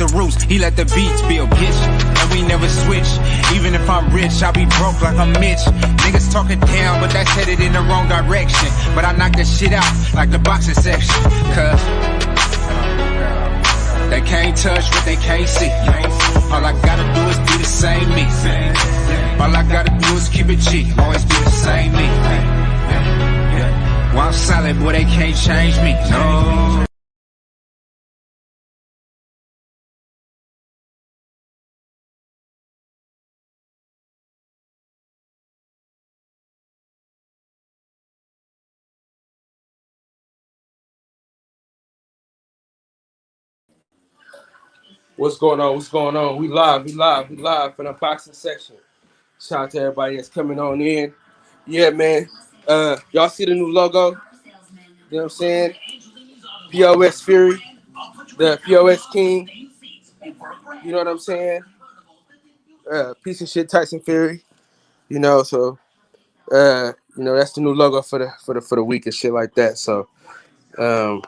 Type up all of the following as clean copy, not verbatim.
the roots, he let the beats build, bitch. And we never switch. Even if I'm rich, I'll be broke like I'm Mitch. Niggas talking down, but that's headed in the wrong direction. But I knock that shit out like the boxing section. Cause they can't touch what they can't see. All I gotta do is be the same me. All I gotta do is keep it G. Always be the same me. While I'm solid, boy, they can't change me. No. What's going on? What's going on? We live in the boxing section. Shout out to everybody that's coming on in. Yeah, man. Y'all see the new logo? You know what I'm saying? POS Fury, the POS King. You know what I'm saying? Piece of shit Tyson Fury. So that's the new logo for the week and shit like that. So um,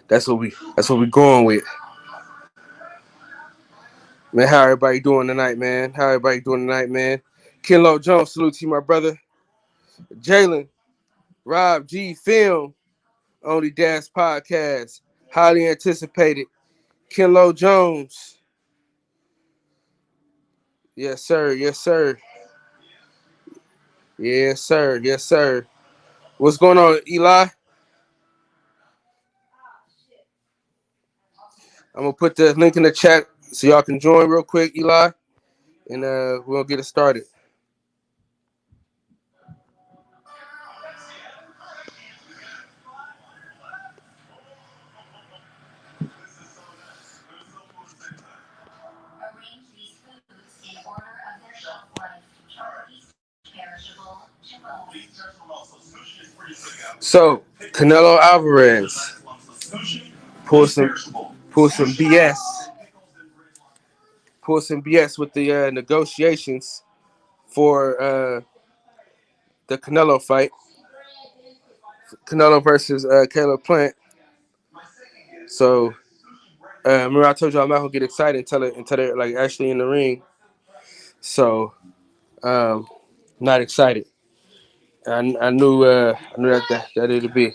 that's what we going with. Man, how everybody doing tonight, man? Kenlo Jones, salute to you, my brother. Jalen, Rob G Film, Only Dash Podcast, highly anticipated. Kenlo Jones. Yes, sir. Yes, sir. Yes, sir. Yes, sir. What's going on, Eli? I'm gonna put the link in the chat so y'all can join real quick, Eli, and we'll get it started. So, Canelo Alvarez pull some BS. Pull some BS with the negotiations for the Canelo fight. Canelo versus Caleb Plant. So, remember I told you I'm not gonna get excited until they're like actually in the ring. So, not excited. I knew that it'd be.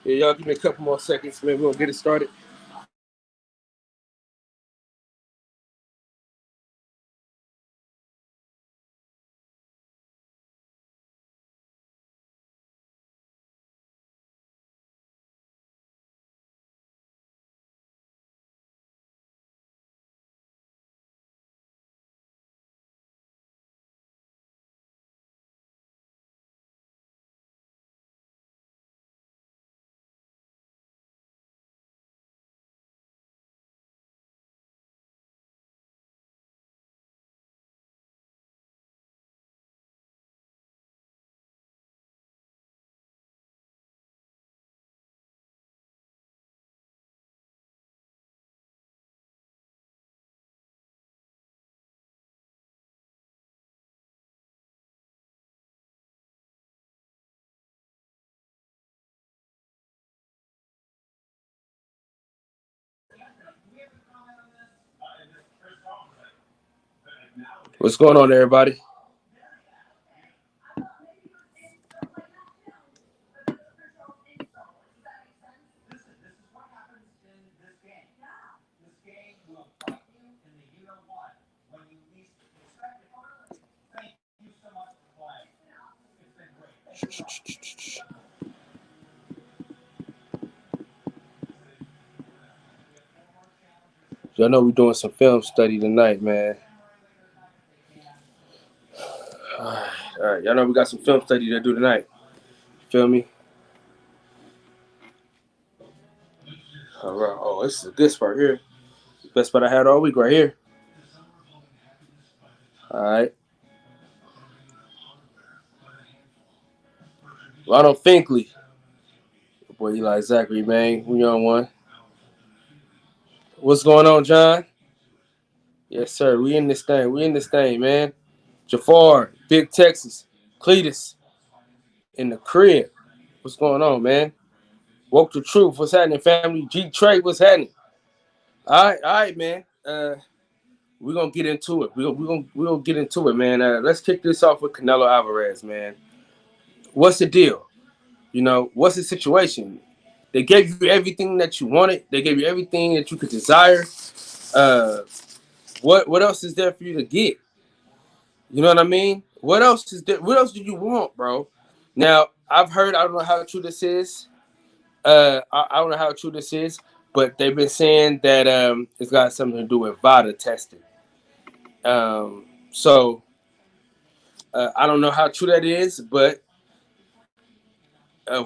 Yeah, y'all give me a couple more seconds, man. We're gonna get it started. What's going on, everybody? Y'all know we're doing some film study tonight, man. All right, y'all know we got some film study to do tonight. Feel me? All right. Oh, this is a good spot here. Best spot I had all week right here. All right. Ronald Finkley. Boy, Eli Zachary, man. We on one. What's going on, John? Yes, sir. We in this thing. We in this thing, man. Jafar, Big Texas, Cletus, in the crib. What's going on, man? Woke the truth. What's happening, family? G Trey, what's happening? All right, man. We're gonna get into it. We're gonna get into it, man. Let's kick this off with Canelo Alvarez, man. What's the deal? You know, what's the situation? They gave you everything that you wanted. They gave you everything that you could desire. Uh, what else is there for you to get? You know what I mean? What else is there? What else do you want, bro? Now, I've heard. I don't know how true this is. I don't know how true this is, but they've been saying that it's got something to do with VADA testing. So I don't know how true that is, but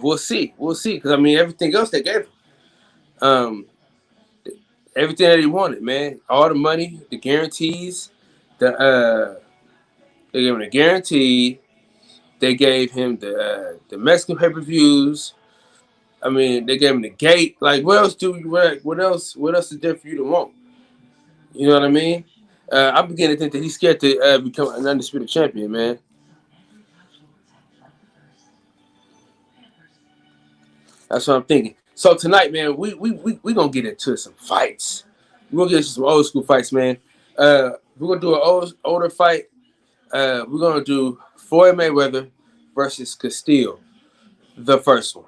we'll see. We'll see. Because I mean, everything else they gave him, um, everything that he wanted, man, all the money, the guarantees, they gave him the guarantee. They gave him the Mexican pay-per-views. I mean, they gave him the gate. Like, what else do you? What else? What else is there for you to want? You know what I mean? I'm beginning to think that he's scared to become an undisputed champion, man. That's what I'm thinking. So tonight, man, we gonna get into some fights. We're gonna get into some old school fights, man. We're gonna do an older fight. We're gonna do Floyd Mayweather versus Castillo, the first one.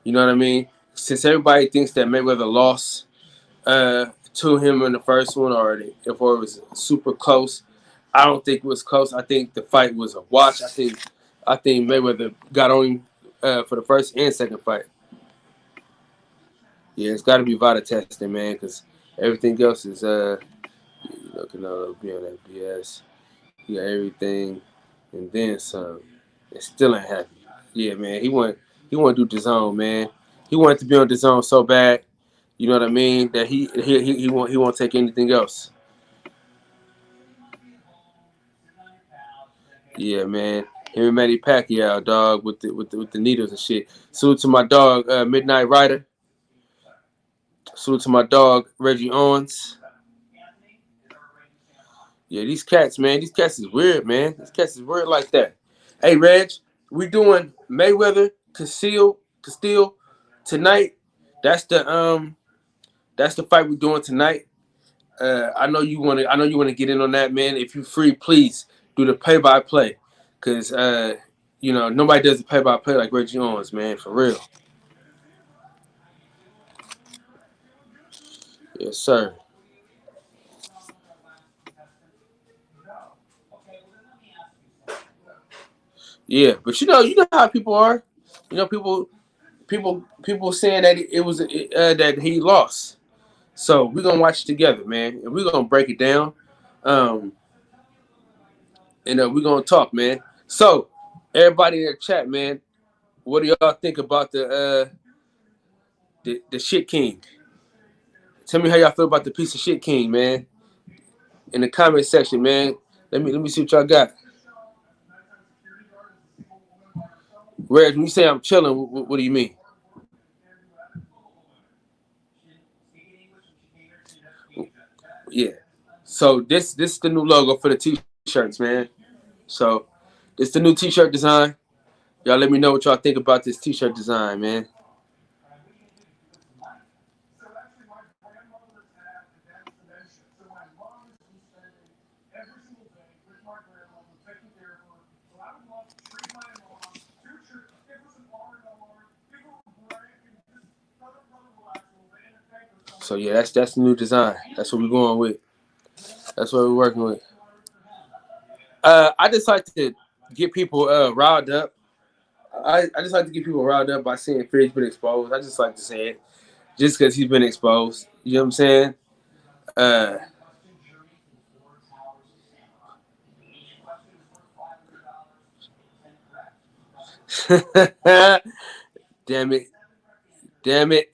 You know what I mean? Since everybody thinks that Mayweather lost to him in the first one, or if it was super close, I don't think it was close. I think the fight was a watch. I think Mayweather got on him for the first and second fight. Yeah, it's got to be VADA testing, man, because everything else is looking up be on that BS. He got everything and then some. And still ain't happy. Yeah, man, he want to do DAZN, man. He wanted to be on DAZN so bad. You know what I mean? That he won't take anything else. Yeah, man. Him and Manny Pacquiao, dog, with the needles and shit. Salute to my dog, Midnight Rider. Salute to my dog, Reggie Owens. Yeah, these cats, man. These cats is weird, man. These cats is weird like that. Hey, Reg, we doing Mayweather Castillo tonight. That's the fight we're doing tonight. I know you want to. I know you want to get in on that, man. If you're free, please do the play-by-play, cause nobody does the play-by-play like Reggie Owens, man, for real. Yes, sir. Yeah, but you know how people are. You know, people saying that it was that he lost. So we're gonna watch it together, man, and we're gonna break it down, um, and we're gonna talk, man. So everybody in the chat, man, what do y'all think about the shit king? Tell me how y'all feel about the piece of shit king, man, in the comment section, man. Let me see what y'all got. Reg, when you say I'm chilling, what do you mean? Yeah. So this is the new logo for the t-shirts, man. So it's the new t-shirt design. Y'all let me know what y'all think about this t-shirt design, man. So yeah, that's the new design. That's what we're going with. That's what we're working with. I just like to get people riled up. I just like to get people riled up by seeing Fridge been exposed. I just like to say it just because he's been exposed. You know what I'm saying? Uh, damn it, damn it.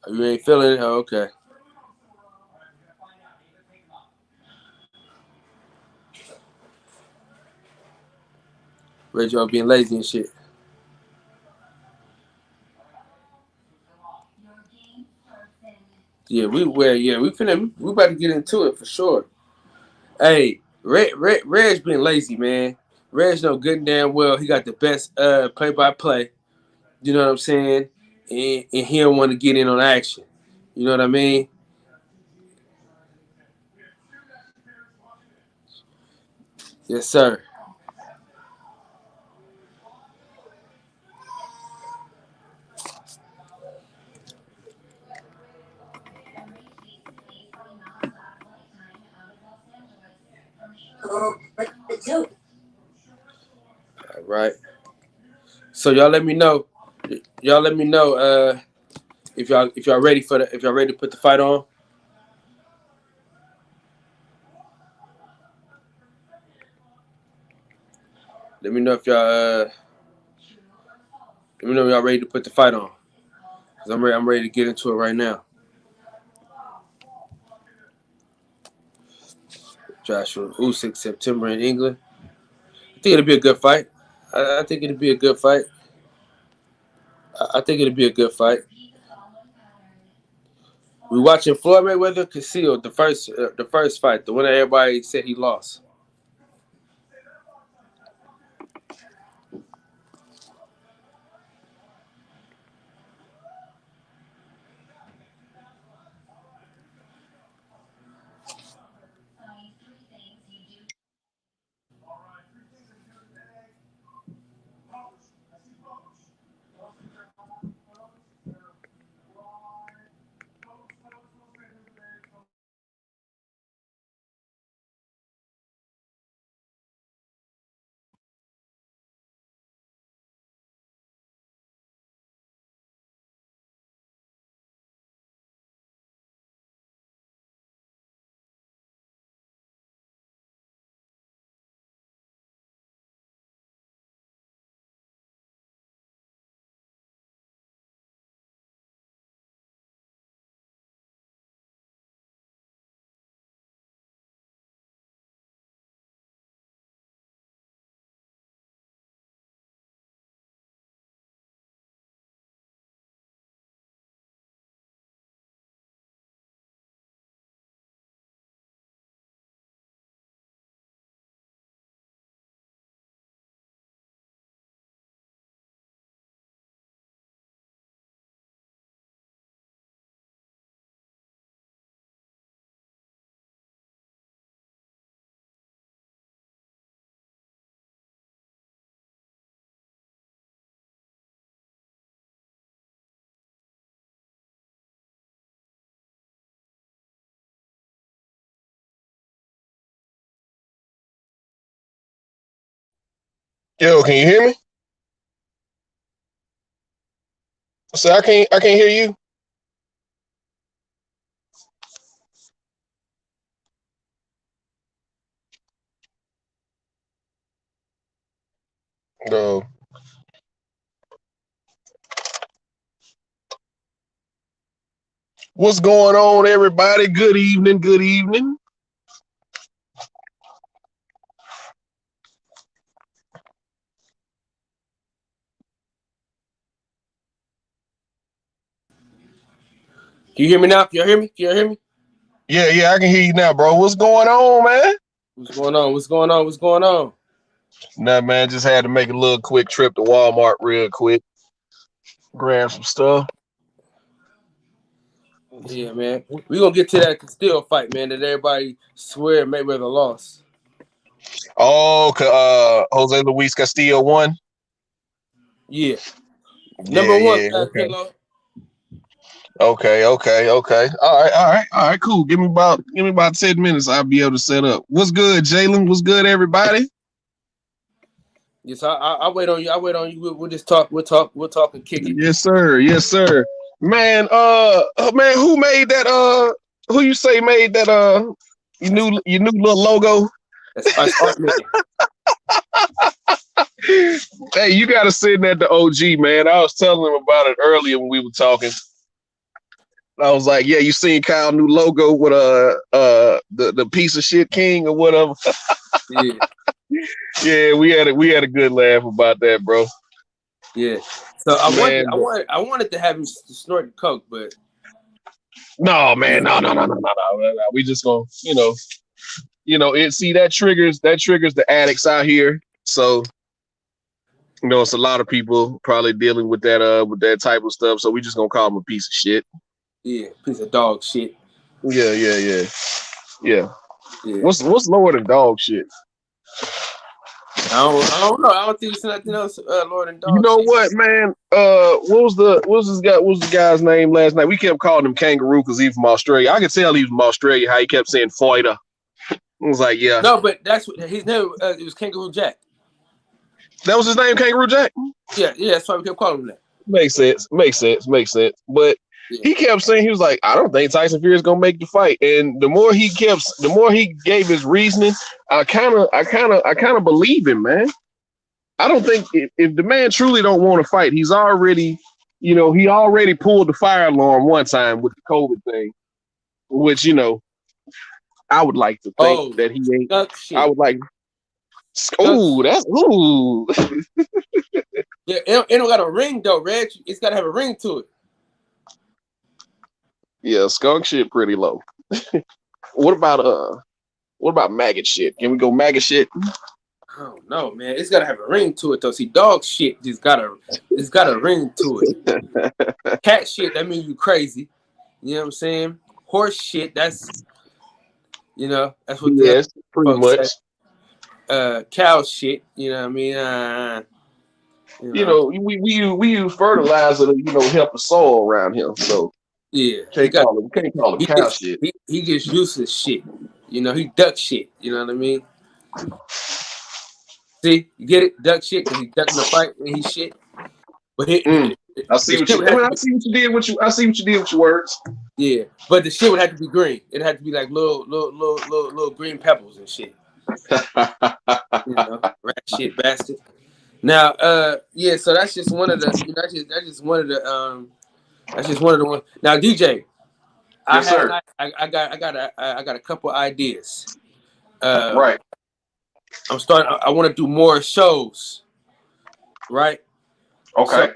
You ain't feeling it? Oh, okay. Reggie being lazy and shit. We about to get into it for sure. Hey, Red's been lazy, man. Red's know good and damn well he got the best play by play. You know what I'm saying? And he don't want to get in on action. You know what I mean? Yes, sir. All right. So y'all let me know. Y'all let me know if y'all ready for the if y'all ready to put the fight on. Let me know if let me know if y'all ready to put the fight on. Cause I'm ready to get into it right now. Joshua Usyk, September in England. I think it'll be a good fight. I think it'll be a good fight. I think it'll be a good fight. We watching Floyd Mayweather Castillo, the first fight, the one that everybody said he lost. Yo, can you hear me? So I can't hear you. No. What's going on, everybody? Good evening. Good evening. Can you hear me now? Can you hear me? Can you hear me? Yeah, I can hear you now, bro. What's going on, man? What's going on? What's going on? What's going on? Nah, man, just had to make a little quick trip to Walmart real quick. Grab some stuff. Yeah, man. We gonna get to that still fight, man. That everybody swear Mayweather lost. Oh, Jose Luis Castillo won. Yeah. Number Yeah, one, yeah. Okay. Kilo. Okay. All right, cool. Give me about 10 minutes. I'll be able to set up. What's good, Jalen? What's good, everybody? Yes, I wait on you. I wait on you. We'll just talk. We'll talk and kick it. Yes, sir. Yes, sir. Man, man, who made that? Who you say made that? Your new little logo. That's art, man. Hey, you gotta send that to OG, man. I was telling him about it earlier when we were talking. I was like, yeah, you seen Kyle's new logo with the piece of shit king or whatever. Yeah. Yeah, we had a good laugh about that, bro. Yeah. So I Man, wanted to have him snorting coke, but no, man, no. We just gonna, it. See, that triggers the addicts out here. So, it's a lot of people probably dealing with that type of stuff. So we just gonna call him a piece of shit. yeah, piece of dog shit. Yeah. Yeah. What's lower than dog shit? I don't know. I don't think it's nothing else. Lord and You dog know shit. what, man? What was this guy's name last night? We kept calling him Kangaroo because he's from Australia. I could tell he was from Australia. How he kept saying fighter. I was like, yeah, No, but that's what his name. It was Kangaroo Jack. that was his name, Kangaroo Jack. Yeah. That's why we kept calling him that. Makes sense. But Yeah. he kept saying, he was like, I don't think Tyson Fury is gonna make the fight. And the more he gave his reasoning, I kind of believe him, man. I don't think if the man truly don't want to fight, he already pulled the fire alarm one time with the COVID thing, which I would like to think Oh, that he ain't. skunk I shit. would like. Skunk Ooh, shit. that's ooh. Yeah, it don't got a ring though, Reg. It's got to have a ring to it. Yeah, skunk shit pretty low. What about maggot shit? Can we go maggot shit? I don't know, man. It's got to have a ring to it though. See, dog shit it's got a ring to it. Cat shit, that means you crazy. You know what I'm saying? Horse shit, that's what the other Yes, pretty folks much. say. Cow shit, you know what I mean? We use fertilizer to help the soil around here. So Yeah, can't call it cow shit. he gets useless shit. He duck shit. You know what I mean? See, you get it? Duck shit because he ducked in the fight and he shit. But I see the what shit you. would have to I be see what you did with you. I see what you did with your words. yeah. But the shit would have to be green. It had to be like little green pebbles and shit. Rat shit bastard. Now, yeah. So that's just one of the. That's just one of the. That's just one of the ones. Now, DJ, Yes, sir. I got a couple ideas. Right. I'm starting. I want to do more shows, right? So Okay.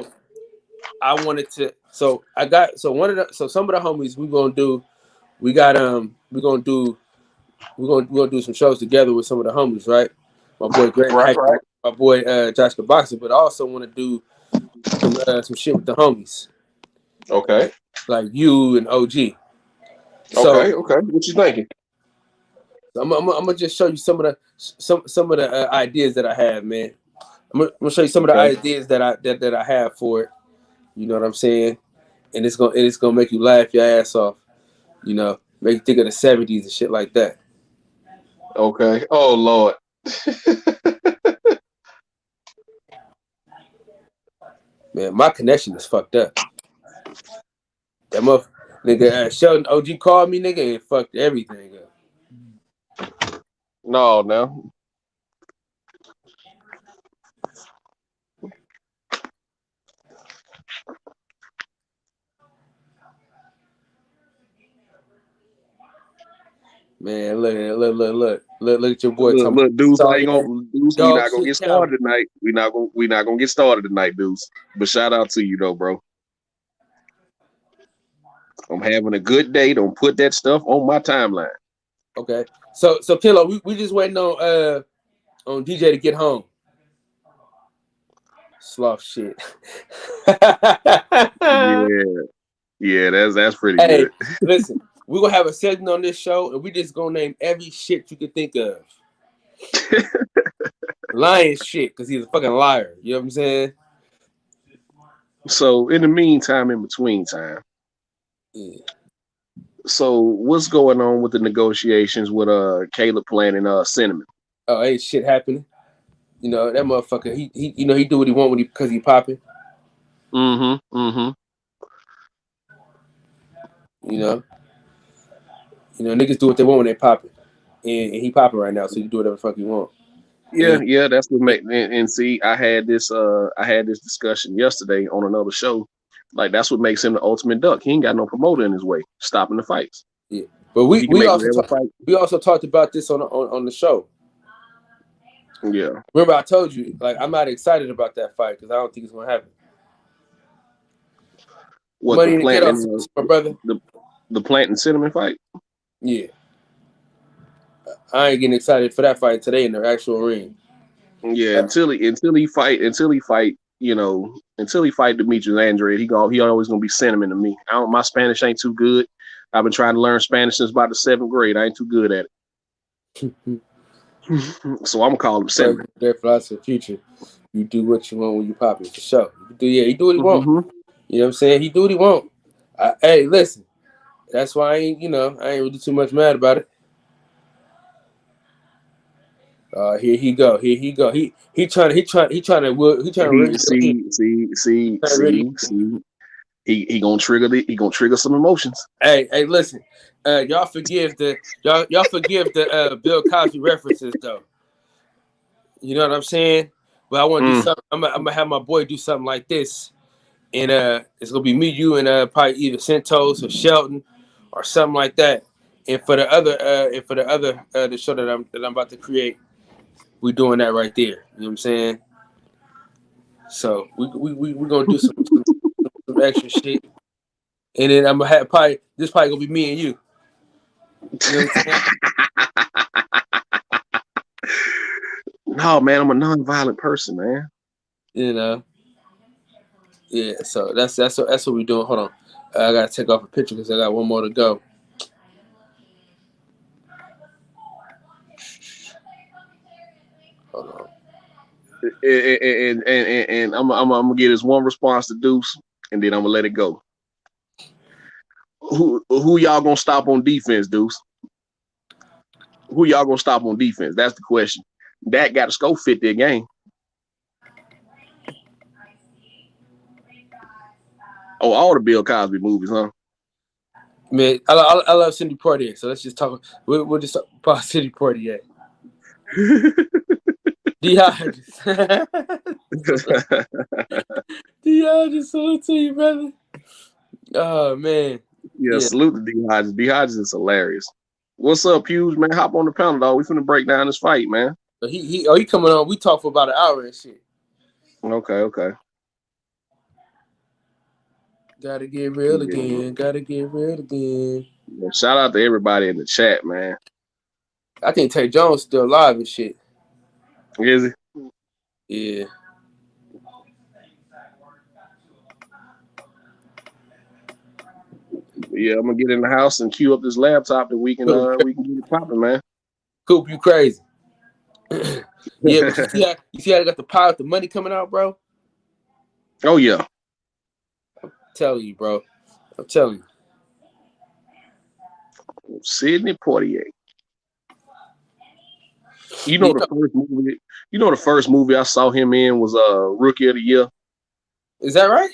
I wanted to. So I got. So one of the. So some of the homies we gonna do. We got we're gonna do some shows together with some of the homies, right? My boy Greg Right. Hack, Right. my boy Josh Boxer, but I also want to do some shit with the homies Okay. like you and OG. So, Okay. Okay. What you thinking? I'm gonna just show you some of the ideas that I have, man. I'm gonna show you some of the Okay. ideas that I have for it. You know what I'm saying? And it's gonna make you laugh your ass off. Make you think of the '70s and shit like that. Okay. Oh Lord. Man, my connection is fucked up. That motherfucker, nigga, Sheldon OG called me, nigga, and fucked everything up. No. Man, look at your boy talking Look, about Deuce, I ain't sorry ass gonna, Deuce, we dog not gonna shit get talent. started tonight. We not gonna get started tonight, Deuce. But shout out to you though, bro. I'm having a good day. Don't put that stuff on my timeline. Okay. So Kilo, we just waiting on DJ to get home. Sloth shit. Yeah, that's pretty Hey, good. listen, we're gonna have a segment on this show and we just gonna name every shit you can think of. Lying shit, because he's a fucking liar. You know what I'm saying? So in the meantime, in between time, Yeah. so what's going on with the negotiations with Caleb Plant and Cinnamon? Oh, ain't shit happening. You know, that motherfucker, he you know, he do what he want because he popping. Mm-hmm. You know. You know, niggas do what they want when they popping. And he popping right now, so you can do whatever the fuck you want. And Yeah, that's what make and see, I had this discussion yesterday on another show. Like that's what makes him the ultimate duck. He ain't got no promoter in his way, stopping the fights. yeah. But He can make whatever fight. we also talked about this on the show. Yeah. Remember, I told you, like, I'm not excited about that fight because I don't think it's gonna happen. What the Money to get plant off, and my brother. the plant and cinnamon fight? Yeah, I ain't getting excited for that fight today in the actual ring. Yeah, until he fight, you know, until he fight Demetrius Andrade, he always gonna be cinnamon to me. My Spanish ain't too good. I've been trying to learn Spanish since about the 7th grade. I ain't too good at it. So I'm gonna call him cinnamon. Their philosophy of future. You do what you want when you pop it for sure. He do what he want. Mm-hmm. You know what I'm saying? He do what he want. Hey, listen. That's why I ain't really too much mad about it. Here he go. He trying to rig your head. Trying to rig your head. See. He gonna trigger some emotions. Hey, listen. Y'all forgive the Bill Cosby references though. You know what I'm saying? But I want to do something. I'm gonna have my boy do something like this, and it's gonna be me, you, and probably either Santos or Shelton or something like that. And for the other, the show that I'm about to create, we doing that right there. You know what I'm saying? So we gonna do some extra shit, and then I'm gonna have probably gonna be me and you. You know what I'm saying? No, man, I'm a non-violent person, man. You know, yeah. So that's what we doing. Hold on, I gotta take off a picture because I got one more to go. Hold on. And I'm gonna get this one response to Deuce, and then I'm gonna let it go. Who y'all gonna stop on defense, Deuce? Who y'all gonna stop on defense? That's the question. That got to scope fit their game. Oh, all the Bill Cosby movies, huh? Man, I love Cindy Poitier, so let's just talk. We'll just talk about Cindy Poitier. Dehydrates. Dehydrates, salute to you, brother. Oh man. Yeah, Yeah. salute to D Hodges. D Hodges is hilarious. What's up, Hughes, man? Hop on the panel, dog. We finna break down this fight, man. So he coming on. We talked for about an hour and shit. Okay. Gotta get real again. Gotta get real again. Yeah, shout out to everybody in the chat, man. I think Tay Jones still alive and shit. Is he? Yeah. Yeah, I'm gonna get in the house and queue up this laptop that we can get it popping, man. Coop, you crazy. Yeah, but you see how I got the power with the money coming out, bro? Oh yeah. I'm telling you, bro. I'm telling you. Sidney Poitier. You Yeah, know the first movie I saw him in was Rookie of the Year. Is that right?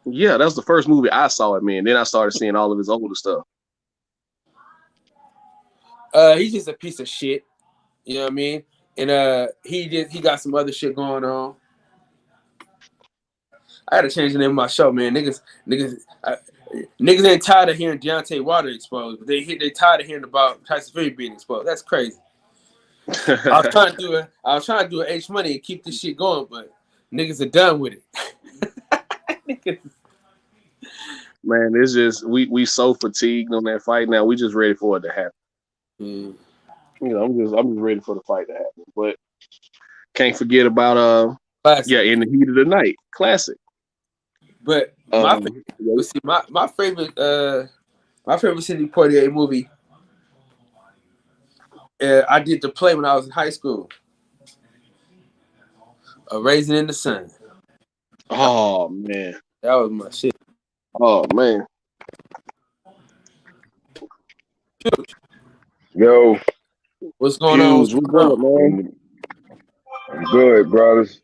Yeah, that was the first movie I saw him in. Then I started seeing all of his older stuff. He's just a piece of shit. You know what I mean? And he got some other shit going on. I gotta change the name of my show, man. Niggas ain't tired of hearing Deontay Wilder exposed, but they tired of hearing about Tyson Fury being exposed. That's crazy. I was trying to do an H Money and keep this shit going, but niggas are done with it. Man, it's just we so fatigued on that fight now. We just ready for it to happen. Mm. You know, I'm just ready for the fight to happen. But can't forget about Classic. In the heat of the night, classic. But my favorite Sidney Poitier movie. I did the play when I was in high school. A Raisin in the Sun. Oh man. That was my shit. Oh man. Yo, What's going on? What's Huge. What's going up, on? man? I'm good, brothers.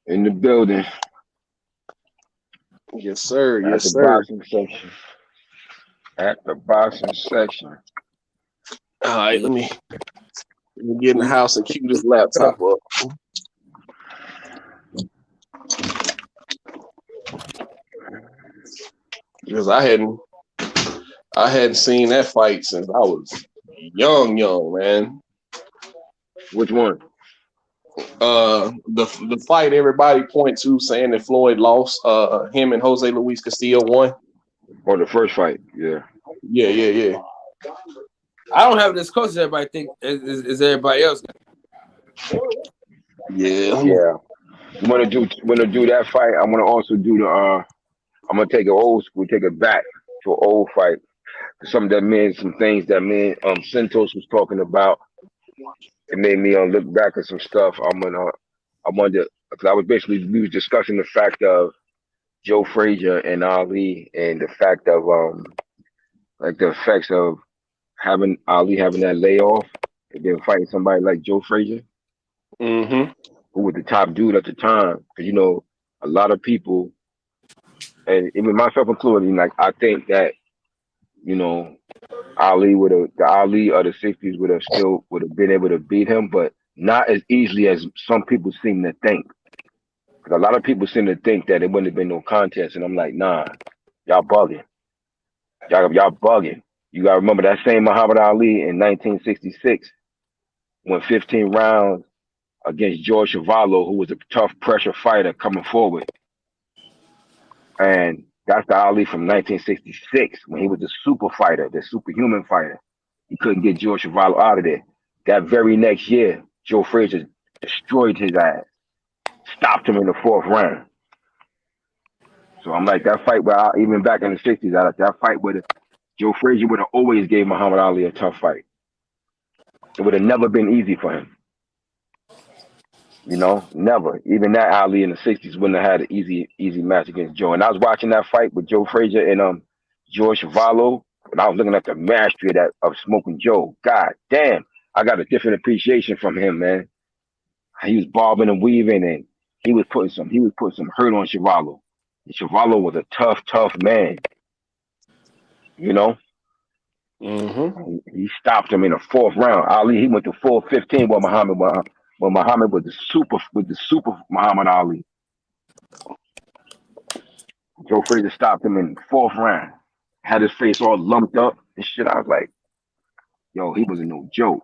In the building Yes, sir. at Yes, the sir. boxing section. At the boxing section. All right, Yeah. let me get in the house and cue this laptop up. Because I hadn't seen that fight since I was young, man. Which one? The fight everybody point to saying that Floyd lost, him and Jose Luis Castillo won. Or the first fight? Yeah. Yeah. I don't have it as close as everybody think as everybody else. Yeah. Yeah. Wanna do that fight. I wanna also do the I'm gonna take it old school, take it back to an old fight. Some things that Santos was talking about. It made me look back at some stuff. I wanted because we was discussing the fact of Joe Frazier and Ali and the fact of like the effects of having Ali having that layoff and then fighting somebody like Joe Frazier, Mm-hmm. who was the top dude at the time. Because a lot of people, and even myself included, like I think that you know the Ali of the '60s would have been able to beat him, but not as easily as some people seem to think. Because a lot of people seem to think that it wouldn't have been no contest, and I'm like, nah, y'all bugging, y'all bugging. You gotta remember that same Muhammad Ali in 1966 went 15 rounds against George Chuvalo, who was a tough pressure fighter coming forward. And that's the Ali from 1966 when he was the super fighter, the superhuman fighter. He couldn't get George Chuvalo out of there. That very next year, Joe Frazier destroyed his ass, stopped him in the fourth round. So I'm like, that fight, even back in the 60s, that fight with Joe Frazier would have always gave Muhammad Ali a tough fight. It would have never been easy for him. Never. Even that Ali in the '60s wouldn't have had an easy match against Joe. And I was watching that fight with Joe Frazier and George Chuvalo, and I was looking at the mastery of Smoking Joe. God damn, I got a different appreciation from him, man. He was bobbing and weaving, and he was putting some hurt on Chuvalo. And Chuvalo was a tough man. Mm-hmm. He stopped him in the fourth round. Ali, he went to 4-15 with Muhammad. When Muhammad was the super Muhammad Ali. Joe Frazier stopped him in the fourth round. Had his face all lumped up and shit. I was like, yo, he was a no joke.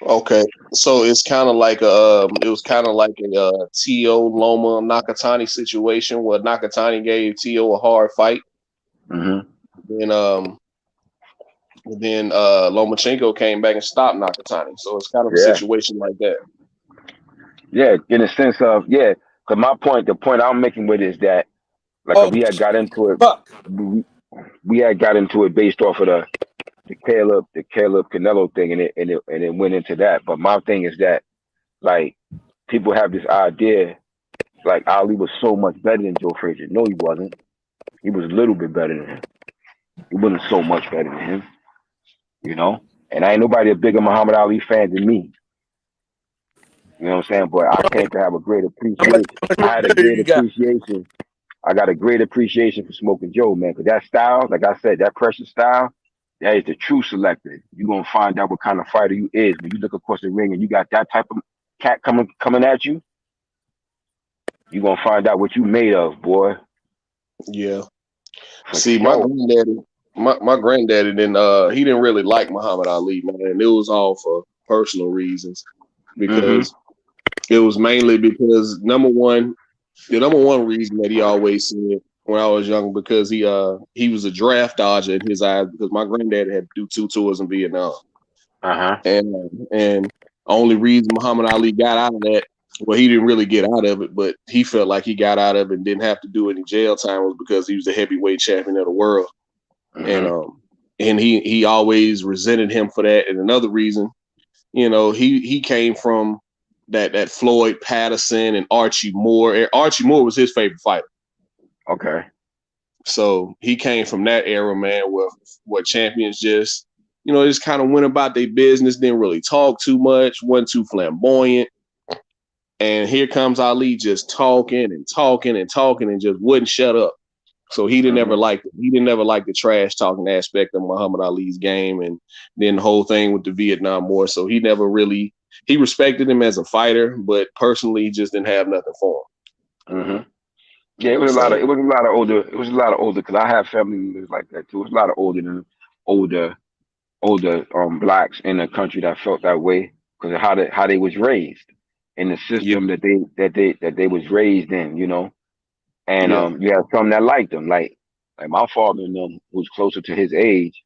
Okay, so it's kind of like it was kind of like a T.O. Loma Nakatani situation where Nakatani gave T.O. a hard fight. Mm-hmm. Then Lomachenko came back and stopped Nakatani. So it's kind of a Yeah. situation like that. Yeah, in the sense of, yeah, because the point I'm making with it is that, like, if we had got into it, Fuck. we had got into it based off of the Caleb Canelo thing, and it went into that. But my thing is that, like, people have this idea, like Ali was so much better than Joe Frazier. No, he wasn't. He was a little bit better than him. He wasn't so much better than him, And I ain't nobody a bigger Muhammad Ali fan than me. You know what I'm saying? But I came to have a great appreciation. How much I had a material great you got? appreciation. I got a great appreciation for Smoking Joe, man, because that style, like I said, that pressure style, that is the true selector. You're gonna find out what kind of fighter you is when you look across the ring and you got that type of cat coming at you. You're gonna find out what you made of, boy, Yeah. for See, my sure. granddaddy, my granddaddy didn't he didn't really like Muhammad Ali, man. And it was all for personal reasons Hmm. because it was mainly because the number one reason that he always said when I was young because he was a draft dodger in his eyes because my granddad had to do 2 tours in Vietnam. Uh-huh. And only reason Muhammad Ali got out of that, well, he didn't really get out of it, but he felt like he got out of it and didn't have to do any jail time was because he was the heavyweight champion of the world. And Hmm. he always resented him for that. And another reason, he came from that Floyd Patterson and Archie Moore. Archie Moore was his favorite fighter. Okay. So he came from that era, man, where champions just kind of went about their business, didn't really talk too much, wasn't too flamboyant. And here comes Ali just talking and talking and talking and just wouldn't shut up. So Hmm. he didn't ever like the trash talking aspect of Muhammad Ali's game, and then the whole thing with the Vietnam War. So he respected him as a fighter, but personally he just didn't have nothing for Hmm. Yeah, him. So it was a lot of older because I have family members like that too. It was a lot of older blacks in the country that felt that way because of how they was raised in the yeah, system that they was raised in, you know. And yeah, you have some that liked them, like my father and them, who's closer to his age.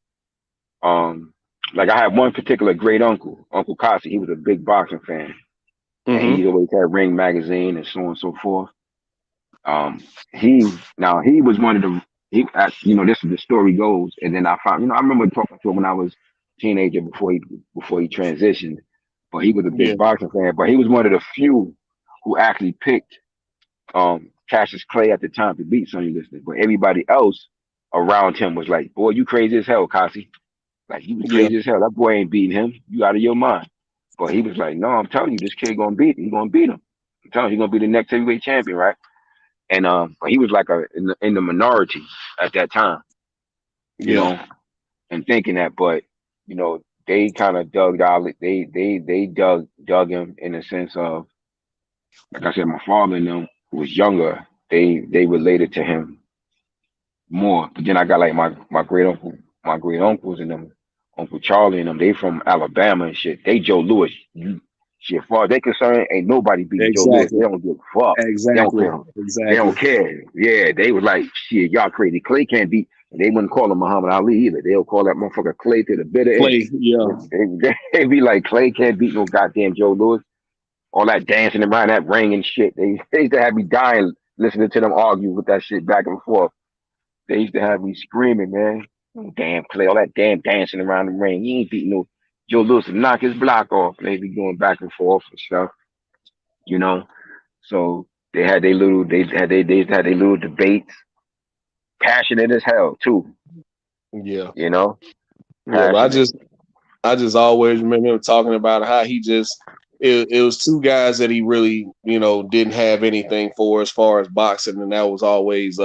Um, like I had one particular great uncle, Uncle Kasi. He was a big boxing fan, and mm-hmm, he always had Ring magazine and so on and so forth. He was one of the this is the story goes, and then I found I remember talking to him when I was a teenager before he transitioned, but he was a yeah, big boxing fan. But he was one of the few who actually picked Cassius Clay at the time to beat Sonny Liston. But everybody else around him was like, "Boy, you crazy as hell, Kasi. Like he was yeah, crazy as hell. That boy ain't beating him. You out of your mind." But he was like, "No, I'm telling you, this kid gonna beat him. He gonna beat him. I'm telling you, he's gonna be the next heavyweight champion, right?" And but he was like in the minority at that time, you yeah, know, and thinking that, but they kind of dug out. They dug him in the sense of, like I said, my father and them who was younger, they related to him more. But then I got like my great uncles and them, Uncle Charlie and them. They from Alabama and shit. They Joe Lewis. Shit, far as they concerned, ain't nobody beating Joe Lewis. They exactly, don't give a fuck. They don't exactly, care. They don't exactly. care. Yeah, they was like, shit, y'all crazy. Clay can't beat. And they wouldn't call him Muhammad Ali either. They'll call that motherfucker Clay to the bitter end. Clay, yeah, They be like, Clay can't beat no goddamn Joe Lewis. All that dancing around that ring and shit. They used to have me dying listening to them argue with that shit back and forth. They used to have me screaming, man. Oh, damn Clay, all that damn dancing around the ring. You ain't beating no Joe Lewis to knock his block off. They be going back and forth and stuff, you know. So they used to have their little debates, passionate as hell too, yeah, you know, yeah. But passionate. I just always remember him talking about how it was two guys that he really didn't have anything for as far as boxing, and that was always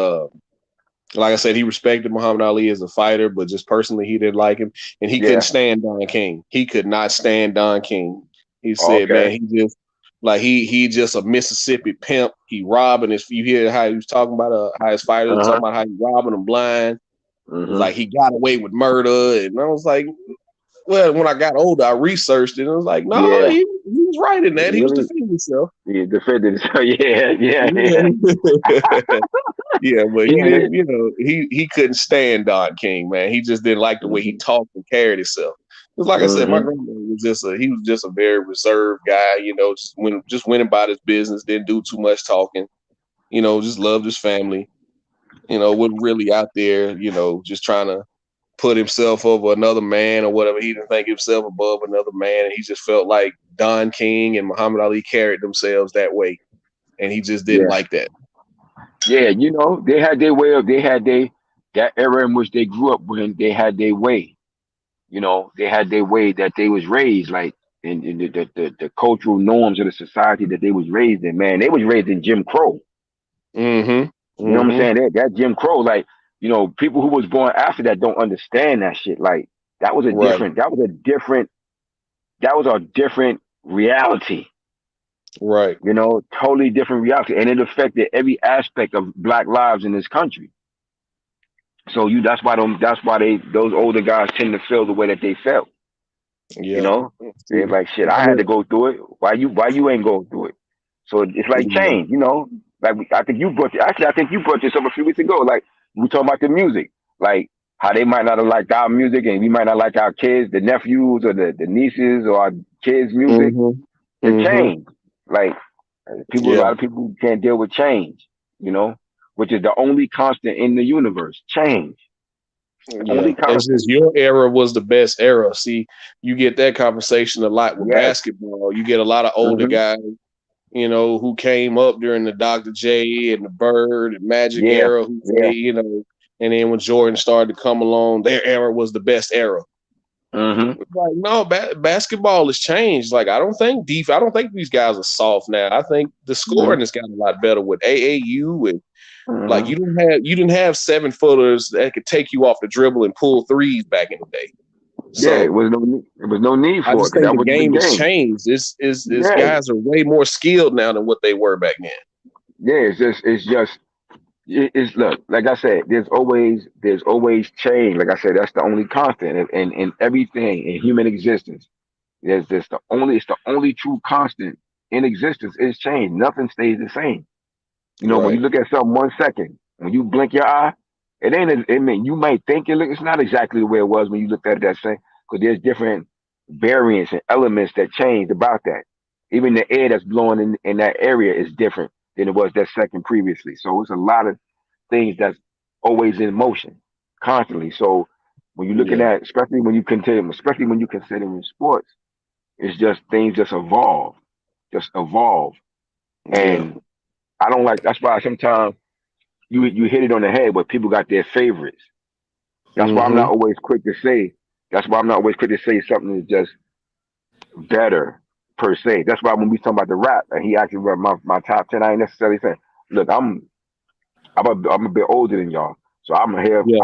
like I said, he respected Muhammad Ali as a fighter, but just personally, he didn't like him, and he couldn't Yeah. stand Don King. He could not stand Don King. He said, Okay. "Man, he just like he just a Mississippi pimp. He robbing his. You hear how he was talking about how his fighters Uh were talking huh. about how he robbing them blind. It was Mhm. like he got away with murder, and I was like, well, when I got older, I researched it, and I was like, no, Yeah. he was right in that. He was Really. defending himself. Yeah. Defended. So yeah. Yeah. Yeah. Yeah. Yeah, but he Yeah. didn't, he couldn't stand Don King, man. He just didn't like the way he Mhm. talked and carried himself. Because like I said, my Mhm. granddad was he was just a very reserved guy, just went about his business, didn't do too much talking, just loved his family, wasn't really out there, just trying to put himself over another man or whatever. He didn't think himself above another man, and he just felt like Don King and Muhammad Ali carried themselves that way, and he just didn't Yeah. like that. Yeah. They had their way of. They had that era in which they grew up when they had their way. They had their way that they was raised like. and the cultural norms of the society that they was raised in. Man, they was raised in Jim Crow. Mm-hmm. You know what I'm Mm-hmm. saying? That Jim Crow, like, people who was born after that don't understand that shit. Like, that was a Right. different, that was a different, that was a different reality. Right. Totally different reality, and it affected every aspect of Black lives in this country. So that's why those older guys tend to feel the way that they felt. You Yeah. know, they're See, like, shit. I I had to mean, go through it. Why you ain't go through it? So it's like yeah. change. Like I think you brought actually I think you brought this up a few weeks ago. Like we talking about the music, like how they might not have liked our music, and we might not like our kids, the nephews or the nieces or our kids' music. Mm-hmm. It Mm-hmm. changed. Like a Yeah. lot of people can't deal with change. You know, which is the only constant in the universe. Change. The Yeah, only it's constant. just your era was the best era. See, you get that conversation a lot with Yes. basketball. You get a lot of older Hmm. guys, who came up during the Dr. J and the Bird and Magic Yeah. era, who say, Yeah. and then when Jordan started to come along, their era was the best era. Hmm. It's like, no, basketball has changed. Like, I don't think these guys are soft now. I think the scoring Hmm. has gotten a lot better with AAU and like Hmm. you didn't have 7-footers that could take you off the dribble and pull threes back in the day. Yeah, So it was no need I for it just because think that the wasn't the game has game. changed. It's Yeah, guys are way more skilled now than what they were back then. yeah. It's look, like I said, there's always change. Like I said, that's the only constant in everything in human existence. It's the only true constant in existence is change. Nothing stays the same. When you Right. look at something 1 second, when you blink your eye, it ain't. I mean, you might think it's not exactly the way it was when you looked at it that same. Because there's different variants and elements that changed about that. Even the air that's blowing in that area is different than it was that second previously. So it's a lot of things that's always in motion, constantly. So when you're looking Yeah. at, especially when you considering sports, it's just things just evolve, Yeah. and I don't like. That's why sometimes you hit it on the head, but people got their favorites. That's why I'm Mm-hmm. not always quick to say. That's why I'm not always quick to say something is just better per se. That's why when we talk about the rap, and he actually read my top 10, I ain't necessarily saying, look, I'm a bit older than y'all, so I'm here. Yeah.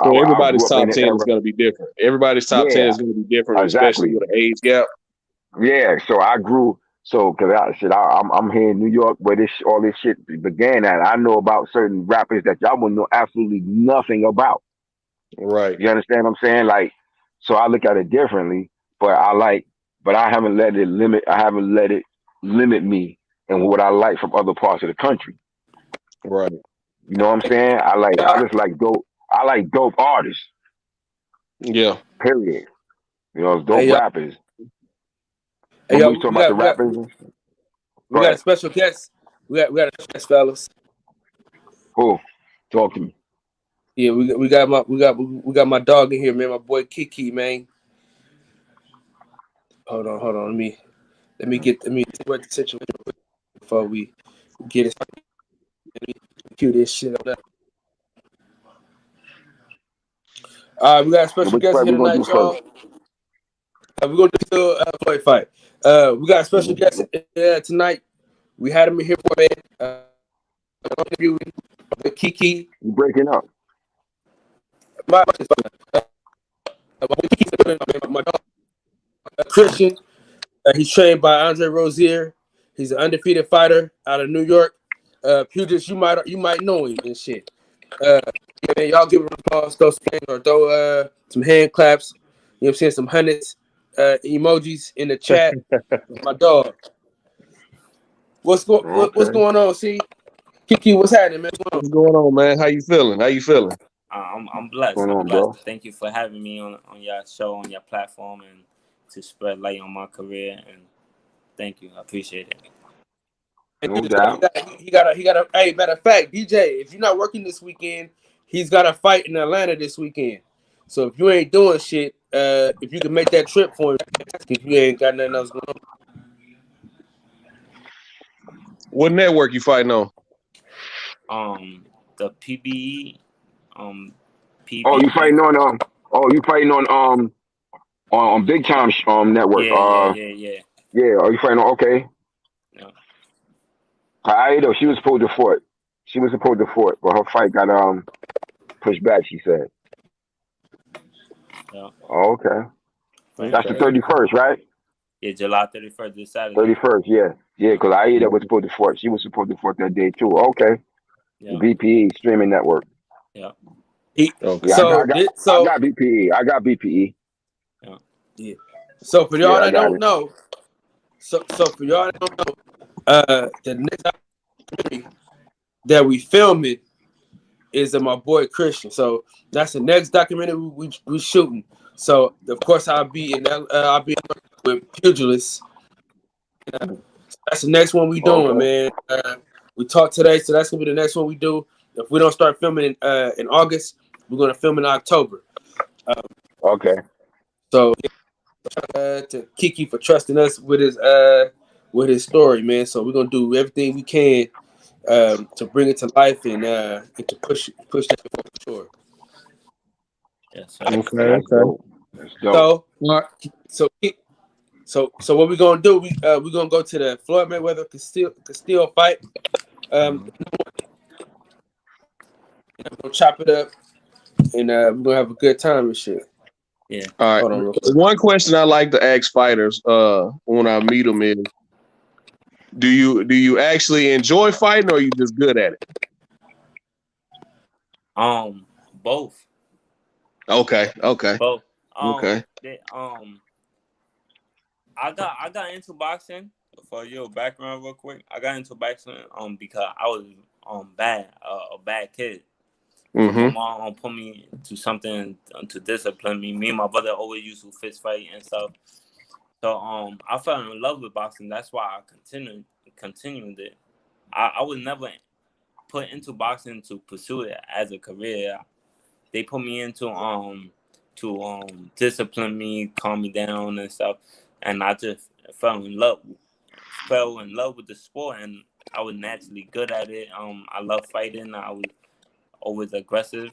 So I everybody's grew up in top the 10 is era. going to be different. Everybody's top 10 Yeah, is going to be different, especially exactly. with an age gap. Yeah, so I grew. So, cause I'm here in New York where all this shit began at. I know about certain rappers that y'all wouldn't know absolutely nothing about. Right. You understand what I'm saying? Like, so I look at it differently, but but I haven't let it limit. I haven't let it limit me and what I like from other parts of the country. Right. You know what I'm saying? I just like dope. I like dope artists. Yeah. Period. Hey Dope y'all, rappers. hey When we y'all, was talking about the rappers, we go got a ahead. special guest. We got a special guest, fellas. Who? Talk to me. Yeah, we got my dog in here, man. My boy Kiki, man. Hold on. Let me work the situation before we get it. Let me cue this shit up. All right, we got a And special which guest fight here we gonna tonight, do first? y'all. We're gonna do still fight. We got a special Mhm. guest tonight. We had him here for man. Interview with Kiki. You breaking up? My, my dog, Christian. He's trained by Andre Rozier. He's an undefeated fighter out of New York. Pugilis, you might know him and shit. Yeah, man, y'all give him applause, throw some hands or throw some hand claps. You know what I'm saying? Some hundreds emojis in the chat. My dog. What's Okay. going on? See, Kiki, what's happening, man? What's going What's going on, man? How you feeling? How you feeling? I'm What's blessed. going I'm on, blessed. bro? Thank you for having me on your show, on your platform, and to spread light on my career. And thank you. I appreciate it. on? No doubt. He got a. Hey, matter of fact, DJ, if you're not working this weekend, he's got a fight in Atlanta this weekend. So if you ain't doing shit, if you can make that trip for him, if you ain't got nothing else going on. What network you fighting on? The PBE, Oh, you PBE. fighting on. You fighting on. on Big Time network. Yeah. Yeah. Are you fighting? Okay. Yeah. Aido, she was supposed to fight. She was supposed to fight, but her fight got pushed back. She said. Yeah. Oh, okay. Fighting That's the Okay. July. 31st, right? Yeah, July 31st this Saturday. 31st. Yeah. Yeah. Because Aida was supposed to fight. She was supposed to fight that day too. Okay. Yeah. BPE streaming network. Yeah. Okay. Yeah. So I got BPE. I got BPE. Yeah. yeah. So for Yeah. y'all I that got don't it. know, for y'all that don't know, the next documentary that we filming is of my boy Christian. So that's the next documentary we shooting. So of course I'll be with Pugilist. That's the next one we doing, Okay. man. We talked today, so that's gonna be the next one we do. If we don't start filming in August, we're gonna film in October. Okay. So to Kiki for trusting us with his story, man. So we're gonna do everything we can to bring it to life and to push that forward for sure. Yes, sir. Okay. That's Okay. dope. That's dope. So so so what we're gonna do? We're gonna go to the Floyd Mayweather Castillo fight. Mhm. We're gonna chop it up and we're gonna have a good time and shit. Yeah. All right. Hold on real quick. One question I like to ask fighters when I meet them is, do you actually enjoy fighting, or are you just good at it? Both. Okay. Okay. Both. Okay. They, I got into boxing for your background real quick. I got into boxing because I was bad a bad kid. So my Mm-hmm. mom put me to something to discipline me. Me and my brother always used to fist fight and stuff. So I fell in love with boxing. That's why I continued it. I was never put into boxing to pursue it as a career. They put me into to discipline me, calm me down and stuff, and I just fell in love with the sport, and I was naturally good at it. I love fighting. I was always aggressive,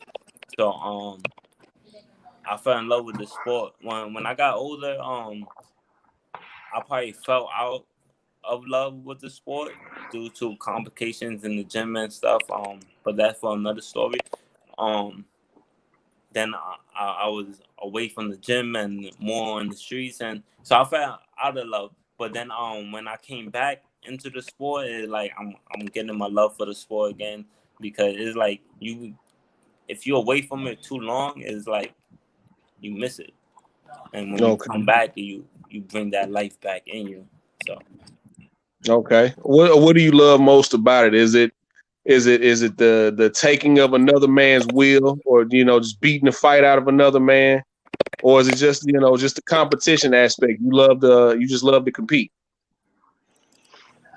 so I fell in love with the sport. When I got older, I probably fell out of love with the sport due to complications in the gym and stuff. But that's for another story. Um, then I was away from the gym and more on the streets, and so I fell out of love. But then when I came back into the sport, it's like I'm getting my love for the sport again, because it's like if you're away from it too long, it's like you miss it, and when you Okay. come back, you bring that life back in you. So Okay. What do you love most about it? Is it the taking of another man's will, or just beating the fight out of another man, or is it just just the competition aspect? You just love to compete.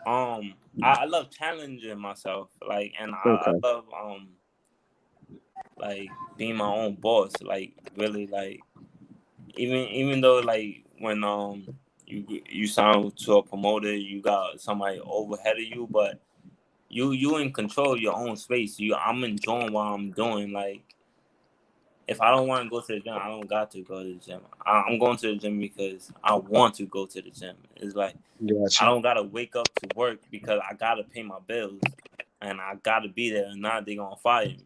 I love challenging myself, like, and I Okay. love like being my own boss, like really, like even though like when you sign to a promoter, you got somebody overhead of you, but you in control of your own space. I'm enjoying what I'm doing. Like if I don't want to go to the gym, I don't got to go to the gym. I'm going to the gym because I want to go to the gym. It's like I Gotcha. don't gotta wake up to work because I gotta pay my bills and I gotta be there, and not they gonna fire me.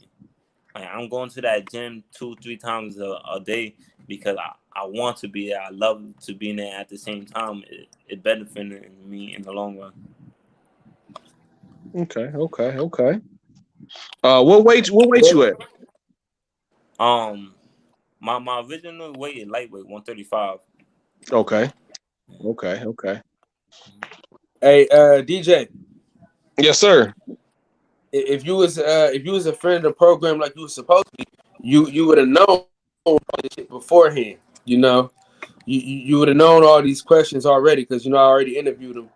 Like, I'm going to that gym 2-3 times a day because I want to be there. I love to be there. At the same time, it benefited me in the long run. Okay. Okay. Okay. What weight you at? Um, my original weight is lightweight, 135. Okay. Okay. Okay. Hey, DJ, Yes, sir. if you was a friend of the program like you were supposed to be, you would have known all this shit beforehand. You know, you would have known all these questions already because I already interviewed them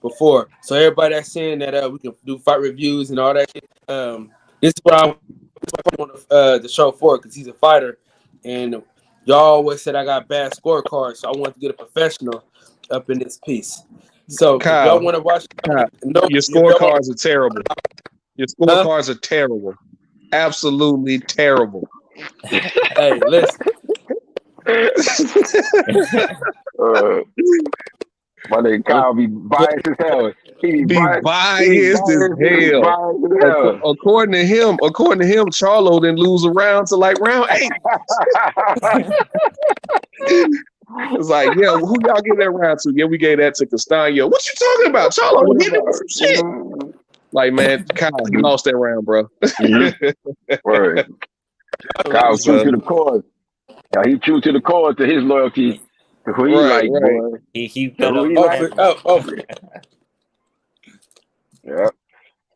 before. So everybody that's saying that we can do fight reviews and all that shit, this is what I want the show for, because he's a fighter, and y'all always said I got bad scorecards, so I want to get a professional up in this piece. So if y'all Kyle. want to watch, Kyle, no, your if y'all want, scorecards are terrible. Your huh? scorecards are terrible. Absolutely terrible. Hey, listen. My nigga Kyle be biased as hell. He be Be biased. He be biased as biased. He be hell. biased as hell. According to him, Charlo didn't lose a round to like round 8. It's like, yeah, who y'all give that round to? Yeah, we gave that to Castano. What you talking about? Charlo Talking hit him with about, some shit. Like, man, Kyle, he lost that round, bro. Word. Kyle true So, to the cause. Yeah, he true to the cause to his loyalty to who he right. like, boy. he To good who he on like. camera. Yeah.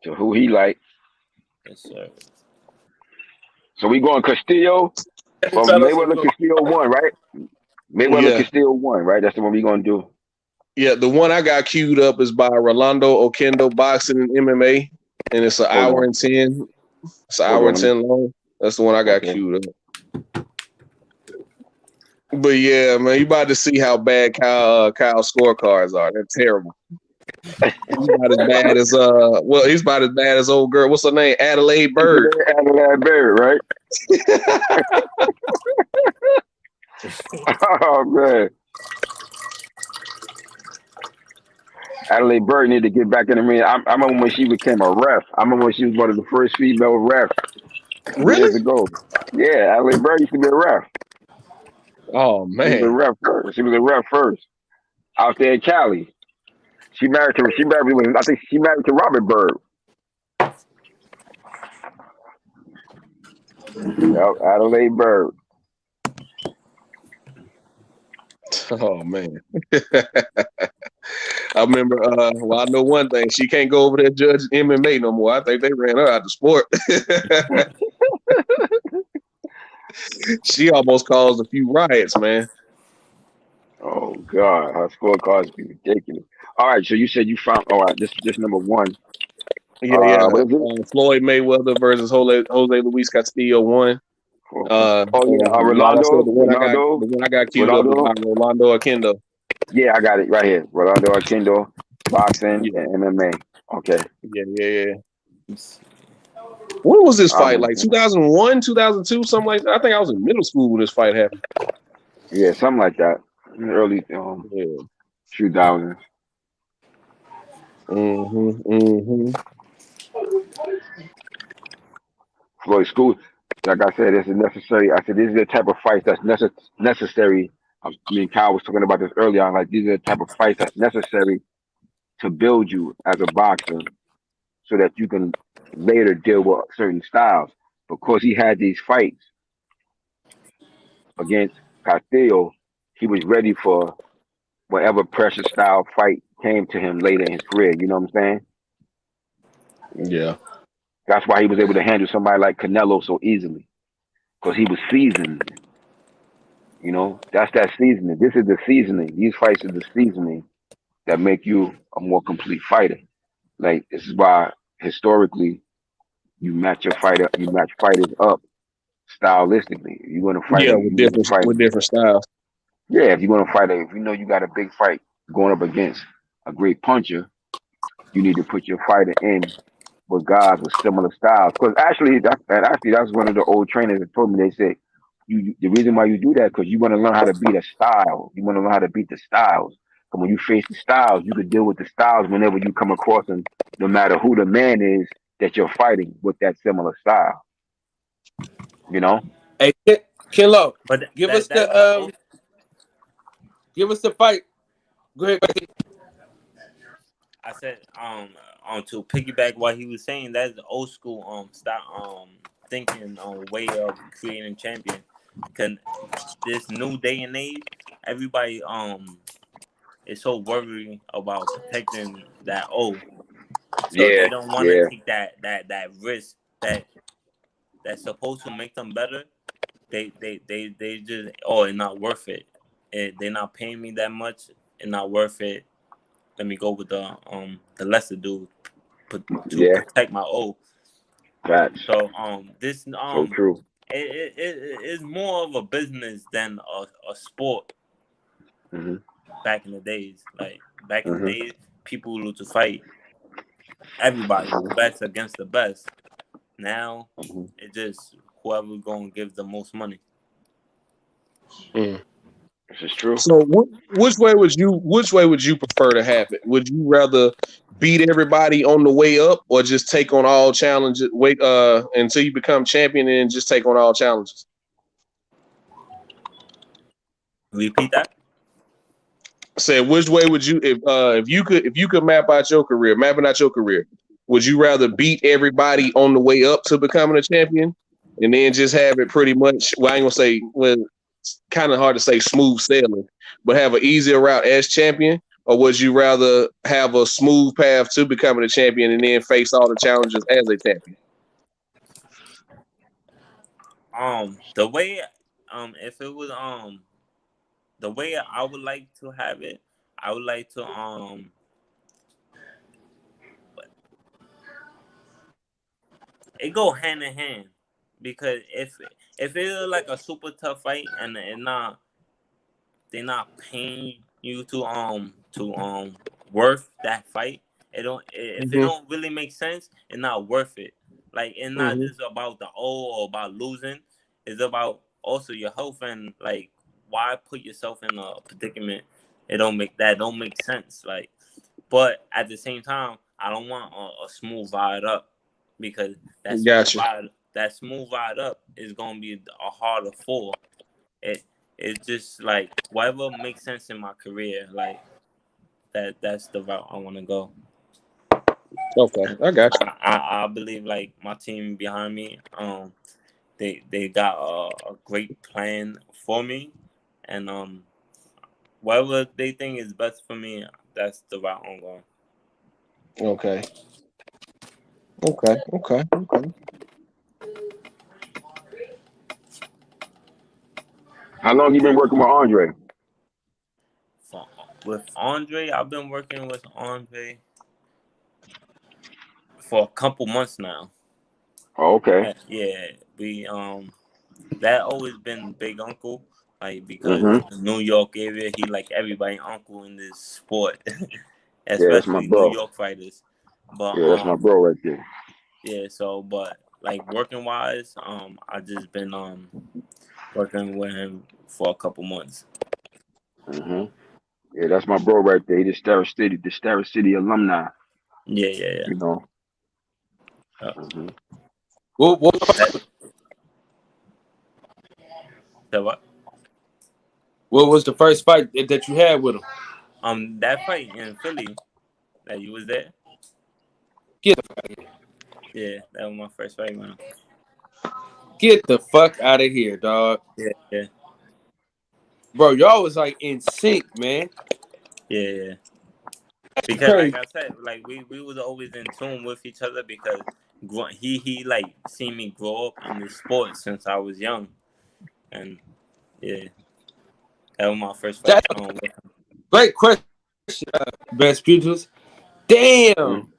To who he like. Yes, sir. So we going Castillo or Fellas, Mayweather Castillo 1, right? Mayweather Yeah. Castillo 1, right? That's the one we gonna do. Yeah, the one I got queued up is by Rolando Oquendo Boxing and MMA, and it's an Hold hour on. and 10. It's an Hold hour on. and 10 long. That's the one I got Okay. queued up. But yeah, man, you about to see how bad Kyle's scorecards are. They're terrible. He's about as bad as he's about as bad as old girl. What's her name? Adelaide Bird. Adelaide Barrett, right? Oh man. Adelaide Bird need to get back in the ring. I remember when she became a ref. I remember when she was one of the first female refs Really? years ago. Yeah, Adelaide Bird used to be a ref. Oh She was a man. ref first. She was a ref first out there in Cali. I think she married to Robert Bird. Yep, Adelaide Bird. Oh man. I remember well, I know one thing. She can't go over there judging MMA no more. I think they ran her out the sport. She almost caused a few riots, man. Oh God, her scorecards be ridiculous. All right, so you said you found. All right, this number one. Yeah. What is it? Floyd Mayweather versus Jose Luis Castillo won. Oh yeah, And like I said, Rolando, the one I got queued up is by Rolando. Rolando Akendo. Yeah, I got it right here. Rolando Akendo, boxing Yeah, and MMA. Okay. yeah. When was this fight? Um, Like 2001, 2002, something like that. I think I was in middle school when this fight happened. yeah, something like that. In the early Yeah. 2000s. Mm-hmm. Floyd School, like I said, this is necessary. I said, these are the type of fights that's necessary. Me and Kyle was talking about this earlier. I'm like, these are the type of fights that's necessary to build you as a boxer so that you can later deal with certain styles. Because he had these fights against Castillo, he was ready for whatever pressure style fight came to him later in his career. You know what I'm saying? Yeah. That's why he was able to handle somebody like Canelo so easily because he was seasoned. You know, that's that seasoning. This is the seasoning. These fights are the seasoning that make you a more complete fighter. Like this is why historically you match fighters up stylistically. If you're gonna fight Yeah, a, with you need to fight. different styles. Yeah, if you're gonna fight a, if you know you got a big fight going up against a great puncher, you need to put your fighter in with guys with similar styles. Because actually that's one of the old trainers that told me. They said the reason why you do that because you want to learn how to beat a style. You want to learn how to beat the styles. And when you face the styles, you could deal with the styles whenever you come across them, no matter who the man is that you're fighting with that similar style. You know? Hey, Kilo, But give us that's the give us the fight. Go ahead. I said to piggyback what he was saying. That's the old school style thinking way of creating champion. Cause this new day and age, everybody is so worried about protecting that O, so Yeah, they don't want to yeah. take that risk that's supposed to make them better. They just it's not worth it. They're not paying me that much. It's not worth it. Let me go with the lesser dude to Yeah. protect my O. Facts. So this So true. it is more of a business than a sport. Hmm. Back in the days, like back in the Hmm. days, people used to fight everybody, the best against the best. Now Hmm. it just whoever gonna give the most money. Mm. This is true. So, which way would you prefer to have it? Would you rather beat everybody on the way up, or just take on all challenges? Wait, until you become champion, and just take on all challenges. Repeat that. Said, which way would you if you could mapping out your career, would you rather beat everybody on the way up to becoming a champion, and then just have it pretty much? Well, I ain't gonna say, well, it's kind of hard to say smooth sailing, but have an easier route as champion, or would you rather have a smooth path to becoming a champion and then face all the challenges as a champion? The way if it was the way I would like to have it, I would like to it go hand in hand, because if it is like a super tough fight and they're not paying you to worth that fight, if it Mm-hmm. don't really make sense, it's not worth it. Like, it's not Mm-hmm. just about the O or about losing. It's about also your health, and like, why put yourself in a predicament? It don't make sense. Like, but at the same time, I don't want a smooth ride up, because Gotcha. that smooth ride up is gonna be a harder fall. It's just like whatever makes sense in my career, like that's the route I want to go. Okay, And I got you. I believe like my team behind me, they got a great plan for me, and whatever they think is best for me, that's the route I'm going. Okay. Okay. How long you been working with Andre? With Andre, I've been working with Andre for a couple months now. Oh, okay. Yeah, we that always been Big Uncle, like, because Mm-hmm. the New York area, he like everybody uncle in this sport, Yeah, that's my especially New bro. York fighters. But Yeah, that's my bro right there. yeah, so but like working wise, I just been working with him for a couple months. Mm-hmm. Yeah, that's my bro right there. He the Starrett City alumni. Yeah. You know. Uh, Mm-hmm. What that, that what? was the first fight that you had with him? That fight in Philly that you was there. Get the fuck out of here. Yeah, that was my first fight, man. Get the fuck out of here, dog. Yeah. Bro, y'all was like in sync, man. Yeah. That's Because like crazy. I said, like we was always in tune with each other, because he like seen me grow up in this sport since I was young, and yeah, that was my first fight. That's a great question, Best Pugils. Damn.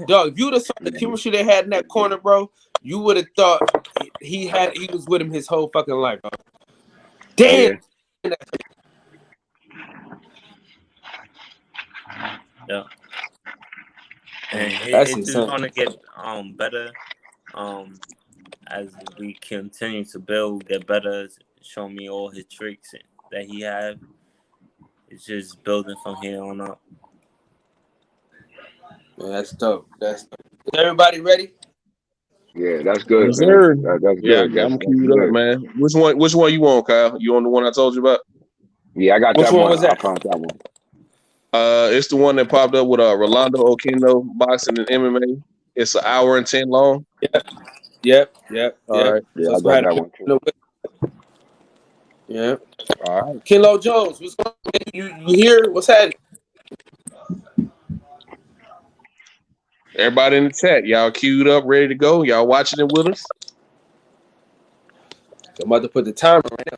Dog, if you would have saw the Mm-hmm. chemistry they had in that corner, bro, you would have thought he was with him his whole fucking life, bro. Damn. Yeah. Yeah, and That's it's just insane. gonna get better as we continue to build, get better, show me all his tricks that he have. It's just building from here on up. Man, that's dope. Is everybody ready? Yeah, that's good, Yes, man. sir. That's Yeah, I good. got them That's queued up, good. man. Which one you want, Kyle? You on the one I told you about? Yeah, I got Which that one one. was I that? found that one. It's the one that popped up with Rolando Oquendo boxing and MMA. It's an hour and 10 long. Yep. All right. Yeah, So I it's got had that a one too. yeah. All right. Kilo Jones, what's going on? You here? What's happening? Everybody in the chat, y'all queued up, ready to go. Y'all watching it with us? I'm about to put the timer right now.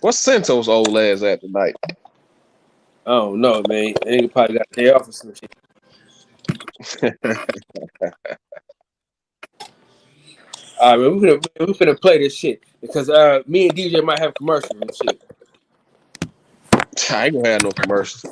What's Santos old ass at tonight? I don't know, man. Nigga probably got a day off or some shit. All right, man, we finna play this shit because me and DJ might have commercials and shit. I ain't gonna have no commercials.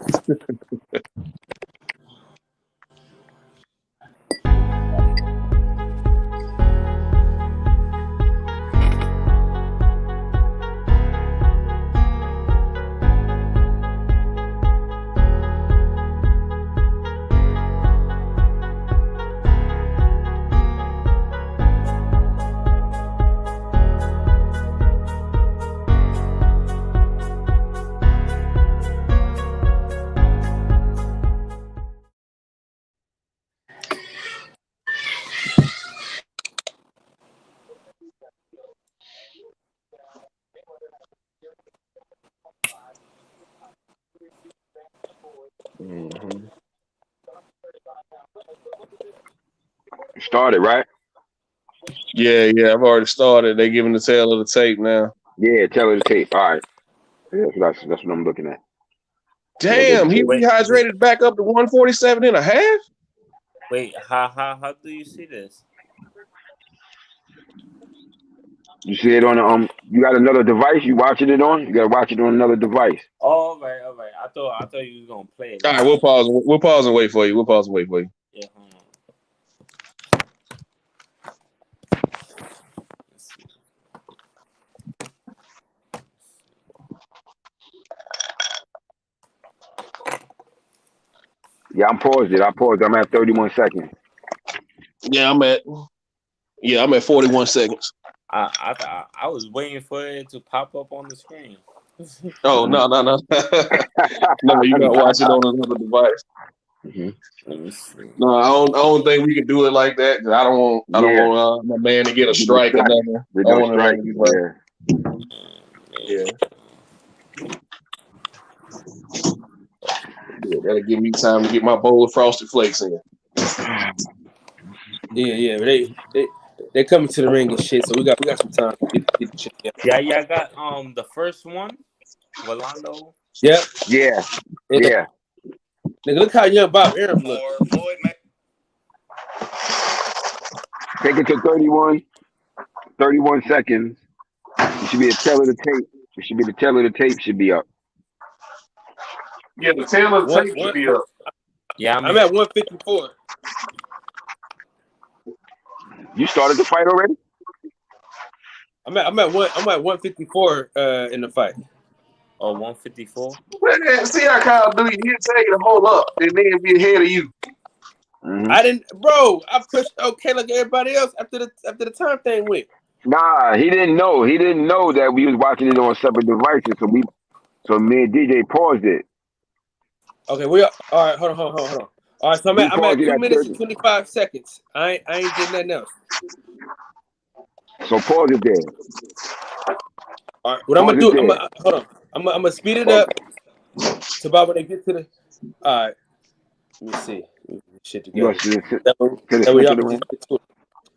started, right? Yeah, I've already started. They giving the tail of the tape now. Yeah, tell her the tape. All right. Yeah, that's what I'm looking at. Yeah, the Damn, he tape. rehydrated back up to 147 and a half? Wait, how do you see this? You see it on the you got another device you watching it on? You gotta watch it on another device. Oh, all right. I thought you was gonna play it All right, live. we'll pause. We'll pause and wait for you. We'll pause and wait for you. Yeah, hold on. Let's see. Yeah, I'm paused it. I paused. I'm at 31 seconds. Yeah, I'm at 41 seconds. I was waiting for it to pop up on the screen. Oh no. No, you gotta watch it on another device. Mhm. Let me see. No, I don't think we can do it like that. 'Cause I don't Yeah, want my man to get a get no strike or strike. nothing. With I no want strike. it to be like, Yeah. yeah, that'll give me time to get my bowl of frosted flakes in. Yeah. They coming to the ring and shit. So we got some time to get the shit together. Yeah, I got the first one, Rolando. Yep. Yeah. Yeah. Yeah. Nigga, look how young Bob Arum look. Take it to 31 seconds. It should be a tail of the tape. It should be the tail of the tape should be up. Yeah, the tail of the One, tape should one, be up. Yeah, I'm at 154. You started the fight already? I'm at 154 in the fight. 154. See how Kyle do? He'll tell you to hold up and then be ahead of you. Mm-hmm. I didn't, bro. I pushed okay like everybody else after the time thing went. Nah, he didn't know. He didn't know that we was watching it on separate devices. So me and DJ paused it. Okay, we are, all right. Hold on. All right, so We I'm paused at it 2 at minutes 30. and 25 seconds. I ain't did nothing else. So pause it there. All right, what I'm Pause gonna it do? there. Hold on. I'm gonna speed it Pause up to about when they get to the. All right, let me see. Let me get this shit You together. gonna sit to That the way center y'all of the can just ring? get to it.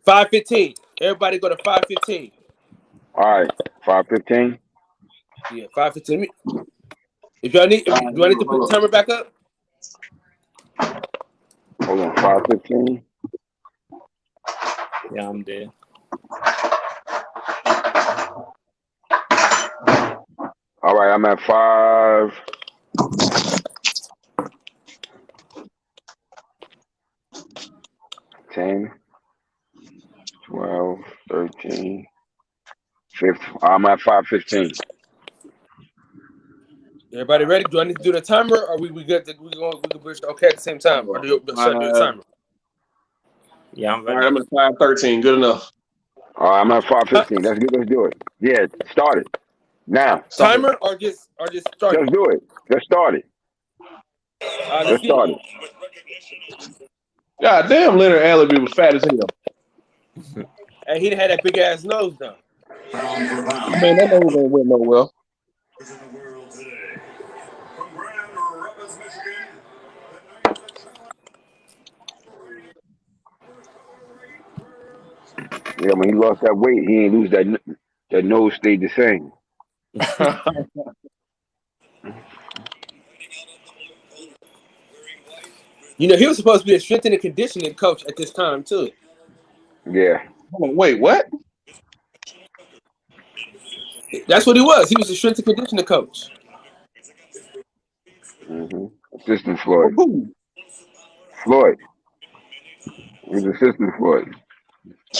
5:15. Everybody go to 5:15. All right. 5:15. Yeah, 5:15. If y'all need, do I need to put the timer back up? Hold on. 5:15. Yeah, I'm there. All right. I'm at 5. 10, 12, 13, 15. I'm at 5:15. Everybody ready? Do I need to do the timer, or we good? We can push okay at the same time, or should I do a timer? Yeah, I'm All right, ready. I'm at 513. Good enough. All right. I'm at 5:15. That's good. Let's do it. Yeah. Start it now. Stop it. Timer or just start Let's it. do it. Let's start it. Let's Let's get it. start it. God damn, Leonard Allaby was fat as hell. And he had that big ass nose though. Man, that nose ain't went nowhere. Yeah, when he lost that weight, he ain't lose that nose stayed the same. You know, he was supposed to be a strength and conditioning coach at this time too. Yeah. Hold on, wait, what? That's what he was. He was a strength and conditioning coach. Assistant For Floyd. who? Floyd. He's assistant Floyd.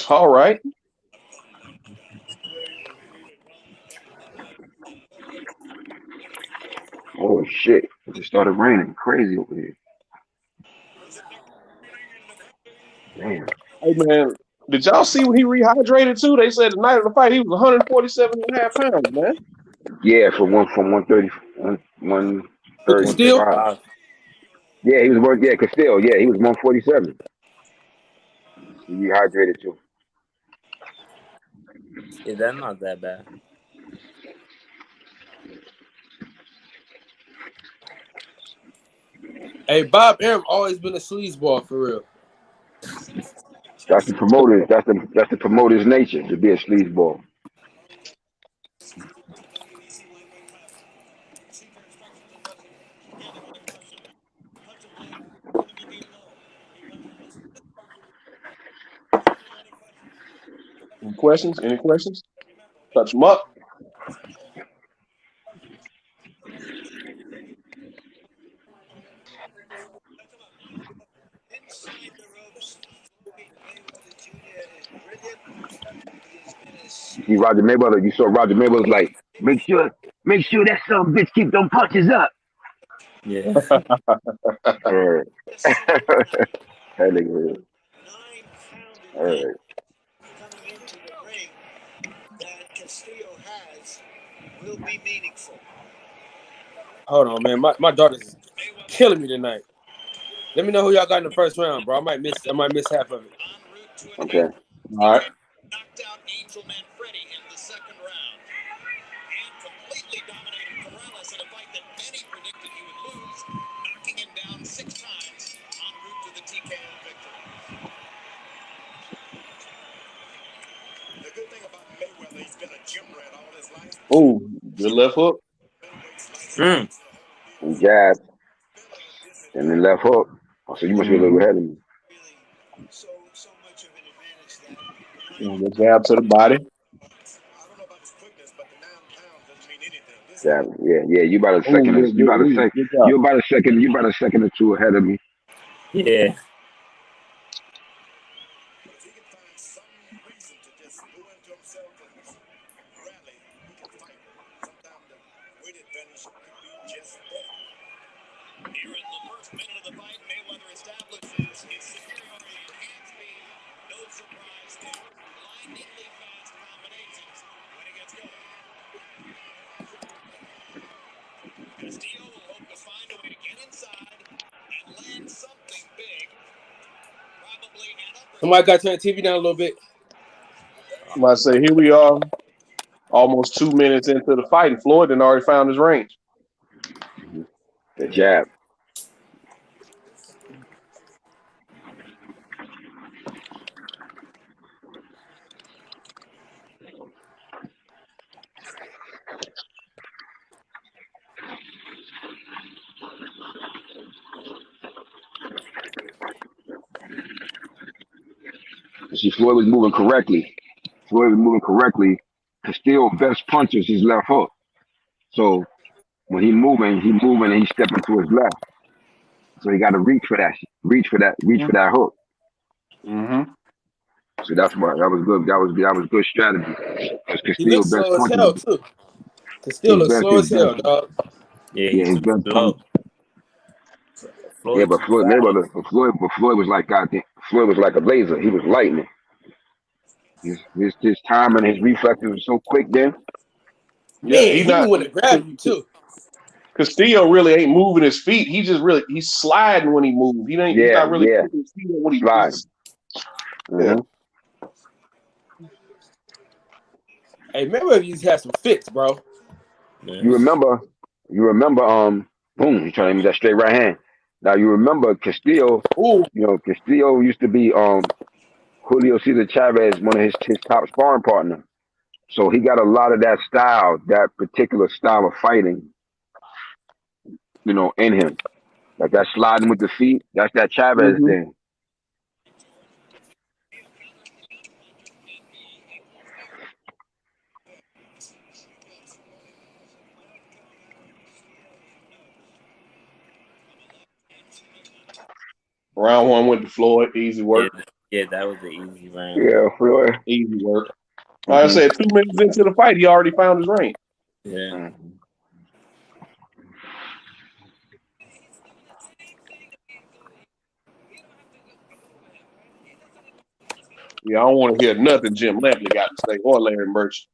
All right. Oh shit! It just started raining. Crazy over here. Damn. Hey, man, did y'all see when he rehydrated too? They said the night of the fight, he was 147 and a half pounds, man. Yeah, from 130, 135. Still, Wow. Yeah, he was one. Yeah, Castile. Yeah, he was 147. He rehydrated too. Yeah, that's not that bad. hey, Bob Arum always been a sleazeball for real. That's the promoter. That's the promoter's nature to be a sleazeball. Any questions? Any questions? Touch them up. You see Roger Mayweather. You saw Roger Mayweather was like, make sure that some bitch keep them punches up. Yeah. All right. that nigga. All right. Hold on, man. My daughter's killing me tonight. Let me know who y'all got in the first round, bro. I might miss half of it. Okay. All right. Oh, good left hook. Mm. And jab and then left hook. Oh, so you must be a little Mm-hmm. ahead of me. The jab to the body. Jab. Yeah, yeah. You about a Oh, second. good, You good about a read. second. Good job. You about a second. You about a second or two ahead of me. Yeah. Somebody got to turn the TV down a little bit. I say, here we are, almost 2 minutes into the fight, and Floyd had already found his range. The jab. You see, Floyd was moving correctly. Floyd was moving correctly. Castillo best punches his left hook. So when he moving, and he stepping to his left. So he got to reach for that hook. Mm-hmm. So that's why that was good. That was good strategy. Because He Castillo looks best slow as punches, hell too. He still looks slow his as hell, best, dog. Yeah, yeah, he's his too best punch. slow. Yeah, Floyd but too Floyd fast. Mayweather, but Floyd was like goddamn. Floyd was like a laser. He was lightning. His time and his reflexes were so quick. Then Yeah, Man, he knew when to grab you too. Castillo really ain't moving his feet. He's sliding when he moves. He's yeah, not really yeah, moving his feet when he slide. just yeah. Hmm. Hey, remember if you had some fits, bro? Yeah. You remember, boom, he trying to give me that straight right hand. Now you remember Castillo, Ooh, Castillo used to be Julio Cesar Chavez, one of his top sparring partner. So he got a lot of that style, that particular style of fighting, in him. Like that sliding with the feet, that's that Chavez Mm-hmm. thing. Round one went to Floyd. Easy Yeah, work. yeah, that was an easy round. Yeah, Floyd. Easy work. Like I Hmm. said, 2 minutes into the fight, he already found his range. Yeah. Hmm. Yeah, I don't want to hear nothing Jim Lampley got to say or Larry Merchant.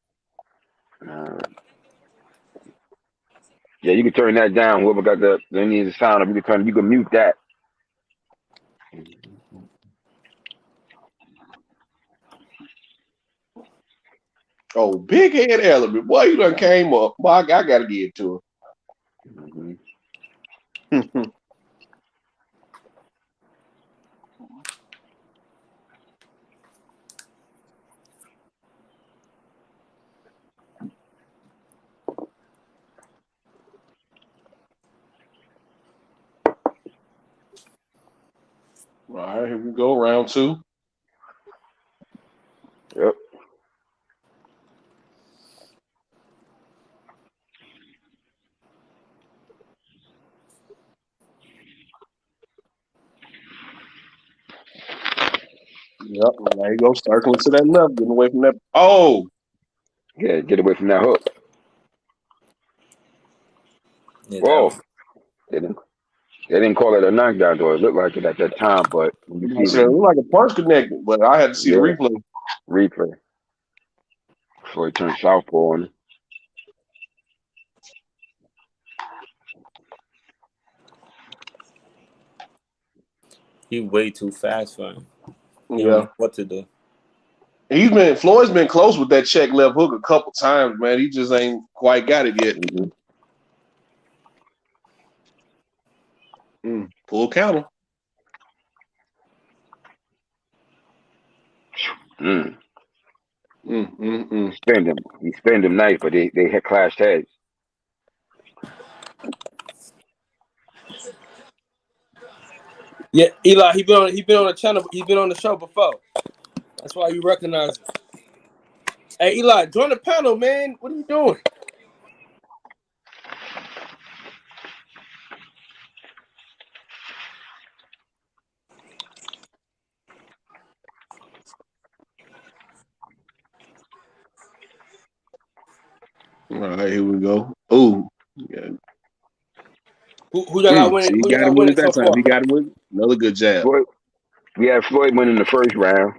Yeah, you can turn that down. Whoever got the needs the sound up, you can mute that. Oh, big head element. Boy, you done came up. Boy, I got to get to Hmm. him. All right, here we go. Round two. Yep. Yep. There you go. Circling to that left, getting away from that. Oh, Yeah, get away from that hook. Yeah, that Whoa. was, They didn't, they didn't call it a knockdown, though. It looked like it at that time, but when you I see said it the looked like a punch connected, but I had to see the yeah replay. replay, Floyd turned southpaw on him. he way too fast for him. He don't Yeah. know what to do. Floyd's been close with that check left hook a couple times, man. He just ain't quite got it yet. Mm-hmm. Full counter. Mm. Mm, mm, mm. He spanned him nice, but they had clashed heads. Yeah, Eli, he been on the channel. He's been on the show before. That's why you recognize him. Hey, Eli, join the panel, man. What are you doing? All right, here we go. Ooh. Yeah. Who y'all got winning? See, he Who y'all got him got with winning it so that time. far? He got him with it. Another good jab. Floyd, we had Floyd winning the first round.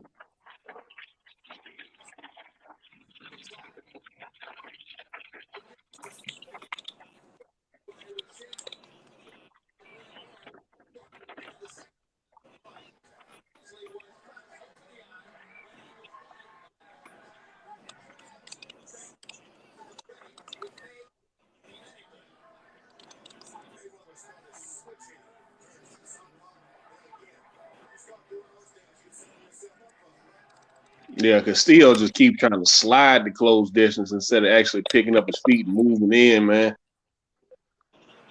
Yeah, because Steele just keep trying to slide the close distance instead of actually picking up his feet and moving in, man.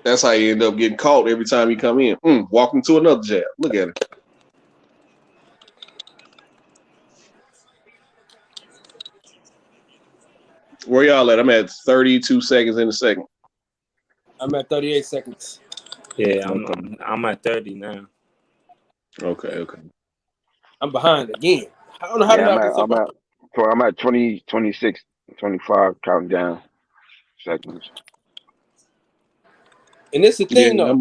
That's how you end up getting caught every time he come in. Walking to another jab. Look at him. Where y'all at? I'm at 32 seconds in the second. I'm at 38 seconds. Yeah, Okay. I'm at 30 now. Okay. I'm behind again. I don't know how Yeah, did I get so behind. I'm at 20, 26, 25, counting down seconds. And this is the Yeah, thing though.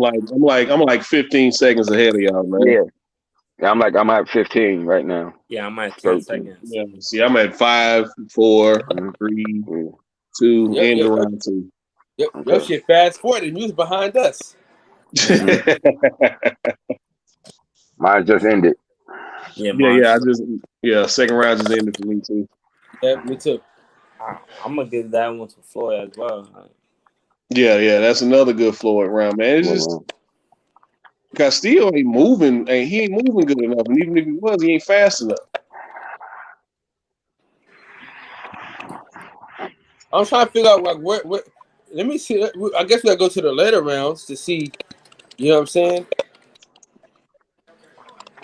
I'm like 15 seconds ahead of y'all, man. Yeah, I'm at 15 right now. Yeah, I'm at 10 13. seconds. Yeah. See, I'm at 5, 4, Mm-hmm. 3, Yeah. 2, Yep, and yep, around 2. your Okay. shit fast forward and you was behind us. Mm-hmm. Mine just ended. Yeah, Yeah. monster. Second round just ended for me too. Yeah, me too. I'm gonna give that one to Floyd as well. Yeah, that's another good Floyd round, man. It's Yeah, just man. Castillo ain't moving, and he ain't moving good enough. And even if he was, he ain't fast enough. I'm trying to figure out like what. Let me see. I guess we gotta go to the later rounds to see. You know what I'm saying?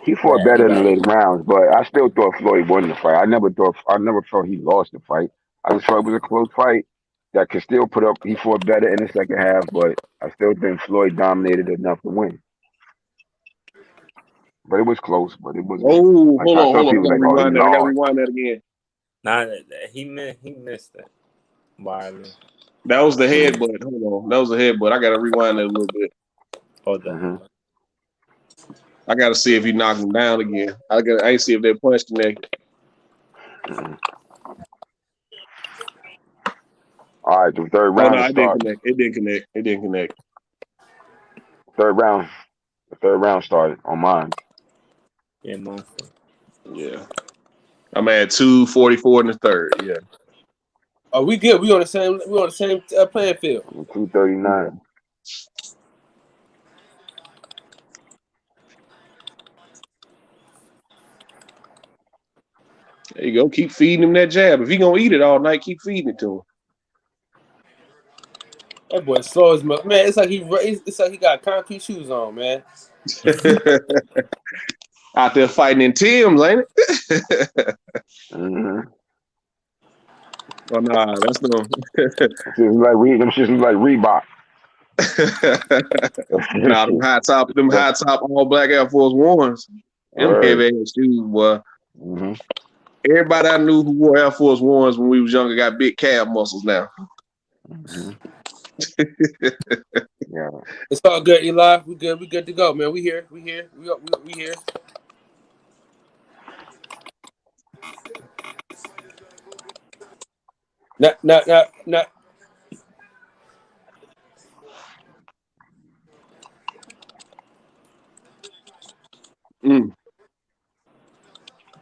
He fought Yeah, better you in the gotta. later rounds, but I still thought Floyd won the fight. I never thought he lost the fight. I just thought it was a close fight that could still put up. He fought better in the second half, but I still think Floyd dominated enough to win. But it was close. But it wasn't Oh, like hold how on, some hold on. I people gotta like, oh, he rewind that. lost. Again. Nah, he missed it. Barely. That was the Mm-hmm. headbutt. Hold on, that was the headbutt. I gotta rewind that a little bit. Hold Mm-hmm. on. I gotta see if he knocked him down again. I ain't see if that punch connected. Mm-hmm. All right, the third Oh no, round is it didn't start. connect. It didn't connect. Third round. The third round started on mine. Yeah, monster. Yeah, I'm at 2:44 in the third. Yeah. Oh, we good. We on the same. We on the same playing field. 239. There you go. Keep feeding him that jab. If he gonna eat it all night, keep feeding it to That boy slow as man. It's like he got concrete shoes on, man. him. Out there fighting in Tim's, ain't it? Mm-hmm. Oh nah, that's no. Them shits look like Reebok. Nah, them high top all black Air Force Ones. Them Word. heavy ass shoes, boy. Mm-hmm. Everybody I knew who wore Air Force Ones when we was younger got big calf muscles now. Mm-hmm. Yeah. It's all good, Eli. We good. We good to go, man. We here. We here. We here. Not. Mm.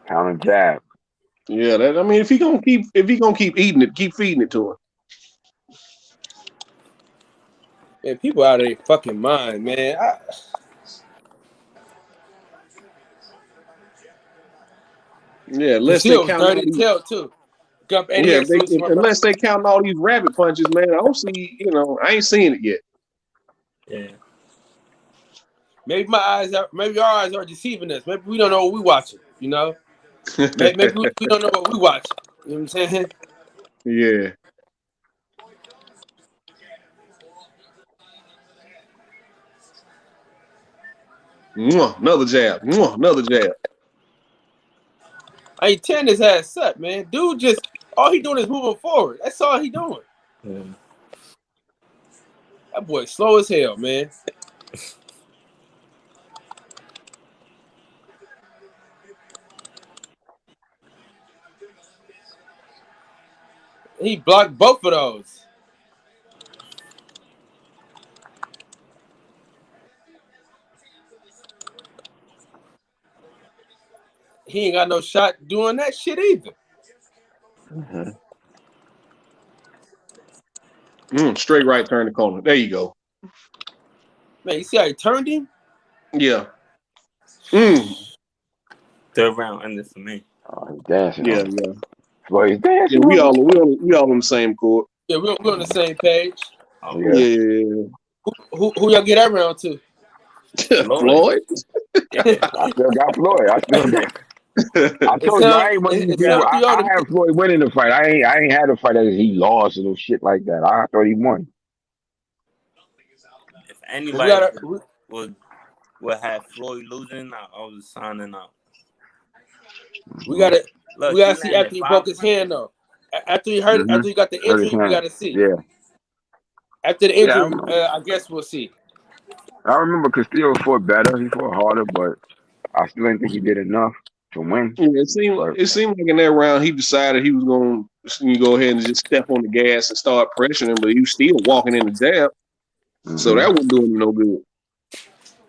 Counter jab. Yeah, I mean, if he gonna keep eating it, keep feeding it to him. Man, people out of their fucking mind, man. Yeah, unless they Castillo was count all dirty as these. hell too. Got up Yeah, 88 salutes to my brother. unless they count all these rabbit punches, man. I don't see. I ain't seen it yet. Yeah. Maybe maybe our eyes are deceiving us. Maybe we don't know what we watching. Maybe we don't know what we watching. You know what I'm saying? Yeah. Mwah, another jab. Mwah, another jab. I ain't tearing his ass up, man. Dude, just all he doing is moving forward. That's all he doing. Yeah. That boy slow as hell, man. He blocked both of those. He ain't got no shot doing that shit either. Mm-hmm. Straight right turn the corner. There you go. Man, you see how he turned him? Yeah. Mm. Third round ended for me. Oh, he's dancing Yeah, on him. yeah. Boy, he's Yeah, dancing we on him. all on the same court. Yeah, we're on the same page. Oh, Yeah. Yeah. Who y'all get that round to? Floyd. Floyd? I still got Floyd. I It told you I sound ain't one of these it people. sound to y'all I to had Floyd winning the fight. I ain't had a fight that he lost or no shit like that. I thought he won. If we anybody gotta would have Floyd losing, I was signing out. we Mm-hmm. gotta we Look, he gotta see landed after he broke 5 his hand punches. though. After Mm-hmm. he got the Hurt his injury, we hand. gotta see. Yeah. After the Yeah. injury, I guess we'll see. I remember Castillo fought better. He fought harder, but I still didn't think he did enough to win. Yeah, But it seemed like in that round he decided he was going to go ahead and just step on the gas and start pressuring, but he was still walking in the jab, so mm-hmm. that wasn't doing him no good.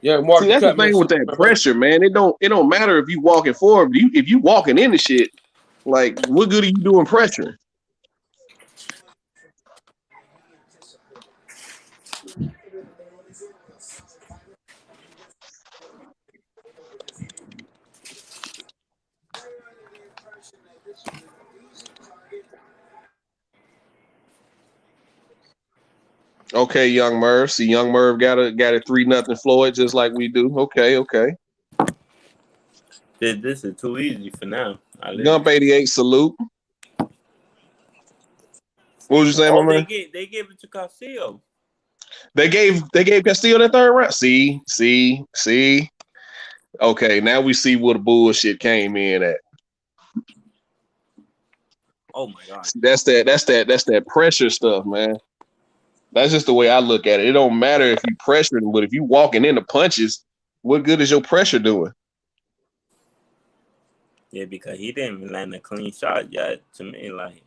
Yeah, See, Mark that's the Cutman thing with shit. that pressure, man. It don't matter if you walking forward. If you walking into shit, like what good are you doing pressuring? Okay, young Merv. See, young Merv got a 3-0 Floyd just like we do. Okay. This is too easy for now. Gump 88 salute. What was you saying, my Oh, they man? gave it to Castillo. They gave Castillo that third round. See. Okay, now we see where the bullshit came in at. Oh my god. See, that's that pressure stuff, man. That's just the way I look at it. It don't matter if you pressuring, but if you walking into punches, what good is your pressure doing? Yeah, because he didn't even land a clean shot yet. To me, like,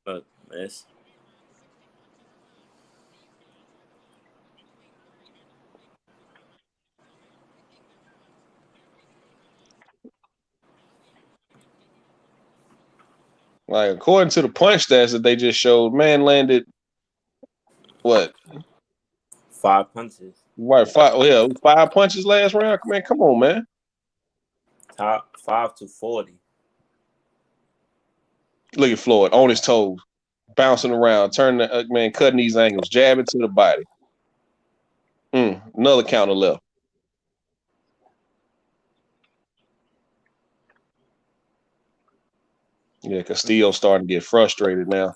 look, this. Like according to the punch stats that they just showed, man landed what? 5 punches. Right, five. Oh, yeah, 5 punches last round. Man, come on, man. Top 5 to 40. Look at Floyd on his toes, bouncing around, turning the man, cutting these angles, jabbing to the body. Another counter left. Yeah, Castillo's starting to get frustrated now.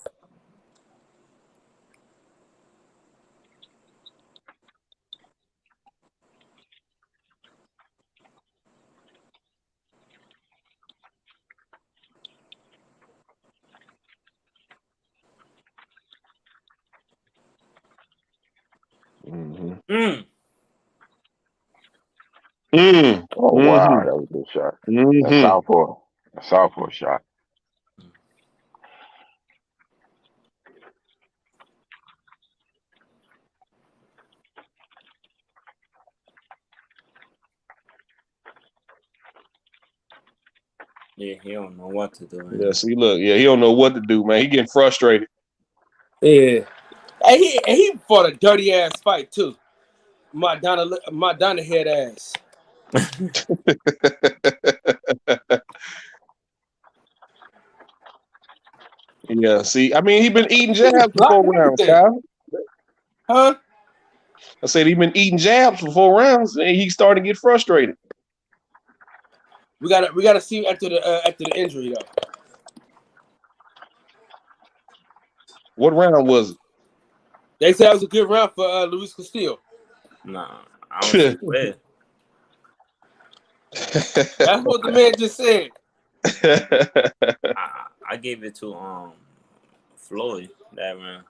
Mm-hmm. Oh wow, that was a good shot. That's Mm-hmm. southpaw. A southpaw shot. Yeah, he don't know what to do. Yeah, see, look, yeah, he don't know what to do, man. He getting frustrated. Yeah. And he fought a dirty ass fight too. Madonna head ass. Yeah, see, I mean, he been eating He was jabs for 4 blocking rounds, everything. Kyle. Huh? I said he been eating jabs for 4 rounds, and he started to get frustrated. We gotta see after the injury though. What round was They said that was a good round for Luis Castillo. Nah, I don't see where. That's what the man just said. it? I gave it to Floyd that round.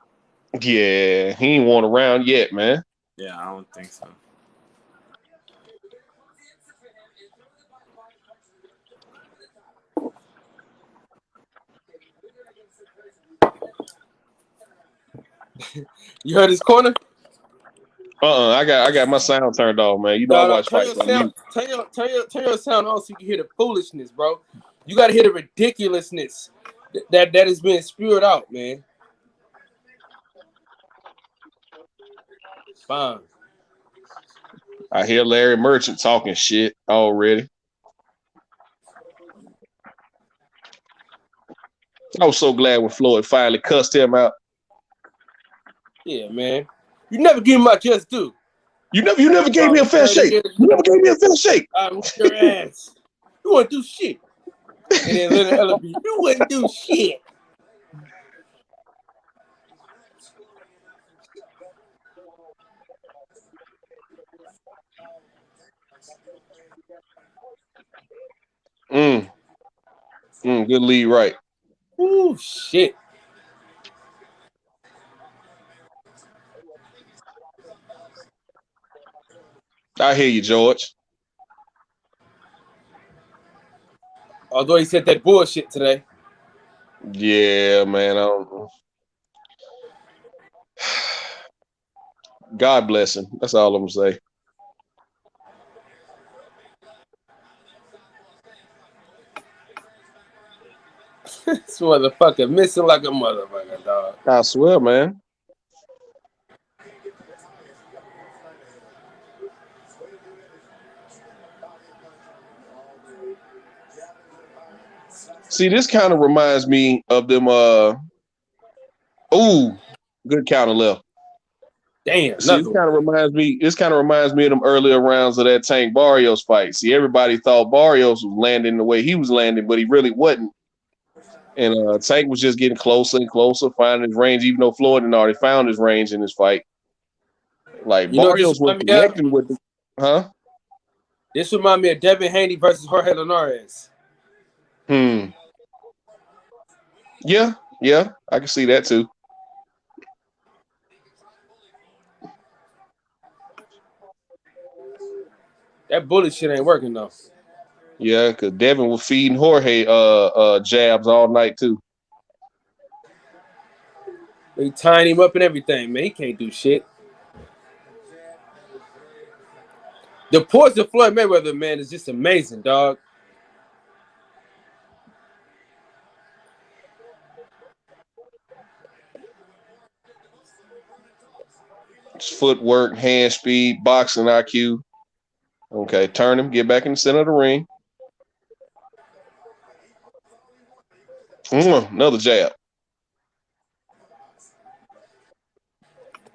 Yeah, he ain't won a round yet, man. Yeah, I don't think so. You heard his corner? I got my sound turned off, man. You know I No, watch turn fights your on sound, mute. turn your sound on so you can hear the foolishness, bro. You gotta hear the ridiculousness that is being spewed out, man. Fine. I hear Larry Merchant talking shit already. I was so glad when Floyd finally cussed him out. Yeah, man. You never give me my just due. You never gave me a fair 30 shake. years You never ago, gave me a fair shake. I whooped your ass. You wouldn't do shit. And then Leonard Ellaby, you wouldn't do shit. Good lead, right? Ooh, shit. I hear you, George. Although he said that bullshit today. Yeah, man. God bless him. That's all I'm gonna say. This motherfucker missing like a motherfucker, dog. I swear, man. See, this kind of reminds me of them. Ooh, good counter left. Damn, See, another this one. kind of reminds me. This kind of reminds me of them earlier rounds of that Tank Barrios fight. See, everybody thought Barrios was landing the way he was landing, but he really wasn't. And Tank was just getting closer and closer, finding his range, even though Floyd had already found his range in this fight. Like You know what this Barrios was remind me of? connecting with, huh? This remind me of Devin Haney versus Jorge Linares. Yeah, yeah, I can see that too. That bully shit ain't working though. Yeah, because Devin was feeding Jorge jabs all night too. They tying him up and everything, man. He can't do shit. The poise of Floyd Mayweather, man, is just amazing, dog. It's footwork, hand speed, boxing IQ. Okay, turn him, get back in the center of the ring. Another jab.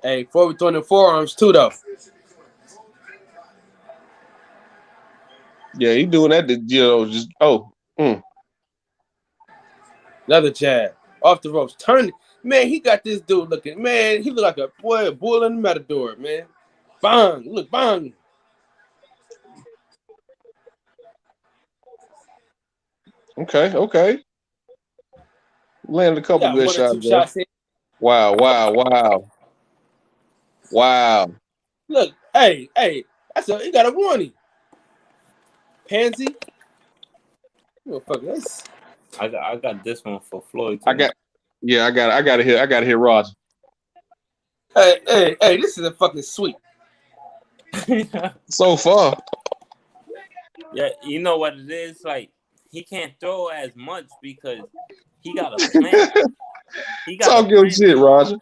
Hey, Floyd throwing the forearms too, though. Yeah, he doing that to, just Another jab. Off the ropes. Turn. Man, he got this dude looking. Man, he look like a bull in the matador, man. Bang. Look, bang. Okay. Landed a He couple got good one or shots two there. shots in. Wow. Look, hey. He got a warning. Pansy. Motherfucker, I got this one for Floyd I too. gotta hear Roger. Hey, this is a fucking sweep. So far. Yeah, you know what it is? Like he can't throw as much because he got a plan. He got a Talk your plan shit, to Roger.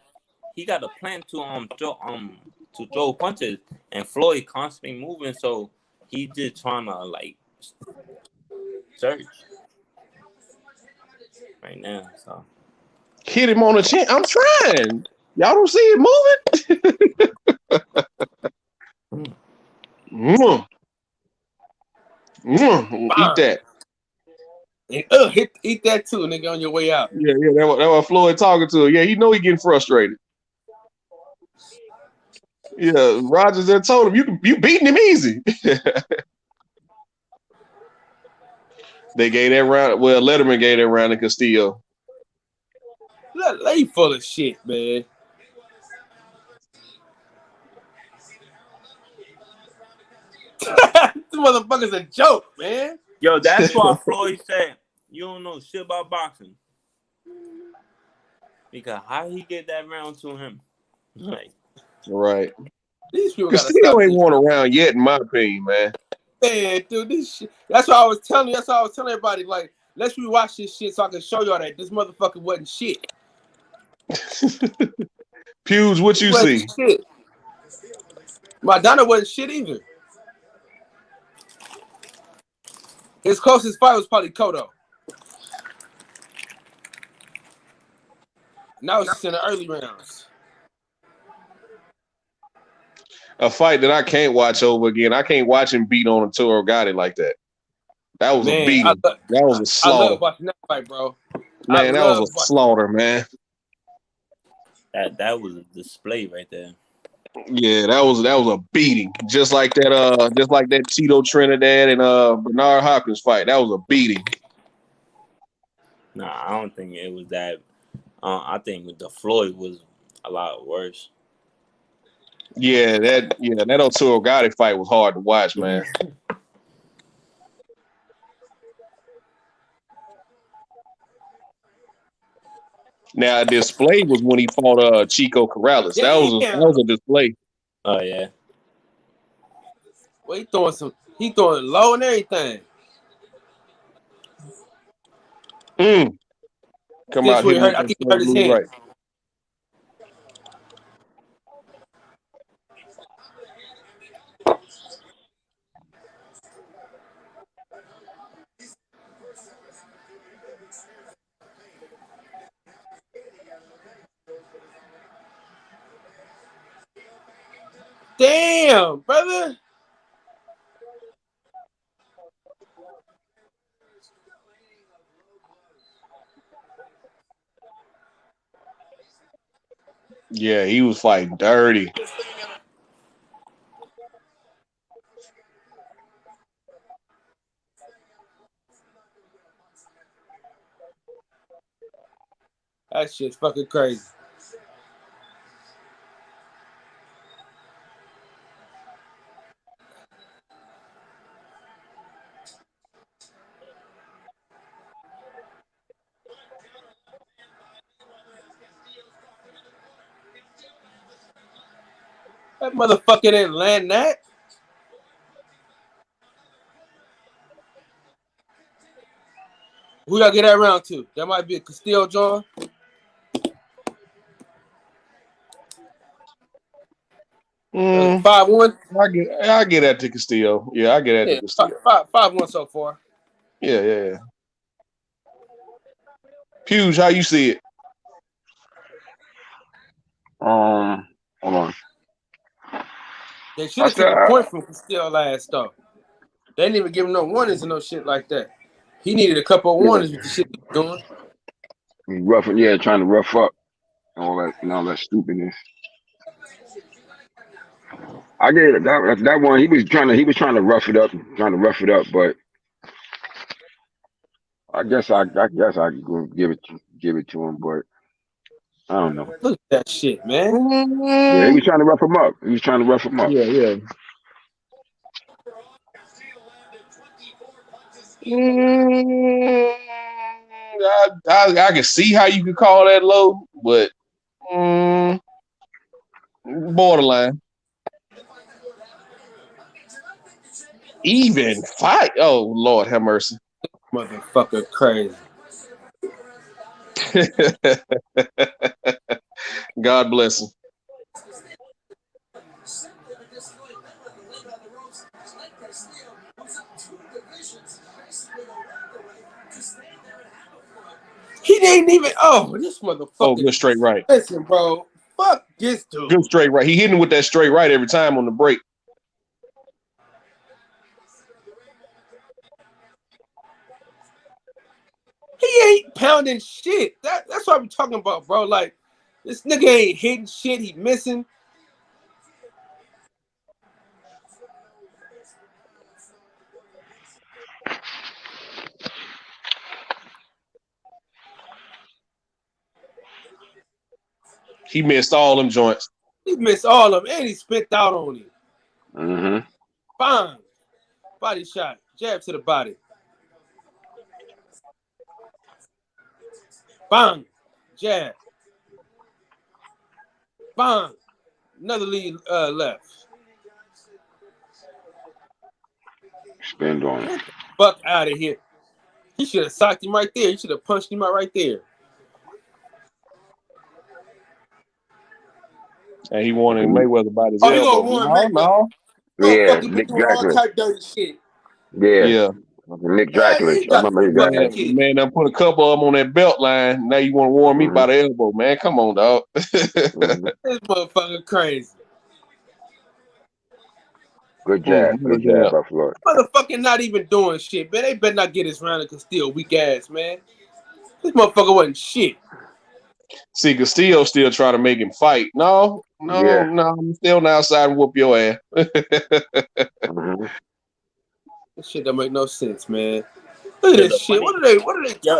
to throw punches, and Floyd constantly moving, so he just trying to like search right now. So Hit him on the chin. I'm trying. Y'all don't see it moving? Eat that. And, eat that too, nigga, on your way out. Yeah. That was Floyd talking to her. Yeah, he know he getting frustrated. Yeah, Rogers there told him you beating him easy. They gave that round. Well, Letterman gave that round to Castillo. He full of shit, man. This motherfucker's a joke, man. yo, that's why Floyd said you don't know shit about boxing. Because how he get that round to him? Like, Right. These people gotta Castillo stop ain't this. won around yet, in my opinion, man. Man, dude, this shit. That's what I was telling you. That's what I was telling everybody. Like, let's rewatch this shit so I can show y'all that this motherfucker wasn't shit. Pews, what you see? Shit. Madonna wasn't shit either. His closest fight was probably Cotto. Now it's just in the early rounds. A fight that I can't watch over again. I can't watch him beat on a Toro Gotti like that. That was a beating. That was a slaughter. I love watching that fight, bro. Man, that was a slaughter, man. that was a display right there. Yeah, that was a beating. Just like that Tito Trinidad and Bernard Hopkins fight. That was a beating. Nah, I don't think it was that. I think the Floyd was a lot worse. Yeah, that Arturo Gotti fight was hard to watch, man. Now, a display was when he fought Chico Corrales. That was a display. Oh yeah. Well, he throwing low and everything. Come out here. I think he hurt his hand. Right. Damn, brother. Yeah, he was fighting dirty. That shit's fucking crazy. That motherfucker didn't land that. Who y'all get that round to? That might be a Castillo John. Mm. 5-1. I get that to Castillo. Yeah, I get that to Castillo. 5-1 so far. Yeah. Pews, how you see it? Hold on. They should have took a point from Castillo last though. They didn't even give him no warnings and no shit like that. He needed a couple of warnings with the shit he's doing. He's roughing, yeah, trying to rough up and all that stupidness. I get it. That one. He was trying to rough it up, but I guess I go give it to him, but I don't know. Look at that shit, man. Yeah, he Mm, was trying to rough him up. He was trying to rough him up. yeah, yeah. Mm, I can see how you could call that low, but mm, borderline. Even fight. Oh Lord, have mercy. Motherfucker, crazy. God bless him. He didn't even. Oh, this Oh, motherfucker. good straight right. Listen, bro. Fuck this dude. Good straight right. He hitting with that straight right every time on the break. He ain't pounding shit. That's what I'm talking about, bro. Like, this nigga ain't hitting shit. He missing. He missed all them joints. He missed all of them, and he spit out on him. Mm-hmm. Fine. Body shot. Jab to the body. Bang. Jab. Bang. Another lead left. Spend on him. Get the fuck out of here. He should have socked him right there. He should have punched him out right there. And he wanted Mayweather by his Oh, he gonna elbow. warn No, Mayweather. no. Oh, Yeah, fucking been Nick doing all Dracula. type dirty shit. Yeah, Yeah. Nick Man, you Dracula. ain't I got to remember be his Man, fucking ass. kid. man, I put a couple of them on that belt line. Now you want to warn me by Mm-hmm. the elbow, man. Come on, dog. Mm-hmm. This motherfucker crazy. Good Another jab jab. by Floyd. Motherfucker not even doing shit, man. They better not get his round of Castillo weak ass, man. This motherfucker wasn't shit. See, Castillo still trying to make him fight. No, Yeah. I'm still on the outside and whoop your ass. Mm-hmm. This shit don't make no sense, man. Look at Yo, this shit. What are they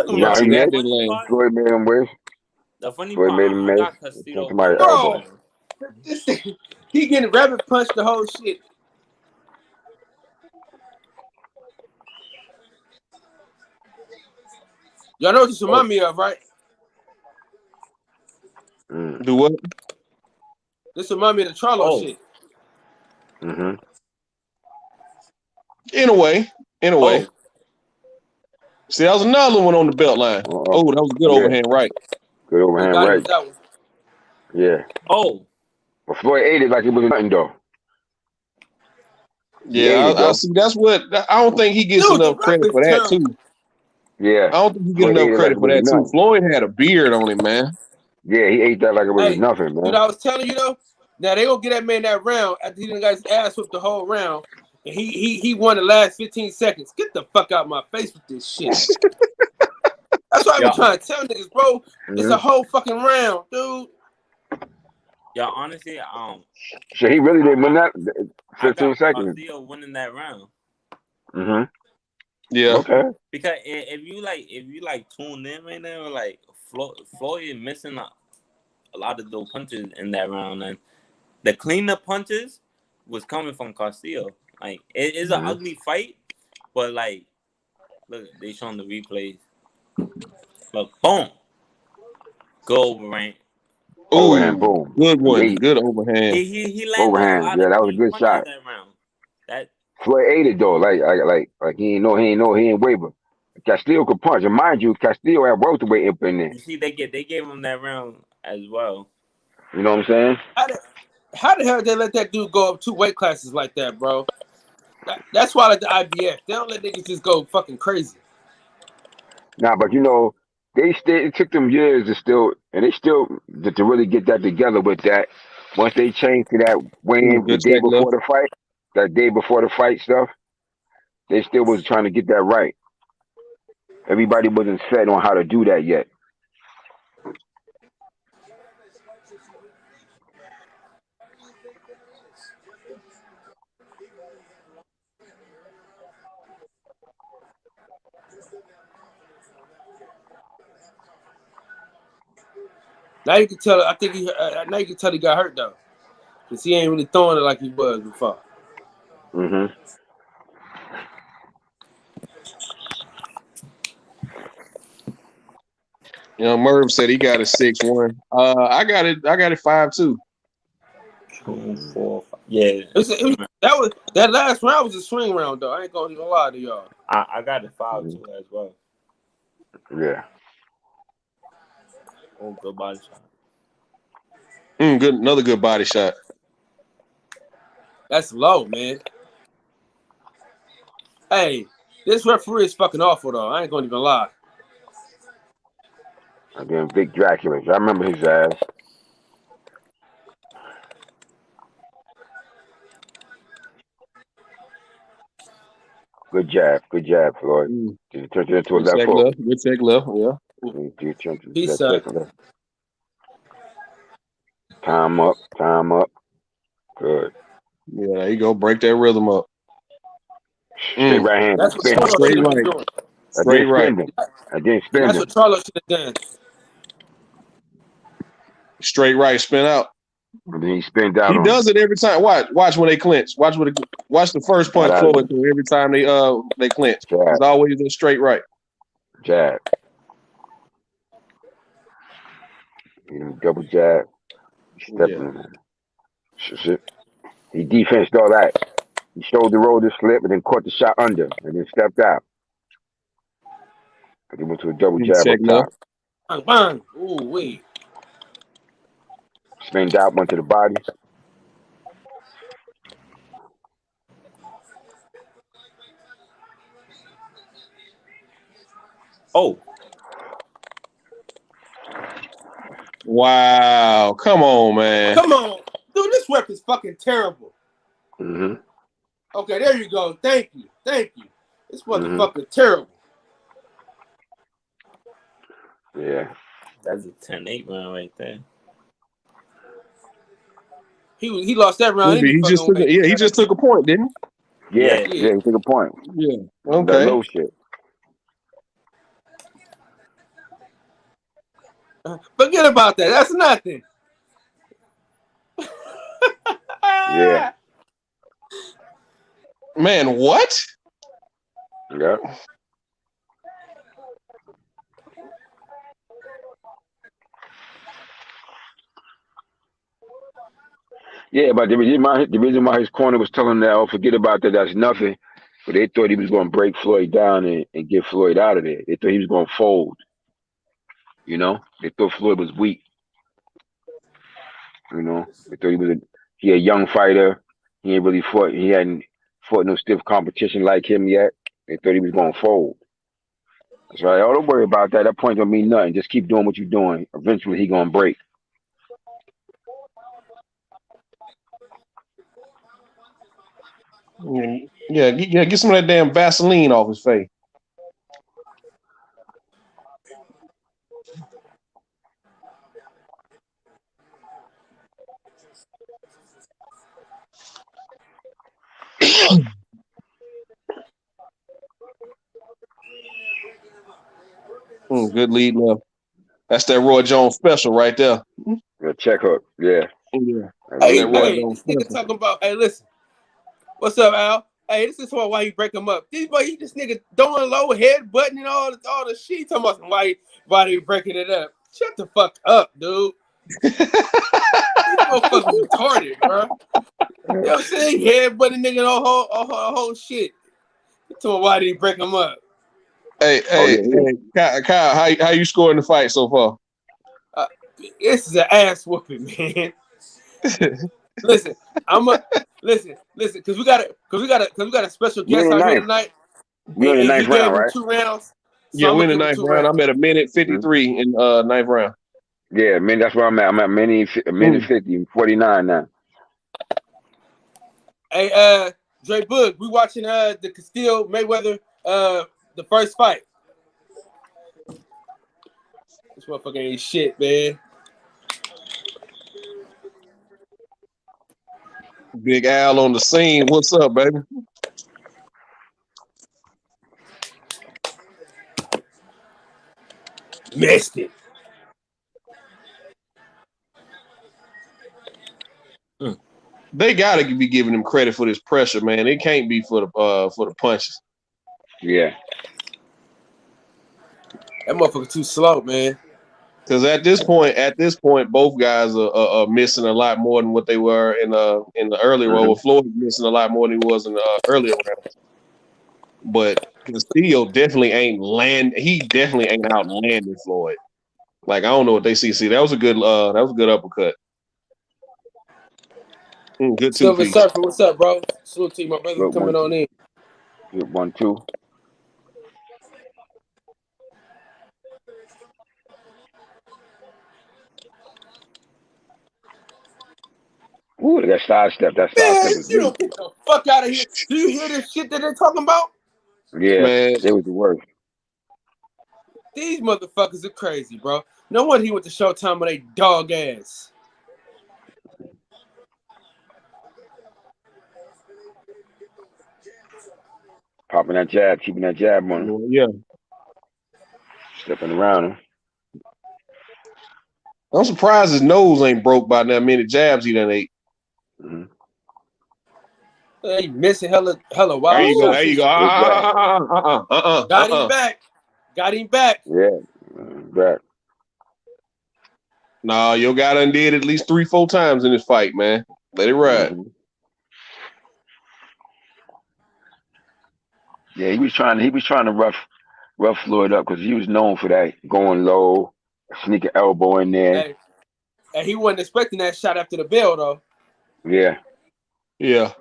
talking Yeah, Now about, he see, that man? missed. didn't land. Floyd made him miss. the funny Floyd part, made him I miss. got Sent Castillo by somebody the elbow. Bro, elbow. this thing, he getting rabbit punched the whole shit. Y'all know what this Oh, remind me of, right? Mm. do what? This remind me of the Charlo Oh, shit. Mm-hmm. In a way. oh, See, that was another one on the belt line. Uh-uh. Oh, that was a good Yeah. overhand right. Good He overhand got him right. with that one. Yeah. oh. But Floyd ate it like it was nothing though. He ate Yeah, it I though. see. That's what I don't think he gets Dude, the enough rap credit is for that terrible. too. Yeah. I don't think he get Floyd enough ate it like credit it for was that too. nothing. Floyd had a beard on him, man. Yeah, he ate that like it was Hey, nothing, what man. I was telling you though, now they gonna get that man that round after he done got his ass whipped the whole round. And he won the last 15 seconds. Get the fuck out of my face with this shit. That's what I be Yeah, trying to tell niggas, bro. It's a Mm-hmm. whole fucking round, dude. yeah. Honestly, So he really didn't win I that I 15 got seconds. Castillo winning that round Mm-hmm. Yeah. Okay. because if you like tune in right now, like Floyd missing a lot of those punches in that round, and the cleanup punches was coming from Castillo. Like it is an Mm-hmm. ugly fight, but like look, they showing the replays. Look, boom, go over rank. Overhand, Ooh, boom. good He one. ate Good overhand. He landed a overhand. lot Yeah, of that was a clean good punches shot. that round. That Floyd ate it though, like he ain't waver. Castillo could punch, and mind you, Castillo had welterweight up in there. you see, they gave him that round as well. You know what I'm saying? How the hell they let that dude go up 2 weight classes like that, bro? That's why I like the IBF. They don't let niggas just go fucking crazy. Nah, but they still it took them years they still to really get that together with that. Once they changed to that Ooh, weigh-in the good day check, left. before the fight, that day before the fight stuff, they still was trying to get that right. Everybody wasn't set on how to do that yet. Now you can tell. I think now you can tell he got hurt though, because he ain't really throwing it like he was before. Mm-hmm. You know, Merv said he got a 6-1. I got it 5-2. 2, 4, 5. Yeah. That last round was a swing round though. I ain't gonna even lie to y'all. I got it 5-2 as well. Yeah. Oh, good body shot. Good, another good body shot. That's low, man. Hey, this referee is fucking awful though. I ain't gonna even lie. Again, Vic Dracula. I remember his ass. Good jab, Floyd. Did you turn it into a Good left check hook? left. Good check left. Yeah. Did you turn it He to that sucked. check left? Time up. Good. Yeah, there you go. Break that rhythm up. Straight right hand. That's what Spin. Charlo Straight should have been right. doing. I Straight didn't right. spin him. I didn't And spin that's him. what Charlo should have done. Straight right. Spin out. And then he spinned out He on him. does it every time. Watch when they clinch. Watch the first punch Got out Floyd of do every time they clinch. Jab. It's always a straight right. Jab. Double jab. Stepping him. Shit. He defensed all that. He showed the roll to slip and then caught the shot under and then stepped out. But he went to a double jab Check up left. top. Bang, bang. Ooh, wait. Spinned out, went to the body. Oh. Wow. Come on, man. Come on. Dude, this rep is fucking terrible. Mm-hmm. Okay, there you go. Thank you. This Mm-hmm. motherfucker terrible. Yeah. That's a 10-8 round right there. He lost that round any He just fucking took way. he just took a point, didn't Yeah, Yeah. he took a point. he? Yeah. That Okay. low shit. Forget about that. That's nothing. Yeah. Man, what? Yeah. Yeah, but the reason why his corner was telling him that, oh, forget about that, that's nothing. But they thought he was going to break Floyd down and get Floyd out of there. They thought he was going to fold. You know, they thought Floyd was weak. You know, they thought he a young fighter. He ain't really fought. He hadn't fought no stiff competition like him yet. They thought he was going to fold. That's right. Oh, don't worry about that. That point don't mean nothing. Just keep doing what you're doing. Eventually, he going to break. Yeah, get some of that damn Vaseline off his face. Good lead left. That's that Roy Jones special right there. Yeah, check hook. Yeah. Yeah. Hey, That Roy hey, Jones this nigga special. talking about, hey, listen. What's up, Al? Hey, this is why you break him up. This nigga throwing low, head button and all the shit. Talking about why he breaking it up. Shut the fuck up, dude. These motherfuckers retarded, bro. You know what I'm saying? Head button nigga the whole shit. So why did he break him up? Hey, Kyle, how you scoring the fight so far? This is an ass whooping, man. Listen, listen, because we got a special guest out here tonight. You're in the ninth He gave round, him right? 2 rounds. So Yeah, I'm we're in gonna the give him ninth 2 round. rounds. I'm at a minute 53 in ninth round. Yeah, man, that's where I'm at. I'm at a minute 50, 49 now. Hey, Dre Boog, we watching the Castillo Mayweather the first fight. This motherfucker ain't shit, man. Big Al on the scene. What's up, baby? Missed it. They gotta be giving him credit for this pressure, man. It can't be for the punches. Yeah. That motherfucker too slow, man. Because at this point, both guys are missing a lot more than what they were in the early round. Well, Floyd missing a lot more than he was in the earlier rounds. But Castillo definitely ain't He definitely ain't outlanding Floyd. Like I don't know what they see. See, that was a good uppercut. Good Silver 2 feet. Surfer, what's up, bro? Salute to you, my brother, Good coming on in. Good 1-2. Ooh, that sidestep. That sidestep Man, is you weak. don't get the fuck out of here. Do you hear this shit that they're talking about? Yeah, Man, it was the worst. These motherfuckers are crazy, bro. No wonder he went to Showtime with a dog ass. Popping that jab, keeping that jab on him, yeah. stepping around him. I'm surprised his nose ain't broke by that many jabs he done ate. Mm-hmm. He missing hella There wild you go. shots. There you go. Got him back. Got him back. Yeah, back. Nah, your guy done did at least 3-4 times in this fight, man. Let it ride. Mm-hmm. Yeah, he was trying to rough Floyd up because he was known for that, going low, sneaking elbow in there. Hey, and he wasn't expecting that shot after the bell, though. Yeah. Yeah.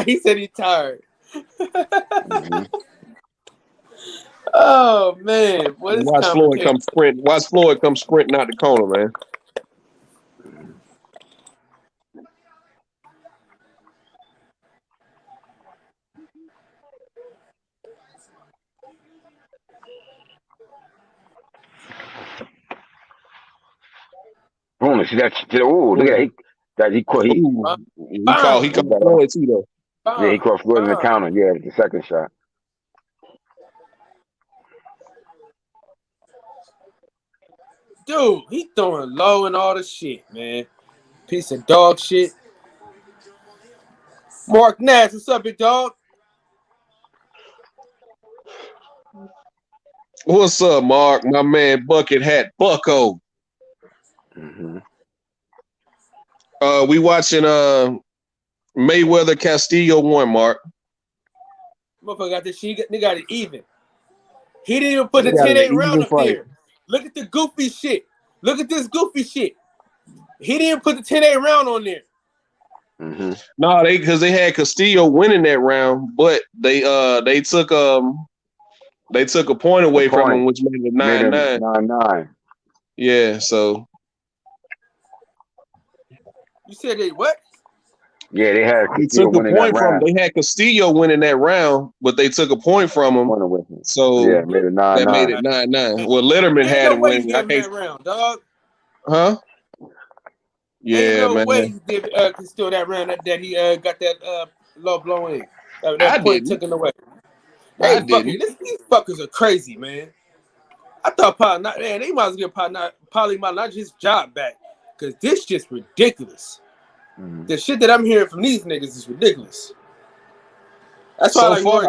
He said he's tired. Mm-hmm. Oh man, what is Watch Floyd come sprint. Watch Floyd come sprinting out the corner, man. Boom! See that? Oh, look at that! He caught. He caught Floyd too, though. Yeah, he caught Floyd in the counter. Yeah, with the second shot. Dude, he throwing low and all the shit, man. Piece of dog shit. Mark Nash, what's up, big dog? What's up, Mark? My man, Bucket Hat Bucko. Mm-hmm. We watching Mayweather Castillo 1, Mark. Motherfucker got this shit. They got it even. He didn't even put the 10-8 round up there. Look at the goofy shit. Look at this goofy shit. He didn't put the 10-8 round on there. Mm-hmm. No, because they had Castillo winning that round, but they took a point away from him, which made it 9-9. 9-9. Yeah, so you said they what? Yeah, they had Castillo winning that round. They had Castillo winning that round, but they took a point from him. So yeah, made it 9-9. That made it 9-9. Well, Letterman had him winning. That round, dog. Huh? Yeah, ain't no man. way he did Castillo that round that he got that low blow in. That point taken away. Hey, these fuckers are crazy, man. I thought they might as well give Polly not his job back. Because this just ridiculous. Mm-hmm. The shit that I'm hearing from these niggas is ridiculous. That's why so far,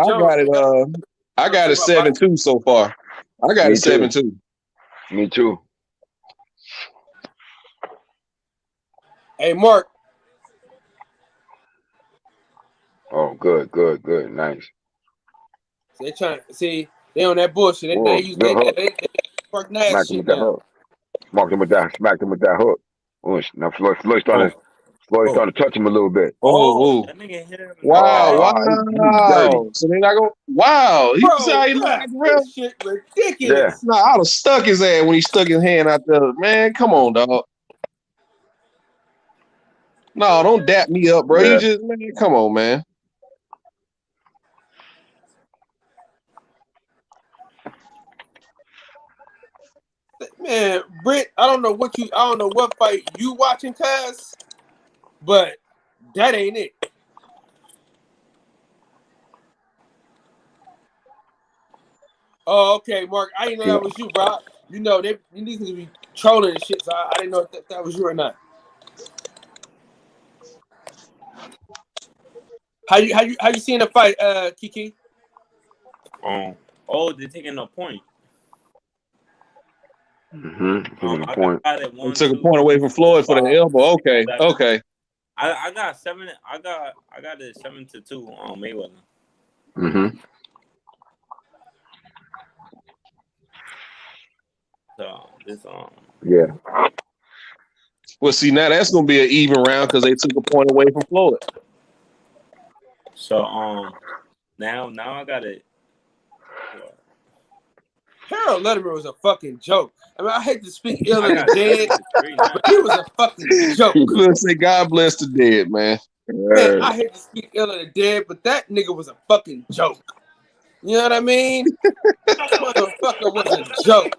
I got it 7-2 so far. I got it 7-2. Me too. Hey, Mark. Oh, good. Nice. They trying to see they on that bullshit. They use they Mark Nash shit now. Smacked him with that hook. Oh, now Floyd started to touch him a little bit. That nigga hit him. Wow. So they're not going. Wow. He this shit ridiculous. Yeah. No, I'd have stuck his ass when he stuck his hand out there. Man, come on, dog. No, don't dap me up, bro. Yeah. Man, come on, man. Man, Britt, I don't know what fight you watching, cuz, but that ain't it. Oh, okay, Mark. I didn't know that was you, bro. You know, these niggas be trolling and shit, so I didn't know if that was you or not. How you seeing the fight, Kiki? Oh, they're taking a point. Taking I a point. got it He 1, took a 2, point away from Floyd for the 5, elbow. Okay, 7. okay. I got 7. I got it 7-2 on Mayweather. So this Yeah. Well, see, now that's gonna be an even round because they took a point away from Floyd. So now I got it. Harold Letterman was a fucking joke. I mean, I hate to speak ill I of got the dead, 7-3 now. but he was a fucking joke. Let's say God bless the dead, man. Man, I hate to speak ill of the dead, but that nigga was a fucking joke. You know what I mean? That motherfucker was a joke.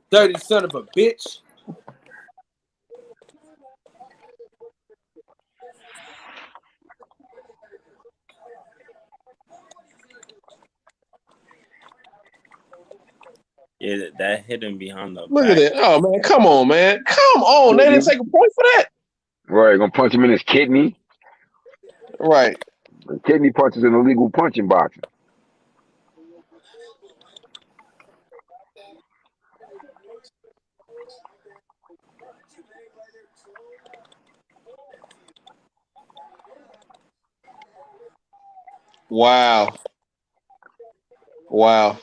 Dirty son of a bitch. Yeah, that hit him behind the Look back. at that. Oh man, come on, man. Come on. They didn't take a point for that. Right, gonna punch him in his kidney. Right. Kidney punch is an illegal punch in boxing. Wow. Wow.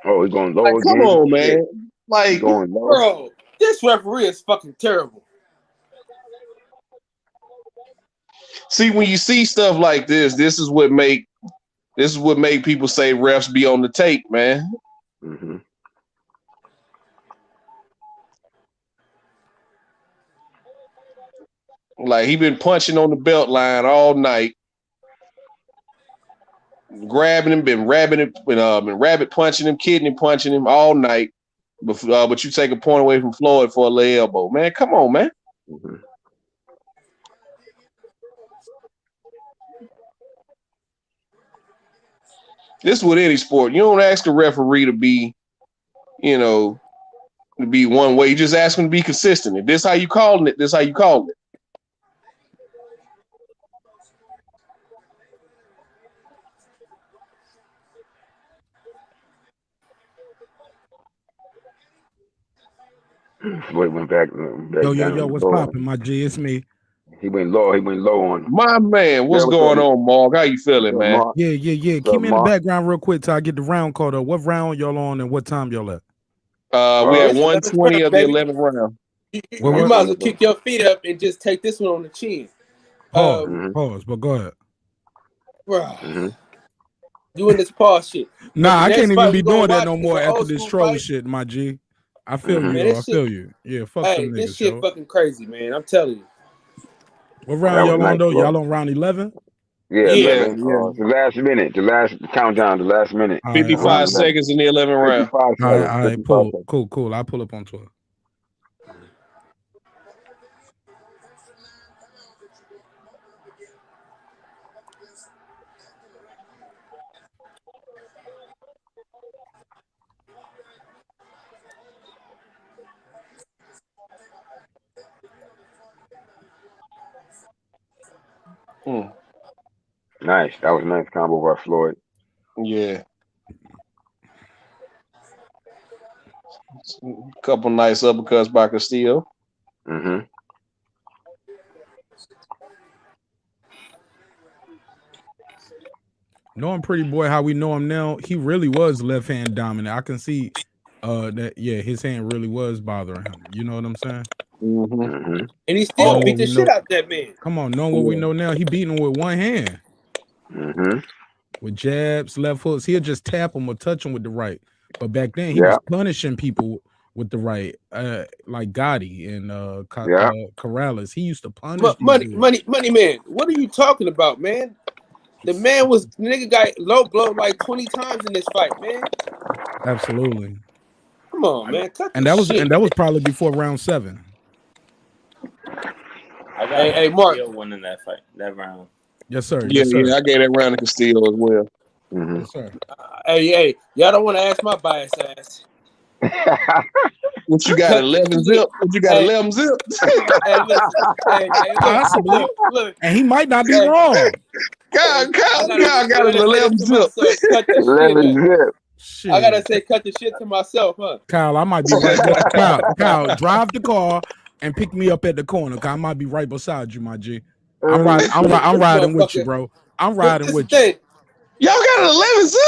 Oh, he's going low Like, come again. on, Shit. man. Like, He's going low. Bro, this referee is fucking terrible. see, when you see stuff like this is what make people say refs be on the tape, man. Like he been punching on the belt line all night, grabbing him, been rabbit punching him, kidney punching him all night. But you take a point away from Floyd for a leg elbow, man. Come on, man. This is with any sport. You don't ask a referee to be, to be one way. You just ask him to be consistent. If this how you calling it, this how you calling it. Floyd went back Yo, what's poppin', my G? It's me. He went low on him. My man, what's going on, Mark? How you feeling, man? Mark? Yeah. What's Keep up, me in the Mark? background real quick till I get the round called up. What round y'all on and what time y'all at? We at It's 120 11th of the round, 11th round. You might as well kick your feet up and just take this one on the chin. Pause, but go ahead. Bro, doing this pause shit. Nah, I can't even be doing that no is more an after old this school troll fight. shit, my G. I feel you, Man, though. I this feel shit- you. Yeah, fuck Hey, them niggas, this shit yo. fucking crazy, man. I'm telling you. What round That y'all was on, nice, though? bro. Y'all on round 11? Yeah, Yeah. 11. The last minute, the last countdown, the last minute. All right, 55 seconds in the 11th round. 55 All seconds. right, 55 seconds. cool. I'll pull up on 12. Nice. That was a nice combo by Floyd. Yeah. Couple nice uppercuts by Castillo. Knowing Pretty Boy how we know him now, he really was left hand dominant. I can see that his hand really was bothering him. You know what I'm saying? And he still beat the shit out that man. Come on, knowing what we know now, he beating him with one hand. With jabs, left hooks, he'll just tap him or touch him with the right. But back then, he was punishing people with the right, like Gotti and Corrales. He used to punish money, man. What are you talking about, man? The nigga got low blow like 20 times in this fight, man. Absolutely. Come on, man. And that was probably before round 7. I got Mark winning that fight, that round. Yes, sir. Yeah, I gave that round to Castillo as well. Yes, sir. Hey, y'all don't want to ask my bias ass. What you got? 11 zip? What you got? 11 zip? Hey, listen. Hey, Possibly. look. And he might not be wrong. God got gotta 11 say zip. myself, cut the 11 shit. zip. Shit. I gotta say, cut the shit to myself, huh? Kyle, I might be right. Kyle, drive the car and pick me up at the corner. Cause I might be right beside you, my G. I'm riding with you, bro. I'm riding with you. Y'all got an 11 zip?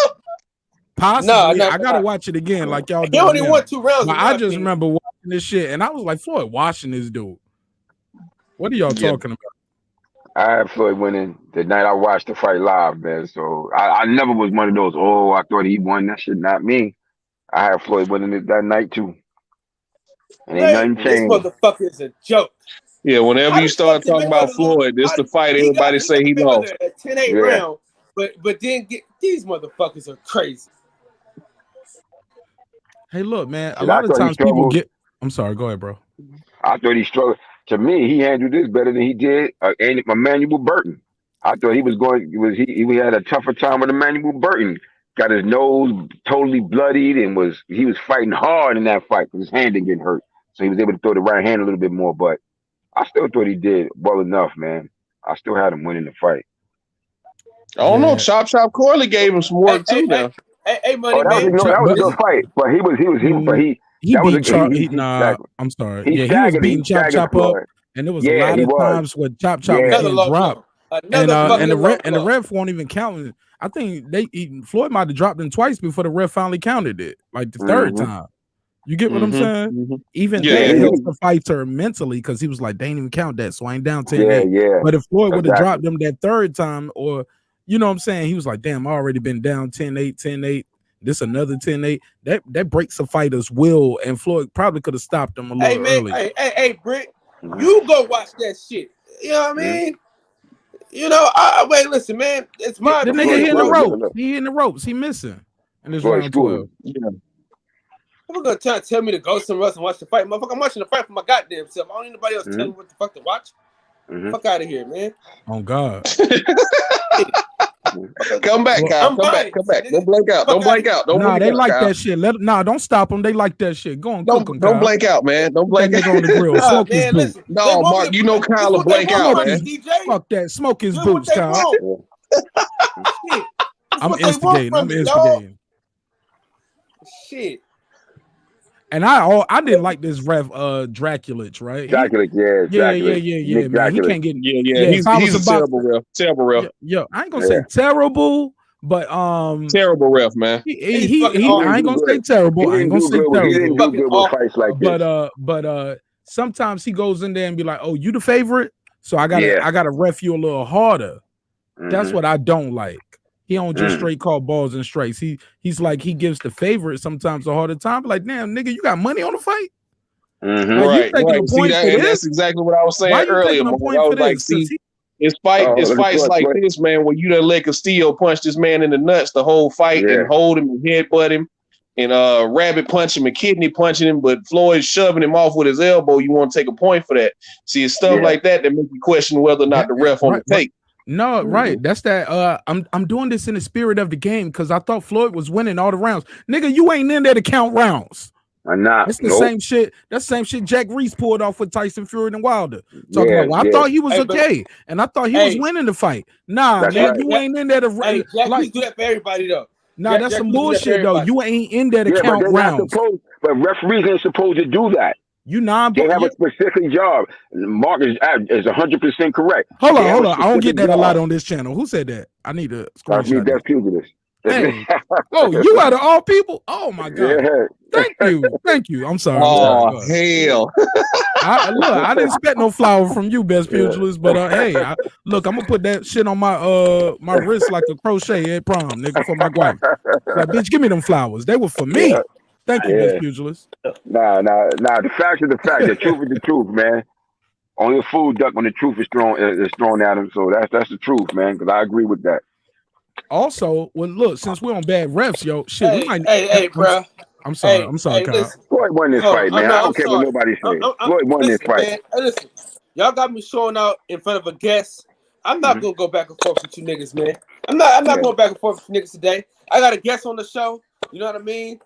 Possibly. I gotta watch it again, like y'all He doing. only won 2 rounds. But I just remember watching this shit, and I was like, Floyd, watching this dude. What are y'all talking about? I had Floyd winning the night I watched the fight live, man. So I never was one of those, oh, I thought he won. That shit, not me. I had Floyd winning it that night, too. And ain't nothing changed. This motherfucker is a joke. Yeah, whenever you start talking about Floyd, this the fight everybody say he lost. A 10-8 round, but then these motherfuckers are crazy. Hey, look, man. A lot of times people get. I'm sorry. Go ahead, bro. I thought he struggled. To me, he handled this better than he did Emmanuel Burton. I thought he he had a tougher time with Emmanuel Burton. Got his nose totally bloodied and he was fighting hard in that fight because his hand didn't get hurt. So he was able to throw the right hand a little bit more. But I still thought he did well enough, man. I still had him winning the fight. I don't know. Chop Corley gave him some work too now. Hey, money man. That was a good fight. But I'm sorry. He was beating Chop up, and there was a lot of times where Chop was getting dropped. And the ref won't even count. I think Floyd might have dropped him twice before the ref finally counted it, like the third time. You get what I'm saying? Even that helps the fighter mentally because he was like, they ain't even count that, so I ain't down 10-8. Yeah. But if Floyd would have dropped him that third time, or you know what I'm saying, he was like, damn, I already been down 10-8. This another 10-8. That breaks a fighter's will, and Floyd probably could have stopped him a little early. Hey, Britt, you go watch that shit. You know what I mean? You know, wait, listen, man. It's my the nigga hitting the ropes. He hitting the ropes. He missing. And it's round 12. Yeah. I'm gonna tell me to go somewhere else and watch the fight, motherfucker. I'm watching the fight for my goddamn self. I don't need nobody else tell me what the fuck to watch. Fuck out of here, man. Oh God. Come back, Kyle. Come back. Don't blank out. Nah, they like that shit. Don't stop them. They like that shit. Go on, don't blank out, man. Don't blank out on the grill. Smoke his boots. No, Mark, you know Kyle will blank out, man. Fuck that. Smoke his boots, Kyle. I'm instigating. Shit. And I didn't like this ref Draculich, right? Draculich, yeah, man. He can't get he's a terrible ref. Yeah, I ain't gonna say terrible, but terrible ref, man. I ain't gonna say terrible. I ain't gonna say terrible. He didn't do good with fights like this. But sometimes he goes in there and be like, "Oh, you the favorite, so I gotta ref you a little harder." That's what I don't like. He don't just straight call balls and strikes. He's like he gives the favorite sometimes a harder time. Like, damn, nigga, you got money on the fight. Like, right. See that, and that's exactly what I was saying earlier. I was like, see, it's fights like this, man, where you done let Castillo punch this man in the nuts the whole fight and hold him and headbutt him and rabbit punch him and kidney punching him, but Floyd shoving him off with his elbow. You want to take a point for that. See, it's stuff like that make you question whether or not the ref on the tape. No, right. That's that. I'm doing this in the spirit of the game because I thought Floyd was winning all the rounds. Nigga, you ain't in there to count rounds. I'm not. It's the same shit. That's the same shit Jack Reese pulled off with Tyson Fury and Wilder. Talking about, well, I thought he was okay, and I thought he was winning the fight. Nah, man, you ain't in there to Jack Reese do that for everybody though. Nah, that's some bullshit though. You ain't in there to count rounds. But referees ain't supposed to do that. You they have a specific job. Mark is 100% correct. Hold on. I don't get that a lot on this channel. Who said that? I need to screenshot that. Pugilist. Hey. Oh, you out of all people? Oh my God. Yeah. Thank you. I'm sorry. Hell. I didn't expect no flower from you, best pugilist, but hey, I'm gonna put that shit on my my wrist like a crochet at prom, nigga, for my wife. Like, bitch, give me them flowers. They were for me. Yeah. Thank you, best pugilist. Nah. The fact is the fact. The truth is the truth, man. Only a fool duck when the truth is thrown at him. So that's the truth, man. Because I agree with that. Also, well, look, since we're on bad refs, yo, shit, hey, bro. I'm sorry, Kyle. Floyd won this fight, man. I don't care what nobody says. Floyd won this fight. Man, listen, y'all got me showing out in front of a guest. I'm not gonna go back and forth with you niggas, man. I'm not going back and forth with you niggas today. I got a guest on the show. You know what I mean?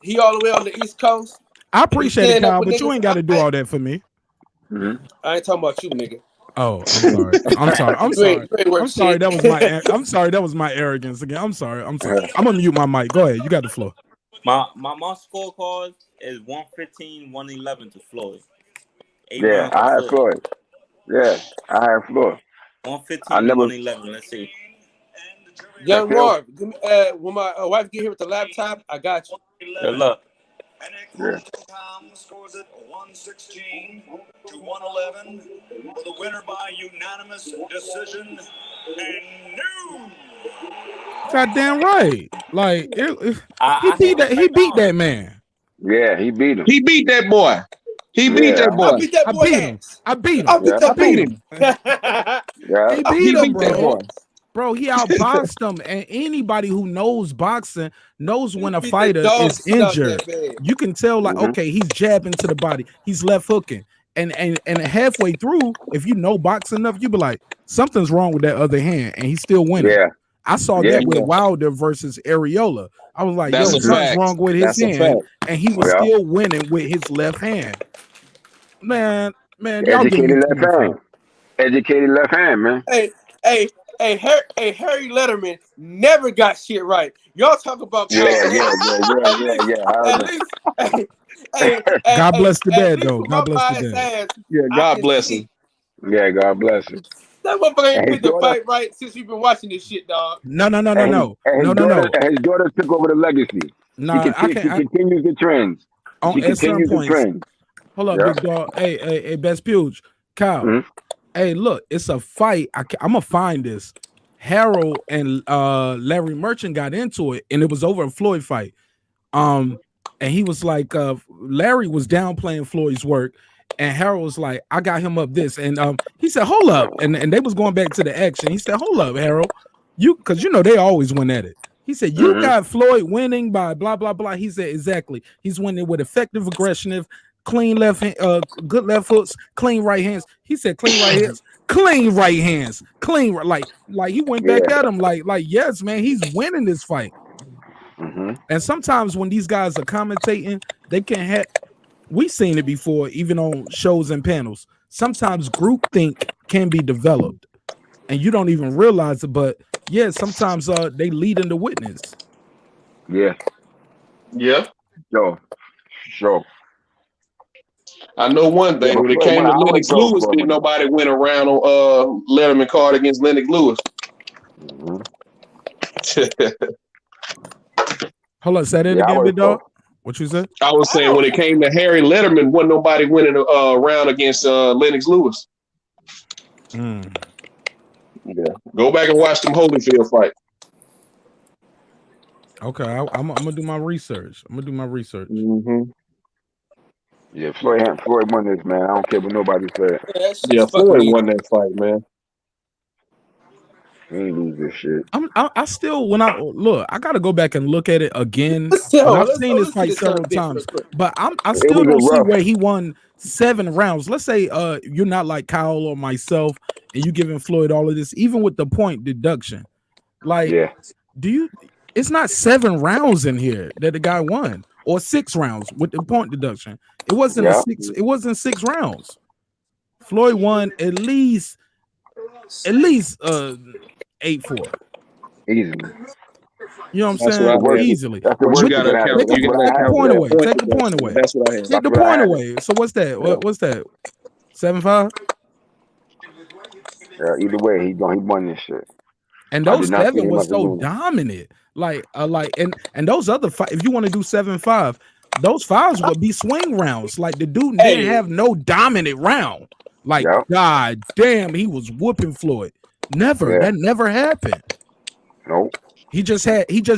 He all the way on the East Coast. I appreciate it, stand up Kyle, with but you niggas. ain't got to do all that for me. I ain't talking about you, nigga. Oh, I'm sorry. I'm sorry. I'm sorry. You ain't worth I'm sorry. shit. That was my. I'm sorry. That was my arrogance again. I'm sorry. I'm sorry. I'm gonna mute my mic. Go ahead. You got the floor. My scorecard is 115-111 to Floyd. 8 Yeah, rounds to I have Floyd. Floyd. Yeah, I have Floyd. 115-111. Let's see. Young Phil? Marv, give me, when my wife get here with the laptop, I got you. Good luck. Yeah. Scores it 116-111 for the winner by unanimous decision. And new. Goddamn right. Like he I beat that. hit He right beat now. that man. Yeah, he beat him. He beat that boy. He beat Yeah, that I boy. beat that I boy beat him. ass. I beat him. I beat Yeah. that I beat boy. him. yeah. He I beat him, beat that bro. boy. Bro, he outboxed him, and anybody who knows boxing knows when a Beat the fighter dog is shit out injured. that man. You can tell, like, okay, he's jabbing to the body, he's left hooking, and halfway through, if you know boxing enough, you be like, something's wrong with that other hand, and he's still winning. Yeah. I saw Yeah. that with Wilder versus Areola. I was like, That's yo, a something's fact. wrong with his That's a hand, fact. and he was Yeah. still winning with his left hand. Man, y'all give me Educated too left much hand. love. Educated left hand, man. Hey, Harry Letterman never got shit right. Y'all talk about Yeah. Kyle Anderson. I At was least, God bless the at dead, least though. with my God bless the biased dead. ass, Yeah, I God can bless see him. Yeah, God bless him. that motherfucker ain't And his picked the daughter, fight right since we've been watching this shit, dog. No. and his daughter took over the legacy. Nah, I She can't. continues the trends. On She at certain continues the points. trends. Hold up, Yeah. big dog. Hey, Best Puge. Kyle. Mhm. Hey, look, it's a fight. I'm gonna find this. Harold and Larry Merchant got into it, and it was over a Floyd fight. And he was like, Larry was downplaying Floyd's work, and Harold was like, I got him up this. And he said, hold up. And they was going back to the action. He said, hold up, Harold. Because they always win at it. He said, you got Floyd winning by blah, blah, blah. He said, exactly. He's winning with effective aggression, clean left hand, good left hooks, clean right hands. He said, clean right hands, clean right hands, clean like he went back at him like yes, man, he's winning this fight. And sometimes when these guys are commentating, they can have. We've seen it before, even on shows and panels. Sometimes groupthink can be developed, and you don't even realize it. But yeah, sometimes they lead in the witness. Yeah. Yeah. Sure. I know one thing. When it came to Lennox Lewis, didn't nobody went around on Letterman card against Lennox Lewis. Hold on, say that again, big dog. What you said? I was saying when it came to Harry Letterman, wasn't nobody winning around against Lennox Lewis. Yeah. Go back and watch them Holyfield fight. Okay, I'm gonna do my research. Mm-hmm. Yeah, Floyd won this, man. I don't care what nobody said. Yeah, Floyd won that fight, man. He ain't lose this shit. I still, when I look, I gotta go back and look at it again. Let's I've seen this fight several times, but I still don't see where he won 7 rounds. Let's say you're not like Kyle or myself, and you giving Floyd all of this, even with the point deduction. Like, it's not 7 rounds in here that the guy won, or 6 rounds with the point deduction. It wasn't It wasn't 6 rounds. Floyd won at least 8-4. Easily. You know what I'm saying? Easily. That's the worst you gotta count. Take the point away. Take the point away. That's what I had. Take the point away. So what's that? What's that? 7-5? Either way, he won this shit. And those 7 was so dominant. And those other 5, if you want to do 7-5, those 5s would be swing rounds. Like the dude didn't have no dominant round. Like, God damn, he was whooping Floyd. That never happened. Nope. He just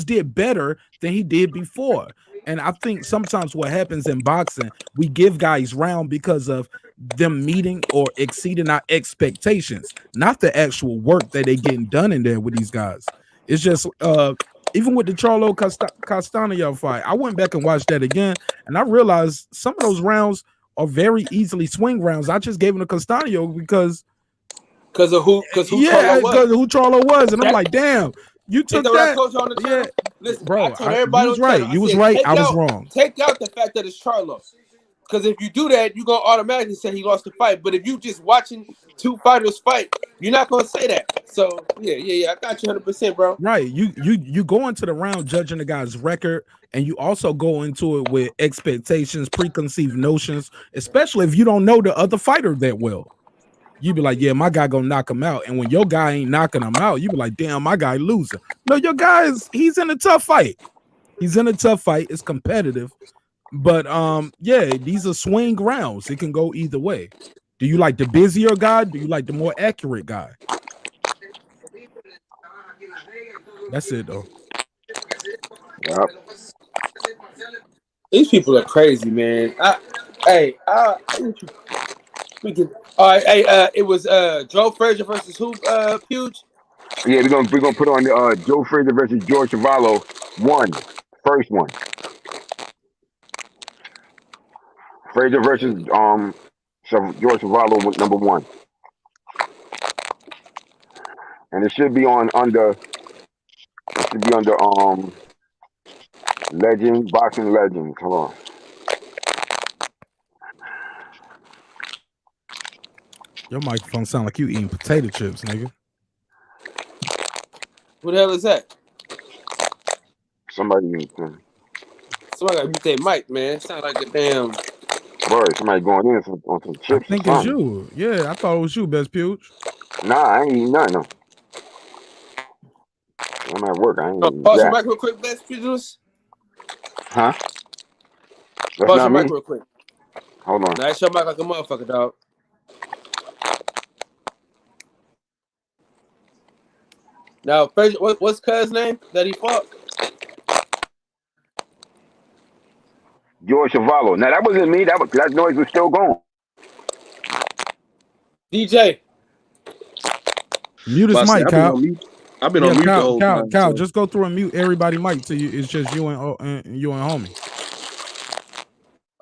did better than he did before. And I think sometimes what happens in boxing, we give guys round because of them meeting or exceeding our expectations, not the actual work that they getting done in there with these guys. It's just even with the Charlo Castaño fight, I went back and watched that again, and I realized some of those rounds are very easily swing rounds. I just gave him to Castaño because who Charlo was, and I'm like, damn, You Is took that what I that. told you on the channel? Yeah, Listen, I bro. told You everybody was on the right. channel. I You was said, right. I was wrong. take out the fact that it's Charlo. Because if you do that, you're gonna automatically say he lost the fight. But if you just watching two fighters fight, you're not gonna say that. So yeah. I got you 100%, bro. Right. You go into the round judging the guy's record, and you also go into it with expectations, preconceived notions, especially if you don't know the other fighter that well. You be like, yeah, my guy gonna knock him out. And when your guy ain't knocking him out, you be like, damn, my guy losing. No, your guy he's in a tough fight. He's in a tough fight. It's competitive. But yeah, these are swing rounds. It can go either way. Do you like the busier guy? Do you like the more accurate guy? That's it though. Yep. These people are crazy, man. We can. All right, hey, it was Joe Frazier versus who? Puge. Yeah, we're gonna put on the Joe Frazier versus George Chuvalo first one. Frazier versus George Chuvalo with number 1, and it should be on under. It should be under boxing legends. Hold on. Your microphone sound like you eating potato chips, nigga. Who the hell is that? Somebody needs to. Somebody got to mute their mic, man. Sound like a damn. Word, somebody going in on some I chips or think it's something. you. Yeah, I thought it was you, Best Puge. Nah, I ain't eating nothing. No. I'm at work. I ain't eating Pause your that. mic real quick, best Pugilis. Huh? That's Pause not your me. mic real quick. Hold on. Now it's your mic like a motherfucker, dog. Now, Frazier, what's Cuz's name that he fought? George Chuvalo. Now that wasn't me. That noise was still going. DJ. Mute But his I say mic, Kyle. I've been Yeah, on mute the whole Kyle, time. So just go through and mute everybody mic till it's just you and homie.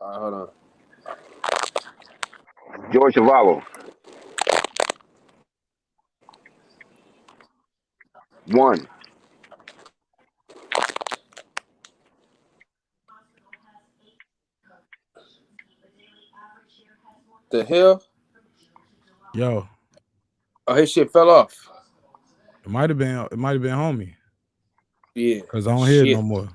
All right, hold on. George Chuvalo. 1. The hell? Yo, Oh, his shit fell off. it might have been homie. Yeah. Cause I don't hear it Shit. no more.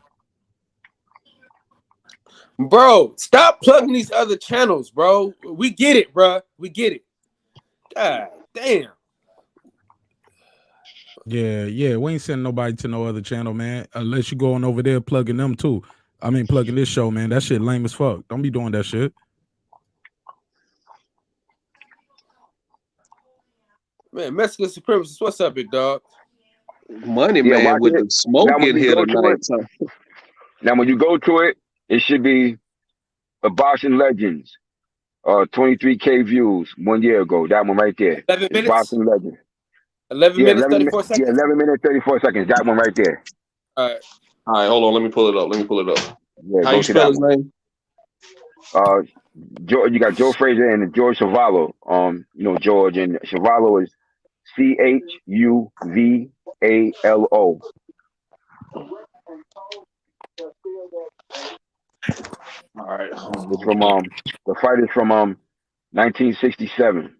Bro, stop plugging these other channels, bro. We get it, bro. We get it. God damn. Yeah. We ain't sending nobody to no other channel, man. Unless you going over there plugging them too. I mean, plugging this show, man. That shit lame as fuck. Don't be doing that shit. Man, Mexican supremacists. What's up, big dog? Money Yeah, man watch with it. the smoke Now when in you here go to tonight. it, So it should be the Boxing Legends. 23K views 1 year ago. That one right there. 11 It's minutes. Boxing Legends. 11 Yeah, minutes, 34 yeah, seconds. 11 minutes 34 seconds. That one right there. All right. all right, hold on. Let me pull it up. Yeah, How go you to spell that his one. name? You got Joe Frazier and George Chuvalo. George and Chuvalo is Chuvalo. All right. It's from the fight is from 1967.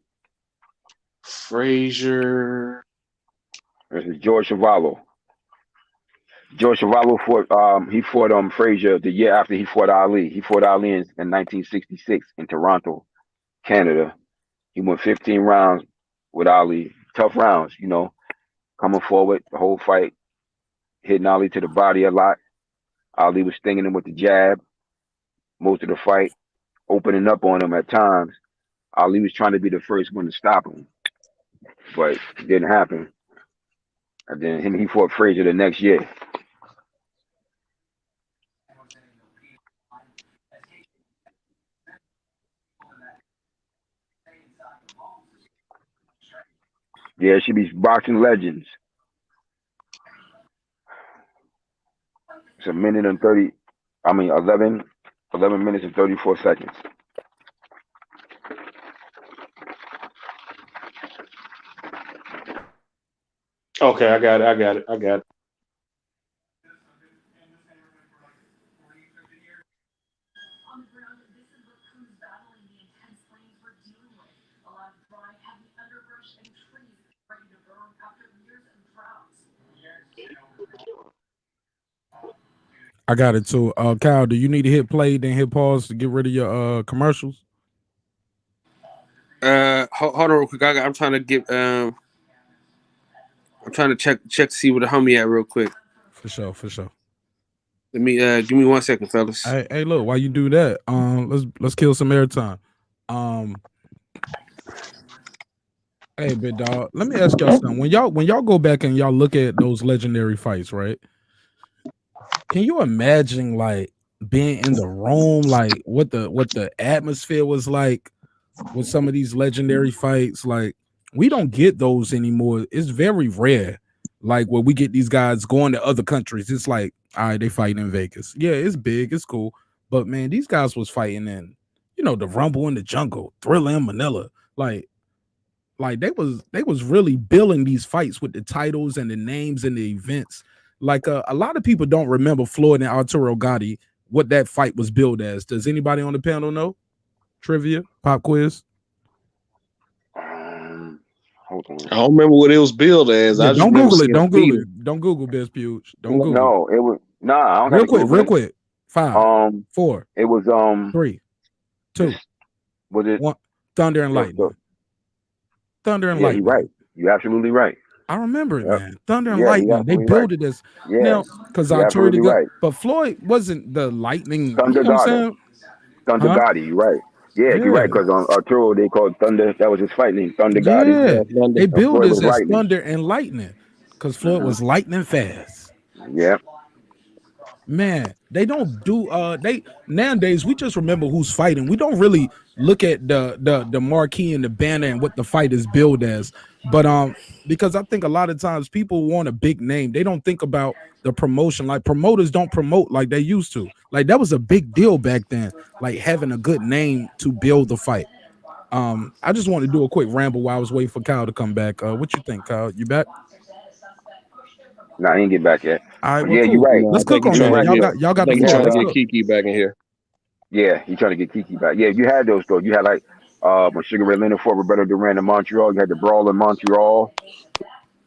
Frazier. This is George Chuvalo. George Chuvalo fought Frazier the year after he fought Ali. He fought Ali in 1966 in Toronto, Canada. He went 15 rounds with Ali. Tough rounds, coming forward the whole fight, hitting Ali to the body a lot. Ali was stinging him with the jab most of the fight, opening up on him at times. Ali was trying to be the first one to stop him, but it didn't happen. And then he fought Frazier the next year. Yeah, it should be Boxing Legends. It's 11 minutes and 34 seconds. Okay, I got it. I got it too. Kyle, do you need to hit play then hit pause to get rid of your commercials? Hold on real quick. I'm trying to get I'm trying to check to see where the homie at real quick. For sure. Let me give me 1 second, fellas. Hey, look, while you do that, let's kill some airtime. Hey, big dog, let me ask y'all something. When y'all go back and y'all look at those legendary fights, right? Can you imagine like being in the room, like what the atmosphere was like with some of these legendary fights? Like we don't get those anymore. It's very rare. Like where we get these guys going to other countries. It's like, all right, they fighting in Vegas. Yeah, it's big, it's cool. But man, these guys was fighting in, the Rumble in the Jungle, Thriller in Manila. Like they was really building these fights with the titles and the names and the events. Like a lot of people don't remember Floyd and Arturo Gatti, what that fight was billed as. Does anybody on the panel know? Trivia, pop quiz. Hold on. I don't remember what it was billed as. Yeah, I just don't remember Google it. seeing Don't Google Peter. it. Don't Google Best Puge. Don't Google No, it was I don't real gotta quick, Google real it. quick. 5, 4, It was 3, 2, was it 1. Thunder and Lightning. Thunder and Lightning. You're right. You're absolutely right. I remember it, Yep. man. Thunder and Yeah, Lightning. you're They absolutely built right. it as Yeah. now because You're Arturo absolutely right. but Floyd wasn't the lightning. Thunder You know what I'm Goddess. saying? Thunder Huh? Gotti, you're right. Yeah, you're Yeah. right, because on Arturo they called Thunder, that was his fight name, Thunder Gotti. Yeah. They And built Floyd this was as lightning. Thunder and Lightning because Floyd was lightning fast. Yeah. Man, they don't do they nowadays we just remember who's fighting. We don't really look at the marquee and the banner and what the fight is billed as. But because I think a lot of times people want a big name. They don't think about the promotion. Like promoters don't promote like they used to. Like that was a big deal back then, like having a good name to build the fight. I just want to do a quick ramble while I was waiting for Kyle to come back. What you think, Kyle? You back? No, I didn't get back yet. All right, But well, yeah, you're cool. right. No, I Let's think cook he's on trying that. to get. Y'all I got the think he's floor. trying to Let's get cook. Kiki back in here. Yeah, he's trying to get Kiki back. Yeah, you had those though. You had like when Sugar Ray Leonard fought Roberto Duran in Montreal. You had the brawl in Montreal.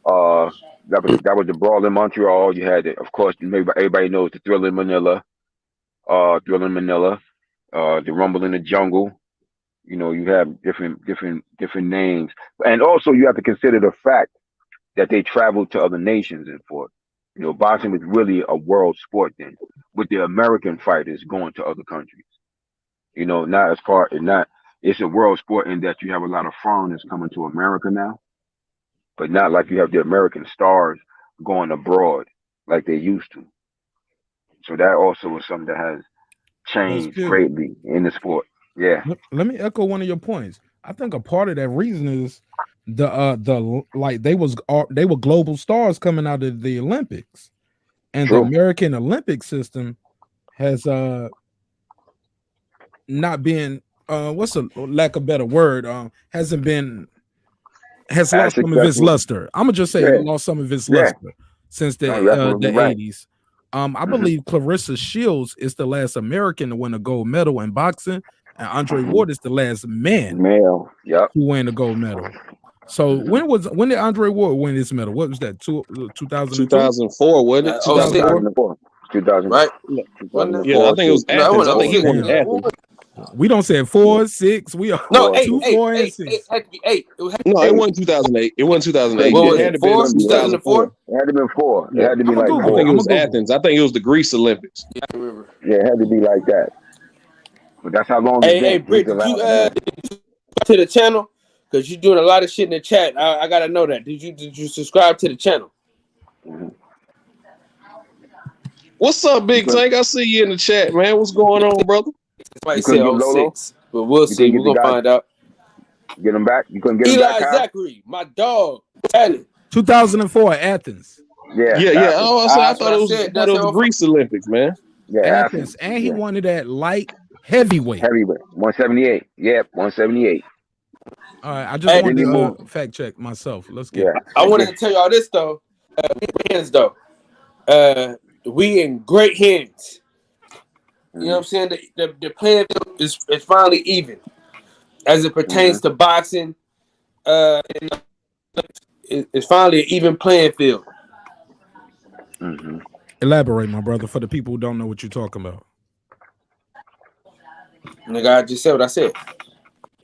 That was the brawl in Montreal. You had, of course, everybody knows the Thriller in Manila. The Rumble in the Jungle. You have different names, and also you have to consider the fact that they traveled to other nations and fought. Boxing was really a world sport then, with the American fighters going to other countries. Not as far not it's a world sport in that you have a lot of foreigners coming to America now, but not like you have the American stars going abroad like they used to. So that also is something that has Best changed view. greatly in the sport. Yeah, Let me echo one of your points. I think a part of that reason is the like they were global stars coming out of the Olympics, and the true. American Olympic system has not been what's a lack of better word hasn't been has As lost some of its successful. luster. I'm gonna just say Yeah, lost some of its yeah. luster since No, you're absolutely the right. 80s. I Hmm. believe Clarissa Shields is the last American to win a gold medal in boxing, and Andre Hmm. Ward is the last man Male. Yep. to win a gold medal. So Hmm. when did Andre Ward win his medal? What was that? 2002? 2004, wasn't it? 06, 2004. 2004. 2000. right? Wasn't it? 2004. Yeah, I think it was No, it Athens. I wasn't think he 06. won in Damn. Athens. We don't say 4, 6. We are No, Four. 2, 4, and 6. it had to be 8. It had No, it 8. wasn't 2008. It wasn't 2008. What It was had it? to be 4? 2004. 2004? It had to be 4. It Yeah, had to be I'ma like Google I think it 4. was Athens. I think it was the Greece Olympics. Yeah, I remember. Yeah, it had to be like that. But that's how long it's Hey, been. He's Britt, the did you last man. to the channel? Because you're doing a lot of shit in the chat. I gotta know that. Did you subscribe to the channel? Mhm. What's up, Big Tank? I see you in the chat, man. What's going on, brother? Somebody You said couldn't get Lolo? 06, but we'll You see. couldn't We're get the gonna guy, find out. get him back? You couldn't get him back, Eli Kyle? Zachary, my dog. Talent. 2004 Athens. Yeah, Yeah. Athens. Oh, I That's thought what it I was. said. I thought it was the Greece Olympics, man. Yeah, Athens. Athens. And he Yeah. won it at light heavyweight. Heavyweight. 178. Yep, 178. All right. I just Hey, wanted Then he to moved. fact check myself. Let's get Yeah. it. I wanted to tell y'all this though. We in hands though. We in great hands. You know what I'm saying? The playing field is finally even as it pertains to boxing. It's finally an even playing field. Mm-hmm. Elaborate, my brother, for the people who don't know what you're talking about. Nigga, I just said what I said.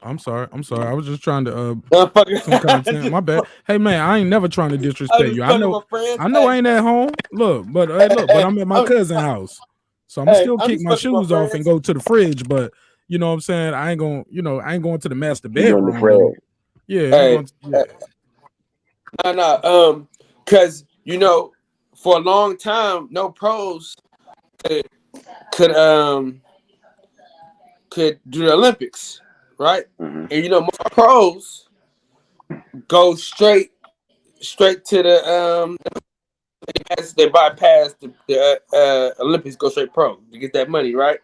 I'm sorry. I was just trying to Motherfucker. some content. My bad. Hey man, I ain't never trying to I disrespect was you. fucking with my friends. I know I ain't at home. Look, but hey, look, but I'm at my cousin's house. So I'm gonna still I'm kick just my fucking with shoes my off and friends. go to the fridge, but you know what I'm saying? I ain't going to the master You doing the bedroom Fred? though. Yeah, I ain't going to, No, cause you know, for a long time, no pros could do the Olympics, right? Mm-hmm. And you know, most pros go straight to the they bypass the Olympics, go straight pro to get that money, right?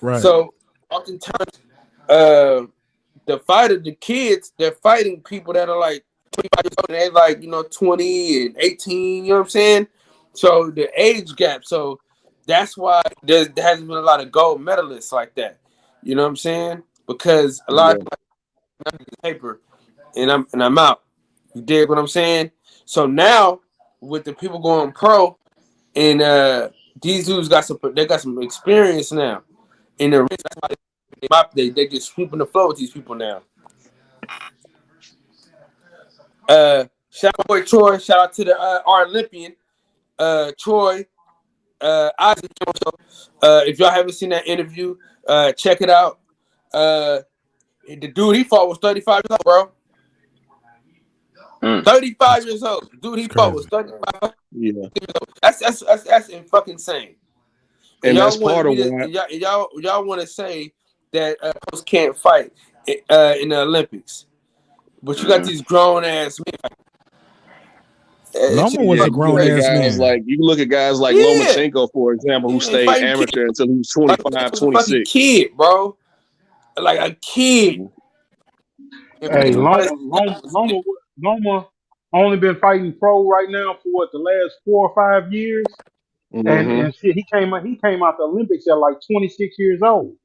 right. So oftentimes, the kids, they're fighting people that are like 25 years old and they're like, 20 and 18, you know what I'm saying? So the age gap, so that's why there hasn't been a lot of gold medalists like that. You know what I'm saying? Because a lot of people paper and I'm out. You dig what I'm saying? So now with the people going pro and these dudes got some experience now. And they just sweeping the floor with these people now. Shout out to boy Troy. Shout out to the our Olympian, Troy Isaac. If y'all haven't seen that interview, check it out. The dude he fought was 35 years old, bro. 35 years old. The dude he fought was 35 years old. That's fucking insane. And that's y'all want part of me to why. y'all want to say that pros can't fight in the Olympics, but you got these grown ass men. Loma was Yeah, a grown ass man. you look at guys like Yeah, Lomachenko, for example, who yeah, stayed fighting kids. amateur until he was Like 25, was a fucking 26. kid, bro. Like a kid. Hey, Loma only been fighting pro right now for what, the last 4 or 5 years, Mm-hmm. and shit, he came out the Olympics at like 26 years old.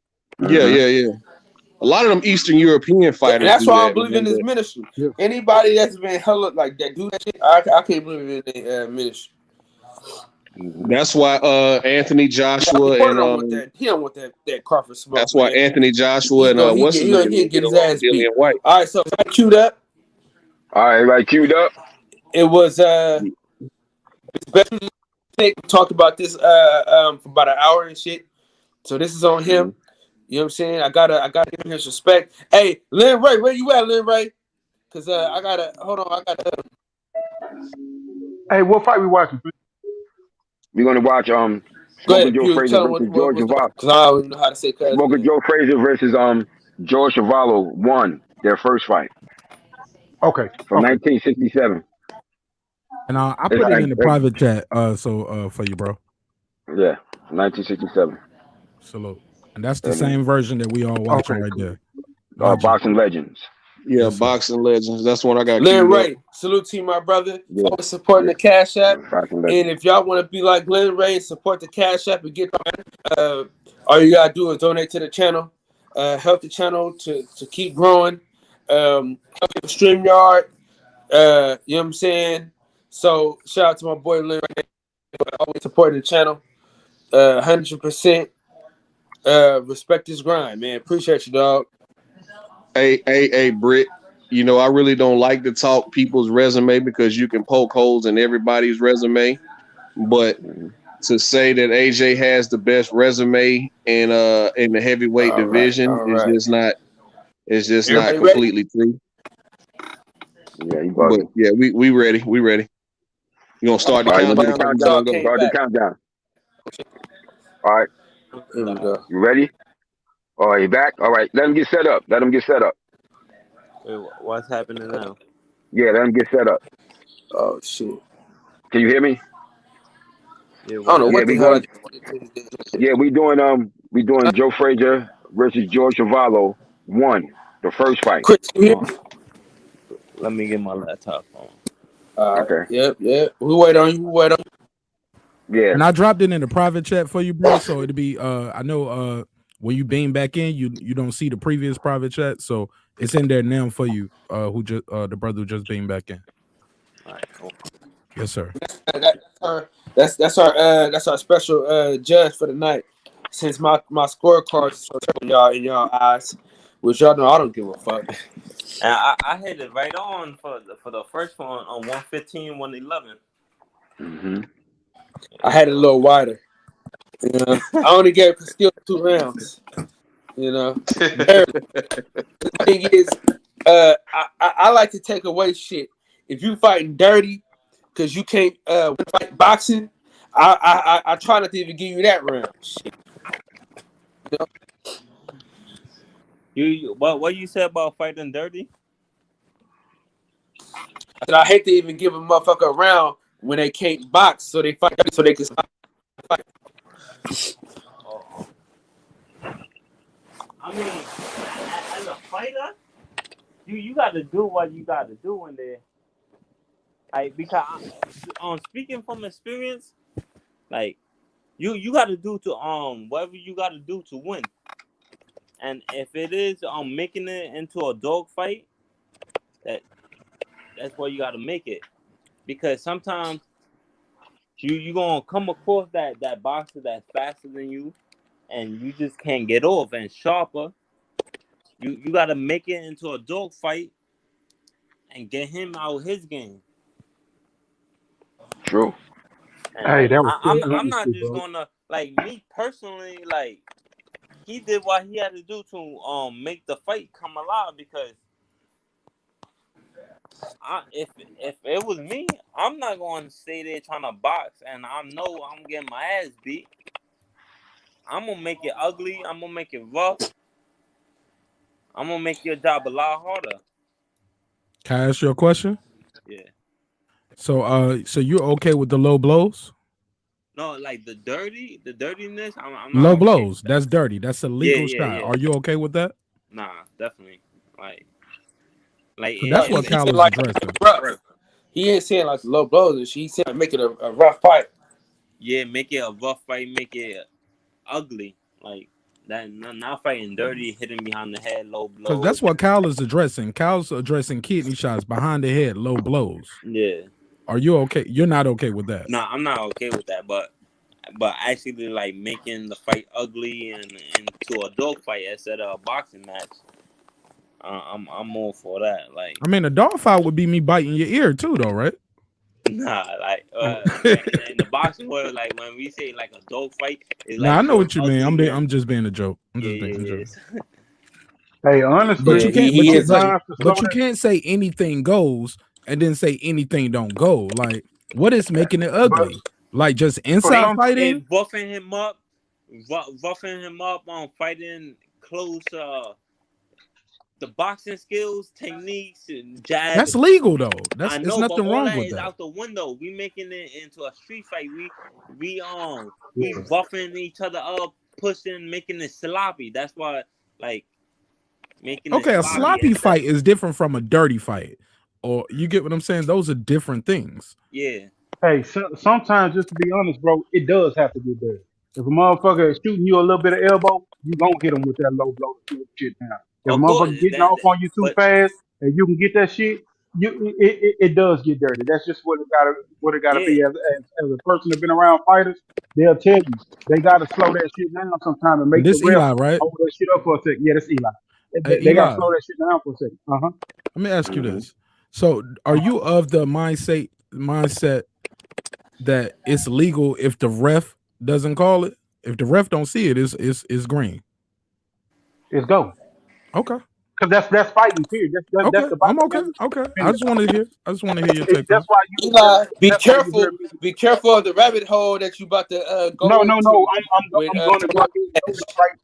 Yeah. A lot of them Eastern European And fighters that's do why I that, don't believe in man. his But ministry. Yeah. Anybody that's been hella like that, do that shit, I can't believe in their ministry. that's why Anthony Joshua Porter and don't want that. He don't want that Crawford smoke, that's why man. Anthony Joshua He's and gonna what's his name he'll didn't get get his along with ass Dillian beat. White. All right, so I queued up. All right, everybody queued up. It was especially we talked about this for about an hour and shit. So this is on him. You know what I'm saying? I gotta give him his respect. Hey, Lynn Ray, where you at, Lynn Ray? Cause I gotta hold on. I gotta Hey, what fight we watching? We're gonna watch go Smoking ahead, Joe Pew. Frazier Tell him versus George what's Chuvalo. because I don't even know how to say cousin Smoking name. Joe Frazier versus George Chuvalo won their first fight Okay, from 1967. And I It's put it like in the private chat for you, bro. yeah, 1967. Salute. And that's the And same version that we all watching okay, right cool. there. Legend. Boxing Legends. Yeah, Yes, sir. boxing legends. That's one I got Lynn queued up. Ray, salute to you, my brother. Yeah, Always supporting yeah, the Cash App. Boxing And Legends. if y'all want to be like Glenn Ray and support the Cash App and get all you gotta do is donate to the channel, help the channel to keep growing, help the StreamYard. You know what I'm saying? So shout out to my boy Lynn Ray, always supporting the channel. 100% respect this grind, man. Appreciate you, dog. Hey, Britt. You know, I really don't like to talk people's resume because you can poke holes in everybody's resume. But to say that AJ has the best resume in the heavyweight All right, division all is right. just not Everybody ready? completely true. Yeah, you But bugging. yeah, we ready. We ready. You gonna start the All right, you want the countdown or we just countdown? gonna Dog go? came Start the back. countdown. All right, Here we go. you ready? All right, you back? All right, let them get set up. Wait, what's happening now? Yeah, let them get set up. Oh shit. Can you hear me? Yeah, I don't know what's Yeah, what the we hell I going. just did to this. Yeah, we doing Joe Frazier versus George Chuvalo won the first fight. Chris, you hear me? Let me get my laptop on. All right. Okay. Yep. We wait on you. We wait on you. Yeah. And I dropped it in the private chat for you, bro. So it'll be I know when you beam back in, you don't see the previous private chat. So it's in there now for you, who just the brother who just beamed back in. All right, cool. Yes, sir. That's our special judge for the night. Since my scorecard is so terrible in y'all eyes, which y'all know I don't give a fuck. And I hit it right on for the first one on 115, 111. Mm-hmm. I had it a little wider. You know, I only gave Castillo 2 rounds. You know, the thing is, I like to take away shit. If you fighting dirty because you can't fight boxing, I try not to even give you that round. Shit. You know? You what you said about fighting dirty? I hate to even give a motherfucker a round when they can't box, so they fight so they can stop fight. Oh. I mean, as a fighter, you got to do what you got to do in there. Like because speaking from experience, like you got to do to whatever you got to do to win. And if it is making it into a dog fight, that's where you got to make it. Because sometimes you gonna come across that boxer that's faster than you, and you just can't get off and sharper. You got to make it into a dog fight and get him out of his game. True. And Hey, like that was still I'm not honesty, just bro. gonna like me personally like he did what he had to do to make the fight come alive because if it was me, I'm not going to stay there trying to box and I know I'm getting my ass beat. I'm gonna make it ugly. I'm gonna make it rough. I'm gonna make your job a lot harder. Can I ask you a question? Yeah. So you're okay with the low blows? No, like the dirtiness. I'm not Low okay blows. with that. That's dirty. That's a Yeah, legal yeah, shot. yeah. Are you okay with that? Nah, definitely. Like So that's what He Cal said is like addressing. rough. He ain't saying like low blows and shit. He said make it a rough fight. yeah, make it a rough fight, make it ugly, like that. Not fighting dirty, hitting behind the head, low Because blows. that's what Cal is addressing. Cal's addressing kidney shots behind the head, low blows. Yeah. Are you okay? You're not okay with that. Nah, I'm not okay with that, but actually like making the fight ugly and into a dog fight instead of a boxing match. I'm all for that. Like, I mean, a dog fight would be me biting your ear too, though, right? nah, like in the boxing world, like when we say like a dog fight, it's Nah, I like know more what you mean. ugly I'm and just being a joke. I'm yeah, just being a yeah, joke. yeah. Hey, But Yeah, honestly, you can't. he But you is. but sometimes to slow but you that. can't say anything goes and then say anything don't go. Like, what is making it But ugly? Like just for inside some, fighting? And roughing him up on fighting close. The boxing skills, techniques, and jab. That's legal though. I It's know, but nothing all wrong that with is that. out the window. We making it into a street fight. We yeah. roughing each other up, pushing, making it sloppy. That's why, like, making it Okay, a sloppy sloppy instead. fight is different from a dirty fight. Or you get what I'm saying? Those are different things. Yeah. Hey, sometimes just to be honest, bro, it does have to get dirty. If a motherfucker is shooting you a little bit of elbow, you gonna hit him with that low blow to slow shit down. If a Of course, motherfucker getting off on you too but fast and you can get that shit, it does get dirty. That's just what it gotta yeah, be. As a person that been around fighters, they'll tell you they gotta slow that shit down sometime and make the This ref Eli, right? hold that shit up for a second. Yeah, that's Eli. Hey, They gotta Eli, slow that shit down for a second. let me ask you Mm-hmm. this. So are you of the mindset that it's legal if the ref doesn't call it? If the ref don't see it, it's green. Let's go. Okay. Because that's fighting. Period. That's Okay. the I'm boxing okay. game. Okay. Finish. I just want to hear your take on That's it. why you hear. Eli, be That's why you hear careful. me. Be careful of the rabbit hole that you about to No, go no, no. into with I'm going to go Jamal ahead and do Cash. it right.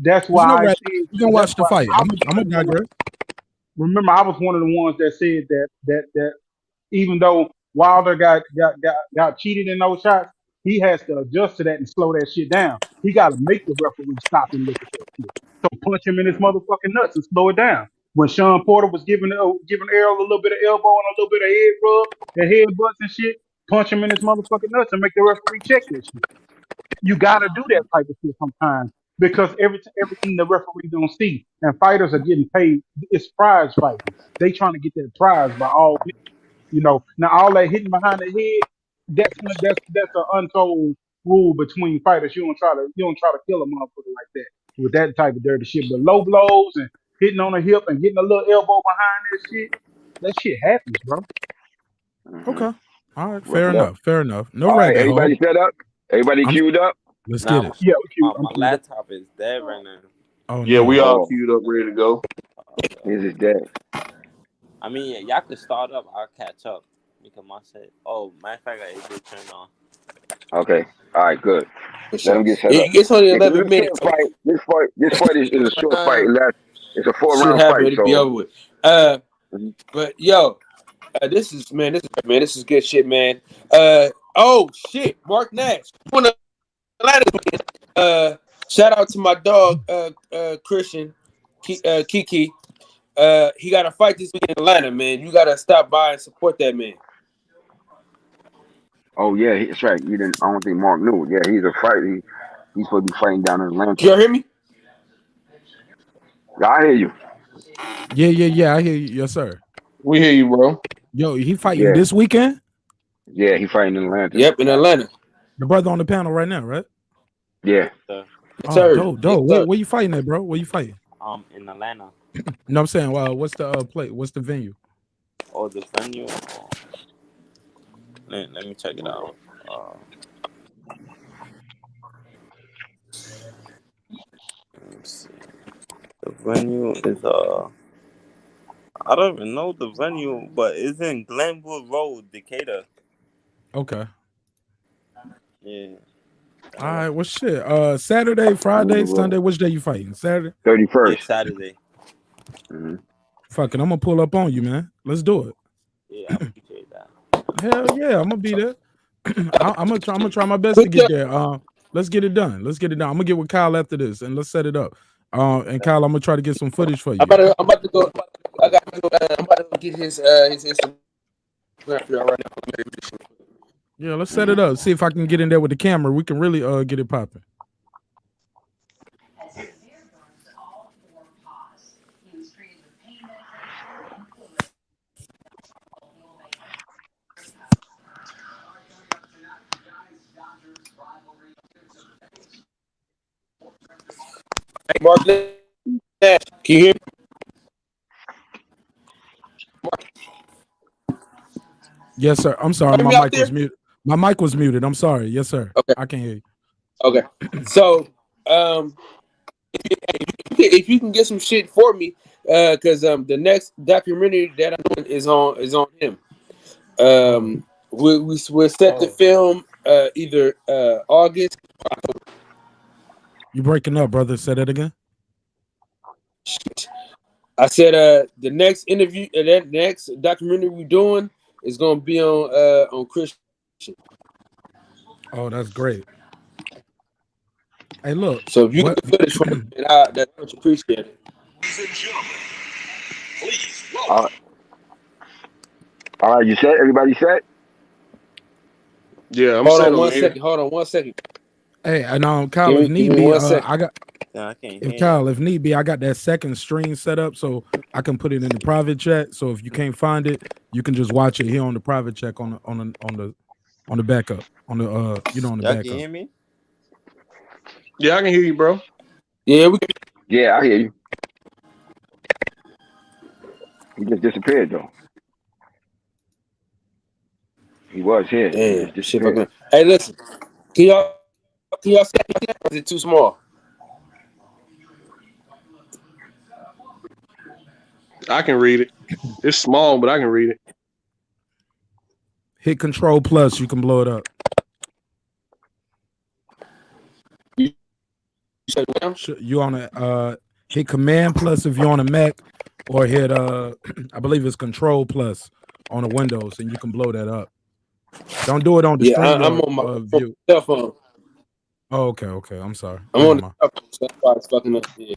That's There's no why I right. said. We're gonna That's watch the why fight. I was I'm one gonna of the ones. digress. Remember, I was one of the ones that said that even though Wilder got cheated in those shots, he has to adjust to that and slow that shit down. He got to make the referee stop and look at that shit. So punch him in his Mm-hmm. motherfucking nuts and slow it down. When Sean Porter was giving Errol a little bit of elbow and a little bit of head rub and head butts and shit, punch him in his motherfucking nuts and make the referee check that shit. You got to do that type of shit sometimes because everything the referee don't see and fighters are getting paid. It's prize fighting. They trying to get that prize by all means. Now all that hitting behind the head, that's an untold rule between fighters. You don't try to kill a motherfucker like that with that type of dirty shit. But low blows and hitting on the hip and getting a little elbow behind that shit happens, bro. Hmm. Okay. All right. What's Fair up? enough. Fair enough. No All right, rabbit hole. everybody set up? Everybody I'm. queued up? Let's get Nah, it. Yeah, I'm my queued up. laptop is dead right now. Oh Yeah, we no. all Oh, queued up, ready to go. Okay. his is dead. I mean, y'all could start up. I'll catch up because my shit. Oh, matter of fact, it did turn on. Okay. All right, good. For Let sure. him get set up. It's only Yeah, 'cause 11 it's a minutes. short fight. This fight is a short fight. Um, It's a 4 round shit happen. fight. It'll be So over with. mhm. But yo, this is this is good shit, man. Oh shit, Mark Nash. Shout out to my dog, Christian, Kiki. He got a fight this week in Atlanta, man. You gotta stop by and support that man. Oh yeah, that's right. You didn't. I don't think Mark knew. Yeah, he's a fight. He's supposed to be fighting down in Can Atlanta. y'all hear me? Yeah, I hear you. Yeah. I hear you. Yes, sir. We hear you, bro. Yo, he fighting Yeah, this weekend? yeah, he fighting in Atlanta. Yep, in Atlanta. The brother on the panel right now, right? Yeah. Yes, sir. Yes, Oh, sir. dope, Yes, dope. sir. Where you fighting at, bro? Where you fighting? In Atlanta. No, I'm saying, well, what's the play? What's the venue? Or the venue. Let me check it out. Let me see. The venue is I don't even know the venue, but it's in Glenwood Road, Decatur. Okay. Yeah. All right. Well, shit. Saturday, Friday, Sunday. Which day you fighting? Saturday. 31st. Saturday. Mm-hmm. Fuck it. I'm gonna pull up on you, man. Let's do it. Yeah, I appreciate that. Hell yeah, I'm gonna be there. I'm gonna try my best to Quick, get there. Let's get it done. Let's get it done. I'm gonna get with Kyle after this, and let's set it up. And Kyle, I'm gonna try to get some footage for you. I'm about to go. I'm about to go get his Instagram for y'all right now. Yeah, let's set it up. See if I can get in there with the camera. We can really get it popping. Hey, Mark Nash, can you hear me? Yes, sir. I'm sorry, Hear my me out mic there? was muted. My mic was muted. I'm sorry. Yes, sir. Okay. I can hear you. Okay. So, if you can get some shit for me, because the next documentary that I'm doing is on him. We're set to film either August. You breaking up, brother? Say that again. Shit. I said the next interview, that next documentary we're doing is gonna be on Christian. Oh, that's great. Hey, look. So if you What? get the footage from it, that's much appreciated. Ladies and gentlemen, please All welcome. right. All right, you set? Everybody set? Yeah, I'm Hold set on over one here. second. Hold on one second. Hey, and Kyle, if Give need me be, 1 second. I got. Yeah, I can't If hear Kyle, if need be, I got that second stream set up so I can put it in the private chat. So if you can't find it, you can just watch it here on the private chat on the backup on the on the Y'all can backup. hear me? Yeah, I can hear you, bro. Yeah, we can. Yeah, I hear you. He just disappeared though. He was here. He Damn, just shit disappeared. fucking. Hey, listen. Can y'all see that? Or is it too small? I can read it. It's small, but I can read it. Hit Control Plus, you can blow it up. You said well? You on a hit Command Plus if you're on a Mac, or hit I believe it's Control Plus on a Windows, and you can blow that up. Don't do it on the Yeah, I'm StreamYard on my view. cell phone. Oh, okay. I'm sorry. I'm Never on the mind. cell phone, so that's why it's fucking up. Yeah.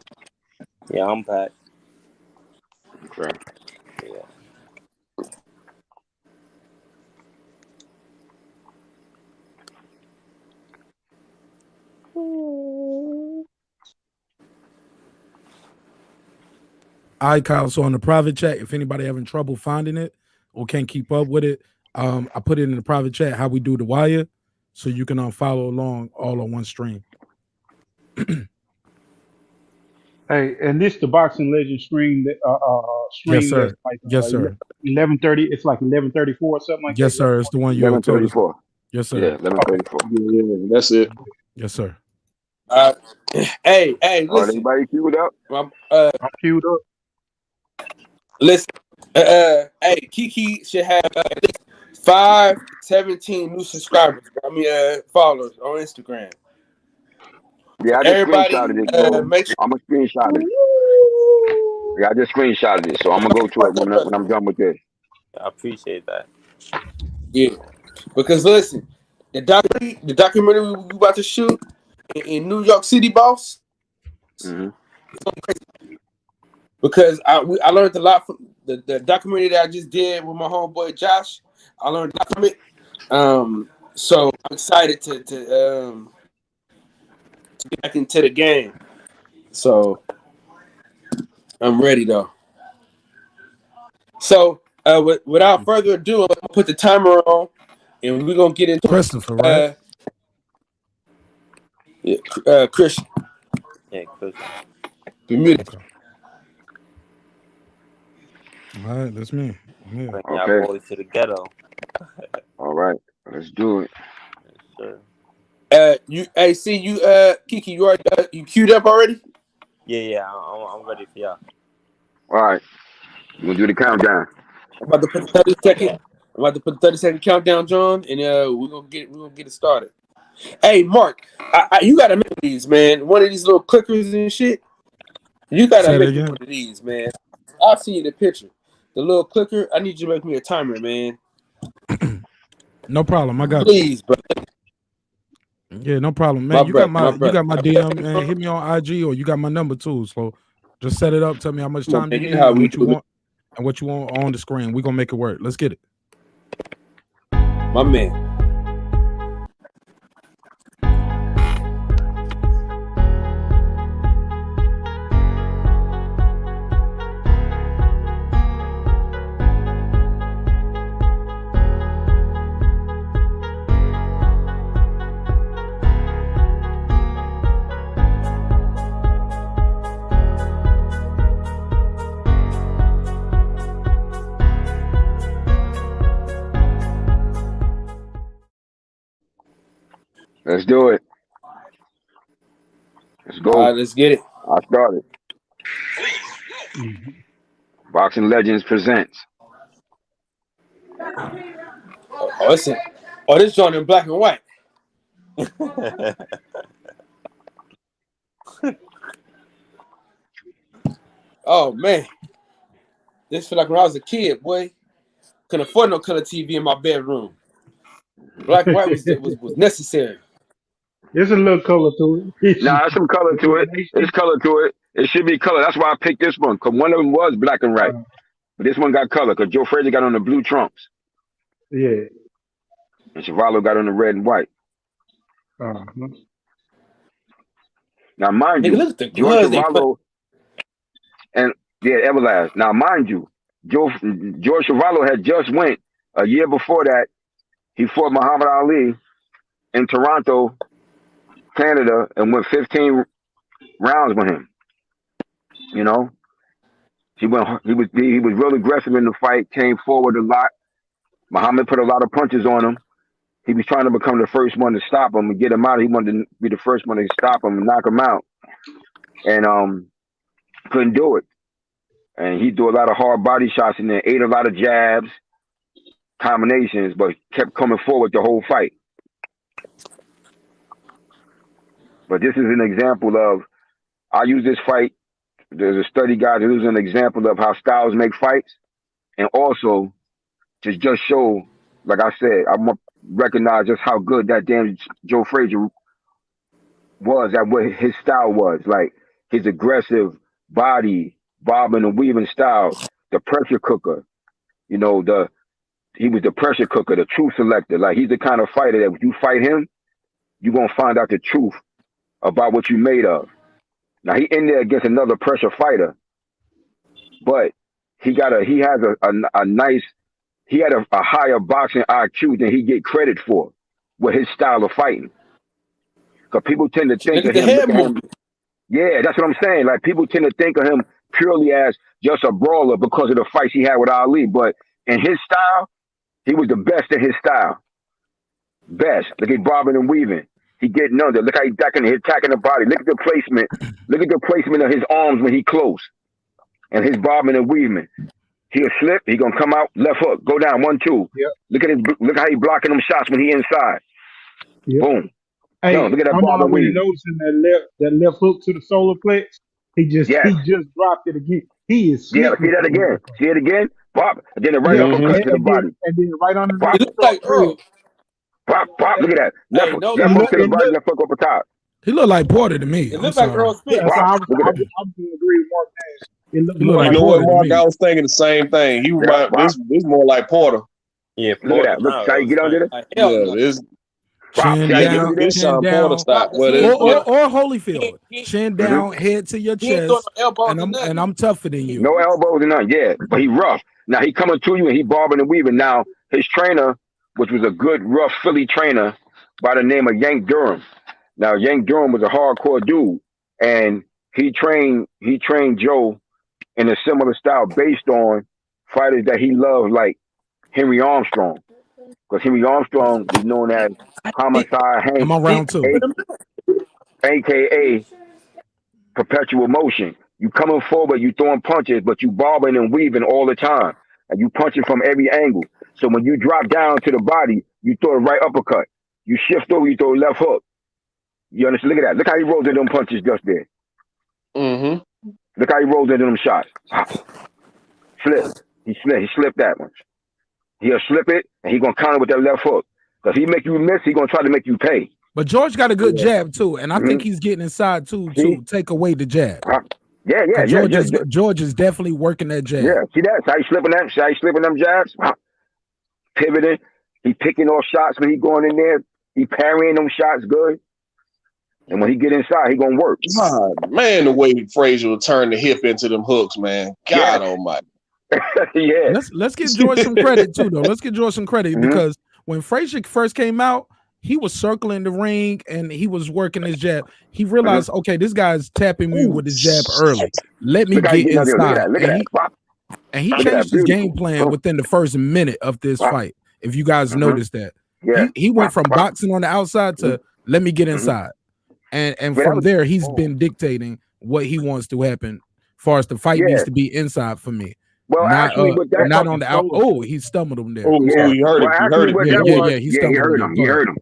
Yeah, I'm back. Okay. Yeah. All right, Kyle. So on the private chat, if anybody having trouble finding it or can't keep up with it, I put it in the private chat how we do the wire, so you can follow along all on one stream. Hey, and this the boxing legend stream that Yes, stream that's sir. like Yes, sir. 11:30. It's like 11:34 or something like that. Yes, sir. It's the one you told us. 11:34. Yes, Yeah, sir. 11:34. Yeah, that's it. Yes, sir. Hey, All right, listen. everybody queued up. I'm queued up. Listen. Hey, Kiki should have at least 517 new subscribers. Followers on Instagram. Yeah, I just Everybody, screenshotted it, so make sure. I'm gonna screenshot it. Yeah, I just screenshotted it, so I'm gonna go to it when I'm done with this. I appreciate that. Yeah, because listen, the documentary we about to shoot in New York City, boss. Mm-hmm. Because I learned a lot from the documentary that I just did with my homeboy Josh. I learned a lot from it. So I'm excited to get back into the game. So I'm ready though. So without further ado, I'm gonna put the timer on, and we're gonna get into Christopher, right? Christian. Yeah, Chris. Be muted. Okay. All right, that's me. Yeah. Bring Okay. y'all boys to the ghetto. All right, let's do it. Sure. Kiki, you already you queued up already? Yeah, I'm ready for y'all. All right, we're gonna do the countdown. I'm about to put 30-second. I'm about to put 30-second countdown, John, and we're gonna get it started. Hey, Mark, you gotta make these, man. One of these little clickers and shit. You gotta make one of these, man. I'll see you the picture. The little clicker. I need you to make me a timer, man. No problem. I got Please, bro. Yeah, no problem, man. You got my DM, man. Hit me on IG, or you got my number too. So just set it up. Tell me how much time you need and what you want, and what you want on the screen. We're gonna make it work. Let's get it. My man. Let's do it. Let's go. All right, let's get it. I started. Boxing Legends presents. Listen. This joint in black and white. Oh man, this feel like when I was a kid, boy. Couldn't afford no color TV in my bedroom. Black and white was necessary. There's a little color to it. There's some color to it. There's color to it. It should be color. That's why I picked this one, because one of them was black and white. But this one got color, because Joe Frazier got on the blue trunks. Yeah. And Chevalo got on the red and white. Now, mind you, George Chevalo and Everlast. Now, mind you, George Chevalo had just went a year before that. He fought Muhammad Ali in Toronto, Canada, and went 15 rounds with him. You know, he was real aggressive in the fight. Came forward a lot. Muhammad put a lot of punches on him. He was trying to become the first one to stop him and get him out. He wanted to be the first one to stop him and knock him out, and couldn't do it. And he threw a lot of hard body shots in there, ate a lot of jabs, combinations, but kept coming forward the whole fight. But this is an example of, I use this fight, there's a study guide that is an example of how styles make fights, and also to just show, like I said, I want to recognize just how good that damn Joe Frazier was at what his style was, like his aggressive body, bobbing and weaving style, the pressure cooker, you know, he was the pressure cooker, the truth selector. Like, he's the kind of fighter that if you fight him, you're gonna find out the truth about what you made of. Now, he in there against another pressure fighter, but he has a nice he had a higher boxing IQ than he get credit for with his style of fighting. Because people tend to think Look at of the him, head look at him. movement. Yeah, that's what I'm saying. Like people tend to think of him purely as just a brawler because of the fights he had with Ali. But in his style, he was the best in his style. Best. Look at bobbing and weaving. He getting under. Look how he attacking the body. Look at the placement. Look at the placement of his arms when he close. And his bobbing and weaving. He'll slip. He gonna come out left hook. Go down 1-2. Yep. Look how he blocking them shots when he inside. Yep. Boom. No, Hey, look at that I'm bob and already weave. noticing that left hook to the solar plex. He just Yes. he just dropped it again. He is Yeah. slick See with that that again. motherfucker. See it again. Pop. And then the right Yeah, Mm-hmm. uppercut and, to the and then body. and then right underneath Pop. It the looked short like rib. Earl. Pop. Pop. Look at that. Hey, no, It Left hook look to the it body. look Left hook up the top. He looked like Porter to me. it I'm looked like sorry. Earl Spence. so Pop. I was Look at I that. was, I was gonna agree with Mark Nash. It looked He looked more You like like know what, Porter to Porter. Mark? me. I was thinking the same thing. He Look at that. remind Pop. this more like Porter. Yeah, Look at Porter, that. Look. not See how you Earl get under Spence. there? Like, hell Yeah, no. this Pop. See Chin how you this get down, under there? this chin Sean Porter down, style. Nah, 'cause Well, he it, ain't doing it, no, or he, Holyfield. he, Chin Mm-hmm. down, head to your he ain't doing chest, no elbows and or I'm nothing. tougher than He, you. No elbows and none. Yeah, but he rough. Now he coming to you and he bobbing and weaving. Now his trainer, which was a good rough Philly trainer by the name of Yank Durham. Now Yank Durham was a hardcore dude, and he trained Joe in a similar style based on fighters that he loved, like Henry Armstrong, because Henry Armstrong was known as he, Homicide I'm Hank, on he, round two. aka perpetual motion. You coming forward, you throwing punches, but you bobbing and weaving all the time, and you punching from every angle. So when you drop down to the body, you throw a right uppercut. You shift over, you throw a left hook. You understand? Look at that. Look how he rolls into them punches just there. mm-hmm. Look how he rolls into them shots. Slip. He slipped. He slipped that one. He'll slip it, and he gonna counter with that left hook. Cause he make you miss, he gonna try to make you pay. But George got a good Yeah. jab too, and I Mm-hmm. think he's getting inside too See? to take away the jab. Yeah, yeah, Because yeah, George is definitely working that jab. yeah. See that? See how he slipping that? See how he slipping them jabs? Pivoting. He picking off shots when he going in there. He parrying them shots good. And when he get inside, he gonna work. God, man, the way Frazier will turn the hip into them hooks, man. Yeah, God almighty. yeah. Let's give George some credit too, though. Let's give George some credit Mm-hmm. because when Frazier first came out, he was circling the ring and he was working his jab. He realized, okay, this guy's tapping me with his jab early. Let me Look how he get getting out there. Look at inside. that. Look at that. Pop. And he Look at that. changed his game Beautiful. plan Boom. within the first minute of this Pop. fight. If you guys Mm-hmm. noticed that, Yeah. he went Pop, from pop. boxing on the outside to let me get Mm-hmm. inside, and Yeah, that from was. there he's Oh. been dictating what he wants to happen. As far as the fight needs Yeah. to be inside for me, Well, not actually, with that, not on Motherfucking the out. solar Oh, plex. he stumbled him there. Oh, yeah. you heard Well, it. You actually, heard it. what Yeah, that yeah, was, yeah. He yeah, he stumbled heard him him. there. He Go ahead. heard him.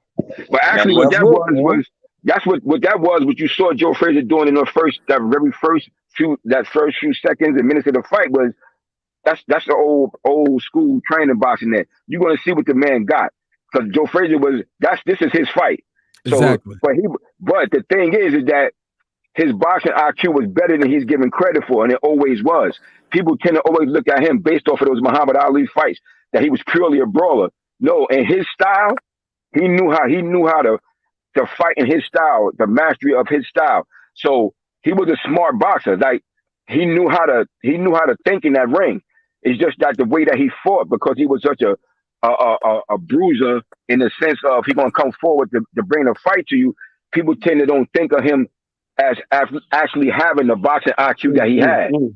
But That actually, what left that hook, man. was that's what that was. What you saw Joe Frazier doing in that very first few seconds and minutes of the fight was that's the old school training boxing. There, you're gonna see what the man got because Joe Frazier was this is his fight. So, Exactly. but the thing is that his boxing IQ was better than he's given credit for, and it always was. People tend to always look at him based off of those Muhammad Ali fights that he was purely a brawler. No, in his style, he knew how to fight in his style, the mastery of his style. So he was a smart boxer. Like he knew how to think in that ring. It's just that the way that he fought, because he was such a bruiser in the sense of he gonna come forward to bring a fight to you. People tend to don't think of him as actually having the boxing IQ that he had. Mm.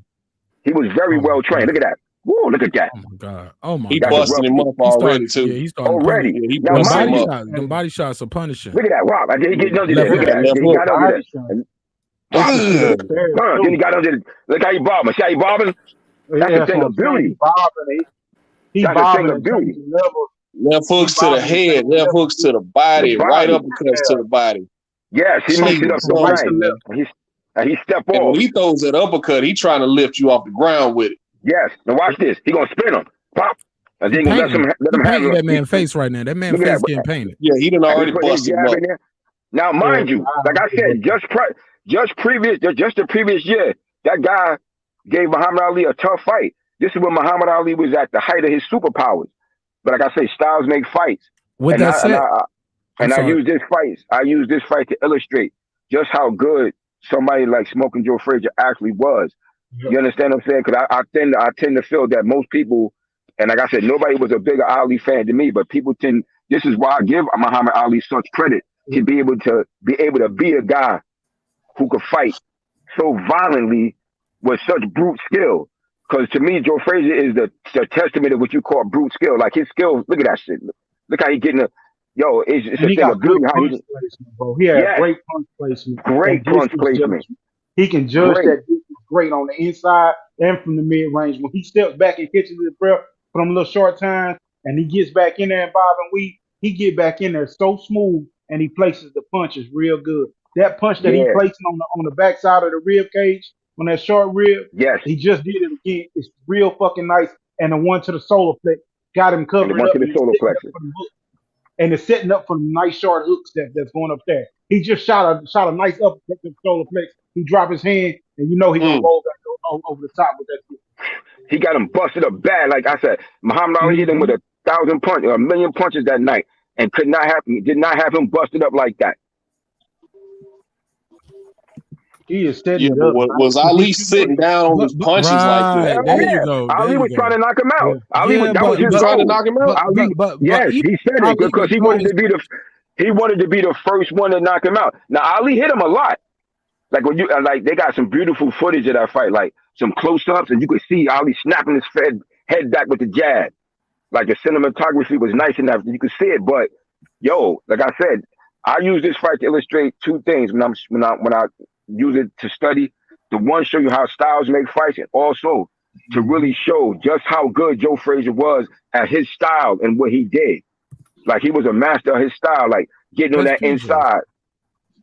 He was very Oh my well trained. god. Look at that. Whoa, look at that. Oh my god. Oh my He That's a god. busting rough him up already, too. He started punishing. already. Yeah, he Now, Them busting mind him body you, up. shots. Them body shots are punishing. look at that. Rob. I did he getting under Left there. Look hook. at that. Left Then he hook. got under Body there. shot. And, It's Ugh. there then he too. got under there. Look how he bobbing. See how he bobbing? That's Yeah, a that's thing what of I'm saying. beauty. He That's a thing bobbing of and beauty. changing levels. Left He hooks to the bobbing and head. changing Left levels. hooks to the The body. Right body. uppercuts to the body. Yes, he mixed it up Jesus the From right Christ, to right. man. left. And he step And when off. he throws that uppercut, he trying to lift you off the ground with it. Yes. Now watch this. He gonna spin him. Pop. And He then he gonna painting. let He him have painting it. that man face right now. That man Look at face that. getting painted. Yeah, he done And he already put his busted him jab up. in there. Now, Yeah, mind you, like I said, just the previous year, that guy gave Muhammad Ali a tough fight. This is when Muhammad Ali was at the height of his superpowers. But like I say, styles make fights. With And that I and said, I I'm and I sorry. use this fight to illustrate just how good somebody like Smoking Joe Frazier actually was. yeah. You understand what I'm saying? Because I tend to feel that most people And like I said, nobody was a bigger Ali fan than me, but people tend. This is why I give Muhammad Ali such credit to be able to be a guy who could fight so violently with such brute skill. Because to me, Joe Frazier is the testament of what you call brute skill. Like his skills, look at that shit. Look how he getting it's And a he thing got of good beauty. How punch he, placement, bro. He had yes, great punch placement and great punch distance placement. judgment. He can judge Great. that distance great on the inside and from the mid range. When he steps back and catches his breath for them little short times, and he gets back in there and bob and weave, he get back in there so smooth, and he places the punches real good. That punch that he Yeah. placed on the backside of the rib cage on that short rib, Yes. he just did it again. It's real fucking nice. And the one to the solar plex got him And the covered one up to the and it's solar sitting up plexus. for the hook. And it's setting up for nice short hooks that's going up there. He just shot a nice up to the solar plex. He dropped his hand, and you know he gonna Mm. roll back over the top with that shit. He got him busted up bad. Like I said, Muhammad Ali hit him with Mm-hmm. 1,000 punches, 1,000,000 punches that night, and did not have him busted up like that. He is setting Yeah, it but up, man. was Ali sitting down on his punches like that? Right, Hell there you yeah. go, there Ali you was trying go. to knock him Yeah. out. Yeah, That was but He his was but trying to goal. knock him out. but Ali, but but but yes, even he said it Ali because was always he wanted to be the first one to knock him out. Now Ali hit him a lot. Like when you like, they got some beautiful footage of that fight, like some close ups, and you could see Ali snapping his head back with the jab. Like the cinematography was nice enough you could see it. But yo, like I said, I use this fight to illustrate two things when I use it to study. The one, show you how styles make fights, and also to Mm-hmm. really show just how good Joe Frazier was at his style and what he did. Like he was a master of his style, like getting on that prestigious. inside.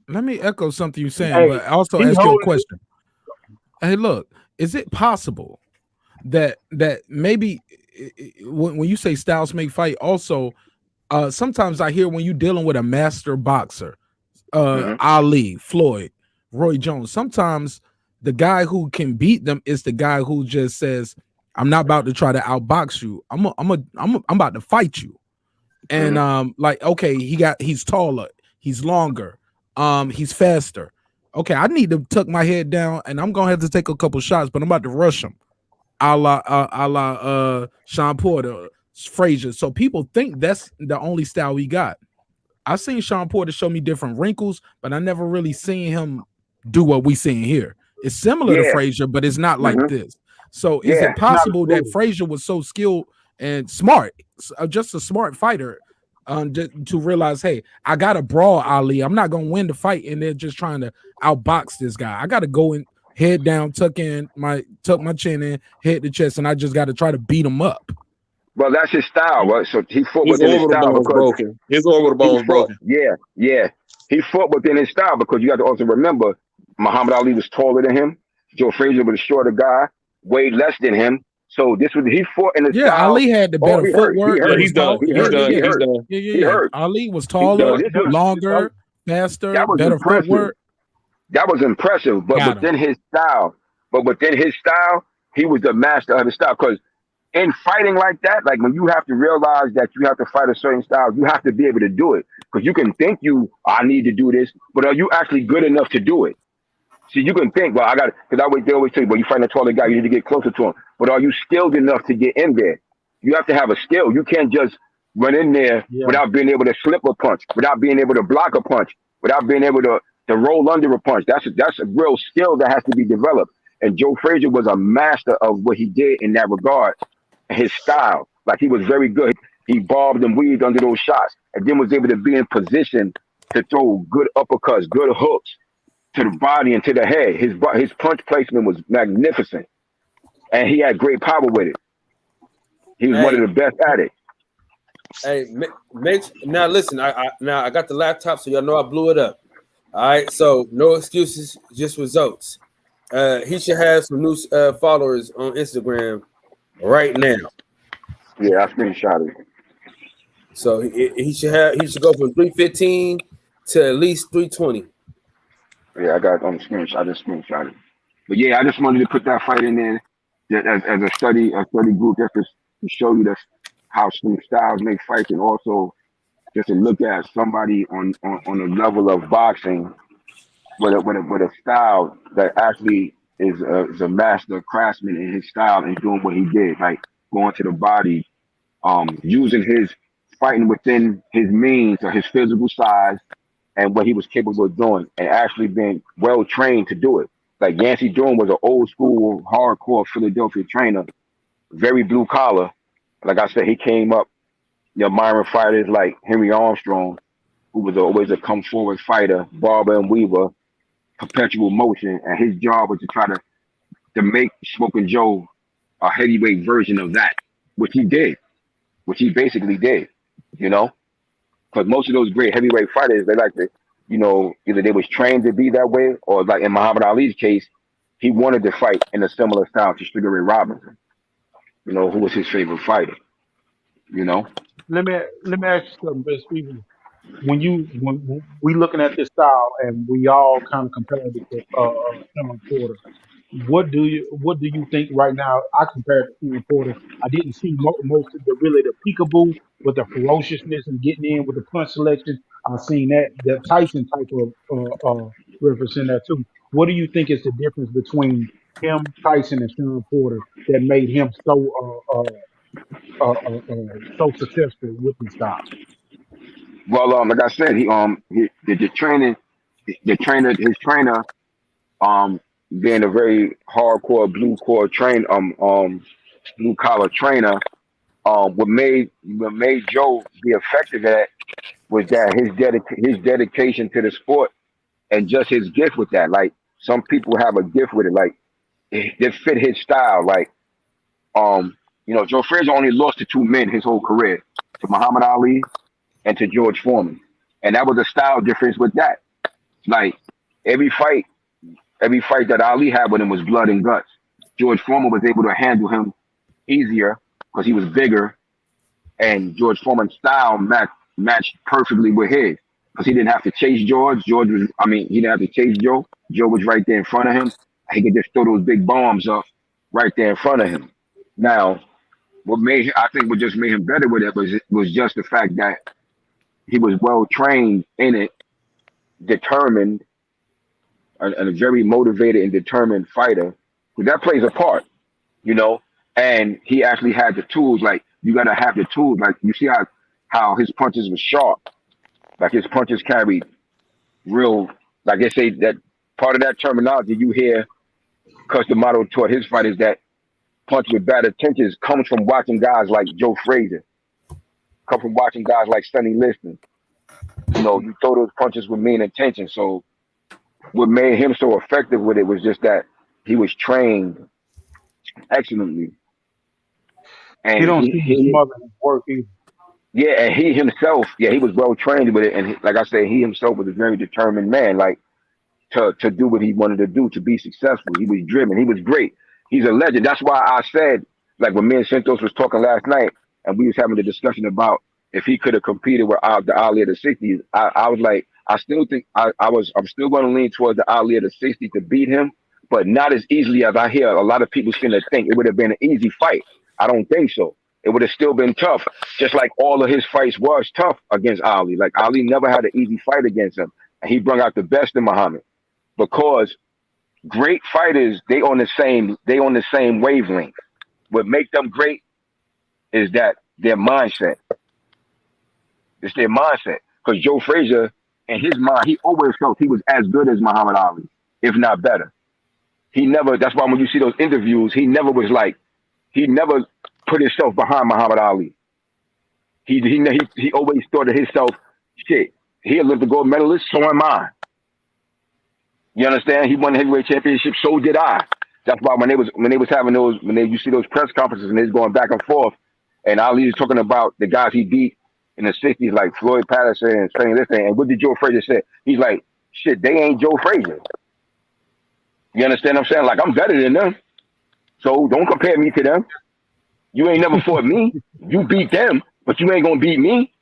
Let me echo something you're saying, Hey, but also he ask you a holding question. Hey, look, is it possible that maybe when you say styles make fight, also sometimes I hear when you're dealing with a master boxer, Hmm. Ali, Floyd, Roy Jones, sometimes the guy who can beat them is the guy who just says, "I'm not about to try to outbox you. I'm about to fight you." And Hmm. like, okay, he's taller, he's longer, he's faster. Okay, I need to tuck my head down, and I'm gonna have to take a couple shots, but I'm about to rush him, a la Sean Porter, Frazier. So people think that's the only style we got. I've seen Sean Porter show me different wrinkles, but I never really seen him do what we seeing here. It's similar to Yeah. Frazier, but it's not like Hmm. this. So is Yeah. it it's not as possible that brutal. Frazier was so skilled and smart, just a smart fighter, to realize, hey, I got to brawl Ali. I'm not gonna win the fight, and they're just trying to outbox this guy. I got to go in, head down, tuck my chin in, head to chest, and I just got to try to beat him up. Well, that's his style, right? So he fought His within his orbital style bone was because broken. His orbital bone he was fought. broken. Yeah, yeah. He fought within his style because you got to also remember Muhammad Ali was taller than him. Joe Frazier was a shorter guy, weighed less than him. So he fought in a Yeah, style. Ali had the Oh, better he hurt. He footwork. He Yeah, hurt. was he's done. tall. He Yeah, He's hurt. yeah, done. He yeah. He's hurt. done. Yeah, yeah, He yeah. hurt. Ali was No, taller, this was longer, faster, that was better impressive. footwork. That was impressive. But Got him. within his style, he was the master of his style. Because in fighting like that, like when you have to realize that you have to fight a certain style, you have to be able to do it. Because you can think I need to do this, but are you actually good enough to do it? See, you can think, well, I got it. Because they always tell you, well, you fight a taller guy, you need to get closer to him. But are you skilled enough to get in there? You have to have a skill. You can't just run in there Yeah. without being able to slip a punch, without being able to block a punch, without being able to roll under a punch. That's a real skill that has to be developed. And Joe Frazier was a master of what he did in that regard. His style, like he was very good. He bobbed and weaved under those shots, and then was able to be in position to throw good uppercuts, good hooks to the body and to the head. His punch placement was magnificent, and he had great power with it. He was one Hey, of the best at it. hey, Mitch. Now listen, I got the laptop, so y'all know I blew it up. All right, so no excuses, just results. He should have some new followers on Instagram right now. Yeah, I screenshot it. So he should go from 315 to at least 320. Yeah, I got it on the screenshot. I just screenshot it. But yeah, I just wanted to put that fight in there as a study group, just to show you how some styles make fights, and also just to look at somebody on a level of boxing with a style that actually is a master craftsman in his style and doing what he did. Like going to the body, using his fighting within his means or his physical size and what he was capable of doing, and actually being well trained to do it. Like Yancey Dorn was an old school, hardcore Philadelphia trainer, very blue collar. Like I said, he came up, admiring fighters like Henry Armstrong, who was always a come forward fighter, Barber and Weaver, perpetual motion, and his job was to try to make Smoking Joe a heavyweight version of that, which he did, which he basically did, you know, because most of those great heavyweight fighters, they like to, either they was trained to be that way, or like in Muhammad Ali's case, he wanted to fight in a similar style to Sugar Ray Robinson, who was his favorite fighter, you know. Let me ask you something, Best Stephen. When we looking at this style and we all kind of compared it to Sean Porter, what do you think right now? I compared to Sean Porter. I didn't see most of the peekaboo with the ferociousness and getting in with the punch selection. I've seen that Tyson type of reference in there too. What do you think is the difference between him, Tyson, and Sean Porter that made him so successful with his style? Well, like I said, the training, his trainer, um, being a very hardcore blue collar trainer, what made Joe be effective at was that his dedication to the sport and just his gift with that. Like some people have a gift with it, like it fit his style. Like Joe Frazier only lost to two men his whole career, to Muhammad Ali and to George Foreman, and that was a style difference with that. Like every fight, every fight that Ali had with him was blood and guts. George Foreman was able to handle him easier because he was bigger, and George Foreman's style matched perfectly with his because he didn't have to chase George. He didn't have to chase Joe. Joe was right there in front of him. He could just throw those big bombs up right there in front of him. Now, I think what just made him better with it was just the fact that he was well trained in it, determined, and a very motivated and determined fighter. Because that plays a part, you know. And he actually had the tools. Like you gotta have the tools. Like you see how his punches were sharp. Like his punches carried real. Like they say that part of that terminology you hear. Because the motto toward his fight is that punch with bad intentions comes from watching guys like Joe Frazier, come from watching guys like Sonny Liston. You throw those punches with mean intention. So what made him so effective with it was just that he was trained excellently, He and don't seem to smother his work either. and he himself, he was well trained with it, and like I said, he himself was a very determined man, like to do what he wanted to do to be successful. He was driven. He was great. He's a legend. That's why I said, like when me and Santos was talking last night, and we was having a discussion about if he could have competed with the Ali of the '60s. I was like, I still think I'm still going to lean towards the Ali of the '60s to beat him, but not as easily as I hear a lot of people seem to think. It would have been an easy fight. I don't think so. It would have still been tough, just like all of his fights was tough against Ali. Like Ali never had an easy fight against him, and he brought out the best in Muhammad because great fighters they on the same wavelength. What make them great is that their mindset. It's their mindset. Because Joe Frazier, in his mind, he always felt he was as good as Muhammad Ali, if not better. He never. That's why when you see those interviews, he never put himself behind Muhammad Ali. He always thought of himself, shit. He Olympic gold medalist, so am I. You understand? He won the heavyweight championship, so did I. That's why when they was having you see those press conferences and they're going back and forth, and Ali is talking about the guys he beat in the '60s, like Floyd Patterson and Sonny Liston. And what did Joe Frazier say? He's like, shit, they ain't Joe Frazier. You understand what I'm saying? Like, I'm better than them. So don't compare me to them. You ain't never fought me. You beat them, but you ain't gonna beat me.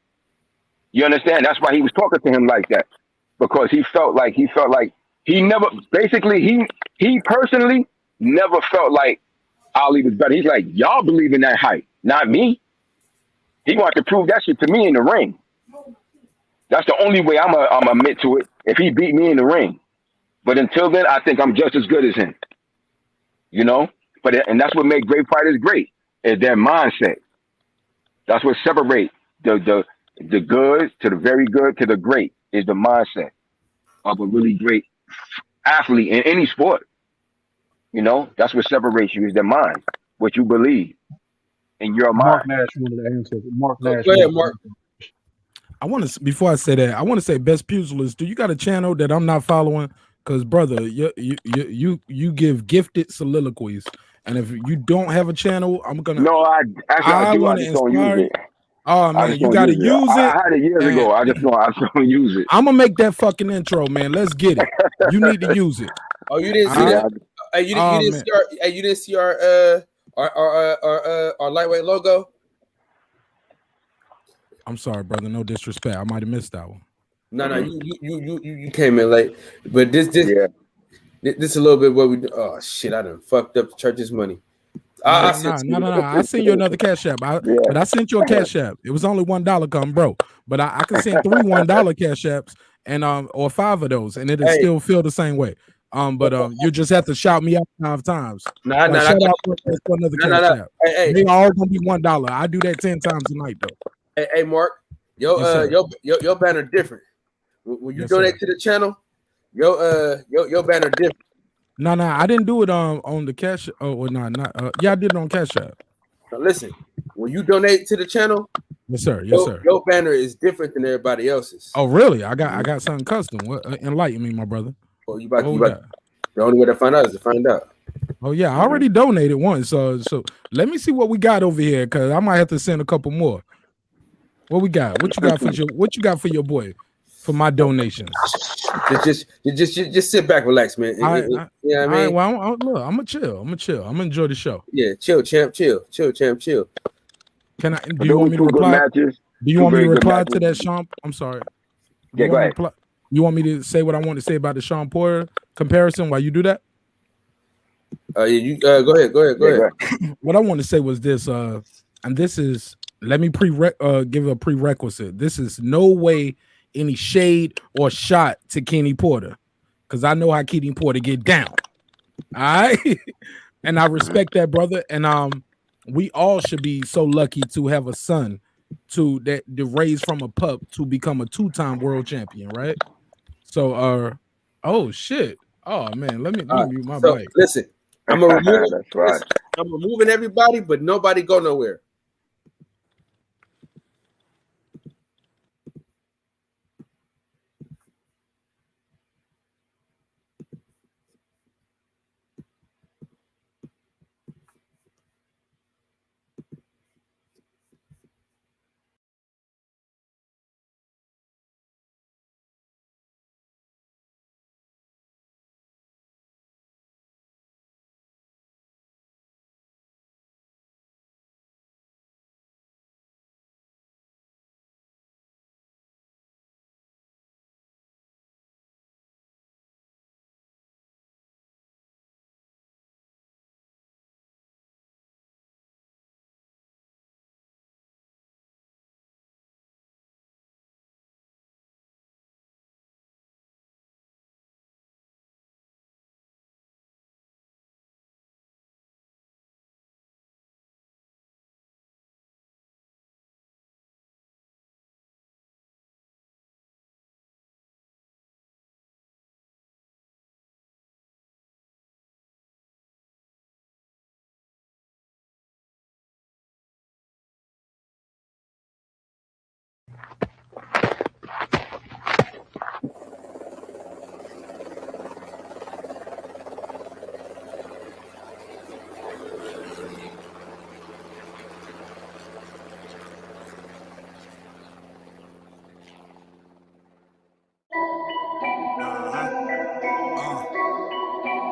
You understand? That's why he was talking to him like that. Because he felt like he never basically he personally never felt like Ali was better. He's like, y'all believe in that hype, not me. He wanted to prove that shit to me in the ring. That's the only way I'm admit to it. If he beat me in the ring. But until then, I think I'm just as good as him. You know? And that's what made great fighters great. It's their mindset. That's what separates the good to the very good to the great is the mindset of a really great athlete in any sport. You know, that's what separates you is their mind, what you believe in your Mark mind. Nash wanted to answer. Mark Nash Go ahead, wanted to Mark. answer. I want to before I say that, I want to say best pugilist. Do you got a channel that I'm not following? Because brother, you give gifted soliloquies, and if you don't have a channel, No, I I do. I want to just don't use inspire. it. Oh I man, just you don't got to use it. use I it, had it years and ago. I just don't use it. I'm gonna make that fucking intro, man. Let's get it. You need to use it. Oh, you didn't All see right. that? Hey, you Oh didn't man, see you didn't see our lightweight logo. I'm sorry, brother. No disrespect. I might have missed that one. No, you came in late, but this Yeah. is a little bit what we do. Oh shit, I done fucked up the church's money. I said No. I sent you another cash app, Yeah. but I sent you a cash app. It was only $1, come bro. But I can send 3 $1 cash apps and or 5 of those, and it'll still feel the same way. But you just have to shout me out 5 times. Shout out for another cash app. Hey, they all gonna be $1. I do that 10 times a night though. Hey, Mark, your banner different. When you donate to the channel, your banner different. No, I didn't do it on the cash. Oh, no, not. Yeah, I did it on Cash App. Now listen, when you donate to the channel, yes, sir. Your banner is different than everybody else's. Oh, really? I got something custom. What? Enlighten me, my brother. Oh, you about the only way to find out is to find out. Oh yeah, I already donated once. So let me see what we got over here, because I might have to send a couple more. What we got? What you got for your boy? For my donations. Just sit back, relax, man. Yeah, I mean, well, look, I'm gonna chill. I'm gonna enjoy the show. Yeah, chill, champ, chill. Can I? Do you want me to reply? Do you want me to reply to that Sean? I'm sorry. Yeah, go ahead. You want me to say what I want to say about the Sean Porter comparison while you do that? Go ahead. What I want to say was this, and this is, let me give a prerequisite. This is no way any shade or shot to Kenny Porter, because I know how Kenny Porter get down. All right. And I respect that, brother. And we all should be so lucky to have a son to raise from a pup to become a 2-time world champion, right? So oh shit. Oh man, let me mute my mic. Listen, I'm removing everybody, but nobody go nowhere.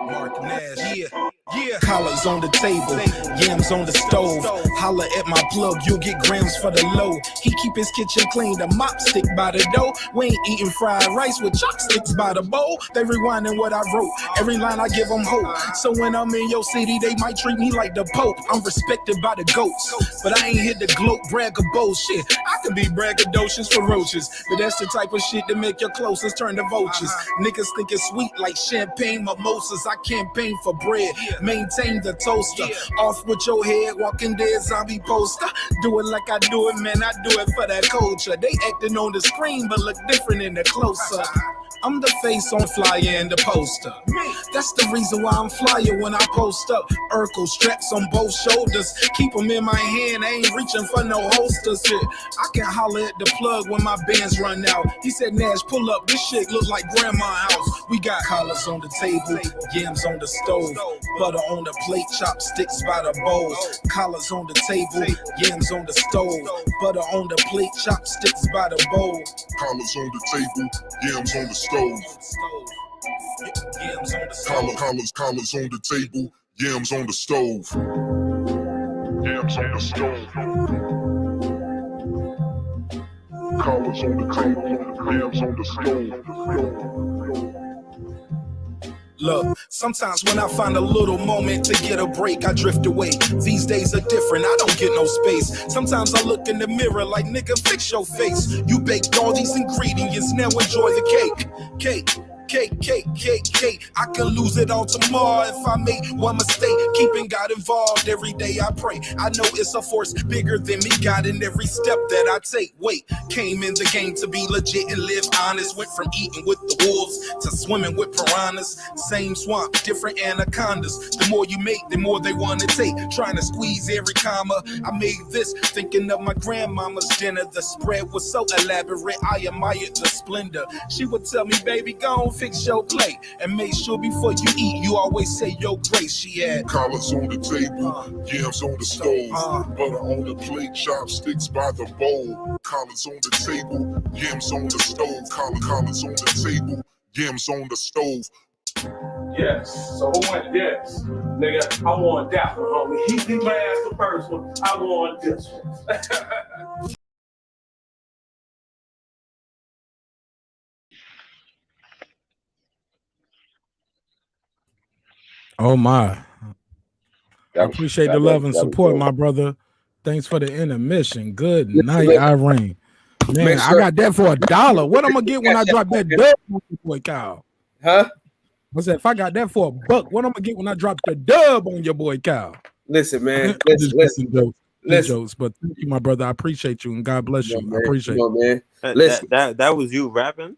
Mark Nash. Yeah. Collars on the table, yams on the stove. Holla at my plug, you'll get grams for the low. He keep his kitchen clean, the mop stick by the dough. We ain't eating fried rice with chopsticks by the bowl. They rewinding what I wrote, every line I give them hope. So when I'm in your city, they might treat me like the Pope. I'm respected by the goats, but I ain't here to gloat, brag or bullshit. I can be braggadocious for roaches, but that's the type of shit that make your closest turn to vultures. Niggas think it's sweet like champagne mimosas. I campaign for bread, main tame the toaster. Off with your head, walking dead zombie poster. Do it like I do it, man, I do it for that culture. They acting on the screen, but look different in the close-up. I'm the face on flyer and the poster. That's the reason why I'm flyer when I post up. Urkel straps on both shoulders. Keep them in my hand, I ain't reaching for no holsters here. I can holler at the plug when my bands run out. He said, Nash, pull up, this shit look like grandma's house. We got collars on the table, yams on the stove, butter on the plate, chopsticks by the bowl. Collars on the table, yams on the stove, butter on the plate, chopsticks by the bowl. Collars on the table, yams on the stove. Collars on the table, yams on the stove. Yams on the stove. Collars on the table, yams on the stove. Look, sometimes when I find a little moment to get a break, I drift away. These days are different, I don't get no space. Sometimes I look in the mirror like, nigga, fix your face. You baked all these ingredients, now enjoy the cake. Cake. I can lose it all tomorrow if I make one mistake. Keeping God involved every day I pray. I know it's a force bigger than me, God, in every step that I take. Wait, came in the game to be legit and live honest. Went from eating with the wolves to swimming with piranhas. Same swamp, different anacondas. The more you make, the more they want to take. Trying to squeeze every comma. I made this thinking of my grandmama's dinner. The spread was so elaborate, I admired the splendor. She would tell me, baby, go on, fix your plate and make sure before you eat, you always say your grace. She had collars on the table, yams on the stove, butter on the plate, chopsticks by the bowl. Collars on the table, yams on the stove. Collars on the table, yams on the stove. Yes. So who went this? Nigga, I want that one, homie. He my ass the first one. I want this one. Oh my. I appreciate the love and support, my brother. Thanks for the intermission. Good night, Irene. Man, I got that for $1. What I'm gonna get when I drop that dub on your boy Kyle? Huh? I said, if I got that for $1, what I'm gonna get when I drop the dub on your boy Kyle? Listen, man. Listen. Jokes, but thank you, my brother. I appreciate you and God bless you. I appreciate you, man. Listen, that was you rapping.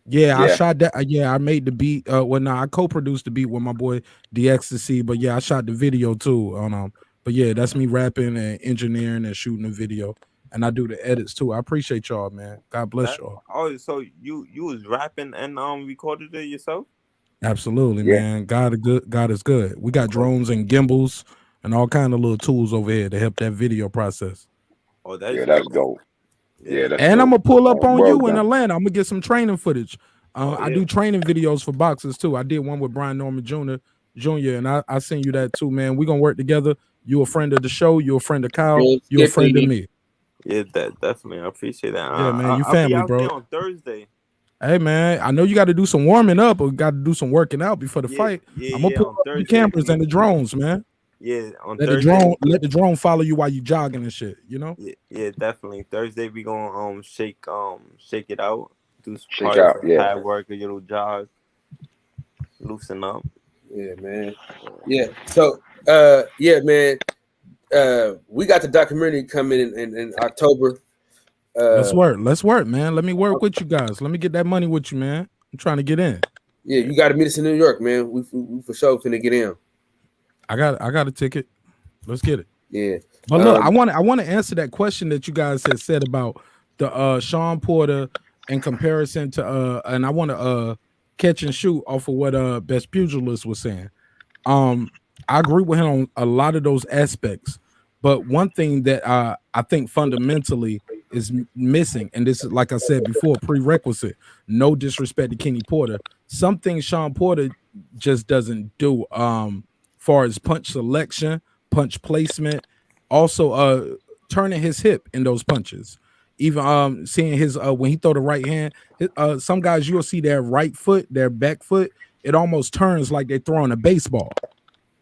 Yeah, I shot that. I made the beat. I co-produced the beat with my boy The Ecstasy. But yeah, I shot the video too. But yeah, that's me rapping and engineering and shooting the video, and I do the edits too. I appreciate y'all, man. God bless y'all. Oh, so you was rapping and recorded it yourself? Absolutely, man. God is good. We got drones and gimbals and all kind of little tools over here to help that video process. Oh, that's dope. Yeah, that's and dope. I'm gonna pull up on you in done. Atlanta. I'm gonna get some training footage. I do training videos for boxers too. I did one with Brian Norman Jr. and I send you that too, man. We're gonna work together. You a friend of the show, you a friend of Kyle, you a friend of me. Yeah, that definitely. I appreciate that. Yeah, man, you family, I'll be out bro. there on Thursday. Hey man, I know you got to do some warming up or got to do some working out before the fight. I'm gonna put up the cameras and the drones, man. Yeah, on let Thursday. Let the drone follow you while you jogging and shit. You know. Yeah, definitely. Thursday we gonna shake it out, do some hard work, a little jog, loosen up. Yeah, man. Yeah. So, man. We got the documentary coming in October. Let's work, man. Let me work with you guys. Let me get that money with you, man. I'm trying to get in. Yeah, you got to meet us in New York, man. We for sure finna get in. I got a ticket. Let's get it. Yeah. But look, I want to answer that question that you guys had said about the Sean Porter in comparison to and I want to catch and shoot off of what Best Pugilist was saying. I agree with him on a lot of those aspects. But one thing that I think fundamentally is missing, and this is, like I said before, prerequisite. No disrespect to Kenny Porter. Some things Sean Porter just doesn't do. Far as punch selection, punch placement, also turning his hip in those punches. Even seeing his when he throw the right hand, some guys you'll see their right foot, their back foot, it almost turns like they're throwing a baseball.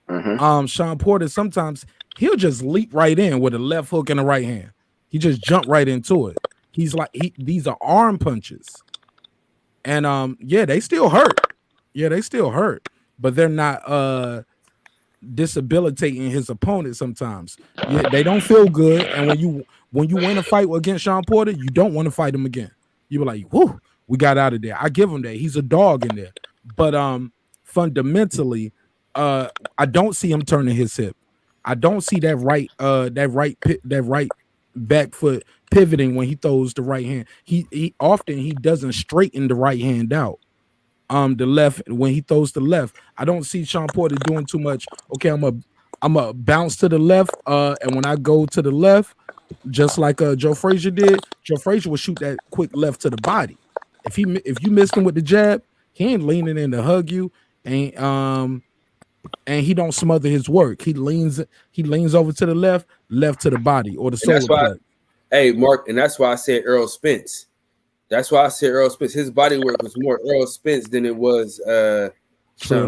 Mm-hmm. Sean Porter sometimes he'll just leap right in with a left hook and a right hand. He just jump right into it. He's like these are arm punches, and they still hurt. Yeah, they still hurt, but they're not disabilitating his opponent sometimes. Yeah, they don't feel good, and when you win a fight against Sean Porter, you don't want to fight him again. You were like, "Whoo, we got out of there." I give him that. He's a dog in there, but fundamentally, I don't see him turning his hip. I don't see that right back foot pivoting when he throws the right hand. He often doesn't straighten the right hand out. The left, when he throws the left, I don't see Sean Porter doing too much. Okay, I'm a bounce to the left, and when I go to the left, just like Joe Frazier did, Joe Frazier will shoot that quick left to the body. If you missed him with the jab, he ain't leaning in to hug you, and he don't smother his work. He leans over to the left to the body or the solar plexus. Hey, Mark, and that's why I said Earl Spence. That's why I said Earl Spence. His body work was more Earl Spence than it was True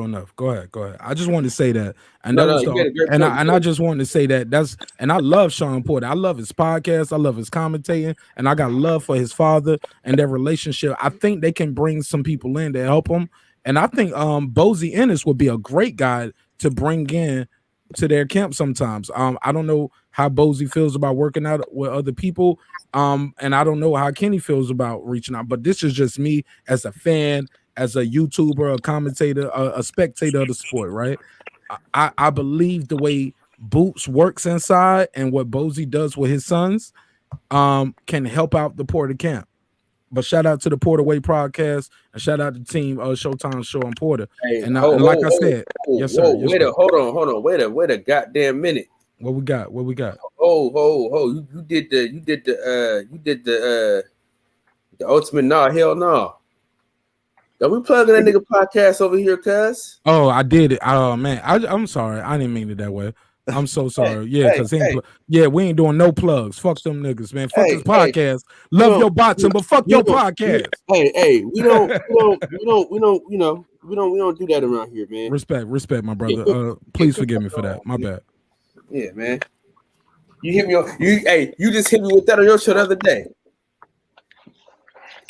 enough. Go ahead. I just wanted to say that. And I just wanted to say that I love Sean Porter. I love his podcast. I love his commentating, and I got love for his father and their relationship. I think they can bring some people in to help him. And I think Bozy Ennis would be a great guy to bring in to their camp sometimes. I don't know how Bozy feels about working out with other people. And I don't know how Kenny feels about reaching out, but this is just me as a fan, as a YouTuber, a commentator, a spectator of the sport, right? I believe the way Boots works inside and what Bozy does with his sons can help out the Porter camp. But shout out to the Porter Way podcast and shout out to team Showtime Show on Porter. Hey, and like I said, yes, sir. Hold on. Wait a goddamn minute. What we got? You did the ultimate hell no. Are we plugging that nigga podcast over here, cuz? Oh, I did it. Oh man, I'm sorry. I didn't mean it that way. I'm so sorry. Because we ain't doing no plugs. Fuck them niggas, man. Fuck this podcast. Love your bots, but fuck your podcast. We don't do that around here, man. Respect, my brother. Please forgive me for that. My bad. Yeah, man. You hit me you just hit me with that on your show the other day.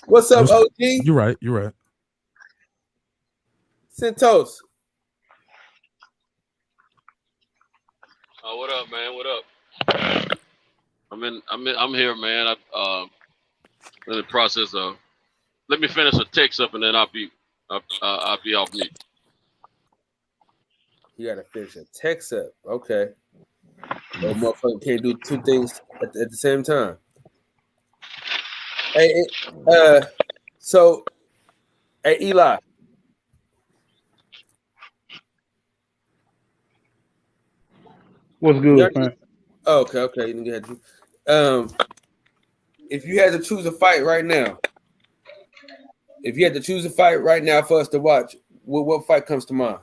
What's up, OG? You're right. Centos. Oh, what up, man? What up? I'm here, man. I'm in the process of. Let me finish a text up, and then I'll be off mute. You gotta finish a text up, okay? No motherfucker can't do two things at the same time. Hey, Eli. What's good, man? Okay. You can get if you had to choose a fight right now, for us to watch, what fight comes to mind?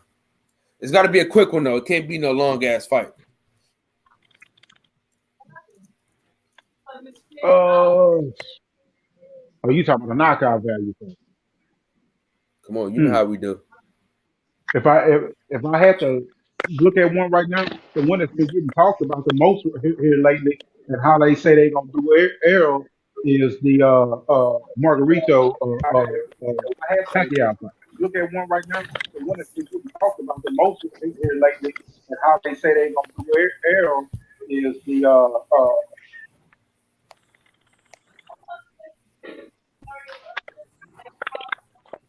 It's got to be a quick one though. It can't be no long ass fight. Oh, you talking about the knockout value? Come on, you know how we do. If I had to look at one right now, the one that's been getting talked about the most here lately, and how they say they're gonna do Arrow is the Margarito Pacquiao fight. Look at one right now, the one that's been getting talked about the most here lately, and how they say they're gonna do Arrow is the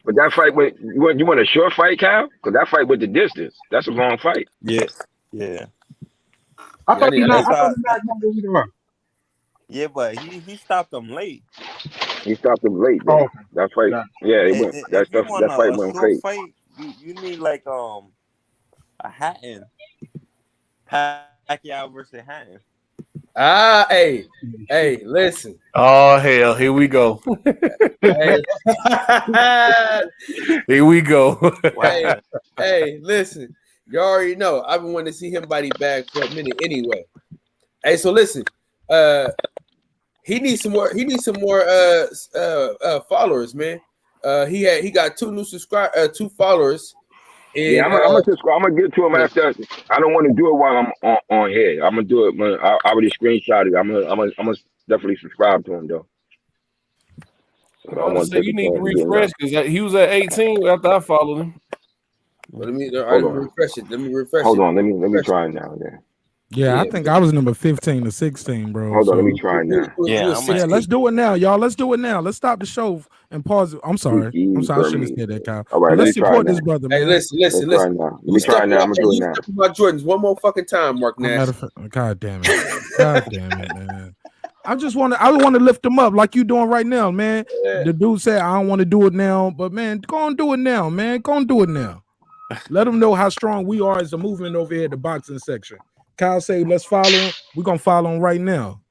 But that fight you want a short fight, Kyle? Because that fight with the distance, that's a long fight. Yeah. I thought he knocked Margarito out. Yeah, but he stopped him late. He stopped him late, though. Okay. That fight, that fight went crazy. Fight, you need like a Hatton. Pacquiao versus Hatton. Hey, listen. Oh hell, here we go. Here we go. Hey, listen. You already know. I've been wanting to see him body bag for a minute anyway. Hey, so listen. He needs some more. He needs some more followers, man. He got 2 followers. And, yeah, I'm gonna subscribe. I'm gonna get to him after. I don't want to do it while I'm on here. I'm gonna do it. I already screenshot it. I'm gonna definitely subscribe to him though. So you need to refresh because he was at 18 after I followed him. Let me Hold on. refresh it. Let me refresh Hold it. on. Let me try it now. Yeah, I think I was number 15 to 16, bro. Hold on. Let me So try it now. yeah, let's do it now, y'all. Let's do it now. Let's stop the show and pause it. I'm sorry. I shouldn't have said that, Kyle. All right, But let me let's try it support now. this brother, Hey, man. listen. Let's try it now. Let me try it now. I'm gonna do it now. Step in my Jordans one more fucking time, Mark Nash. Matter of fact, God damn it. God damn it, man. I want to lift them up like you doing right now, man. Yeah. The dude said I don't want to do it now, but man, go and do it now, man. Go and do it now. Let them know how strong we are as a movement over here at the boxing section. Kyle say, let's follow him. We're gonna follow him right now.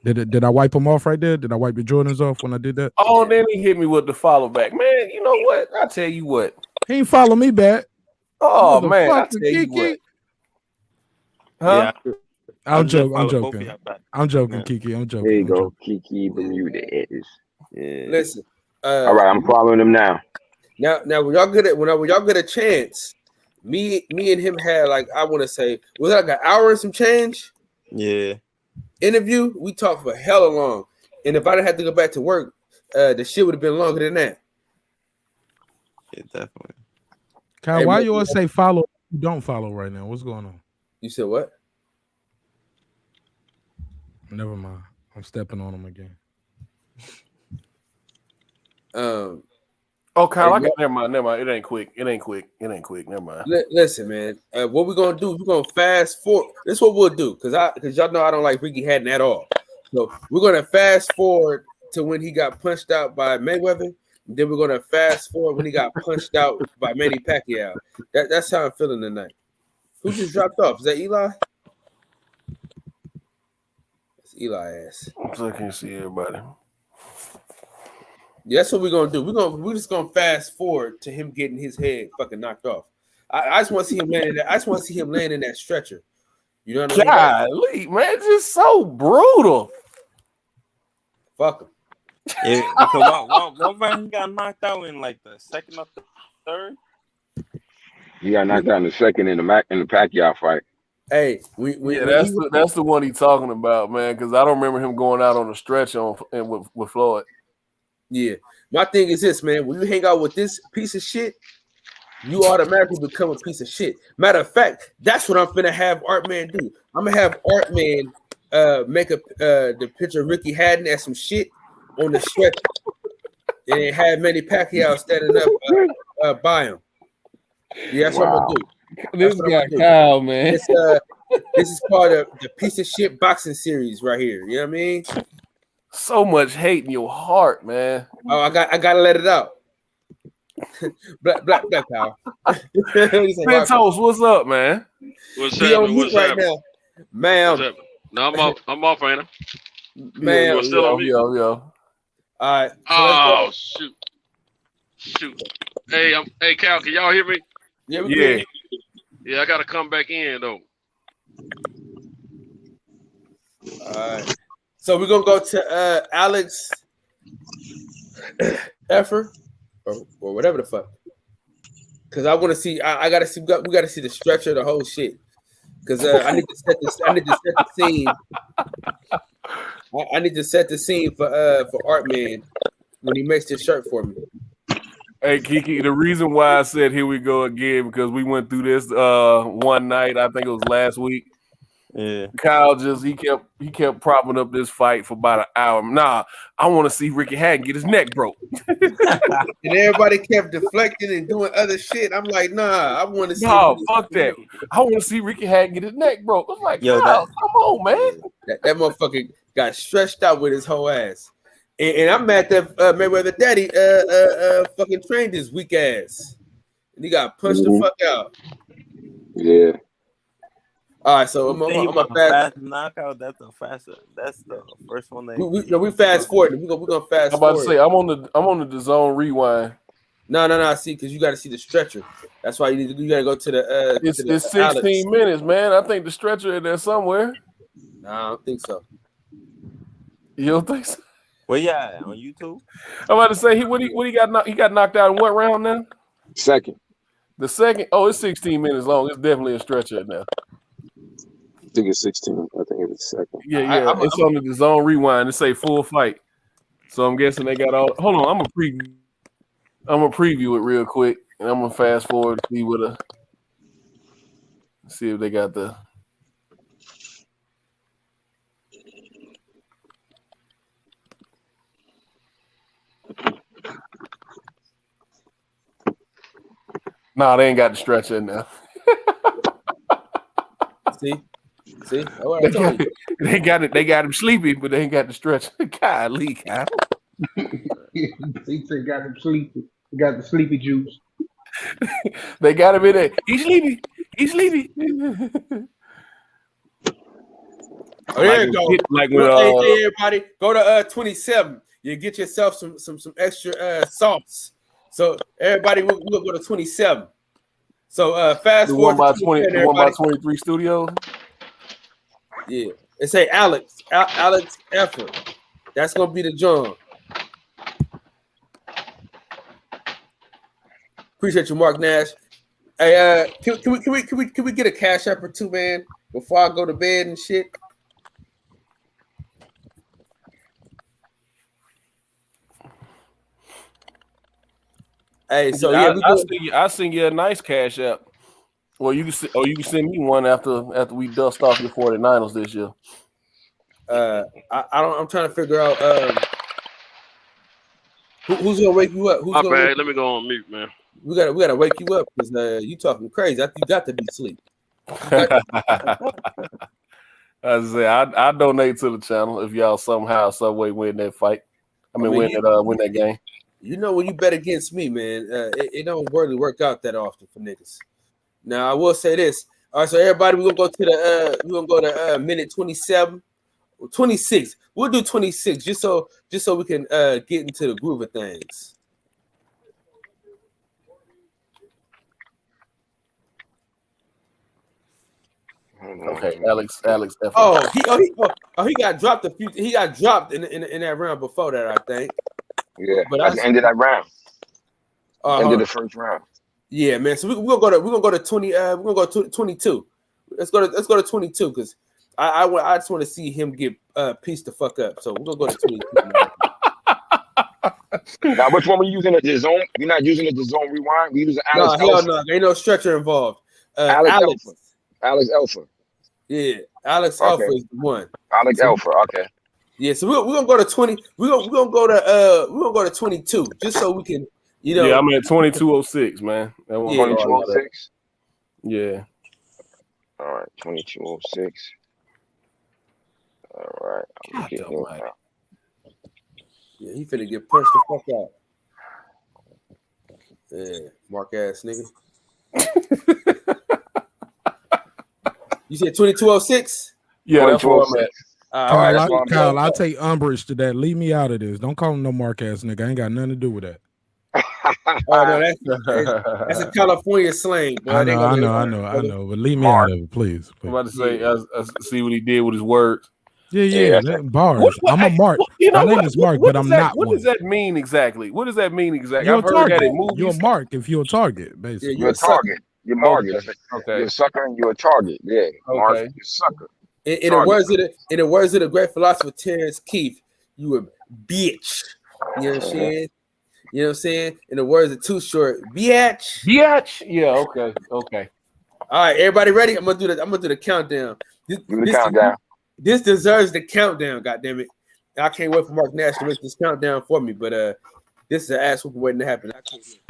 Did I wipe him off right there? Did I wipe the Jordans off when I did that? Oh, then he hit me with the follow back. Man, you know what? I tell you what. He ain't follow me back. Oh man, I tell you Kiki. what. Huh? Yeah, I'm joking. Yeah. Kiki. I'm joking. There you go. Kiki Bermuda is. Yeah. Listen. All right, I'm following him now. Now when y'all get it, when y'all get a chance, me and him had like I want to say was it like an hour and some change. Yeah. Interview. We talked for hella long, and if I didn't have to go back to work, the shit would have been longer than that. Yeah, definitely. Kyle, Hey, why man, you always say follow? You don't follow right now. What's going on? You said what? Never mind. I'm stepping on him again. Oh, Kyle, never mind. It ain't quick. Never mind. Listen, man. What we're gonna do? We're gonna fast forward. This is what we'll do, because y'all know I don't like Ricky Hatton at all. So we're gonna fast forward to when he got punched out by Mayweather. Then we're gonna fast forward when he got punched out by Manny Pacquiao. That's how I'm feeling tonight. Who just dropped off? Is that Eli? It's Eli ass. So I can't see everybody. Yeah, that's what we're gonna do. We're just gonna fast forward to him getting his head fucking knocked off. I just want to see him landing. I just want to see him landing that stretcher. You know what I mean? Golly, man, just so brutal. Fuck him. Yeah, because what round he got knocked out in, like the second or third? He got knocked out in the second in the Pacquiao fight. Hey, that's the one he's talking about, man. Because I don't remember him going out on the stretch with Floyd. Yeah, my thing is this, man. When you hang out with this piece of shit, you automatically become a piece of shit. Matter of fact, that's what I'm finna have Artman do. I'm gonna have Artman make the picture of Ricky Hatton as some shit on the stretch, and have Manny Pacquiao standing up by him. Yeah, that's what I'm gonna do. This guy Kyle, man. This is part of the piece of shit boxing series right here. You know what I mean? So much hate in your heart, man. Oh, I gotta let it out. black Kyle. Pentos, what's up, man? What's happening? What's right happening? now, ma'am. No, I'm off, ain't I? Man, still on me? Yo. All right. Oh shoot. Hey, Cal, can y'all hear me? Yeah. Yeah, I gotta come back in though. All right. So we're gonna go to Alex Effer or whatever the fuck. Cause I want to see. I gotta see. We gotta see the stretcher, the whole shit. Cause I need to set this. I need to set the scene. I need to set the scene for Artman when he makes this shirt for me. Hey Kiki, the reason why I said here we go again because we went through this one night. I think it was last week. Yeah, Kyle he kept propping up this fight for about an hour. Nah, I want to see Ricky Hatton get his neck broke. And everybody kept deflecting and doing other shit. I'm like, nah, I want to see. No, fuck that. I want to see Ricky Hatton get his neck broke. I was like, Kyle, come on, man. That motherfucker got stretched out with his whole ass. And I'm mad that Mayweather Daddy fucking trained his weak ass. And he got punched the fuck out. Yeah. All right, so I'm a fast knockout. That's the first one that we fast forward. We're gonna fast forward. I'm about to say I'm on the DAZN rewind. No, see, because you got to see the stretcher. That's why you got to go to the. It's 16 minutes, man. I think the stretcher is there somewhere. No, I don't think so. You don't think so? Well, yeah, on YouTube. I'm about to say he got knocked out in what round now? Second. The second. Oh, it's 16 minutes long. It's definitely a stretcher now. I think it's 16. I think it's second. Yeah. It's on the DAZN rewind. It say full fight. So I'm guessing they got all. Hold on, I'm gonna preview it real quick. And I'm gonna fast forward to see if they got the. No, they ain't got the stretch in there. See, all right, they got it. They got him sleepy, but they ain't got the stretch. Golly, Kyle. He said got him sleepy. He got the sleepy juice. They got him in there. He's sleepy. He's sleepy. Oh, there you go. Like when, hey, everybody, go to 27. You get yourself some extra sauce. So everybody, we'll go to 27. So fast the forward one by to 20, the one by 23 studio. Yeah, it say Alex Effort. That's gonna be the John. Appreciate you, Mark Nash. Hey, can we get a cash app or two, man, before I go to bed and shit? Hey, so I send you a nice cash app. Well, you can send me one after we dust off your 49ers this year. I'm trying to figure out who's gonna wake you up. My bad. Let me go on mute, man. We gotta wake you up because you talking crazy. You got to be asleep. As I say, I donate to the channel if y'all somehow, some way win that fight. Win that game. You know, when you bet against me, man, it don't really work out that often for niggas. Now I will say this. All right, so everybody, we're gonna go to minute 27, 26. We'll do 26 just so we can get into the groove of things. Okay, Alex. He got dropped he got dropped in that round before that, I think. Yeah, but at the end of that round. End of the first round. Yeah, man. So we're gonna go to 20. We're gonna go to 22. Let's go to 22 because I just want to see him get pieced the fuck up. So we're gonna go to 22. Now, which one were you using? The zone? We're not using the zone rewind. We using Alex. No, ain't no stretcher involved. Alex Alpha. Yeah, Alex Alpha is the one. Alex Alpha. Okay. Yeah, so we're gonna go to 20. We're gonna go to 22 just so we can. Yeah, I'm at 2206, man. 2206. Yeah. All right, 2206. All right. I'm getting it now. Yeah, he finna get punched the fuck out. Yeah, mark ass nigga. You said 2206? Yeah, that's where I'm at. Kyle, I'll take umbrage to that. Leave me out of this. Don't call him no mark ass nigga. I ain't got nothing to do with that. No, that's a California slang. Boy. I know. But leave me out of it, please. I'm about to say, I see what he did with his words. Yeah, bars. I'm a Mark. My name is Mark, but I'm not one. What does that mean exactly? You're a target. You're a mark if you're a target, basically. Yeah, you're a target. You're Margaret. Okay. You're a sucker and you're a target. Yeah. Okay. Mark, you're a sucker. In the words of the great philosopher Terrence Keith, you a bitch. You know what I'm saying? You know what I'm saying? In the words of Too Short, bitch. Bitch. Yeah, okay. All right, everybody ready? I'm gonna do the countdown. This deserves the countdown, goddammit. I can't wait for Mark Nash to make this countdown for me, but this is an ass whooping waiting to happen. I can't wait.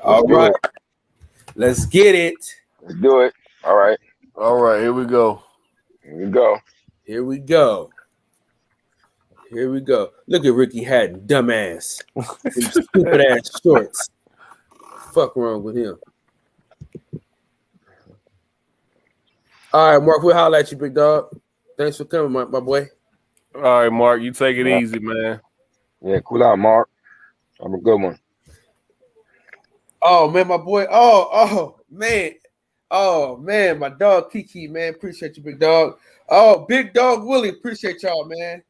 All right. Let's get it. Let's do it. All right. Here we go. Look at Ricky Hatton, dumbass. Stupid ass shorts. Fuck wrong with him. All right, Mark, we'll holler at you, big dog. Thanks for coming, my boy. All right, Mark, you take it easy, man. Yeah, cool out, Mark. I'm a good one. Oh man, my boy. Oh man, my dog Kiki, man. Appreciate you, big dog. Oh, big dog Willie, appreciate y'all, man.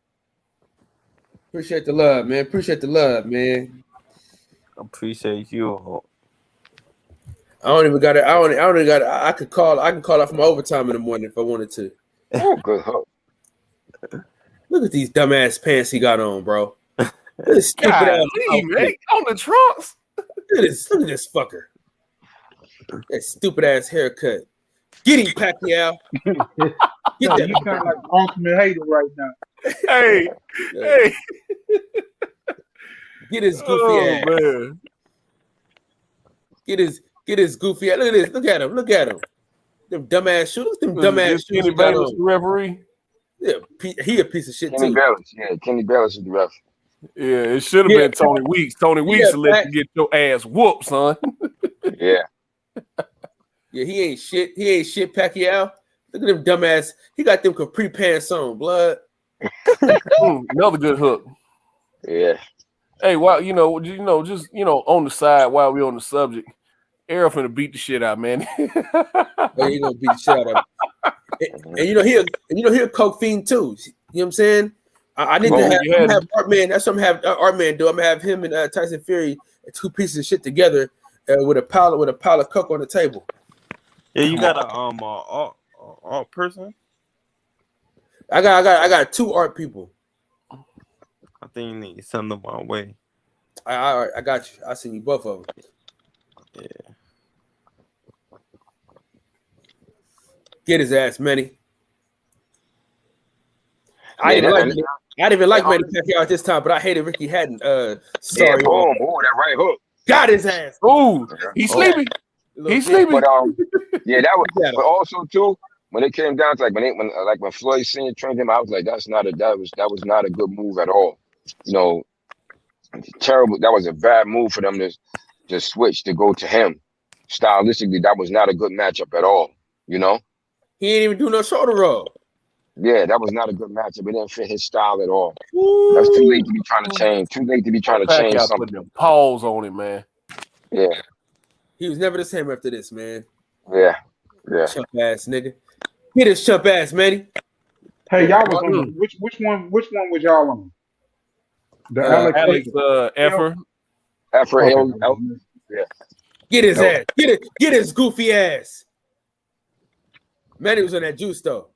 Appreciate the love, man. Appreciate the love, man. Appreciate you. I don't even got it. I don't even got it. I can call off my overtime in the morning if I wanted to. Oh, good hook. Look at these dumbass pants he got on, bro. This stupid ass man, on the trunks. Look at this fucker. That stupid ass haircut. Get him, Pacquiao. Get that. You sound like an ultimate hater right now. Hey. Get his goofy ass. Man. Get his goofy ass. Look at this. Look at him. Them dumbass shoes. Them dumbass shoes. Kenny Bayless, the referee. Yeah, he a piece of shit Kenny too. Bayless. Yeah, Kenny Bayless is the ref. Yeah, it should have been Tony Weeks. Tony Weeks to let you get your ass whooped, son. Yeah. Yeah, he ain't shit. He ain't shit, Pacquiao. Look at them dumbass. He got them capri pants on, blood. Another good hook. Yeah. Hey, well, just on the side while we on the subject, Errol finna beat the shit out, man. He gonna beat the shit out of him. And he a coke fiend too. You know what I'm saying? I need to have Artman. That's what I'm have Artman do. I'm gonna have him and Tyson Fury, two pieces of shit together with a pile of coke on the table. Yeah, you got a art person. I got two art people. I think you need to send them my way. I got you. I send you both of them. Yeah. Get his ass, Manny. I didn't even like Manny Pacquiao at this time, but I hated Ricky Hatton. Sorry. Boom. Oh, that right hook. Got his ass. Ooh, he's sleeping. He's sleeping. But yeah, that was. But also too, when it came down to when Floyd Senior trained him, I was like, that was not a good move at all. Terrible. That was a bad move for them to switch to go to him. Stylistically, that was not a good matchup at all. He ain't even do no shoulder roll. Yeah, that was not a good matchup. It didn't fit his style at all. That's too late to be trying to change. Too late to be trying to change something. Put them paws on it, man. Yeah. He was never the same after this, man. Yeah. Chump ass nigga. Get his chump ass, Manny. Hey, y'all was on which one was y'all on? The Alex Effer. Yeah. Get his ass. Get his goofy ass. Manny was on that juice though.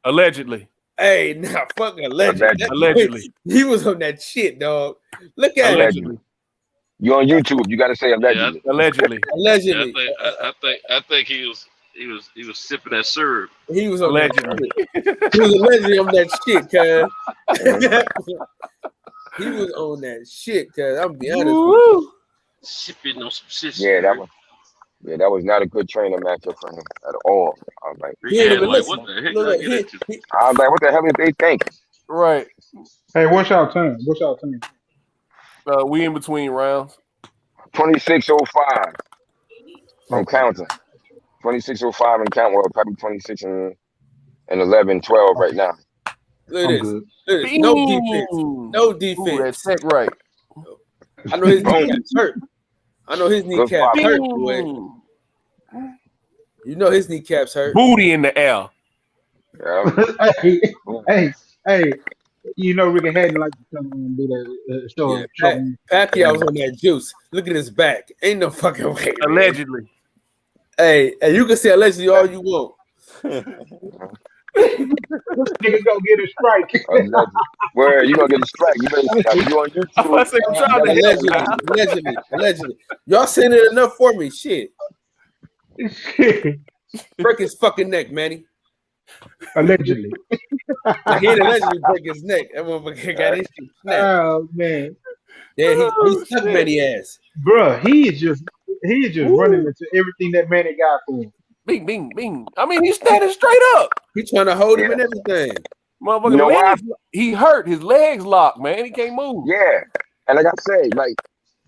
Allegedly. Hey, nah, fucking allegedly. He was on that shit, dog. Look at him. You on YouTube? You got to say allegedly. Yeah, allegedly. I think he was sipping that syrup. He was on allegedly. He was allegedly on that shit, cuz. He was on that shit, cuz. I'm be honest with you. Sipping on some shit. Yeah, that was not a good trainer matchup for him at all. I was like, what the heck? I was like, what the hell did they think? Right. Hey, what's y'all turn? We in between rounds. 26:05. I'm counting. 26:05 and count. Well, probably 26 and 11, 12 right now. Look at this. No defense. Ooh, that's set right. I know his kneecaps hurt. Hurt, boy. You know his kneecaps hurt. Booty in the air. Yeah. hey. Ricky Hatton like to come and do that show. Yeah, Pacquiao was on that juice. Look at his back. Ain't no fucking way. Allegedly. Man. Hey, you can say allegedly all you want. This nigga gonna get a strike. Where you gonna get a strike? You on YouTube. Allegedly. Y'all saying it enough for me. Shit. Break his fucking neck, Manny. Allegedly. He didn't allegedly break his neck. That motherfucker got his shit snapped. Oh man. Yeah, he stuck Manny ass. Bruh, he is just running into everything that Manny got for him. Bing, bing, bing. I mean, he's standing straight up. He's trying to hold him and everything. Motherfucker, he hurt. His legs locked, man. He can't move. Yeah. And like I said,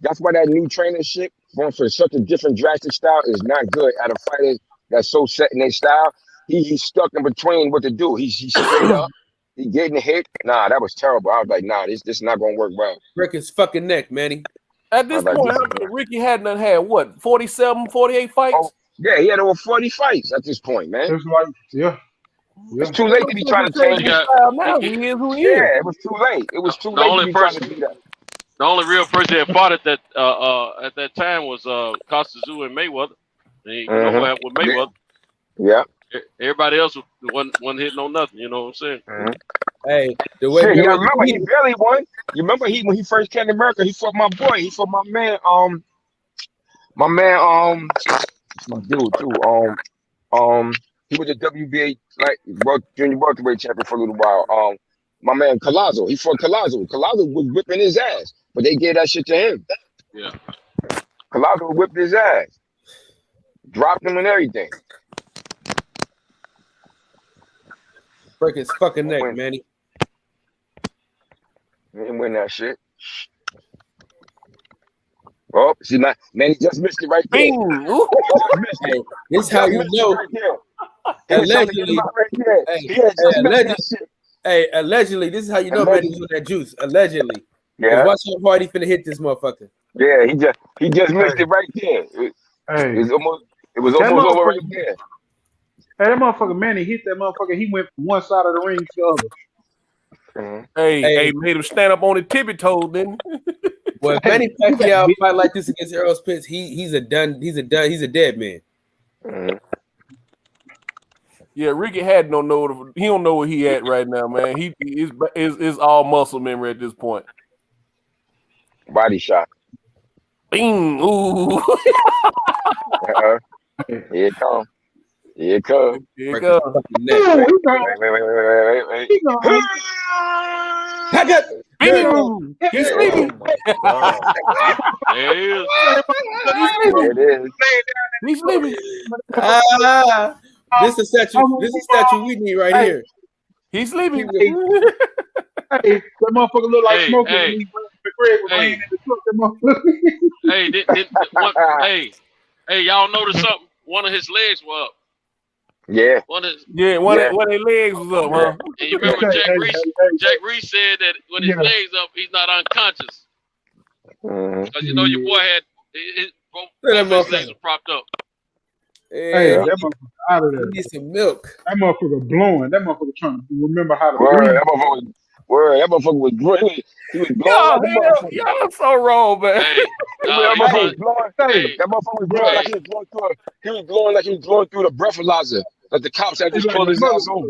that's why that new trainer shit, going for such a different drastic style, is not good at a fighter that's so set in their style. He's stuck in between what to do. He's straight up, He getting hit. Nah, that was terrible. I was like, nah, this is not gonna work well. Break his fucking neck, Manny. At this Like, point, Ricky Hatton had what, 47, 48 fights? Oh, yeah, he had over 40 fights at this point, man. It's like, yeah. It's too late to be trying to change it. Now he is who he is. Yeah, it was too late. It was too late to be trying to do that. The only real person that fought at that time was Costa Zoo and Mayweather. And you know what happened with Mayweather. Yeah. Everybody else wasn't hitting on nothing. You know what I'm saying? Hey, the way you remember he barely won. You remember when he first came to America, he fought my boy. He fought my man. My dude too. He was a WBA junior welterweight champion for a little while. My man Collazo. He fought Collazo. Collazo was whipping his ass, but they gave that shit to him. Yeah. Collazo whipped his ass, dropped him and everything. Break his fucking neck, Manny. He didn't win that shit. Oh, see, Manny just missed it right there. Hey, this is how you know. Allegedly, allegedly, this is how you know Manny's on that juice. Allegedly. Yeah. Watch how hard he finna hit this motherfucker. Yeah, he just missed it right there. It was almost over right there. Hey, that motherfucker Manny hit that motherfucker. He went from one side of the ring to the other. Hey, made him stand up on his tippy toes, didn't he? Well, if Manny Pacquiao fight like this against Errol Spence, he's a dead man. Yeah, Ricky Hatton don't know. He don't know where he at right now, man. He is all muscle memory at this point. Body shot. Bing. Ooh. Here it comes. Here it comes. Here it comes. Wait. I got. He's sleeping. There he is. There it is. He's sleeping. This is a statue we need right here. He's sleeping. Hey, that motherfucker look like smoking when he Craig was laying in the truck. That motherfucker. Hey, y'all notice something? One of his legs was up. Yeah. One of his legs was up, huh? And you remember Jack Reese said that when his legs up, he's not unconscious. Because you know your boy had both his legs were propped up. Hey, that motherfucker out of there. He needs some milk. That motherfucker blowing. That motherfucker trying to remember how to breathe. That motherfucker was blowing. He was blowing. Y'all so wrong, man. That motherfucker was blowing like he was blowing through the breathalyzer. Like the cops had just pulled his ass over.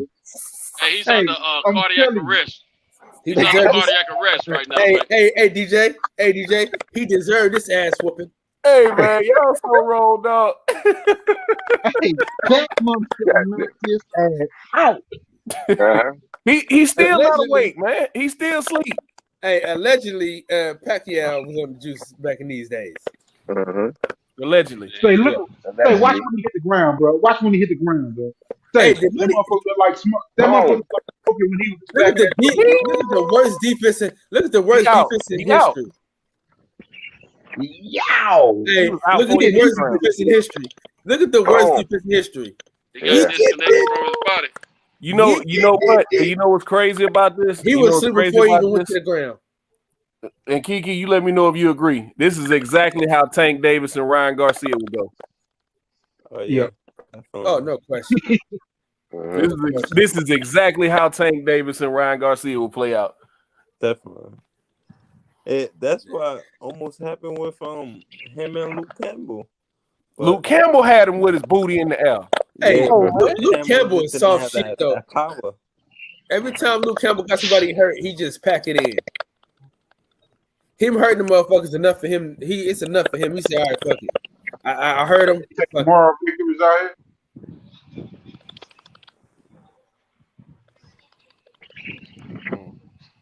Hey, he's under cardiac arrest. He's under cardiac arrest right now. Hey, DJ, he deserved this ass whooping. Hey, man, y'all so wrong, dog. Hey, that motherfucker knocked his ass out. He's still not awake, man. He's still asleep. Hey, allegedly, Pacquiao was on the juice back in these days. Allegedly. Say, look. Say, watch when he hit the ground, bro. Watch when he hit the ground, bro. Say, that motherfucker look like smoke. That motherfucker look like smoking when he was look at the worst defense. Look at the worst defense in history. Yow! Hey, look at the worst defense in history. Look at the worst defense in history. He got disconnected from his body. You know what? You know what's crazy about this? He was asleep before he even went to the ground. And Kiki, you let me know if you agree. This is exactly how Tank Davis and Ryan Garcia would go. Oh yeah. Oh, no question. This is exactly how Tank Davis and Ryan Garcia will play out. Definitely. That's what almost happened with him and Luke Campbell. But Luke Campbell had him with his booty in the air. Hey, Luke Campbell is soft shit though. Power. Every time Luke Campbell got somebody hurt, he just pack it in. Him hurting the motherfuckers enough for him. It's enough for him. He said, "All right, fuck it. I heard him." Tomorrow, victories out here.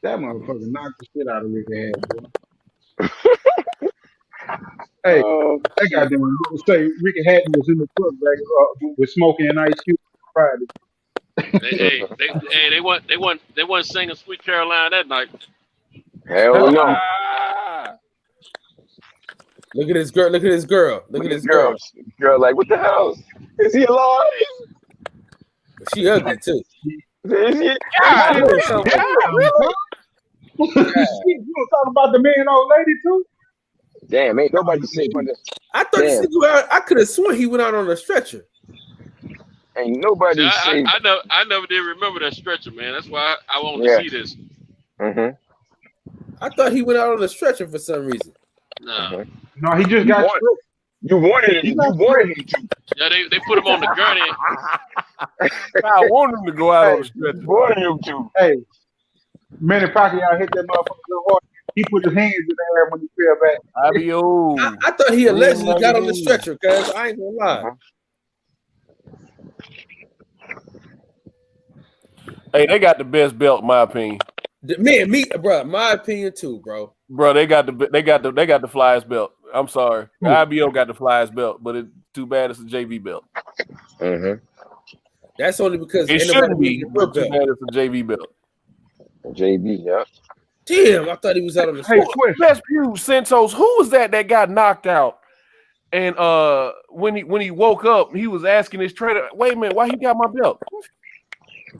That motherfucker knocked the shit out of Ricky Hatton, boy. Hey, that goddamn say Ricky Hatton was in the truck back with Smokey and Ice Cube Friday. They wasn't singing Sweet Caroline that night. Hell no. Look at this girl. Look at this girl. Look at this girl. Girl, like, what the hell? Is he alive? She ugly too. Yeah. God Damn, damn, really? Shit, you was talking about the man old lady too? Damn, ain't nobody safe under. I thought this Damn, nigga went out, I could have sworn he went out on a stretcher. ain't See, nobody safe. I never did remember that stretcher, man. That's why I want to Yeah. see this. Mm-hmm. I thought he went out on a stretcher for some reason. Nah. Mm-hmm. No, he just You got want stripped. you wanted He it. got You wanted stripped. him to. Yeah, they put him on the gurney. I want him to go out Hey, on the stretcher. You wanted him to. hey, Manny Pacquiao hit that motherfucker so hard. He put his hands in the air when he fell back. IBO. I thought he Green allegedly got on the magazine. stretcher, cuz I ain't gonna lie. Uh-huh. Hey, they got the best belt, in my opinion. Me, bro. My opinion too, bro. Bro, they got the flyest belt. I'm sorry, the IBO got the flyest belt, but it's too bad it's a JV belt. Mm-hmm. That's only because It ain't nobody shouldn't be, getting the but too belt. bad it's a JV belt. JB, yeah. Damn, I thought he was out on the Hey, stretcher. question. Rescue Santos. Who was that got knocked out? And when he woke up, he was asking his trainer, "Wait a minute, why he got my belt?"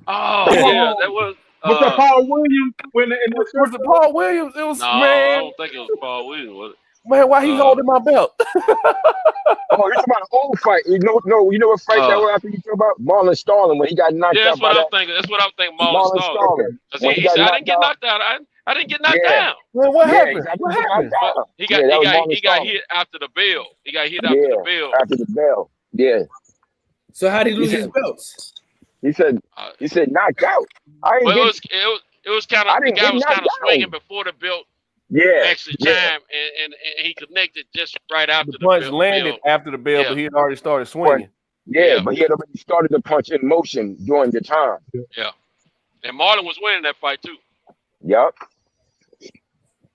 Oh yeah, that was. Was that Paul Williams when in the Was it Paul Williams? It was No, I man. don't think it was Paul Williams. Was it? Man, why he holding my belt? Oh, you're talking about an old fight. You know what fight that was after you talk about? Marlon Starling when he got knocked Yeah, out that's by what I'm that. thinking. That's what I'm thinking. Marlon Marlon Starling. Starling. Because When he got said I didn't get knocked knocked out. I didn't get knocked Yeah. down. Man, what Yeah, happened? exactly. What He got happened? knocked But down. he got Yeah, that was Marlon he got Starling. hit after the bell. He got hit after the bell. After the bell. Yeah. So how did he He lose said his belts? he said knocked out. I didn't But get it was kind I of the didn't guy get was kind knocked of swinging down. before the belt Yeah. actually Yeah. chimed, and he connected just right after The the punch bell. landed after the bell, Yeah. but he had already started But swinging. but he had already started the punch in motion during the time. Yeah. And Marlon was winning that fight too. Yup.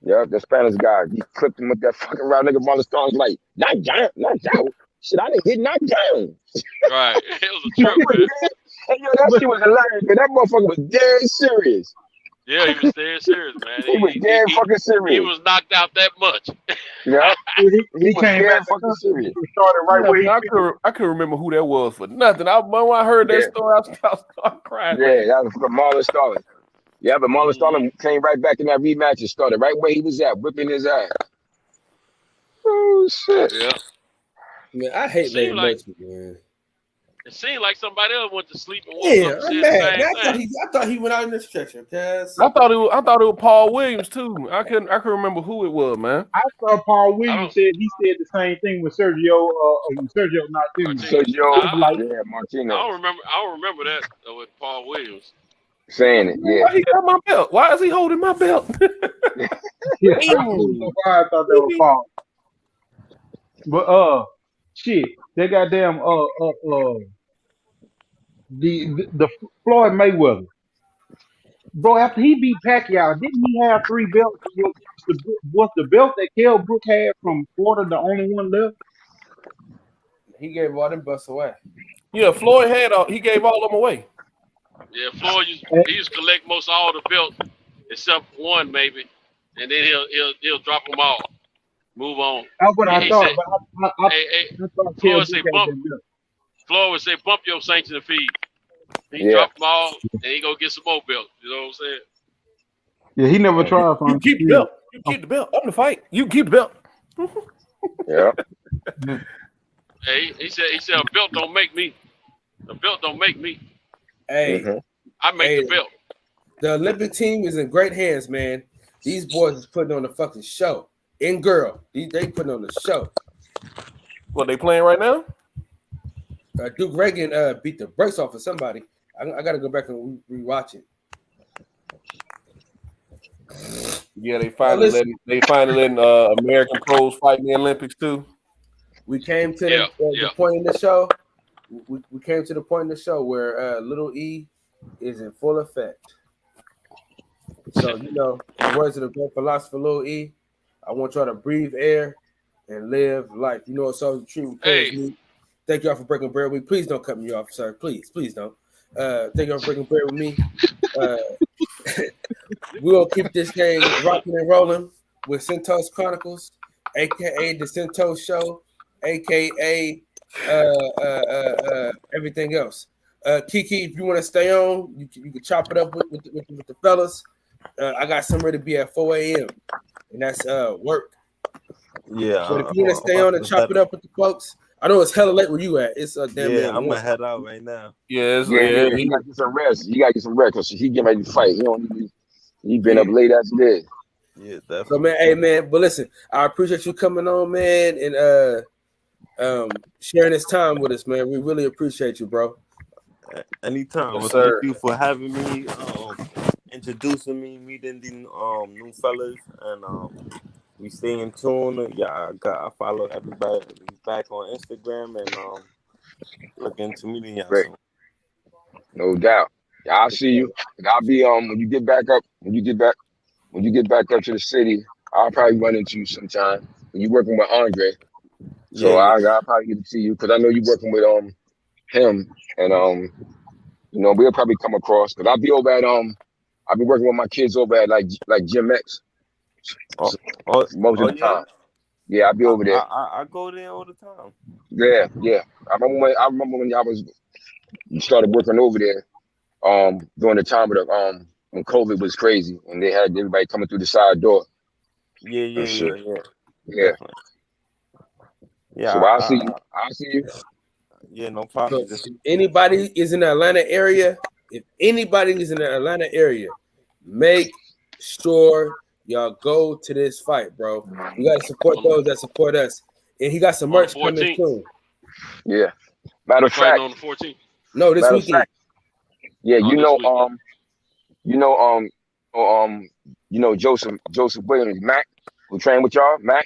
Yup, the Spanish guy. He clipped him with that fucking round nigga. Marlon Starling's like, knocked down, knocked out. Shit, I didn't get knocked down. Right. It was a trip, man. Hey, yo, that shit was hilarious, man. That motherfucker was dead serious. Yeah, he was dead serious, man. He was dead fucking serious. He was knocked out that much. Yeah. He was came dead back fucking serious. and started right where he I couldn't remember who that was for nothing. When I heard that story, I started crying. Yeah, that was from Marlon Starling. Yeah, but Marlon Starling came right back in that rematch and started right where he was at, whipping his ass. Oh shit! Yeah. Man, I hate Larry Merchant, man. It seemed like somebody else went to sleep and woke Yeah, up and I'm said the mad. same Man, thing. I thought he went out in the stretcher, cuz. I thought it was Paul Williams too. I couldn't remember who it was, man. I saw Paul Williams said the same thing when Sergio knocked him. Martinez. I don't remember that with Paul Williams saying it. Yeah. Why he got my belt? Why is he holding my belt? Yeah, I thought that was Paul. But shit, they goddamn the Floyd Mayweather, bro. After he beat Pacquiao, didn't he have 3 belts? Was the belt that Kell Brook had from Florida the only one left? He gave all them belts away. Yeah, Floyd he gave all of them away. Yeah, Floyd he used to collect most all the belts except one maybe, and then he'll drop them all, move on. That's what I thought. But I thought Kell Floyd say Brook had bump. that belt. Floyd would say bump your sanction feed. He Yeah. drop them all, and he go get some more belts. You know what I'm saying? Yeah, he never tried for You keep the belt. You keep the belt. I'm the fight. You keep the belt. Yeah. Hey, he said a belt don't make me. A belt don't make me. Hey, I make the belt. The Olympic team is in great hands, man. These boys is putting on a fucking show. In girl, they putting on a show. What they playing right now? Duke Reagan beat the brakes off of somebody. I got to go back and rewatch it. Yeah, they finally letting American pros fight in the Olympics too. We came to the point in the show. We came to the point in the show where Little E is in full effect. So, you know, in the words of the great philosopher Lil E, I want y'all to breathe air and live life. You know, it's all the truth. Me. Thank y'all for breaking bread with me. Please don't cut me off, sir. Please don't. Thank y'all for breaking bread with me. We'll keep this thing rocking and rolling with Centos Chronicles, aka the Centos Show, aka everything else. Kiki, if you want to stay on, you can chop it up with the fellas. I got somewhere to be at 4 a.m. and that's work. Yeah, But if you want to I'm stay about on and to chop head. it up with the folks, I know it's hella late where you at. It's damn near Yeah, I'm 1. gonna head out right now. Yeah, Yeah. He got to get some rest. He got to get some rest because he getting ready to fight. He don't need to. He been up late as it is. Yeah, So definitely. man, hey man, but listen, I appreciate you coming on, man, and sharing this time with us, man. We really appreciate you, bro. Anytime. Yes, Well, thank sir. you for having me, introducing me, meeting these new fellas, and we stay in tune. Yeah, I follow everybody back on Instagram, and looking to meeting y'all Great, soon. no doubt. Yeah, I'll see you. And I'll be when you get back up. When you get back up to the city, I'll probably run into you sometime. When you working with Andre, Yeah, so yeah, I'll probably get to see you because I know you working with him, and we'll probably come across. Because I'll be over at I'll be working with my kids over at like Gym X oh, oh, most of oh the yeah. time. Yeah, I'll be over there. I go there all the time. Yeah. I remember when you started working over there during the time of the when COVID was crazy and they had everybody coming through the side door and shit. Yeah. Yeah. Definitely. Yeah, So I'll see you. I'll see you. yeah, no So problem. if Just anybody is in the Atlanta area, make sure y'all go to this fight, bro. We gotta support On, those that support us. And he got some on the merch coming 14th. soon. Yeah. Matter We of fighting fact, on the 14th. No, this matter of weekend. fact, yeah, Oh, this weekend. you know, Joseph Williams, Mac, who trained with y'all, Mac,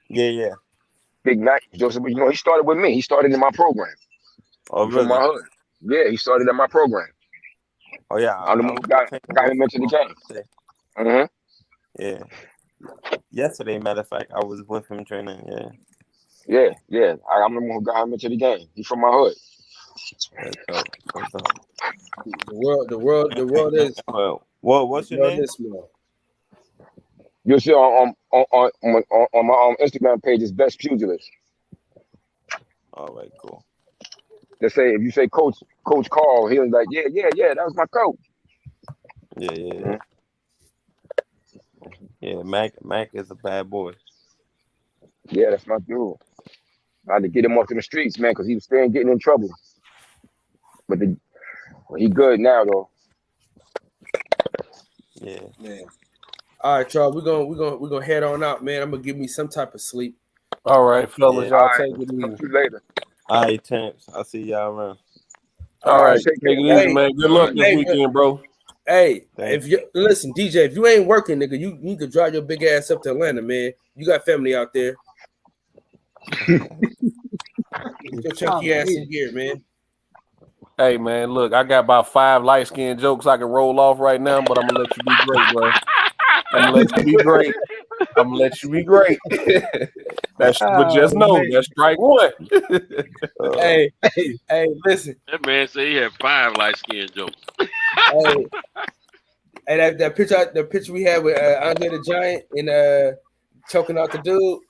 yeah. Big Mac, Joseph. He started with me. He started in my program. Oh He from my really? hood. Yeah, he started in my program. Oh yeah, I'm the I one was who just training got with him into the him game. yesterday. hmm Yeah, yesterday. Matter of fact, I was with him training. Yeah, Yeah. I'm the one who got him into the game. He from my hood. that's dope. That's dope. The world is Well, the what's your world name? is small. You'll see on my Instagram page is Best Pugilist. All right, cool. They say if you say Coach Carl, he was like, yeah, that was my coach. Yeah. Yeah, Mac is a bad boy. Yeah, that's my dude. I had to get him off in the streets, man, because he was staying getting in trouble. But he good now though. Yeah. Man. All right, y'all. We're gonna head on out, man. I'm gonna give me some type of sleep. All right, fellas, Yeah. y'all All right, take it talk easy. to you later. All right, champs. I'll see y'all around. All All right, right, take take care, it man. easy, man. Good luck this weekend, bro. Hey, Thank if you listen, DJ, if you ain't working, nigga, you need to drive your big ass up to Atlanta, man. You got family out there. Get your chunky ass in gear, man. Hey, man, look, I got about 5 light skinned jokes I can roll off right now, but I'm gonna let you be great, bro. I'm gonna let you be great. But just know man. that's strike one. Hey, listen. That man said he had 5 light skin jokes. Hey, that picture we had with Andre the Giant and choking out the dude.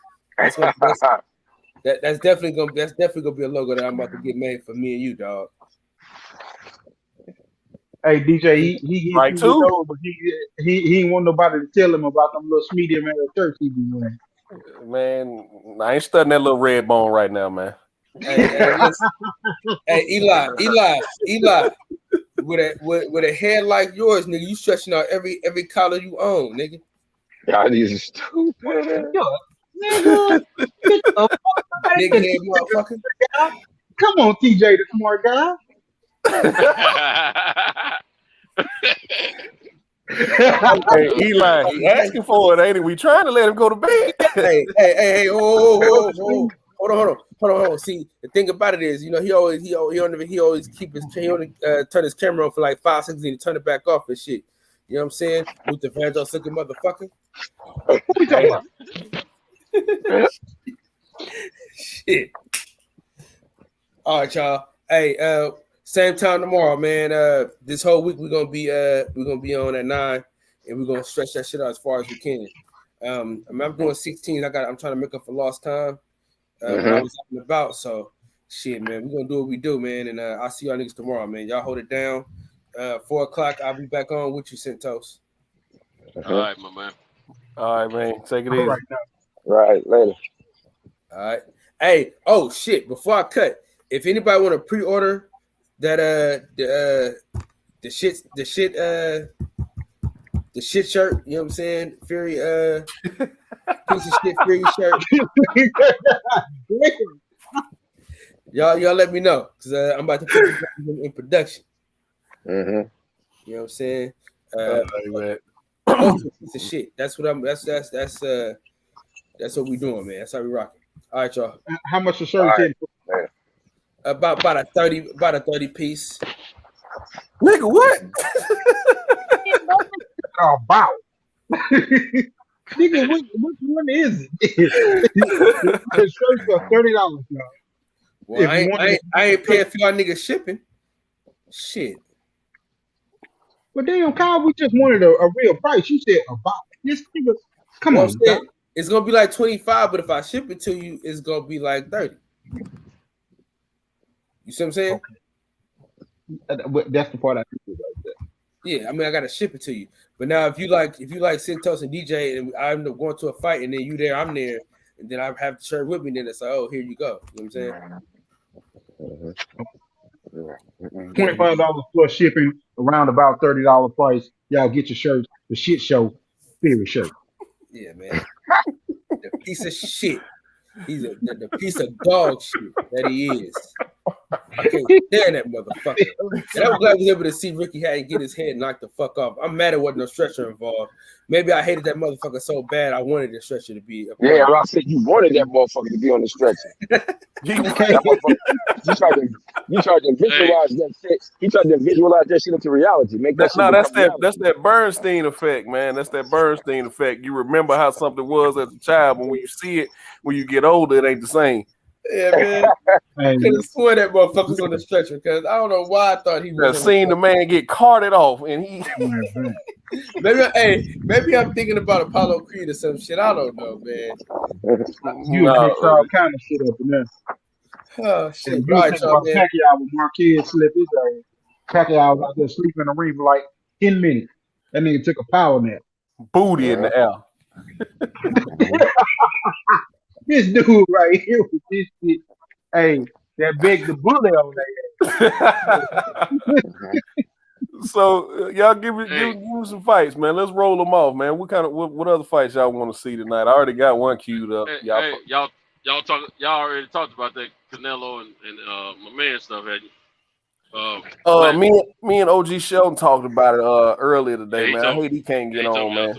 That's definitely gonna be a logo that I'm about to get made for me and you, dog. Hey DJ, he hit Strike you with two. those, but he ain't want nobody to tell him about them little medium man shirts he be wearing. Man, I ain't studying that little red bone right now, man. Hey, listen. Hey, Eli. With a head like yours, nigga, you stretching out every collar you own, nigga. Y'all these are stupid. Nigga, get the fuck out of Big here, head TJ. motherfucker. Come on, TJ, the smart guy. Hey, Eli, he asking for it, ain't he? We trying to let him go to bed. Hey, oh, hold on. See, the thing about it is, he always keep he only turn his camera on for like 5 seconds and he turn it back off and shit. You know what I'm saying? Luther Vandross looking motherfucker. Who we talking about? Shit. All right, y'all. Hey, same time tomorrow, man. This whole week we're gonna be on at 9, and we're gonna stretch that shit out as far as we can. I'm doing 16. I'm trying to make up for lost time when I was out and about. So Shit, man, we're gonna do what we do, man, and I'll see y'all niggas tomorrow, man. Y'all hold it down. 4 o'clock, I'll be back on with you, Centos. All right, my man. All right, man. Take it All easy. right, now. Right, later. All right. Hey, oh shit! Before I cut, if anybody want to pre-order that the shit shirt, you know what I'm saying? Fury piece of shit Fury shirt. Y'all let me know because I'm about to put this in production. Mm-hmm. You know what I'm saying? Man. Piece of shit. That's what I'm. That's what we doing, man. That's how we rocking. All right, y'all. How much the shirt is? About a 30 piece. Nigga, what? About. Nigga, which one is it? The shirts are $30, y'all. Well, If you want I ain't paying for y'all niggas shipping. Shit. Well, damn, Kyle, we just wanted a real price. You said about this nigga. Come on, Saying, it's gonna be like 25, but if I ship it to you, it's gonna be like 30. You see what I'm saying? Okay. That's the part I think about that. Yeah, I mean I gotta ship it to you. But now if you like Centos and DJ and I'm going to a fight and then you there, I'm there, and then I have the shirt with me, then it's like, oh, here you go. You know what I'm saying? $25 plus shipping, around about $30 price. Y'all get your shirts. The shit show Fury shirt. Yeah, man. The piece of shit. He's the piece of dog shit that he is. I can't stand that motherfucker. And I'm glad we was able to see Ricky Hatton get his head knocked the fuck off. I'm mad it wasn't no stretcher involved. Maybe I hated that motherfucker so bad I wanted the stretcher to be. Yeah, I said you wanted that motherfucker to be on the stretcher. You tried to visualize that shit. He tried to visualize that shit into reality. Make that shit that's that Bernstein effect, man. That's that Bernstein effect. You remember how something was as a child, but when you see it, when you get older, it ain't the same. Yeah, man. I could have sworn that motherfucker's on the stretcher because I don't know why I thought he was. Seen the man get carted off, and he. maybe I'm thinking about Apollo Creed or some shit. I don't know, man. You mix all kind of shit up in there. Oh shit! You think about Pacquiao with Marquez slip his ass. Pacquiao was out there sleeping in the ring for like 10 minutes. That nigga took a power nap. Booty in the air. This dude right here with this shit. Hey, that big the bullet on that. So y'all give me some fights, man. Let's roll them off, man. What other fights y'all want to see tonight? I already got one queued up. Y'all already talked about that Canelo and my man stuff, had you? Me and OG Sheldon talked about it earlier today, man. I hate he can't get on, man.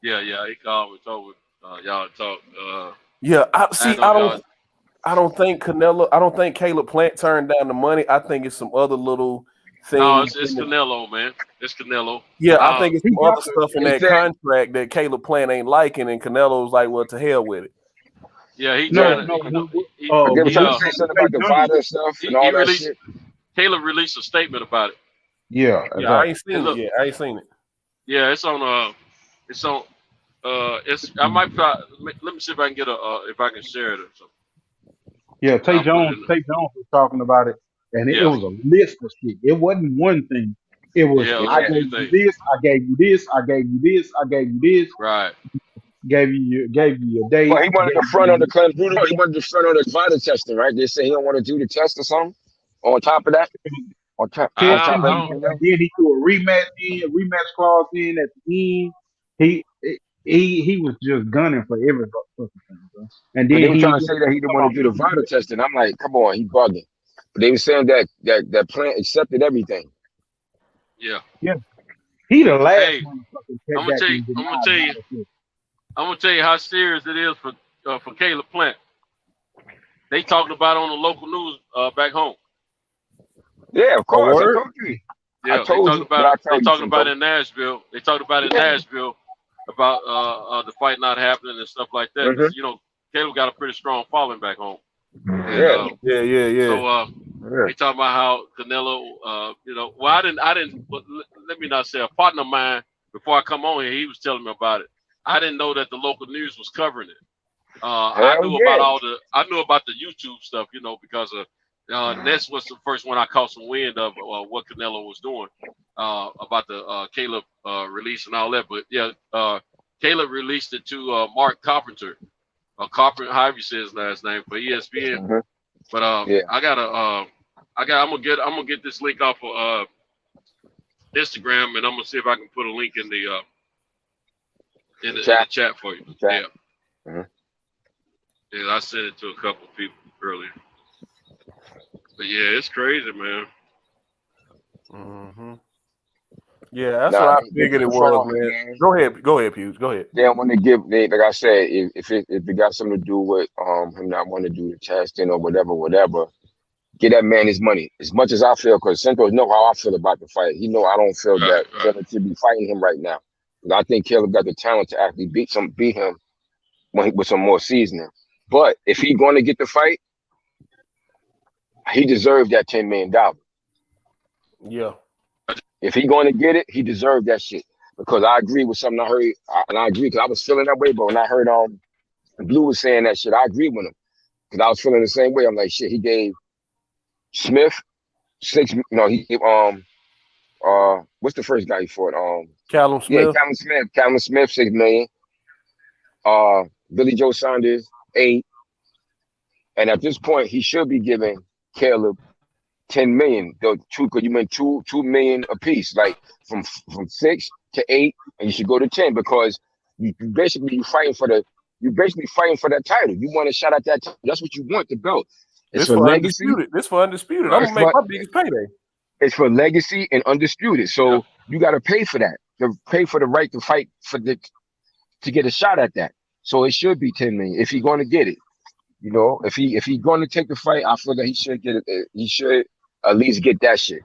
Yeah, he called me, told y'all to talk. I don't think Caleb Plant turned down the money. I think it's some other little things. No, it's Canelo, man. It's Canelo. Yeah, I think it's some other stuff in that contract that Caleb Plant ain't liking, and Canelo's like, well, to hell with it. Yeah, he trying to say something about the fighter stuff and all that shit. Caleb released a statement about it. Yeah, I ain't seen it yet. Yeah, it's on. I might try. Let me see if I can get if I can share it or something. Yeah, Tay Jones was talking about it, and it was a list of shit. It wasn't one thing. It was I gave you this, I gave you this, I gave you this, I gave you this. Right. Gave you a day. Well, he wanted the front on the Clem Bruno. He wanted the front on the vital testing, right? They say he don't want to do the test or something. On top of that, on top of that, and then he threw a rematch clause in at the end. He was just gunning for every fucking thing, bro. And then they were trying to say that he didn't want to do the vital testing. I'm like, come on, he bugging. But they were saying that Plant accepted everything. Yeah. He the last I'm gonna tell you how serious it is for Caleb Plant. They talked about it on the local news back home. Yeah, of course. I told you. Yeah, they talked about it in Nashville. They talked about it in Nashville about the fight not happening and stuff like that. Mm-hmm. You know, Caleb got a pretty strong following back home. Yeah. So they talking about how Canelo, I didn't. Let me not say, a partner of mine before I come on here, he was telling me about it. I didn't know that the local news was covering it. Hell I knew yeah. about the YouTube stuff, because Ness was the first one I caught some wind of what Canelo was doing about the Caleb release and all that. But yeah, Caleb released it to Mark Carpenter, however you say his last name, for ESPN. Mhm. But Yeah. I'm gonna get this link off of Instagram, and I'm gonna see if I can put a link in the chat for you. Chat. Yeah. Mhm. Yeah, I sent it to a couple of people earlier. But yeah, it's crazy, man. Mm-hmm. Yeah, that's Nah, what I they figured it keep was, showing, man. man. Go ahead, Pews. Go ahead. They don't want to like I said, if it got something to do with him not wanting to do the testing or whatever, get that man his money. As much as I feel, because Santos know how I feel about the fight. He know I don't feel Right, that Caleb should be fighting him right now. Because I think Caleb got the talent to actually beat him with some more seasoning. But if he going to get the fight, he deserved that $10 million. Yeah. If he going to get it, he deserved that shit. Because I agree with something I heard, and I agree because I was feeling that way. But when I heard Blue was saying that shit, I agree with him because I was feeling the same way. I'm like, shit. He gave Smith six. No, he what's the first guy he fought? Callum Yeah, Smith. Callum Smith, $6 million. Billy Joe Saunders, 8. And at this point, he should be giving Caleb $10 million. The two, because you meant $2 million apiece, like from 6 to 8, and you should go to 10 because you basically fighting for that title. You want a shot at that title. That's what you want, the belt. It's This for for legacy. undisputed. I'm gonna make my biggest payday. It's for legacy and undisputed. So you got to pay for that. To pay for the right to fight to get a shot at that. So it should be 10 million if he's going to get it. If he's going to take the fight, I feel that he should get it. He should at least get that shit.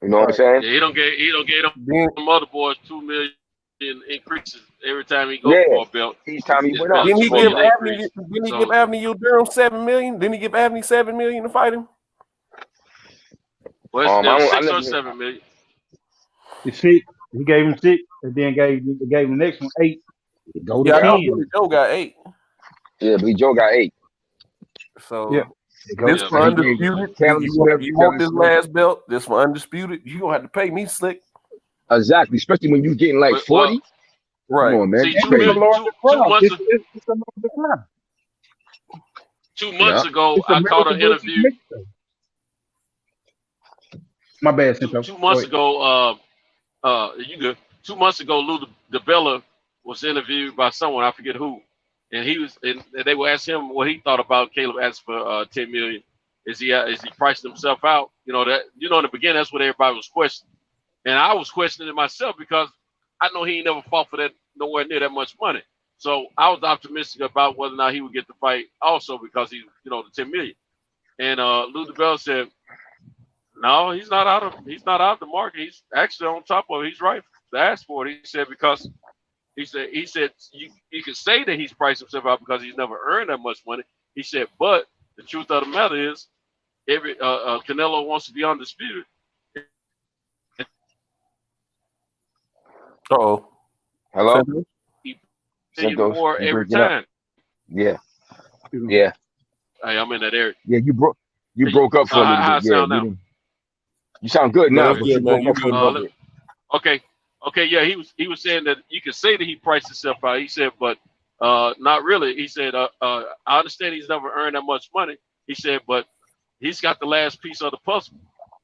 You know what I'm saying? Yeah, he don't get them other boys 2 million increases every time he goes for a belt. Each time he went up. Didn't he give Abney? increase. Didn't he give Abney Durham $7 million? Didn't he give Abney $7 million to fight him? Well, it's 6 or 7 million. It's 6. He gave him 6, and then gave him the next one 8. Go to 10. Billy Joe got 8. Yeah, Billy Joe got 8. So yeah. This for undisputed. You want this last belt? This for undisputed. You gonna have to pay me slick. Exactly, especially when you getting like 40. Right. Come on, man. See, It's a 2 months ago, I caught an interview. My bad, Cinto. 2 months ago, you good. 2 months ago, Lou DiBella was interviewed by someone, I forget who, and they were asking him what he thought about Caleb asked for $10 million. Is he pricing himself out? In the beginning, that's what everybody was questioning, and I was questioning it myself because I know he ain't never fought for that nowhere near that much money. So I was optimistic about whether or not he would get the fight also because he's the $10 million. And Lou DiBella said, no, he's not out of the market. He's actually on top of it. He's right to ask for it. He said because he said you can say that he's priced himself out because he's never earned that much money. He said, but the truth of the matter is, every Canelo wants to be undisputed. Uh-oh. Hello? He paid more every time. Yeah. Yeah. Hey, I'm in that area. Yeah, you broke up for a little bit. I sound now? You sound good now, but you broke up for a little bit. Okay, yeah, he was saying that you could say that he priced himself out. He said, but not really. He said, I understand he's never earned that much money. He said, but he's got the last piece of the puzzle.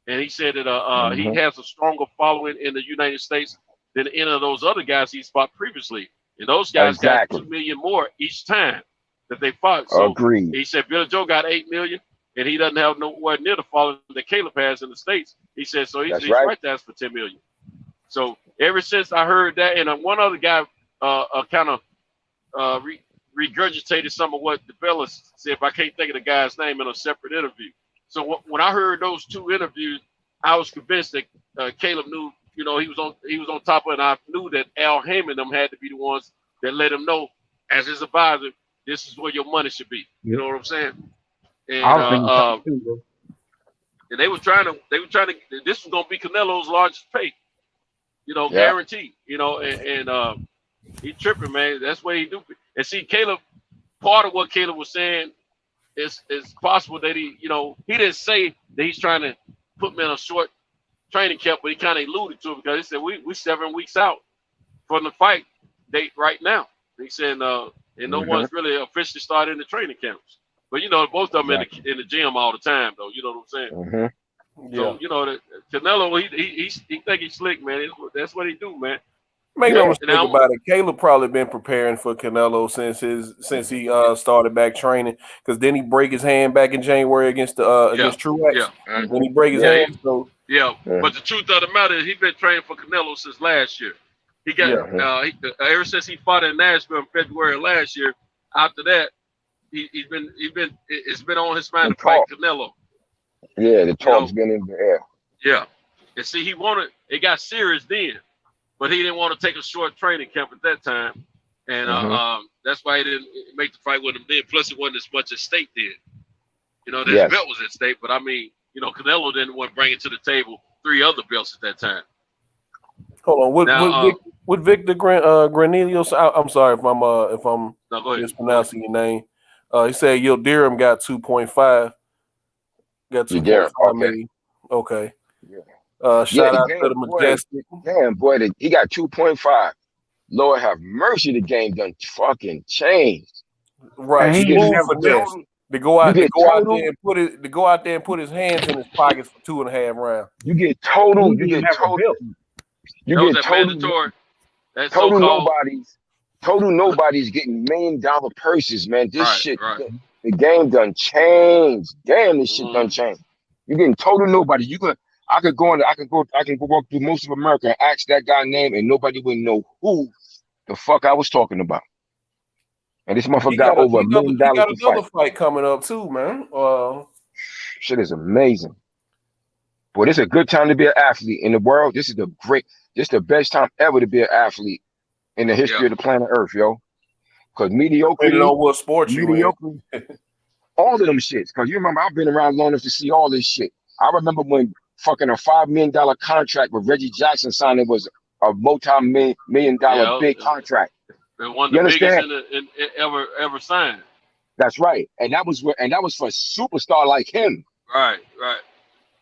And he said that he has a stronger following in the United States than any of those other guys he's fought previously. And those guys got $2 million more each time that they fought. So agreed. He said Billy Joe got $8 million, and he doesn't have nowhere near the following that Caleb has in the States. He said, so he's right to ask for $10 million. So ever since I heard that, and one other guy kind of regurgitated some of what DiBella said, if I can't think of the guy's name, in a separate interview. So when I heard those two interviews, I was convinced that Caleb knew, he was on top of it, and I knew that Al Haymon and them had to be the ones that let him know, as his advisor, this is where your money should be. You know what I'm saying? And and they were trying to. This was gonna be Canelo's largest pay, guaranteed. And he tripping, man. That's what he do. And see, Caleb part of what Caleb was saying is possible that he didn't say that he's trying to put me in a short training camp, but he kind of alluded to it because he said we 7 weeks out from the fight date right now. He said and no one's really officially started in the training camps. But both of them in the gym all the time though. You know what I'm saying? So that Canelo, he think he's slick, man. That's what he do, man. Make no mistake about it. Caleb probably been preparing for Canelo since he started back training. Because then he break his hand back in January against Truex. Yeah. Then he break his hand. So but the truth of the matter is he been training for Canelo since last year. He got ever since he fought in Nashville in February of last year. After that, it's been on his mind to fight Canelo. Yeah, the talk's been in the air. Yeah, and see, it got serious then, but he didn't want to take a short training camp at that time, and that's why he didn't make the fight with him then. Plus, it wasn't as much at stake then. This belt was at stake, but I mean, Canelo didn't want to bring it to the table 3 other belts at that time. Hold on, with Victor Granillos, I'm sorry if I'm mispronouncing your name. He said Yildirim got 2.5. Got 2.5 million. Okay. Shout out to the Majestic. Damn, boy, he got 2.5. Lord have mercy, the game done fucking changed. Right. He moved for this. To go out there and put his hands in his pockets for 2.5 rounds. You get total. Total nobodies getting $1 million purses, man. This shit, the game done changed. Damn, this shit done changed. You getting total nobody. I could go walk through most of America and ask that guy name, and nobody would know who the fuck I was talking about. And this motherfucker got over $1 million. He got another fight coming up too, man. Shit is amazing. Boy, this is a good time to be an athlete in the world. This is the best time ever to be an athlete in the history of the planet Earth, yo. Because mediocrity, what sport you in. All of them shits. Because you remember, I've been around long enough to see all this shit. I remember when fucking a $5 million contract with Reggie Jackson signed, it was a multi-million dollar big contract. And one of the biggest ever signed. That's right. And that was for a superstar like him. Right.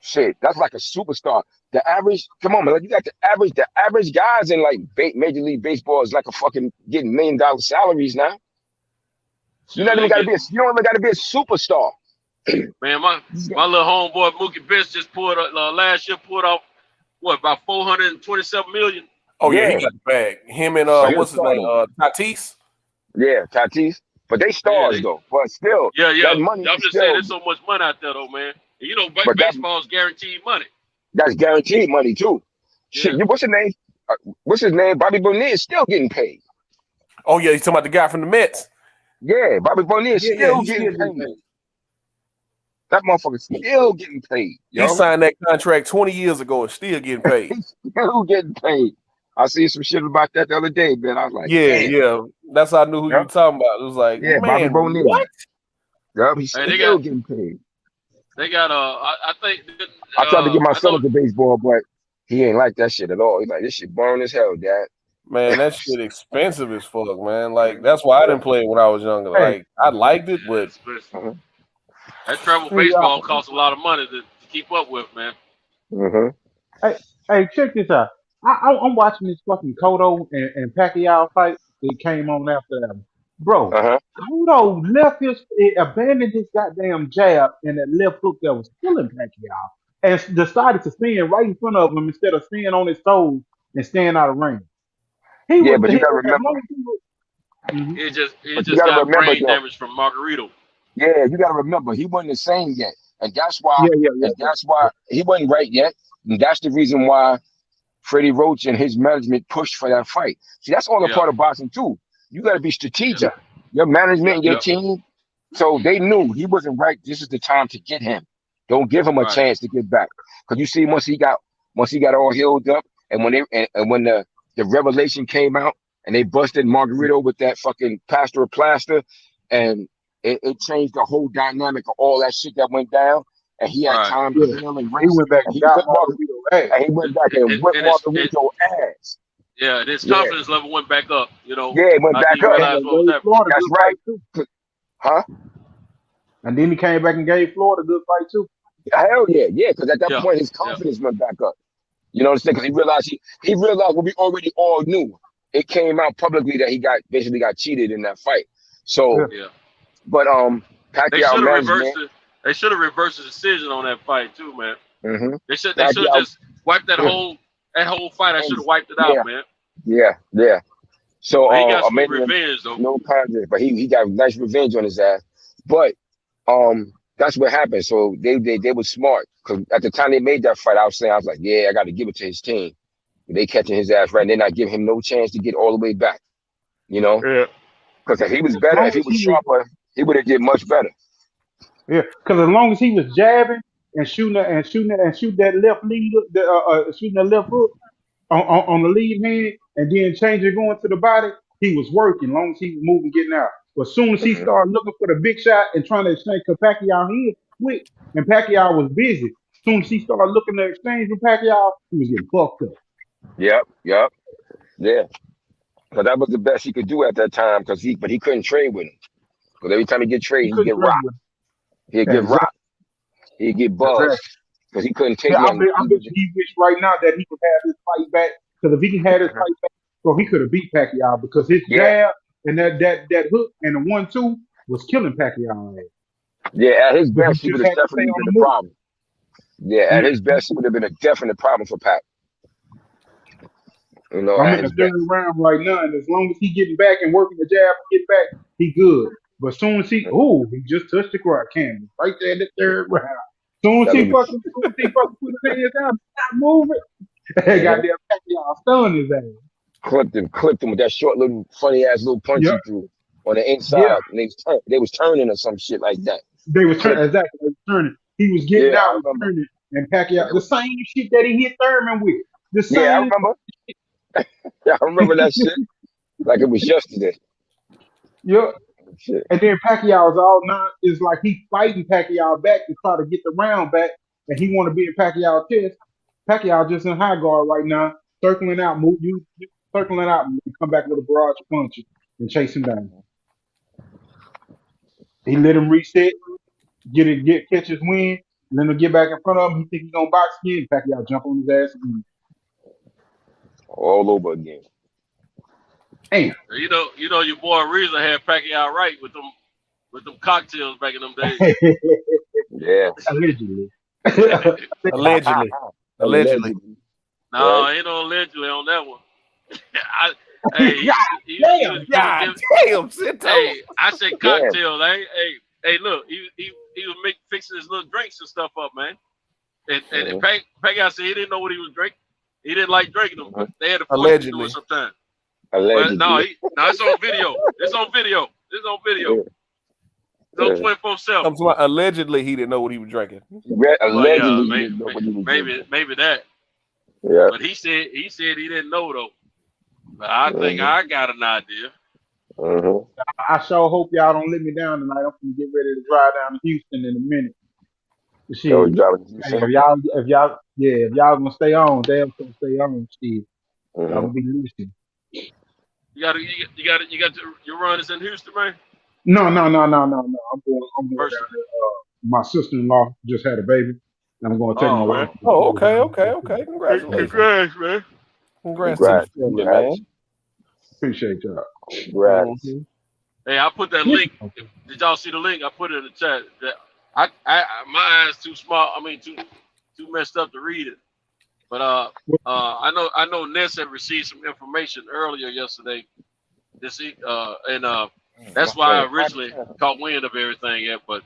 Shit, that's like a superstar. The average, come on, man, you got the average guys in like Major League Baseball is like a fucking getting $1 million salaries now. You don't even got to be a superstar. Man, my little homeboy Mookie Betts just last year pulled off about $427 million. Oh yeah, he got the bag. Him and what's his name? Tatis. Yeah, Tatis. But they stars though. But still, that money. I'm just saying, there's so much money out there though, man. And baseball's guaranteed money. That's guaranteed money too. Shit, what's his name? Bobby Bonilla is still getting paid. Oh yeah, he's talking about the guy from the Mets. Yeah, Bobby Bonilla is still getting paid. That motherfucker's still getting paid. Yo. He signed that contract 20 years ago and still getting paid. He's still getting paid. I see some shit about that the other day, man. I was like, yeah. That's how I knew who you were talking about. It was like, man, Bobby Bonilla. What? Yep, he's still getting paid. They got I think I tried to get my son into baseball, but he ain't like that shit at all. He's like, this shit boring as hell, Dad. Man, that shit expensive as fuck, man. Like, that's why I didn't play it when I was younger. Like, I liked it, but that travel baseball costs a lot of money to keep up with, man. Hey, check this out. I'm watching this fucking Cotto and Pacquiao fight that came on after that. Bro, Cotto abandoned his goddamn jab and that left hook that was killing Pacquiao and decided to stand right in front of him instead of staying on his toes and staying out of range. But you gotta remember. He just got brain damage from Margarito. Yeah, you gotta remember he wasn't the same yet. And that's why that's why he wasn't right yet. And that's the reason why Freddie Roach and his management pushed for that fight. See, that's all a part of boxing too. You gotta be strategic. Your management and your team. So they knew he wasn't right. This is the time to get him. Don't give him a chance to get back. Because you see, once he got all healed up, and when the revelation came out and they busted Margarito with that fucking plaster, and it changed the whole dynamic of all that shit that went down. And he had time to heal and race. He went back and got Margarito ass. And he went back and whipped Margarito ass. Yeah, and his confidence level went back up. Yeah, it went back up. That's right. Huh? And then he came back and gave Floyd a good fight too. Hell yeah, yeah. Because at that Yeah, point, his yeah. confidence went back up. You know what I'm saying? Because he realized what we already all knew. It came out publicly that he basically got cheated in that fight. So, Yeah. but They Pacquiao should have management. reversed it. They should have reversed the decision on that fight too, man. Mm-hmm. They should have just wiped that whole fight. I should have wiped it out, man. Yeah. So But he got sweet amazing, revenge though. no contest, but he got nice revenge on his ass. But that's what happened. So they were smart because at the time they made that fight, I was like, yeah, I got to give it to his team. They catching his ass right, and they're not giving him no chance to get all the way back. You know, because if he was better, if he was sharper, he would have did much better. Yeah, because as long as he was jabbing and shooting that left lead, shooting the left hook on the lead hand, and then changing going to the body, he was working. As long as he was moving, getting out. But as soon as he started looking for the big shot and trying to exchange, because Pacquiao he is quick, and Pacquiao was busy. As soon as he started looking to exchange with Pacquiao, he was getting fucked up. Yeah. Because that was the best he could do at that time. But he couldn't trade with him. Because every time he get traded, he'd get rocked. He'd get rocked. He'd get buzzed. Because he couldn't take nothing. I bet he wish right now that he could have his fight back. Because if he can have his fight back, bro, he could have beat Pacquiao because his jab and that hook and the 1-2 was killing Pacquiao. Yeah, at his best, he would have had to definitely stay on been the a move. problem. Yeah, at his best, he would have been a definite problem for Pac. You know, I'm in the third round right now, and as long as he getting back and working the jab and get back, he good. But as soon as he just touched the ground canvas right there in the third round. As soon as he fucking put his hands down, stop moving. Goddamn Pacquiao stunned his ass. Clipped him with that short little funny ass little punch he threw on the inside. Yeah. And they was turning or some shit like that. They was turning exactly. They was turning. He was getting out and turning, and Pacquiao the same shit that he hit Thurman with. The same. Yeah, I remember. I remember that shit like it was yesterday. Yeah. And then Pacquiao is like he fighting Pacquiao back to try to get the round back, and he want to be in Pacquiao's chest. Pacquiao just in high guard right now, circling out, circling out, and come back with a barrage of punches and chase him down. He let him reset, catch his win, and then he'll get back in front of him. He think he's gonna box again. Pacquiao jump on his ass again. All over again. Damn. You know, your boy Reza had Pacquiao right with them cocktails back in them days. Yeah. Allegedly. Allegedly. No, ain't no allegedly on that one. Hey, I said cocktails. Hey, look, he was fixing his little drinks and stuff up, man. And Pacquiao said he didn't know what he was drinking. He didn't like drinking them, but they had to force him to do it sometimes. Allegedly. No, it's on video. It's on video. No 24/7. Allegedly, he didn't know what he was drinking. Allegedly, maybe that. Yeah. But he said he didn't know though. But I think I got an idea. I sure hope y'all don't let me down tonight. I'm gonna get ready to drive down to Houston in a minute. Shit. If y'all gonna stay on, they'll stay on. Shit. I'll be listening. You got your run is in Houston, man. No. I'm going down there. My sister-in-law just had a baby, and I'm going to take my wife. Oh, okay. Congratulations. Congrats, man. Congrats to the family, man. Appreciate y'all. Congrats. Hey, I put that link. Did y'all see the link? I put it in the chat. My eyes too small. I mean, too messed up to read it. But I know Ness had received some information earlier yesterday. That's why I originally caught wind of everything. Yeah, but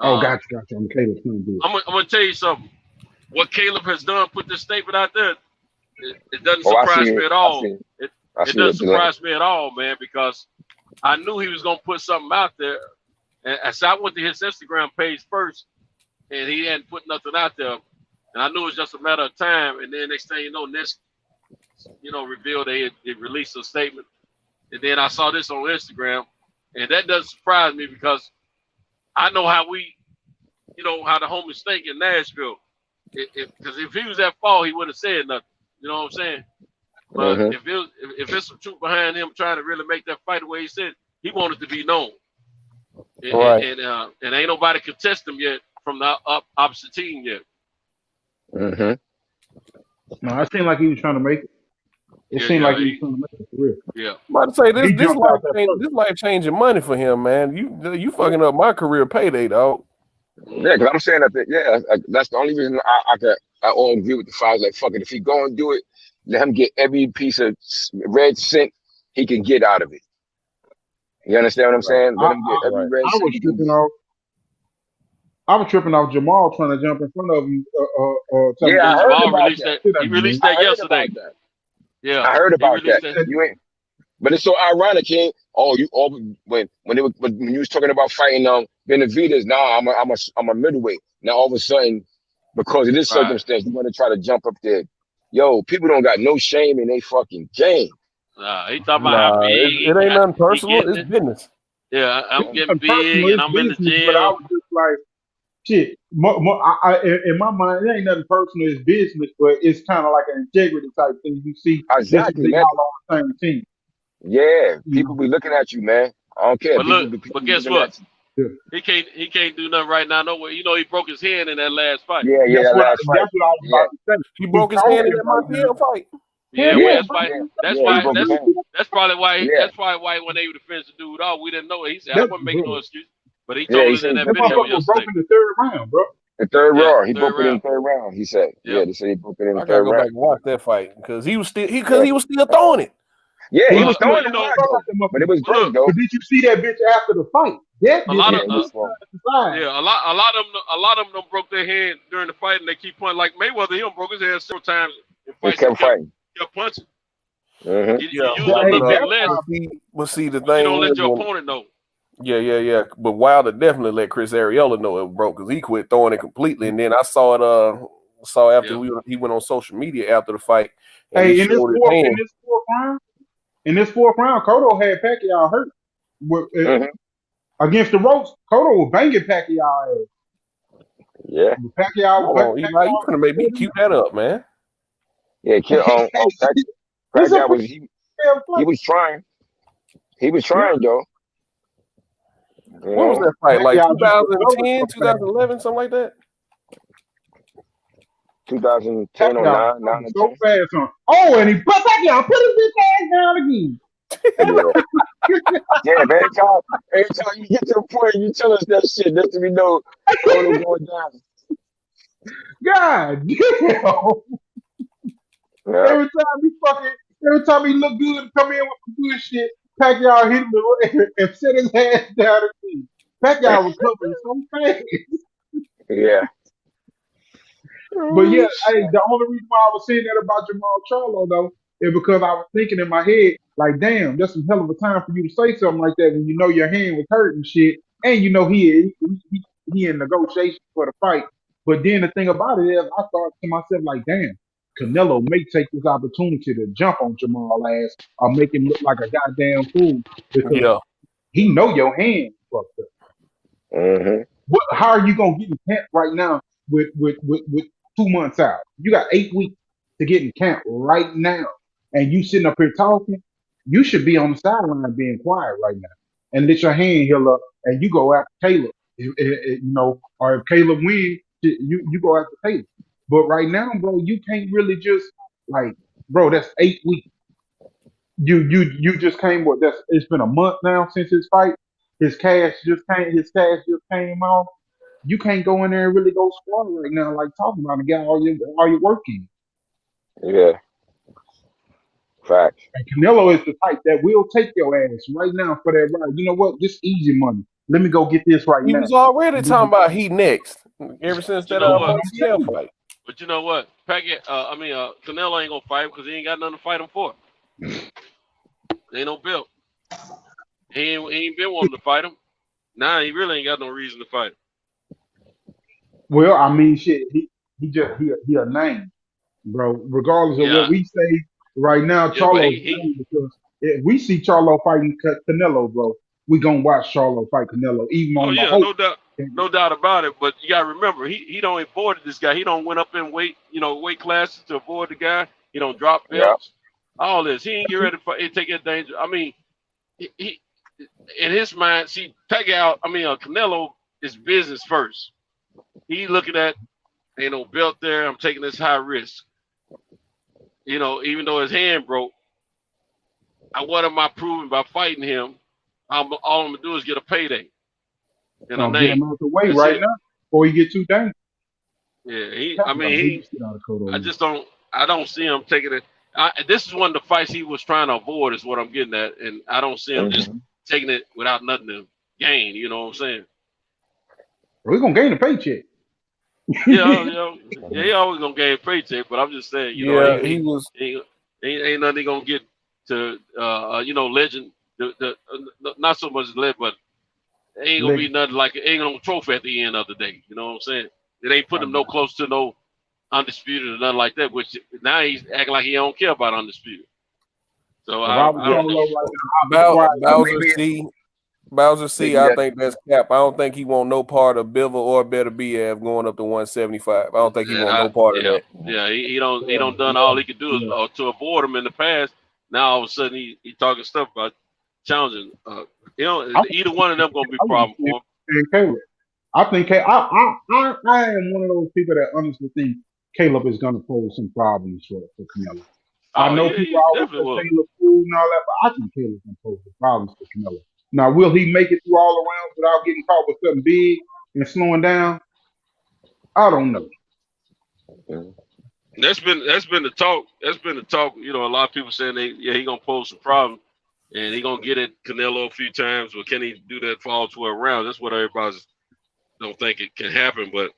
gotcha. I'm Caleb's gonna do it. I'm gonna tell you something. What Caleb has done, put this statement out there. It doesn't surprise me at all. It doesn't surprise me at all, man, because I knew he was gonna put something out there. And so I went to his Instagram page first, and he hadn't put nothing out there. And I knew it was just a matter of time. And then next thing you know, Ness, revealed they released a statement. And then I saw this on Instagram, and that doesn't surprise me because I know how how the homies think in Nashville. Because if he was at fault, he would have said nothing. You know what I'm saying? But if there's some truth behind him trying to really make that fight the way he said, he wanted to be known. And ain't nobody contest him yet from the opposite team yet. No, it seemed like he was trying to make it. It seemed like he was trying to make it for real. Yeah. I'm about to say He jumped out there first. this life changing money for him, man. You fucking up my career payday, dog. Yeah, because I'm saying that. That's the only reason I all agree with the five. Like, fuck it, if he go and do it, let him get every piece of red cent he can get out of it. You understand what I'm saying? Let him get every red cent he can get. I was tripping off Jamal trying to jump in front of him. Yeah, I heard about that. He released that yesterday. Yeah, I heard about that. You ain't. But it's so ironic, King. Oh, you all when you was talking about fighting Benavidez. Now I'm a middleweight. Now all of a sudden, because of this circumstance, you want to try to jump up there. Yo, people don't got no shame in they fucking game. He talking about how big. It ain't nothing personal. It's business. Yeah, I'm getting big and I'm in the gym. But I was just like, shit. In my mind, it ain't nothing personal. It's business, but it's kind of like an integrity type thing. You see, exactly, they all on the same team. Yeah, people be looking at you, man. I don't care. But guess what? He can't do nothing right now. No way. You know he broke his hand in that last fight. Yeah, that's what I was about to say. He broke his hand in that Montreal fight. That's probably why. That's probably why he wasn't able to finish the dude off. We didn't know it. He said, "I wasn't making no excuse," but he told us in that video yesterday. Broke in the third round, bro. The third round. He broke it in the third round. He said, "Yeah, they said he broke it in the third round." I gotta go back and watch that fight because he was still throwing it. Yeah, he was throwing it, but it was great though. But did you see that bitch after the fight? A lot of them broke their hand during the fight, and they keep punching. Like Mayweather, he broke his hand several times. He kept fighting. Kept punching. You use a little bit less. But see, the thing you don't let your opponent know. Yeah. But Wilder definitely let Chris Arreola know it broke because he quit throwing it completely. And then I saw it. After he went on social media after the fight. Hey, in this fourth round, Cotto had Pacquiao hurt. Against the ropes, Cotto was banging Pacquiao ass. Yeah. Pacquiao, you gonna make me cue that up, man. Yeah, Pacquiao was trying. He was trying though. What was that fight? Like 2010, 2011, something like that? 2010 or 9 so fast on. Oh, and he put Pacquiao put his bitch ass down again. Yeah, man. Every time you get to the point, you tell us that shit. That's we know Cotto going down. God damn. Yeah. Every time he look good and come in with some good shit, Pacquiao hit him and set his ass down again. Pacquiao was coming so fast. Yeah. But yeah, the only reason why I was saying that about Jamal Charlo though is because I was thinking in my head, like, damn, that's some hell of a time for you to say something like that when you know your hand was hurt and shit, and you know he in negotiations for the fight. But then the thing about it is, I thought to myself, like, damn, Canelo may take this opportunity to jump on Jamal ass or make him look like a goddamn fool because he know your hand fucked up. How are you gonna get in camp right now with 2 months out? You got 8 weeks to get in camp right now, and you sitting up here talking. You should be on the sideline being quiet right now and let your hand heal up, and you go after Caleb. Or if Caleb wins, you go after Caleb. But right now, bro, you can't really just bro. That's 8 weeks. You just came. It's been a month now since his fight. His cash just came out. You can't go in there and really go squat right now, like talking about a guy all your working. Yeah. Facts. And Canelo is the type that will take your ass right now for that ride. You know what? This easy money. Let me go get this right now. He was already talking about he next ever since that Montreal fight. But you know what? Canelo ain't gonna fight because he ain't got nothing to fight him for. Ain't no belt. He ain't been wanting to fight him. Now he really ain't got no reason to fight him. Well, I mean, shit. He a name, bro. Regardless of what we say right now, Charlo's because if we see Charlo fighting Canelo, bro, we gonna watch Charlo fight Canelo. Even on no doubt about it. But you gotta remember, he don't avoid this guy. He don't went up in weight classes to avoid the guy. He don't drop belts. All this. He ain't get ready to take that danger. I mean, in his mind, see, Canelo is business first. He looking at, ain't no belt there. I'm taking this high risk. Even though his hand broke, what am I proving by fighting him? All I'm gonna do is get a payday and a Get name. him out the way That's right it. now before he get too dangerous. Yeah, I don't see him taking it. This is one of the fights he was trying to avoid, is what I'm getting at, and I don't see him just taking it without nothing to gain. You know what I'm saying? We're gonna gain a paycheck. Yeah, he always gonna gain a paycheck, but I'm just saying, ain't nothing he gonna get to, legend. Not so much legend, but it ain't gonna be nothing like it ain't no trophy at the end of the day. You know what I'm saying? It ain't put him no close to no undisputed or nothing like that. Which now he's acting like he don't care about undisputed. So I don't know. Bowser C, I think that's cap. I don't think he want no part of Bivol or Better BF going up to 175. I don't think he want no part of that. Yeah, he don't done all he could do is to avoid him in the past. Now all of a sudden he talking stuff about challenging. Either one of them gonna be a problem for him. And Caleb, I think I am one of those people that honestly think Caleb is gonna pose some problems for Canelo. I know people always say Caleb fool and all that, but I think Caleb's gonna pose some problems for Canelo. Now, will he make it through all around without getting caught with something big and slowing down? I don't know. That's been the talk. That's been the talk. A lot of people saying he gonna pose some problems and he gonna get at Canelo a few times, but can he do that for all 12 rounds? That's what everybody's don't think it can happen, but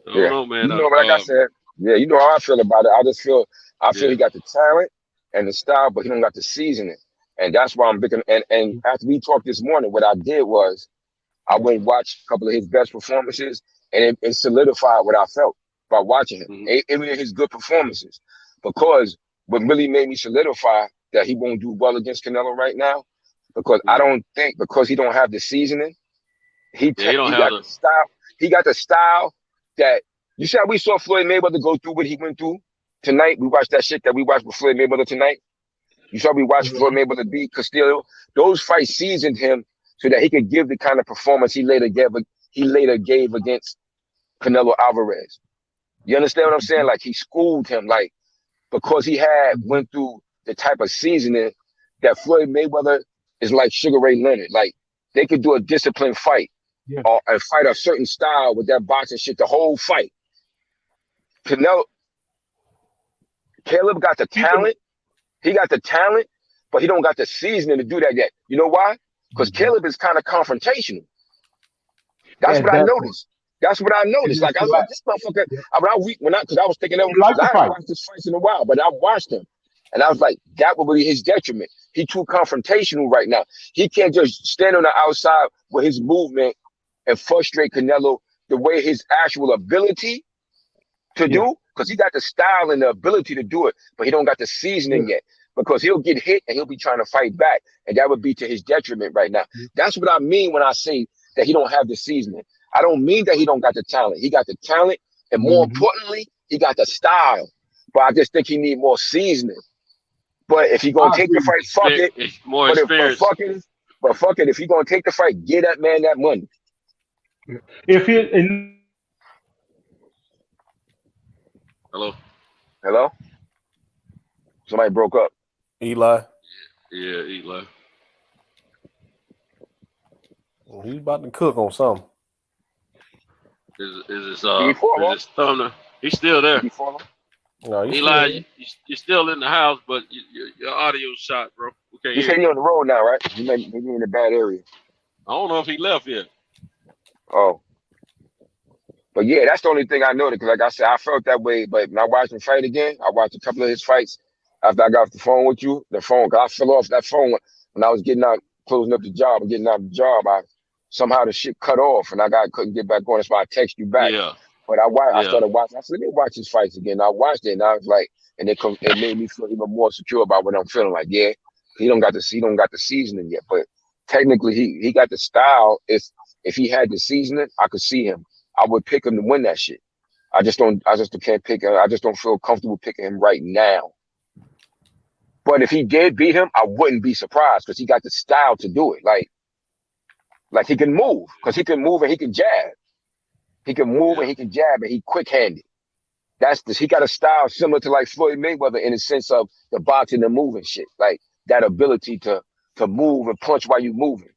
I don't know, man. Like I said, you know how I feel about it. I feel he got the talent and the style, but he don't got the seasoning. And that's why I'm picking. And after we talked this morning, what I did was I went and watched a couple of his best performances, and it solidified what I felt by watching him, even in his good performances. Because what really made me solidify that he won't do well against Canelo right now, because I don't think, because he don't have the seasoning, he got the style. He got the style that you see how we saw Floyd Mayweather go through what he went through tonight. We watched that shit that we watched with Floyd Mayweather tonight. You saw we watched Floyd Mayweather beat Castillo. Those fights seasoned him so that he could give the kind of performance he later gave against Canelo Alvarez. You understand what I'm saying? Like, he schooled him, like, because he went through the type of seasoning that Floyd Mayweather is like Sugar Ray Leonard. Like, they could do a disciplined fight and fight a certain style with that boxing shit the whole fight. Caleb got the talent. He got the talent, but he don't got the seasoning to do that yet. You know why? Because Caleb is kind of confrontational. That's what I noticed. That's what I noticed. Like, I was like, this motherfucker. Because I was thinking, I haven't watched this fight in a while, but I watched him, and I was like, that would be his detriment. He too confrontational right now. He can't just stand on the outside with his movement and frustrate Canelo the way his actual ability to do, because he got the style and the ability to do it, but he don't got the seasoning yet, because he'll get hit and he'll be trying to fight back, and that would be to his detriment right now. That's what I mean when I say that he don't have the seasoning. I don't mean that he don't got the talent. He got the talent, and more importantly, he got the style, but I just think he need more seasoning. But if he gonna take the fight, fuck it. More experience. But fuck it, if he gonna take the fight, get that man that money. Hello? Somebody broke up. Eli. Yeah, Eli. Well, he's about to cook on something. Is his thumbnail? He's still there. No, Eli, you're still in the house, but your audio's shot, bro. You said you're on the road now, right? You may be in a bad area. I don't know if he left yet. Oh. But yeah, that's the only thing I noticed, because like I said, I felt that way. But when I watched him fight again, I watched a couple of his fights after I got off the phone with you. Because I fell off that phone when I was closing up the job and getting out of the job. Somehow the shit cut off and couldn't get back on. That's why I text you back. Yeah. But I started watching. I said, let me watch his fights again. I watched it and I was like, and it made me feel even more secure about what I'm feeling. Like, yeah, he don't got the seasoning yet, but technically he got the style. If he had the seasoning, I could see him. I would pick him to win that shit. I just can't pick him. I just don't feel comfortable picking him right now. But if he did beat him, I wouldn't be surprised because he got the style to do it. Like he can move because he can move and he can jab. He can move and he can jab and he quick-handed. He got a style similar to like Floyd Mayweather in the sense of the boxing and moving shit. Like that ability to move and punch while you're moving.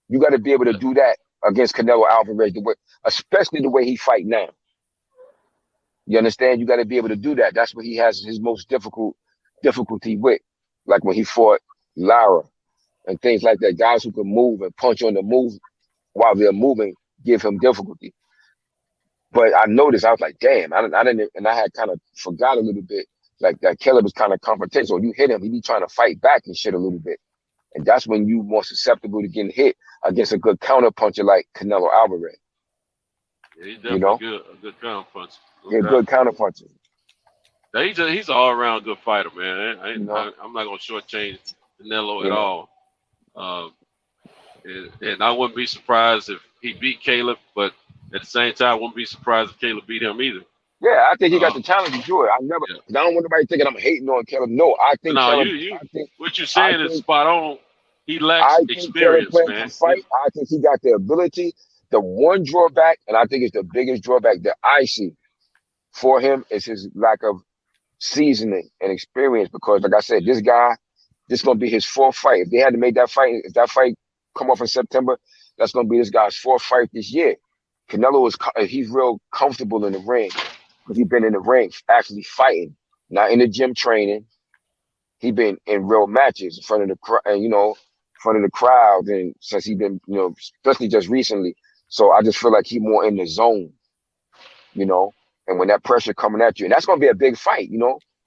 You got to be able to do that against Canelo Alvarez, especially the way he fight now. You understand? You got to be able to do that. That's what he has his most difficulty with. Like when he fought Lara and things like that. Guys who can move and punch on the move while they're moving give him difficulty. But I noticed, I was like, damn, I didn't, and I had kind of forgot a little bit, like that Caleb was kind of confrontational. You hit him, he be trying to fight back and shit a little bit. And that's when you more susceptible to getting hit against a good counter puncher like Canelo Alvarez. Yeah, he's definitely a good counter puncher. Yeah, good counter puncher. He's an all-around good fighter, man. I'm not gonna shortchange Canelo at all. And I wouldn't be surprised if he beat Caleb, but at the same time, I wouldn't be surprised if Caleb beat him either. Yeah, I think he got the talent to do it. I don't want nobody thinking I'm hating on Caleb. No, I think Caleb. What you're saying is spot on. He lacks experience, man. I think he got the ability. The one drawback, and I think it's the biggest drawback that I see for him, is his lack of seasoning and experience. Because, like I said, this is going to be his fourth fight. If they had to make that fight, if that fight come off in September, that's going to be this guy's fourth fight this year. Canelo he's real comfortable in the ring because he's been in the ring actually fighting, not in the gym training. He been in real matches in front of the crowd, and since he been, especially just recently. So I just feel like he's more in the zone, and when that pressure coming at you, and that's going to be a big fight,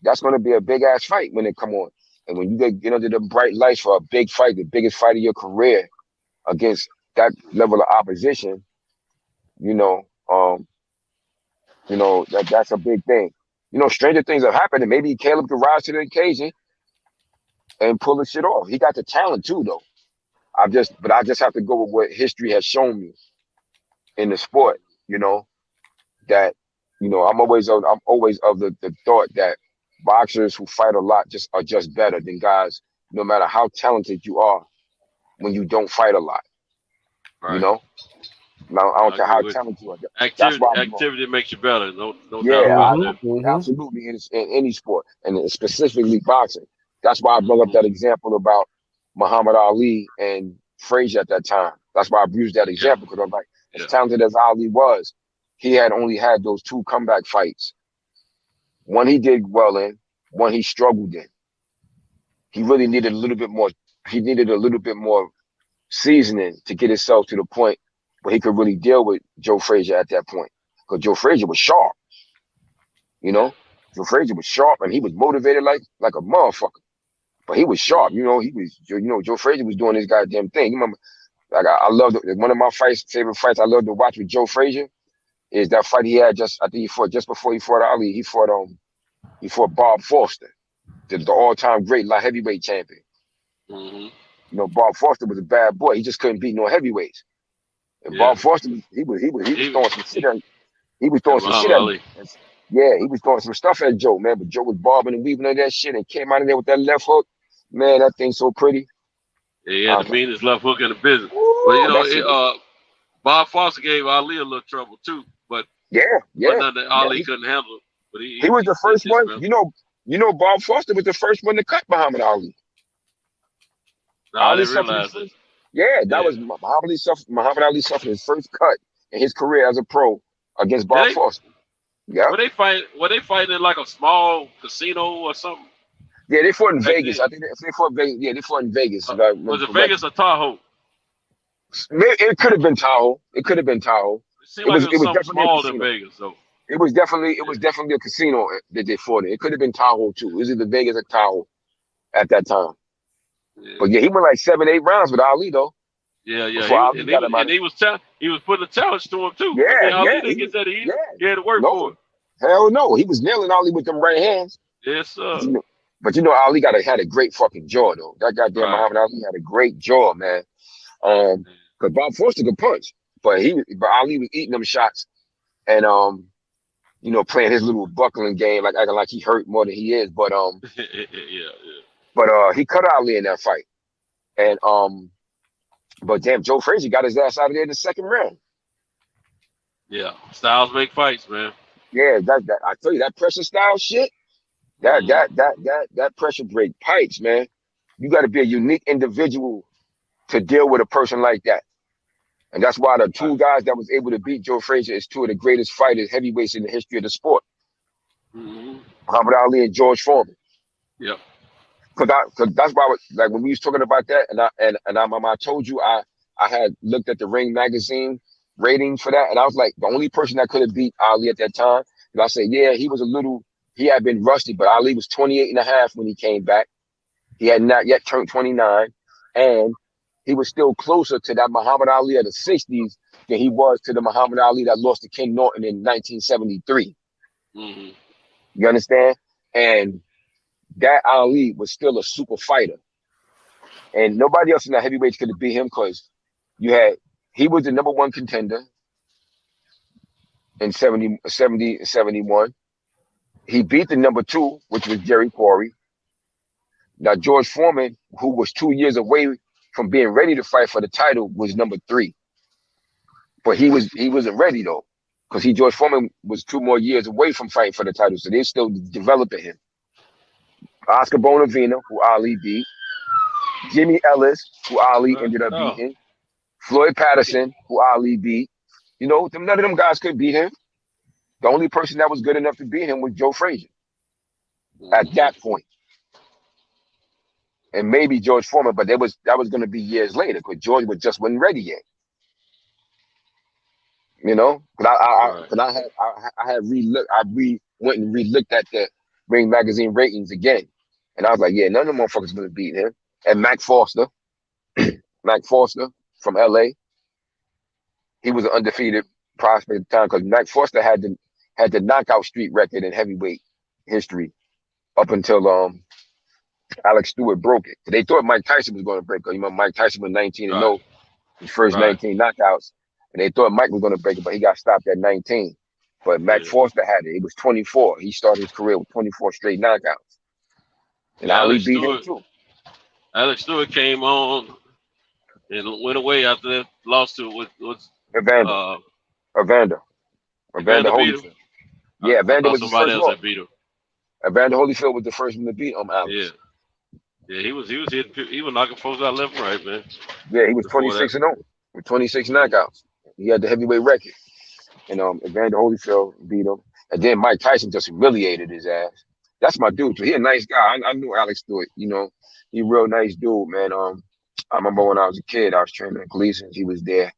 that's going to be a big ass fight when it come on. And when you get under the bright lights for a big fight, the biggest fight of your career against that level of opposition, that's a big thing. Stranger things have happened, and maybe Caleb could rise to the occasion and pull the shit off. He got the talent too, though. I just have to go with what history has shown me in the sport. That I'm always of the thought that boxers who fight a lot are just better than guys, no matter how talented you are, when you don't fight a lot. Right. Now, I don't care how talented you are. Activity makes you better. No yeah, doubt about that. Absolutely in any sport, and specifically boxing. That's why I brought up that example about Muhammad Ali and Frazier at that time. That's why I used that example, because I'm like, as talented as Ali was, he had only had those two comeback fights. One he did well in, one he struggled in. He really needed a little bit more. He needed a little bit more seasoning to get himself to the point where he could really deal with Joe Frazier at that point. Because Joe Frazier was sharp. Joe Frazier was sharp, and he was motivated like a motherfucker. But he was sharp. Joe Frazier was doing his goddamn thing. You remember, like I loved one of my favorite fights I love to watch with Joe Frazier is that fight he had he fought just before he fought Ali. He fought Bob Foster, the all-time great light heavyweight champion. Mm-hmm. Bob Foster was a bad boy. He just couldn't beat no heavyweights. And Bob Foster, he was throwing some shit at. He was throwing some shit at. Yeah, he was throwing some stuff at Joe, man. But Joe was bobbing and weaving on that shit and came out of there with that left hook. Man, that thing's so pretty. Yeah, he had the meanest left hook in the business. But Bob Foster gave Ali a little trouble too. But nothing that Ali couldn't handle. But he was the first one. Bob Foster was the first one to cut Muhammad Ali. No, I didn't realize it. Yeah, that was Muhammad Ali suffered his first cut in his career as a pro against Bob Foster. Yeah. Were they fighting in like a small casino or something? Yeah, they fought in Vegas. I think they fought Vegas. Yeah, they fought in Vegas. Was it Vegas or Tahoe? It could have been Tahoe. It could have been Tahoe. It seemed like it was something smaller than Vegas, though. It was definitely a casino that they fought in. It could have been Tahoe too. It was either Vegas or Tahoe at that time. Yeah. But yeah, he went like 7-8 rounds with Ali though. Yeah. He was putting a challenge to him too. Yeah, Ali didn't get that easy. He had to work for it. Hell no, he was nailing Ali with them right hands. Yes, sir. But Ali had a great fucking jaw though. That goddamn Muhammad Ali had a great jaw, man. Because Bob Foster could punch, but Ali was eating them shots and playing his little buckling game, like acting like he hurt more than he is. But yeah. But he cut Ali in that fight. And but damn, Joe Frazier got his ass out of there in the second round. Yeah, styles make fights, man. Yeah, that I tell you, that pressure style shit, that pressure break pipes, man. You got to be a unique individual to deal with a person like that. And that's why the two guys that was able to beat Joe Frazier is two of the greatest fighters, heavyweights in the history of the sport. Muhammad Ali and George Foreman. Yep. Cause that's why like when we was talking about that, and I told you I had looked at the Ring magazine ratings for that, and I was like, the only person that could have beat Ali at that time, and I said, yeah, he had been rusty, but Ali was 28 and a half when he came back. He had not yet turned 29, and he was still closer to that Muhammad Ali of the 60s than he was to the Muhammad Ali that lost to Ken Norton in 1973. You understand? And that Ali was still a super fighter. And nobody else in the heavyweights could have beat him because he was the number one contender in 71. He beat the number two, which was Jerry Quarry. Now, George Foreman, who was 2 years away from being ready to fight for the title, was number three. But he wasn't ready, though, because George Foreman was 2 more years away from fighting for the title, so they're still developing him. Oscar Bonavena, who Ali beat. Jimmy Ellis, who Ali ended up beating. Floyd Patterson, who Ali beat. You know, none of them guys could beat him. The only person that was good enough to beat him was Joe Frazier at that point. And maybe George Foreman, but that was going to be years later because George wasn't ready yet. You know, but I went and re-looked at the Ring magazine ratings again, and I was like, yeah, none of them motherfuckers gonna beat him. And Mac Foster from LA, he was an undefeated prospect at the time because Mac Foster had the knockout streak record in heavyweight history up until Alex Stewart broke it. They thought Mike Tyson was going to break it. You know, Mike Tyson was 19-0, his first 19 knockouts. And they thought Mike was going to break it, but he got stopped at 19. But Mac Foster had it. It was 24. He started his career with 24 straight knockouts. And Ali beat him too. Alex Stewart came on and went away after that lawsuit with Evander Holyfield. Yeah, Evander was the first one. Beat him. Evander Holyfield was the first one to beat Alex. Yeah, he was hitting. He was knocking folks out left and right, man. Yeah, he was 26-0 with 26 knockouts. He had the heavyweight record, and Evander Holyfield beat him, and then Mike Tyson just humiliated his ass. That's my dude. So he a nice guy. I knew Alex Stewart. You know, he a real nice dude, man. I remember when I was a kid, I was training in Gleason. He was there.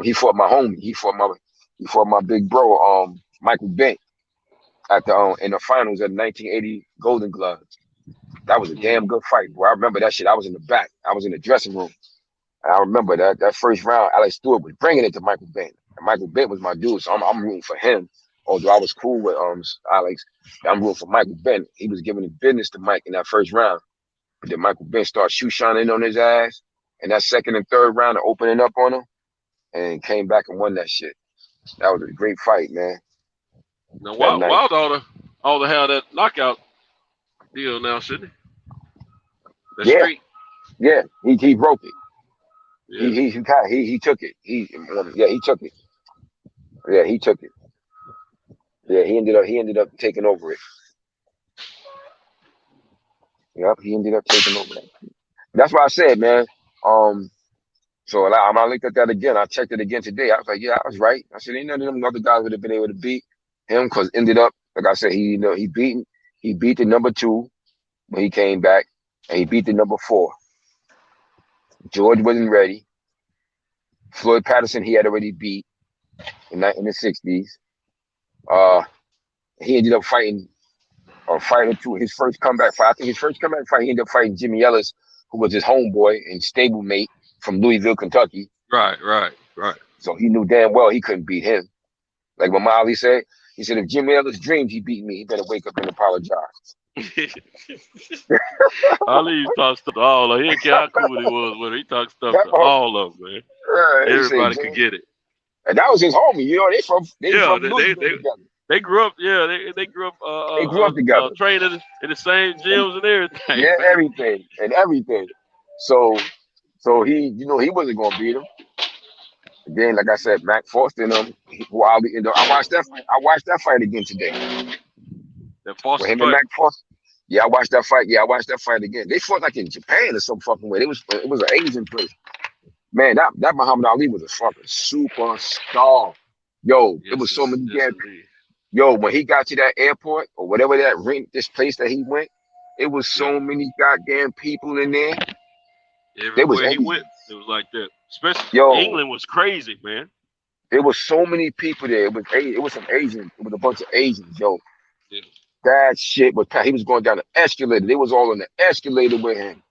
He fought my homie. He fought my big bro, Michael Bent, at in the finals of the 1980 Golden Gloves. That was a damn good fight, boy. I remember that shit. I was in the back. I was in the dressing room. And I remember that first round, Alex Stewart was bringing it to Michael Bent. And Michael Bent was my dude, so I'm rooting for him. Although I was cool with Alex, I'm rooting for Michael Bent. He was giving his business to Mike in that first round. But then Michael Bent started shoe shining on his ass. And that second and third round, opening up on him, and came back and won that shit. That was a great fight, man. Now, Wilder ought to have that knockout deal now, shouldn't he? Streak. Yeah, he broke it. Yeah. He took it. He took it. Yeah, he took it. Yeah, he ended up taking over it. Yep, he ended up taking over that. That's what I said, man. So I looked at that again. I checked it again today. I was like, yeah, I was right. I said, ain't none of them other guys would have been able to beat him because ended up, like I said, he beat the number 2 when he came back, and he beat the number 4. George wasn't ready. Floyd Patterson, he had already beat in the 60s. He ended up fighting to his first comeback fight. I think his first comeback fight, he ended up fighting Jimmy Ellis, who was his homeboy and stablemate from Louisville, Kentucky. Right. So he knew damn well he couldn't beat him. Like what Ali said, he said, if Jimmy Ellis dreamed he beat me, he better wake up and apologize. Ali talks stuff to all of them. He didn't care how cool he was with it. He talks stuff to all of them, man. Everybody could get it. And that was his homie. You know, they from Louisville together. They grew up. Yeah, they grew up. They grew up together, training in the same gyms and everything. yeah, everything. So he, he wasn't gonna beat him. And then, like I said, Mac Foster and him. I watched that fight. I watched that fight again today. That With Foster him fight. and Mac Foster. Yeah, I watched that fight. Yeah, I watched that fight again. They fought like in Japan or some fucking way. It was an Asian place. Man, that Muhammad Ali was a fucking superstar. Yo, Yes, it was so many damn. indeed. Yo, when he got to that airport or whatever this place that he went, it was so many goddamn people in there. They was Everywhere he went, it was like that. Especially England was crazy, man. There was so many people there. It was some Asians. It was a bunch of Asians, yo. Yeah. That shit was packed. He was going down the escalator. They was all on the escalator with him.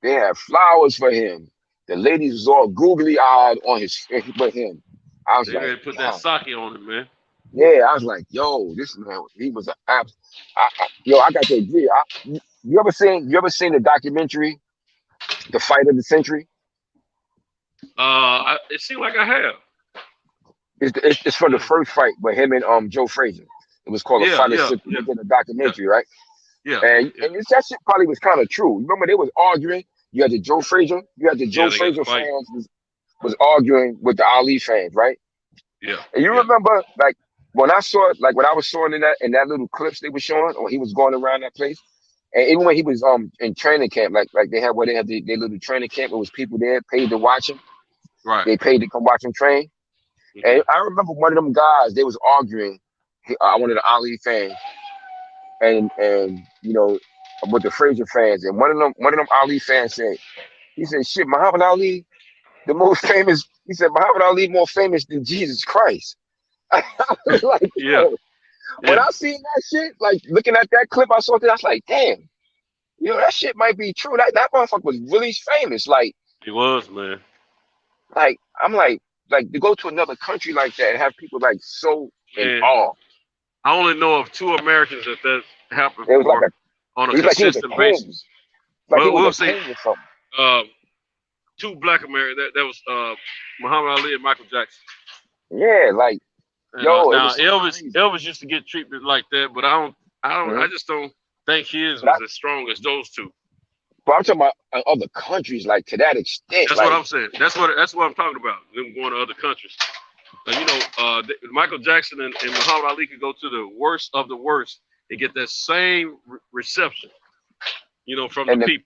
They had flowers for him. The ladies was all googly eyed on with him. I was They like, ready to put that sake on him, man. yeah, I was like, yo, this man, he was an abs. I got to agree. You ever seen the documentary, The Fight of the Century? It seemed like I have. It's for the first fight with him and Joe Frazier. It was called The Fight of the Century. They did a documentary, right? Yeah. And that shit probably was kind of true. Remember, they was arguing. You had the Joe Frazier fans was arguing with the Ali fans, right? Yeah. And you remember, like when I was showing in that little clips they were showing, or he was going around that place, and even when he was in training camp, like they had their little training camp, it was people there paid to watch him. Right. They paid to come watch him train. Mm-hmm. And I remember one of them guys, they was arguing, one of the Ali fans, and with the Frazier fans, and one of them Ali fans said, he said, shit, Muhammad Ali, the most famous. He said Muhammad Ali more famous than Jesus Christ. I was like, when I seen that shit, like looking at that clip, I saw that, I was like, damn, that shit might be true. That motherfucker was really famous. Like he was, man. Like I'm like to go to another country like that and have people like so in awe. I only know of 2 Americans that happened it was on a consistent basis. Like we'll say 2 Black Americans. That was Muhammad Ali and Michael Jackson. Yeah, like now Elvis used to get treatment like that, but I just don't think his was as strong as those 2. But I'm talking about other countries, like to that extent. That's what I'm saying. That's what I'm talking about. Them going to other countries. Michael Jackson and Muhammad Ali could go to the worst of the worst and get that same reception, from the people.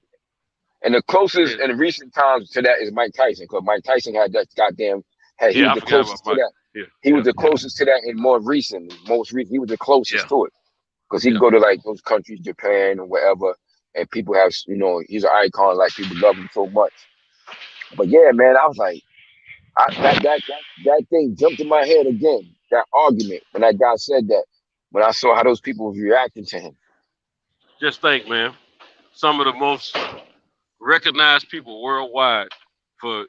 And the closest in recent times to that is Mike Tyson, because Mike Tyson had that goddamn. He was the closest to that. Yeah. He was the closest to that, and most recent, he was the closest to it, because he could go to like those countries, Japan or wherever, and people have, he's an icon. Like people love him so much. But yeah, man, I was like, that thing jumped in my head again. That argument when that guy said that, when I saw how those people was reacting to him. Just think, man, some of the most recognized people worldwide for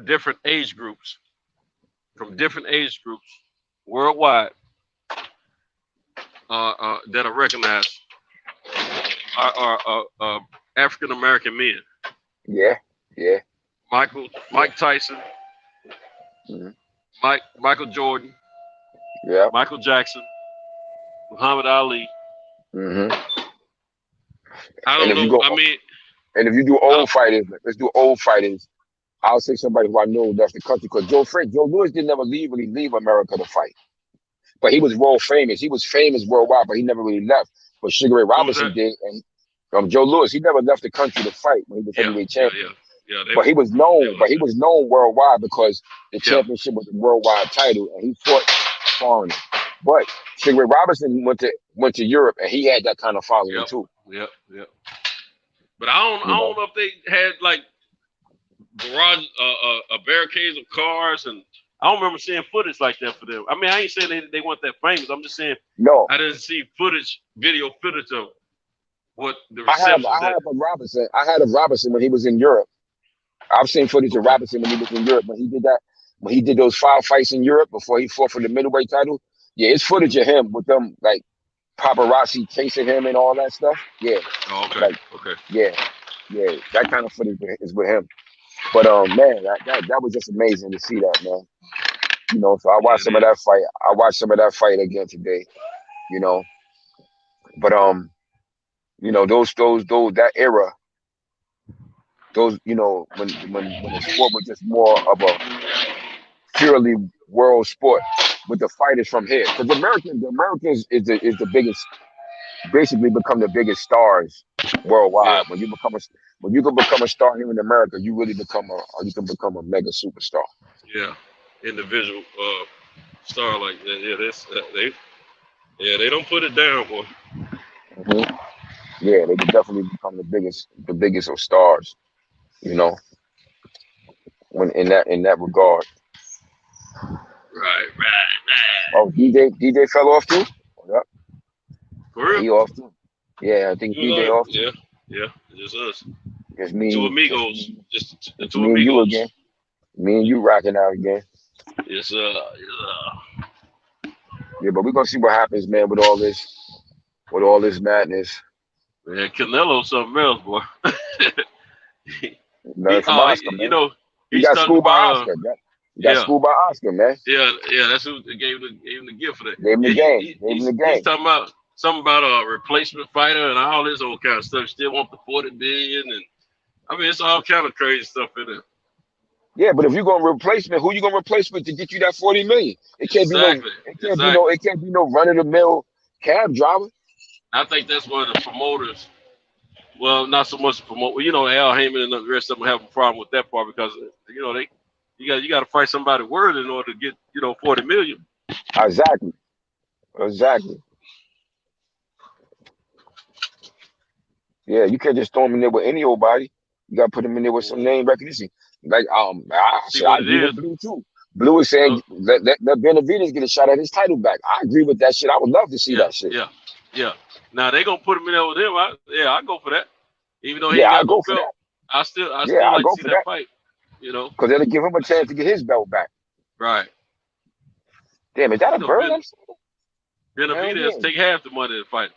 different age groups, from different age groups worldwide, that are recognized are African American men. Yeah. Mike Tyson. Mm-hmm. Michael Jordan. Yeah. Michael Jackson. Muhammad Ali. Mm-hmm. I don't know. And if you do old fighters, let's do old fighters. I'll say somebody who I know left the country, because Joe Louis didn't ever really leave America to fight. But he was world famous. He was famous worldwide, but he never really left. But Sugar Ray Robinson did, and Joe Louis, he never left the country to fight when he was heavyweight champion. But he was known. But he was known worldwide because the championship was a worldwide title, and he fought foreigners. But Sugar Ray Robinson went to Europe, and he had that kind of following too. Yep. But I don't know if they had like garage barricades of cars, and I don't remember seeing footage like that for them. I mean, I ain't saying they weren't that famous. I'm just saying I didn't see video footage of what the reception. I had of Robinson when he was in Europe. I've seen footage of Robinson when he was in Europe. When he did those 5 fights in Europe before he fought for the middleweight title. Yeah, it's footage of him with them like paparazzi chasing him and all that stuff. Yeah. Oh, okay. Yeah. That kind of footage is with him. But man, that was just amazing to see that, man. You know, so I watched some of that fight. I watched some of that fight again today. You know, but you know, those that era, those, you know, when the sport was just more of a purely world sport with the fighters from here, because the Americans is the biggest, basically become the biggest stars Yeah, worldwide. When you can become a star here in America, you really you can become a mega superstar. yeah. Individual star like that. Yeah, they don't put it down, boy. Hmm. Yeah, they could definitely become the biggest of stars. You know, when in that regard. Right. Oh, DJ fell off too. Yep. For Yeah, real? he off too. Yeah, I think You DJ know, off too. yeah. Just us. Just Two me, amigos. Just the just two me and you amigos. again. Me and you rocking out again. It's Yeah, but we're gonna see what happens, man, with all this madness. man, Canelo something else, boy. Learn from Oscar, You man. know, He he's got talking schooled by about Oscar. He got yeah, schooled by Oscar, man. yeah. That's who gave him the gift for that. Gave him the Yeah, game. Gave him the he's game. talking about something about a replacement fighter and all this old kind of stuff. Still want the 40 billion, and I mean it's all kind of crazy stuff in there. Yeah, but if you're gonna replace me, who you gonna replace with to get you that 40 million? Exactly. It can't be no run of the mill cab driver. I think that's where the promoters, well, not so much the promoter. You know, Al Heyman and the rest of them have a problem with that part because you know you got to fight somebody worthy in order to get 40 million. Exactly. Yeah, you can't just throw him in there with any old body. You gotta put him in there with some name recognition. Like See I what it agree with is. Blue too. Blue is saying let Benavidez get a shot at his title back. I agree with that shit. I would love to see that shit. Yeah. Now they gonna put him in there with him. I go for that. Even though he Yeah, ain't I got no go for belt, that. I still Yeah, I like to go see for that that. fight. You know. Because it'll give him a chance to get his belt back. Right. Damn, is that a bird? Benavidez take half the money to fight.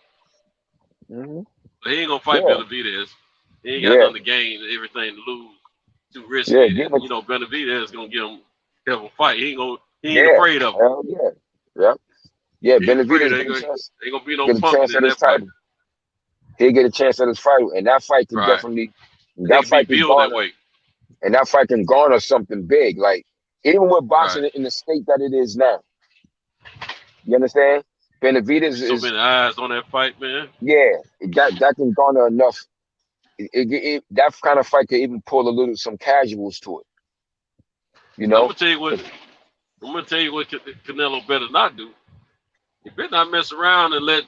Mm-hmm. But he ain't gonna fight Benavidez. He ain't got nothing to gain, everything to lose. Too risky. Yeah, And, Benavidez is gonna have a fight. He ain't yeah. afraid of him. Hell yeah. Yeah. Yeah, He ain't afraid. Benavidez Ain't gonna be no get a punking chance in at his that fight. title. He'll get a chance at his fight, and that fight can definitely Nigga be built that way. And that fight can garner something big. Like even with boxing in the state that it is now. You understand? Benavidez so many eyes on that fight, man. Yeah, that can garner enough. That kind of fight could even pull some casuals to it. You know? I'm gonna tell you what Canelo better not do. He better not mess around and let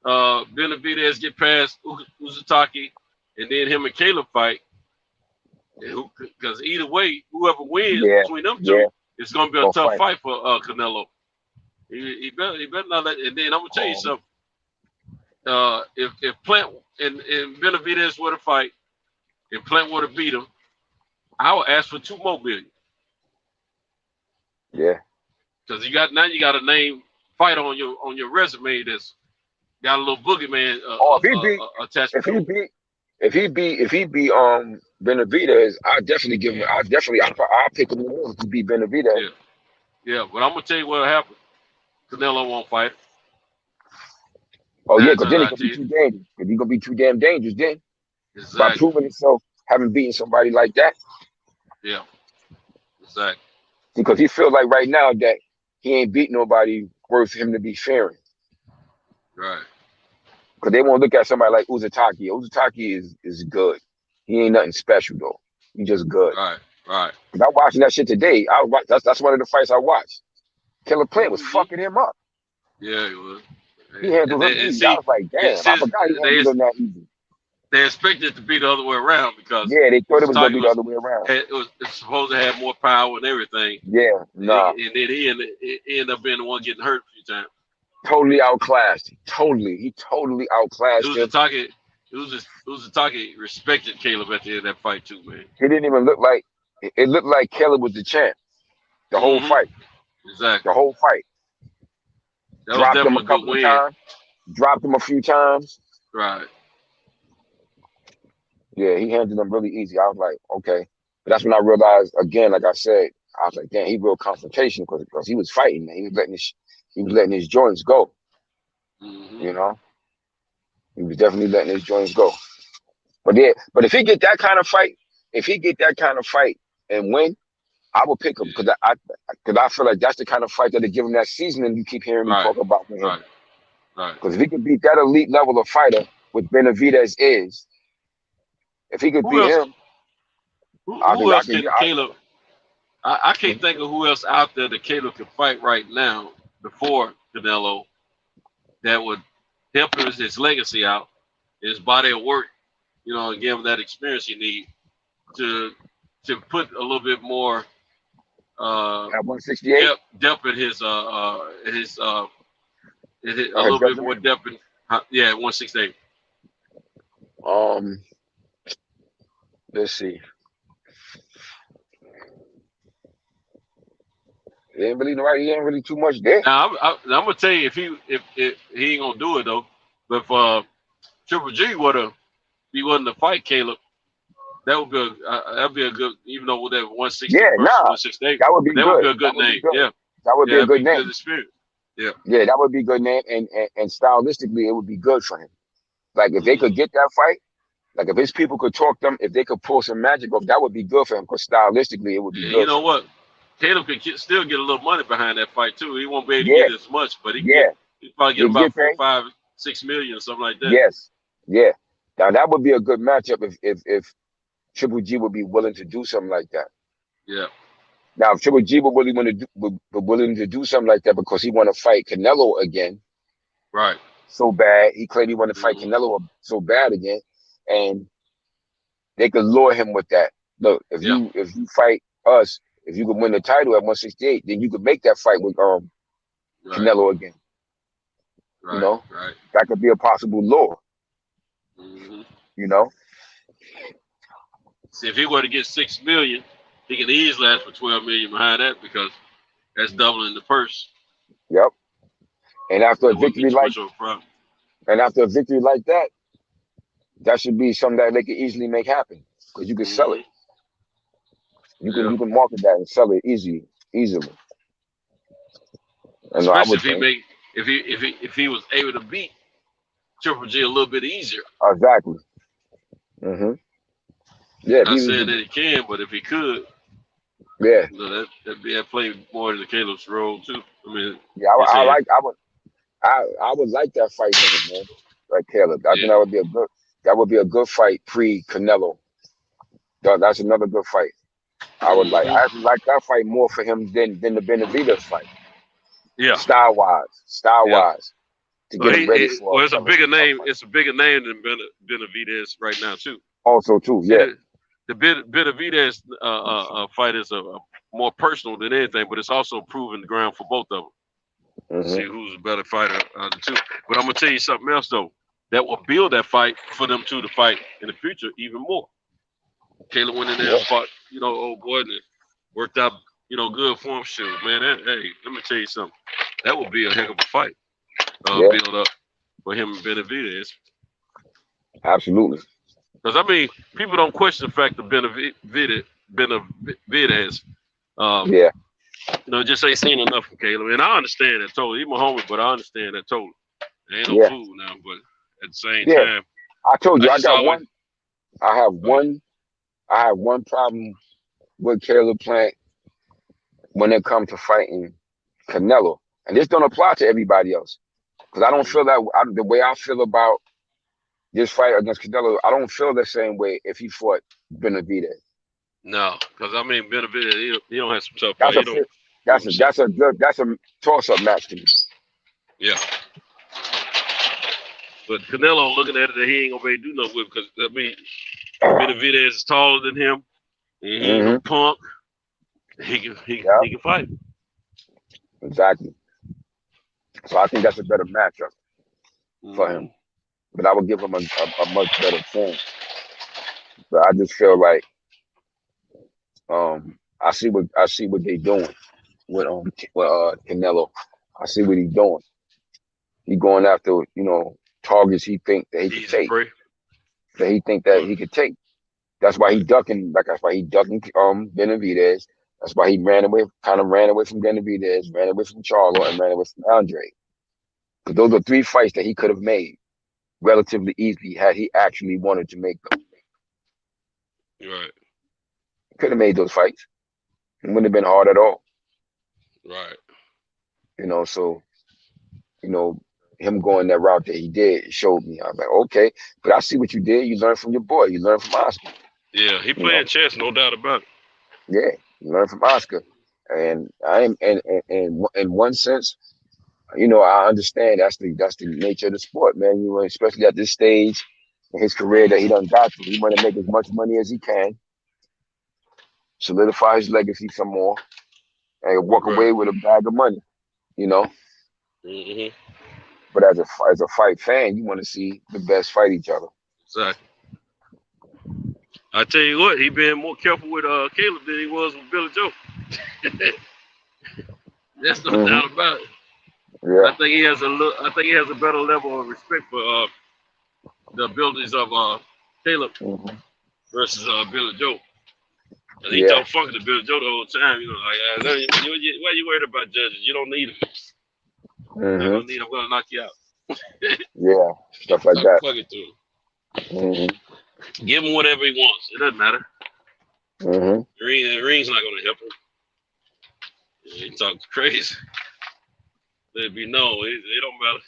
Benavidez get past Uzataki and then him and Caleb fight. Because either way, whoever wins between them two, it's gonna be a tough fight for Canelo. He better not let. And then I'm gonna tell you something. If Plant and Benavidez were to fight, and Plant were to beat him, I would ask for $2 more billion. Yeah. Because you got a name fight on your resume that's got a little boogeyman attached to it. If he beat Benavidez, I'll pick him to beat Benavidez. Yeah, but I'm gonna tell you what'll happen. Canelo won't fight. Oh yeah, because then he gonna be too dangerous. Because he gonna be too damn dangerous then. Exactly. By proving himself, having beaten somebody like that. Yeah. Exactly. Because he feels like right now that he ain't beat nobody worth him to be fearing. Right. Because they won't look at somebody like Uzataki. Uzataki is good. He ain't nothing special though. He just good. Right. Because I watching that shit today. That's one of the fights I watched. Killer Plant was fucking him up. Yeah, he was. He handled him easy. I was like, damn, I forgot he handled him that easy. They expected it to be the other way around because they thought it was gonna be the other way around. It's supposed to have more power and everything. Yeah, nah. And then he ended up being the one getting hurt a few times. Totally outclassed. He totally outclassed him. Uzataki respected Caleb at the end of that fight too, man. He didn't even look like it looked like Caleb was the champ. The whole fight. Exactly. The whole fight. That dropped him a couple of times. Dropped him a few times. Right. Yeah, he handled them really easy. I was like, okay. But that's when I realized, again, like I said, I was like, damn, he real confrontation because he was fighting, man. He was letting his joints go. Mm-hmm. You know, he was definitely letting his joints go. But if he get that kind of fight, and win, I will pick him because I feel like that's the kind of fight that'll give him that seasoning you keep hearing me talk about with him. Right. Because if he could beat that elite level of fighter, which Benavidez is, if he could beat him, who else can Caleb? I can't think of who else out there that Caleb can fight right now before Canelo that would help his legacy out, his body of work, you know, and give him that experience you need to put a little bit more at 168 depth in his a little bit more depth in 168. Let's see. He ain't really too much there. Now I'm gonna tell you if he ain't gonna do it though, but if Triple G he wasn't to fight Caleb, that'd be a good, even though with that 160 versus 168, that would be good. Would be a good name. Yeah, that would be a good name. Good experience. Yeah, that would be a good name, and stylistically it would be good for him. Like if they could get that fight, like if his people could talk them, if they could pull some magic off, that would be good for him because stylistically it would be good. You know what? Caleb could still get a little money behind that fight too. He won't be able to get as much, but he probably get about 4, 5, 6 million or something like that. Yes, yeah. Now that would be a good matchup if Triple G would be willing to do something like that. Yeah. Now if Triple G were willing to do something like that because he want to fight Canelo again, right? So bad, he claimed he wanted to fight Canelo so bad again, and they could lure him with that. Look, if you fight us. If you could win the title at 168, then you could make that fight with Canelo again. Right, you know, that could be a possible lure. Mm-hmm. You know. See, if he were to get 6 million, he could easily ask for 12 million behind that because that's doubling the purse. Yep. And after a victory like that, that should be something that they could easily make happen because you can sell it. You can market that and sell it easily. Especially if he was able to beat Triple G a little bit easier. Exactly. Mm-hmm. Yeah. Not saying that he can, but if he could, that'd play more in the Caleb's role too. I mean, I would like that fight for him, man. Like Caleb, I think that would be a good fight pre Canelo. That's another good fight. I actually like that fight more for him than the Benavidez fight. Yeah. Style wise. To get him ready for. Well, it's a bigger name. It's a bigger name than Benavidez right now too. Also too, yeah. The Benavidez fight is more personal than anything, but it's also proving the ground for both of them. Mm-hmm. See who's a better fighter out of the two. But I'm gonna tell you something else though. That will build that fight for them two to fight in the future even more. Caleb went in there and fought, old boy, and it worked out, good for him. Shoot, man. Hey, let me tell you something. That would be a heck of a fight. Build up for him and Benavidez. Absolutely. Because I mean, people don't question the fact that Benavidez, just ain't seen enough from Caleb, and I understand that totally. He's my homie, but I understand that totally. There ain't no fool now, but at the same time, I told you I got one. I have one problem with Caleb Plant when it comes to fighting Canelo, and this don't apply to everybody else. Because I don't feel that the way I feel about this fight against Canelo, I don't feel the same way if he fought Benavidez. No, because I mean Benavidez, he don't have some tough fight. That's a toss-up match to me. Yeah. But Canelo looking at it, he ain't gonna be able to do nothing with because I mean Benavidez is taller than him, and he ain't no punk. He can fight. Exactly. So I think that's a better matchup for him. But I would give him a much better chance. But I just feel like I see what they doing with Canelo. I see what he's doing. He going after targets he think that he could take. That he think that he could take. That's why he ducking. That's why he ducking Benavidez. That's why he ran away from Benavidez, ran away from Charlo, and ran away from Andre. Because those are 3 fights that he could have made relatively easily had he actually wanted to make them. Right. Could have made those fights. It wouldn't have been hard at all. Right. So, him going that route that he did showed me. I was like, okay, but I see what you did. You learned from your boy. You learned from Oscar. Yeah, he playing chess, no doubt about it. Yeah, you learned from Oscar. And I am, and in one sense, I understand that's the nature of the sport, man. Especially at this stage in his career that he done got to. He want to make as much money as he can, solidify his legacy some more, and walk away with a bag of money. Mm-hmm. But as a fight fan, you want to see the best fight each other. Exactly. I tell you what, he been more careful with Caleb than he was with Billy Joe. That's no doubt about it. Yeah. I think he has a better level of respect for the abilities of Caleb versus Billy Joe. And he talked funky to Billy Joe the whole time. Why are you worried about judges? You don't need them. I'm gonna knock you out. Yeah, stuff like that. Fuck it to him. Give him whatever he wants. It doesn't matter. The ring's not gonna help him. He talks crazy. Let it be known. It don't matter.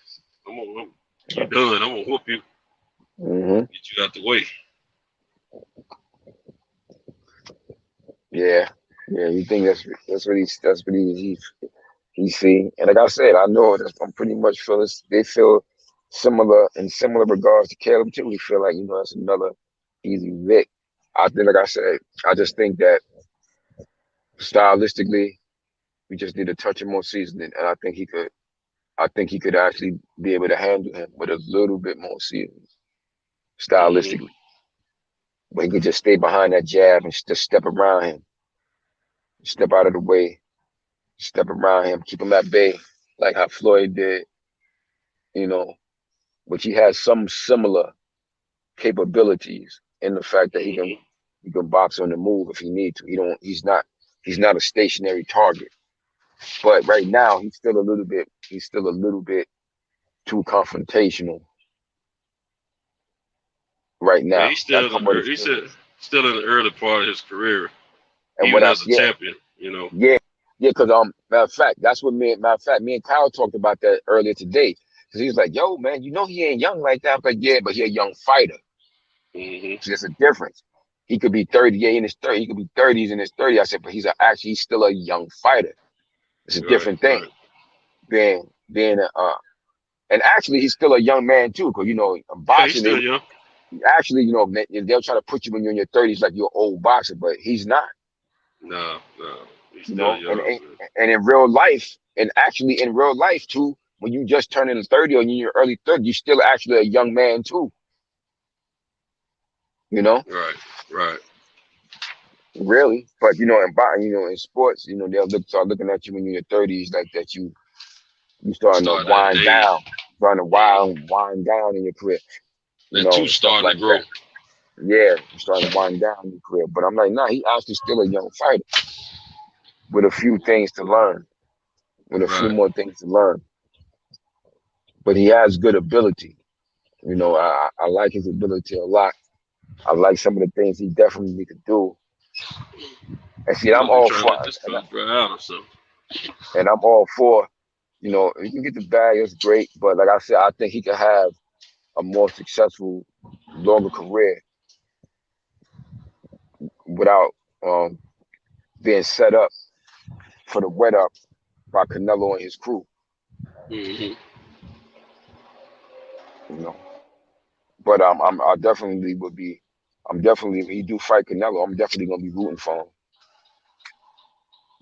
You're done. I'm gonna whoop you. Get you out the way. Yeah. You think that's what he see. And like I said, I know that I'm pretty much they feel similar in similar regards to Caleb too. We feel like that's another easy Vic. I think, like I said, I just think that stylistically, we just need a touch of more seasoning, and I think he could actually be able to handle him with a little bit more seasoning, stylistically. But he could just stay behind that jab and just step around him, step out of the way, step around him, keep him at bay, like how Floyd did, which he has some similar capabilities in the fact that he can box on the move if he needs to. He's not a stationary target. But right now he's still a little bit too confrontational. Right now. Yeah, he's still in the early part of his career. And even as a champion, Yeah, because matter of fact, that's what me and Kyle talked about that earlier today. Because he was like, "Yo, man, he ain't young like that." But yeah, but he's a young fighter. So there's a difference. He could be 30, in his 30. He could be 30s in his 30s. I said, but he's still a young fighter. It's a different thing. And actually, he's still a young man too. Because boxing, he's still young. Actually, they'll try to put you when you're in your 30s like you're an old boxer, but he's not. No. He's still young. And in real life, and actually in real life too, when you just turn into 30 or in your early 30s, you're still actually a young man too. Right. Really, but in sports, they'll start looking at you when you're in your 30s like that. You starting to wind down, wind down in your career. That starting like to grow. That. Yeah, you're starting to wind down in your career. But I'm like, nah, he actually still a young fighter with a few things to learn, with a few more things to learn. But he has good ability. I like his ability a lot. I like some of the things he definitely could do. And see, I'm all for and I'm all for, you can get the bag, it's great. But like I said, I think he could have a more successful, longer career without being set up for the wet up by Canelo and his crew. But I definitely would be. I'm definitely, if he do fight Canelo, I'm definitely gonna be rooting for him.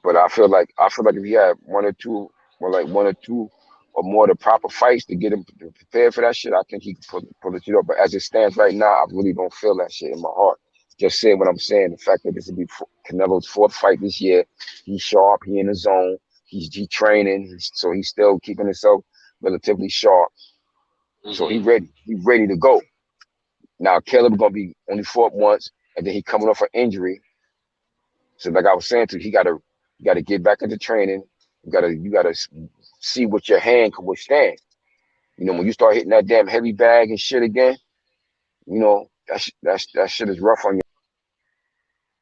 But I feel like if he had one or two or more of the proper fights to get him prepared for that shit, I think he could pull it off. But as it stands right now, I really don't feel that shit in my heart. Just saying what I'm saying. The fact that this will be Canelo's 4th fight this year. He's sharp. He in the zone. He's training. So he's still keeping himself relatively sharp. So he's ready. He's ready to go. Now Caleb gonna be only fought once, and then he coming off an injury. So like I was saying to you, you gotta get back into training. You gotta see what your hand can withstand. You know, when you start hitting that damn heavy bag and shit again, you know, that shit is rough on you.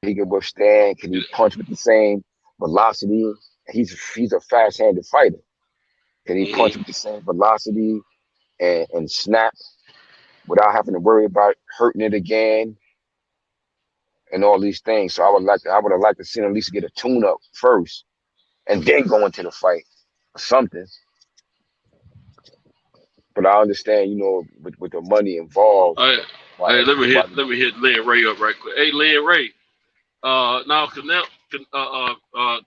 He can withstand. Can he punch with the same velocity? He's a fast-handed fighter. Can he punch with the same velocity and snap without having to worry about hurting it again and all these things? So I would have liked to see him at least get a tune-up first and then go into the fight or something. But I understand, you know, with the money involved. Hey, let me hit Lynn Ray up right quick. Hey, Lynn Ray. Now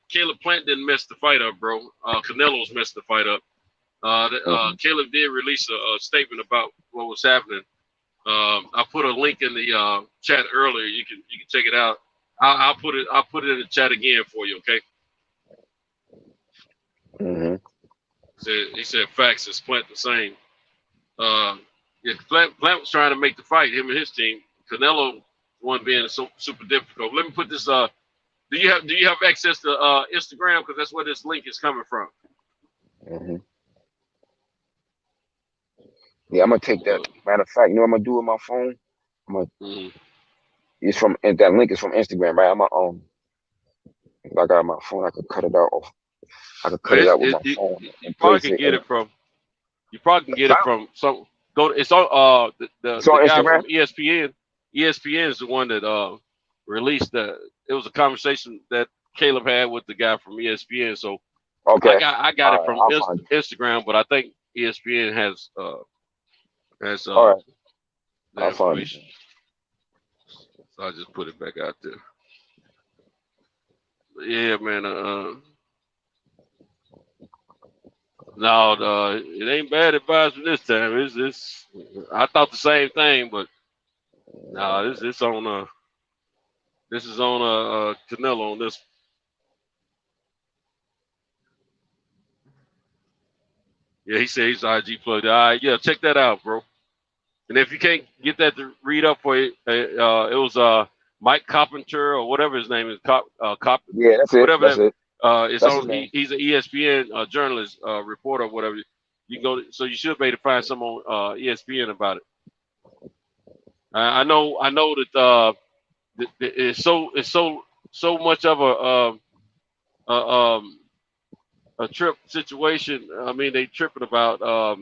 Caleb Plant didn't mess the fight up, bro. Canelo's messed the fight up. Caleb did release a statement about what was happening. I put a link in the chat earlier. You can check it out. I'll put it in the chat again for you. Okay. He said facts is Plant the same. Yeah, Plant was trying to make the fight, him and his team. Canelo one being so super difficult. Let me put this. Do you have access to Instagram? Because that's where this link is coming from. Yeah, I'm gonna take that. Matter of fact, you know what I'm gonna do with my phone? It's from, and that link is from Instagram, right? If I got my phone, I could cut it out. I could cut it out with my phone. You probably can get it from. You probably can get it from some. It's on the guy from ESPN. ESPN is the one that released the. It was a conversation that Caleb had with the guy from ESPN. So I got it from Instagram, but I think ESPN has all right. the information. So I just put it back out there. But yeah, man. No, it ain't bad advisement this time. It's I thought the same thing, but no, this is on Canelo on this. Yeah, he said he's IG plugged. All right, yeah, check that out, bro. And if you can't get that to read up for you, it was Mike Carpenter or whatever his name is. Yeah, that's it. Whatever that's it. It's that's on. He's an ESPN journalist, reporter, whatever. You can go. So you should be able to find some on ESPN about it. I know that it's so much of a trip situation. I mean, they tripping about.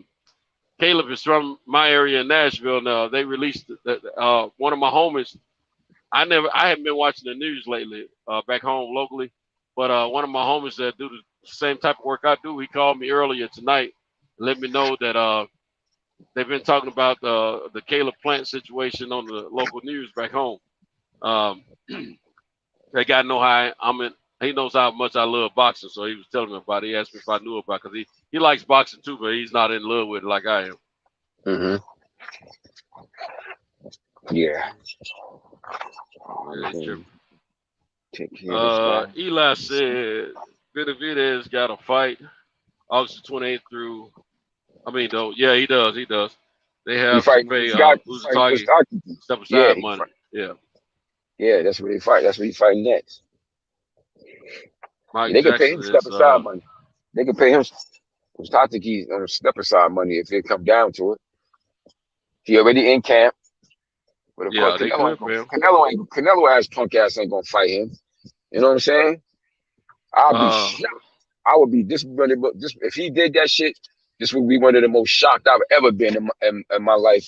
Caleb is from my area in Nashville. Now they released one of my homies. I haven't been watching the news lately back home locally, but one of my homies that do the same type of work I do, he called me earlier tonight, let me know that they've been talking about the Caleb Plant situation on the local news back home. That guy know how he knows how much I love boxing, so he was telling me about it. He asked me if I knew about it because he likes boxing too, but he's not in love with it like I am. Yeah. Eli said Benavidez got a fight August 28th through. I mean, though, yeah, he does. They have to pay Uzatagi step aside money. Yeah, that's where they fight. That's where he fighting next. Mike they can pay Jackson him step aside money. They can pay him Uzatagi step aside money if it come down to it. He already in camp. But of course, Canelo ass punk ass ain't gonna fight him. You know what I'm saying? I'll be shocked. I would be if he did that shit. This would be one of the most shocked I've ever been in my life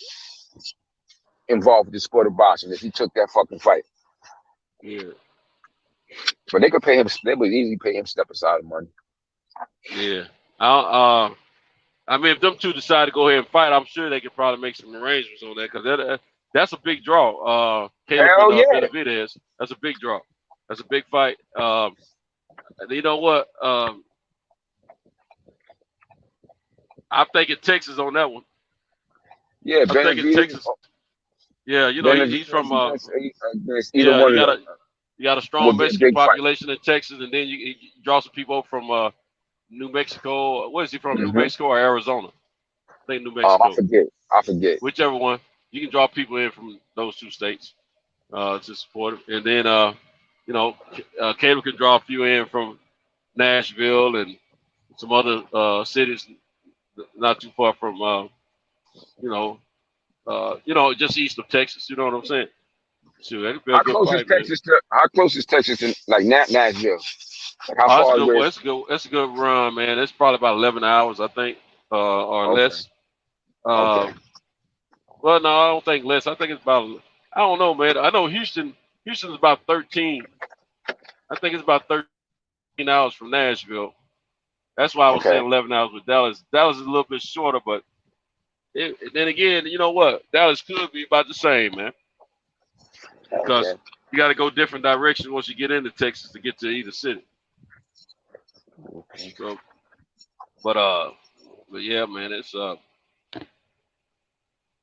involved with the sport of boxing. If he took that fucking fight. Yeah. But they could pay him. They would easily pay him step aside money. Yeah. I mean, if them two decide to go ahead and fight, I'm sure they could probably make some arrangements on that because that's a big draw. Caleb and Benavidez. That's a big draw. That's a big fight. You know what? I'm thinking Texas on that one. Yeah, I'm thinking Texas. Yeah, you know he's from. You got a strong Mexican population in Texas, and then you draw some people from New Mexico. What is he from? New Mexico or Arizona? I think New Mexico. I forget. Whichever one. You can draw people in from those two states to support him. And then you know, Caleb could draw a few in from Nashville and some other cities not too far from, just east of Texas. You know what I'm saying? Sure, that could be a How good close is fight, man. Texas to like Nashville? Like how That's far good. away? That's a good run, man. It's probably about 11 hours, I think, or Okay. less. Okay. Well, no, I don't think less. I think it's about. I don't know, man. I know Houston's about 13. I think it's about 13 hours from Nashville. That's why I was saying 11 hours with Dallas. Dallas is a little bit shorter, but then again, you know what? Dallas could be about the same, man. Because you got to go different directions once you get into Texas to get to either city. So, but yeah, man, it's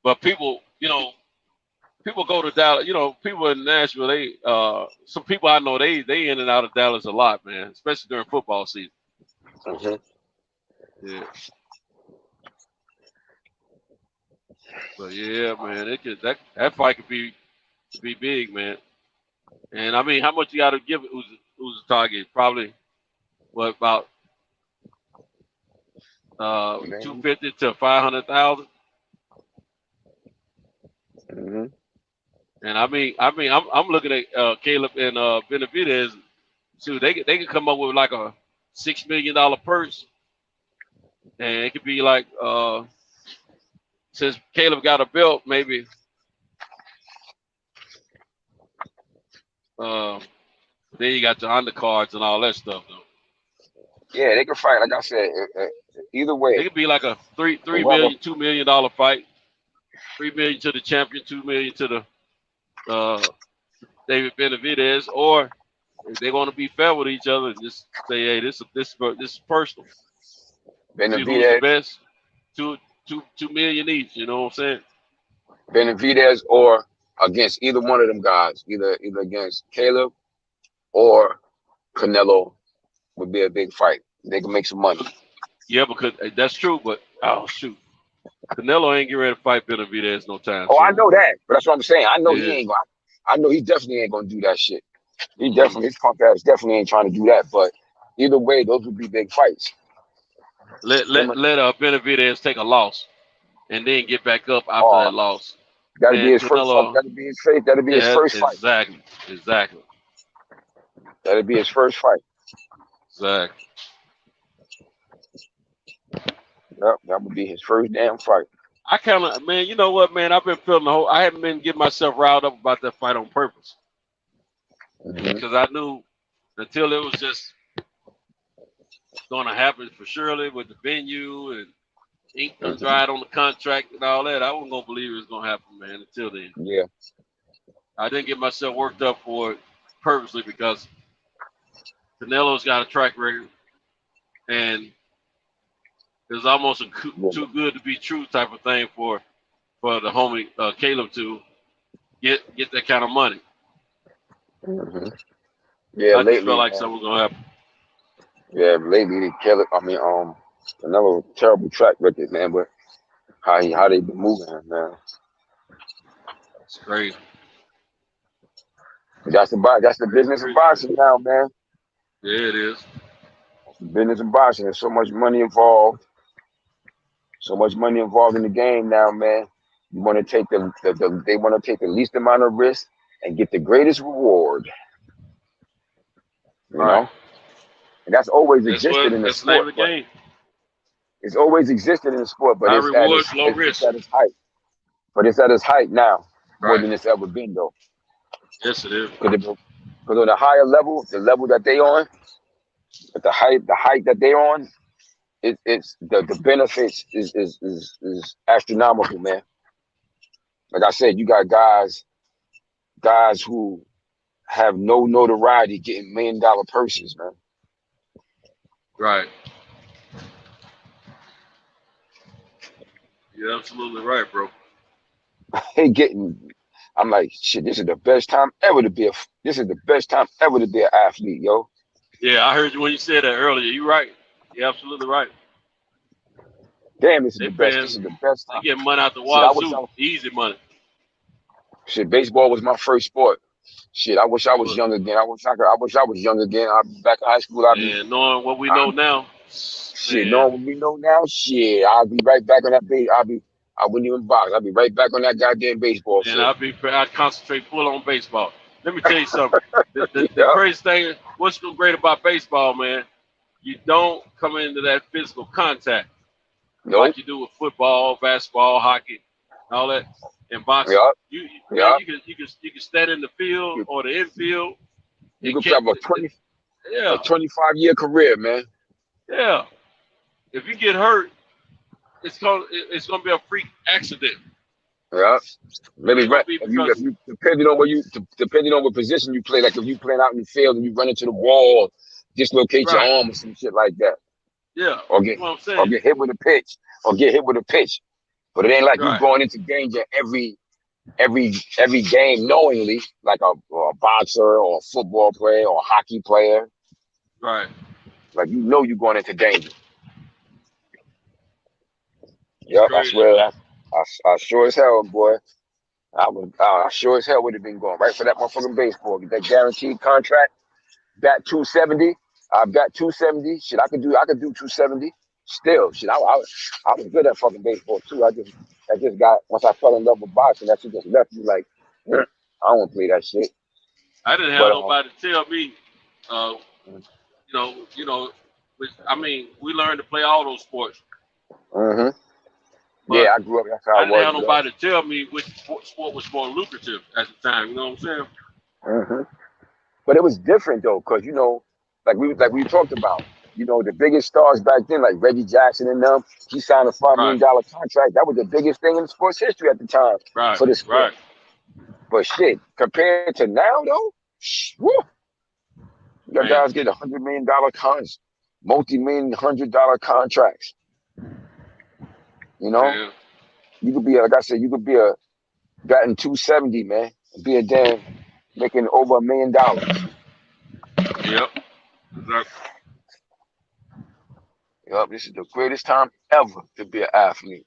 but people, people go to Dallas. People in Nashville. They some people I know they in and out of Dallas a lot, man, especially during football season. Yeah. But yeah, man, that fight could be big, man. And I mean, how much you got to give it? Who's the target? Probably what about 250 to 500,000. And I mean, I'm looking at Caleb and Benavidez. So they could come up with like a $6 million purse, and it could be like since Caleb got a belt, maybe. Then you got the undercards and all that stuff, though. Yeah, they can fight. Like I said, either way, it could be like a $2 million fight. $3 million to the champion, $2 million to the David Benavidez, or if they want to be fair with each other and just say, hey, this is personal. See who's the best. $2 million each. You know what I'm saying? Benavidez or against either one of them guys, either against Caleb or Canelo would be a big fight. They can make some money. Yeah, because that's true. But shoot, Canelo ain't getting ready to fight Benavidez no time. I know that, but that's what I'm saying. I know he ain't going. I know he definitely ain't gonna do that shit. He definitely, his punk ass definitely ain't trying to do that. But either way, those would be big fights. Let Benavidez take a loss and then get back up after that loss. That'd be his first fight. That'd be his face. That'd be his first fight. Exactly. That'd be his first fight. Exactly. Yep, that would be his first damn fight. I kind of, man, you know what, man? I've been feeling I haven't been getting myself riled up about that fight on purpose. Because I knew until it was just going to happen for surely with the venue and ink dried on the contract and all that, I wasn't going to believe it was going to happen, man, until then. Yeah. I didn't get myself worked up for it purposely because Canelo's got a track record and it's almost too good to be true type of thing for the homie Caleb to get that kind of money. Yeah, I lately, just felt like something was gonna happen. Yeah, lately Canelo, terrible track record, man. But how they been moving, man. It's crazy. That's the business of boxing now, man. Yeah, it is. It's the business of boxing. There's so much money involved. So much money involved in the game now, man. You want to take they want to take the least amount of risk and get the greatest reward. You know, and that's always existed in the sport. It's always existed in the sport, but it's at its height. But it's at its height now more than it's ever been, though. Yes, it is. Because on a higher level, the level that they on, at the height that they on, it's the benefits is astronomical, man. Like I said, you got guys who have no notoriety getting $1 million purses, man. Right. You're absolutely right, bro. I'm like, shit, this is the best time ever to be an athlete, yo. Yeah, I heard you when you said that earlier. You're right. You're absolutely right. Damn, this is the best time. They get money out the wazoo. Easy money. Shit, baseball was my first sport. Shit, I wish I was young again. I wish I was young again. I'd be back in high school. And knowing what we know now, shit, knowing what we know now, shit, I'll be right back on that base. I wouldn't even box. I'll be right back on that goddamn baseball and field. I'd concentrate full on baseball. Let me tell you something. The Yeah. crazy thing, what's so great about baseball, man? You don't come into that physical contact like you do with football, basketball, hockey, and all that. In boxing, you can stand in the field or the infield. You can have a 25-year career, man. Yeah. If you get hurt, it's gonna be a freak accident. Yeah. Maybe right. If you depending on what position you play, like if you playing out in the field and you run into the wall, dislocate your arm or some shit like that. Yeah. Or get hit with a pitch. But it ain't like you going into danger every game knowingly, like a boxer or a football player or a hockey player. Right. Like you're going into danger. Yep, I swear. I sure as hell, boy. I sure as hell would have been going right for that motherfucking baseball. Get that guaranteed contract. Bat 270. I've got 270. Shit, I could do 270. Still, shit, I was good at fucking baseball too. I just got, once I fell in love with boxing, that shit just left me like, I don't want to play that shit. I didn't have nobody tell me, I mean, we learned to play all those sports. Mm-hmm. Yeah, I grew up. That's how I didn't have nobody to tell me which sport was more lucrative at the time. You know what I'm saying? Mm-hmm. But it was different though, because like we talked about, the biggest stars back then, like Reggie Jackson and them, he signed a $5 million contract. That was the biggest thing in sports history at the time for the sport. But shit, compared to now though, woo, you got guys getting $100 million multi-million $100 contracts. You could be, like I said, a batting 270, man, and be a damn making over $1 million. Yep. Exactly. Yep, this is the greatest time ever to be an athlete.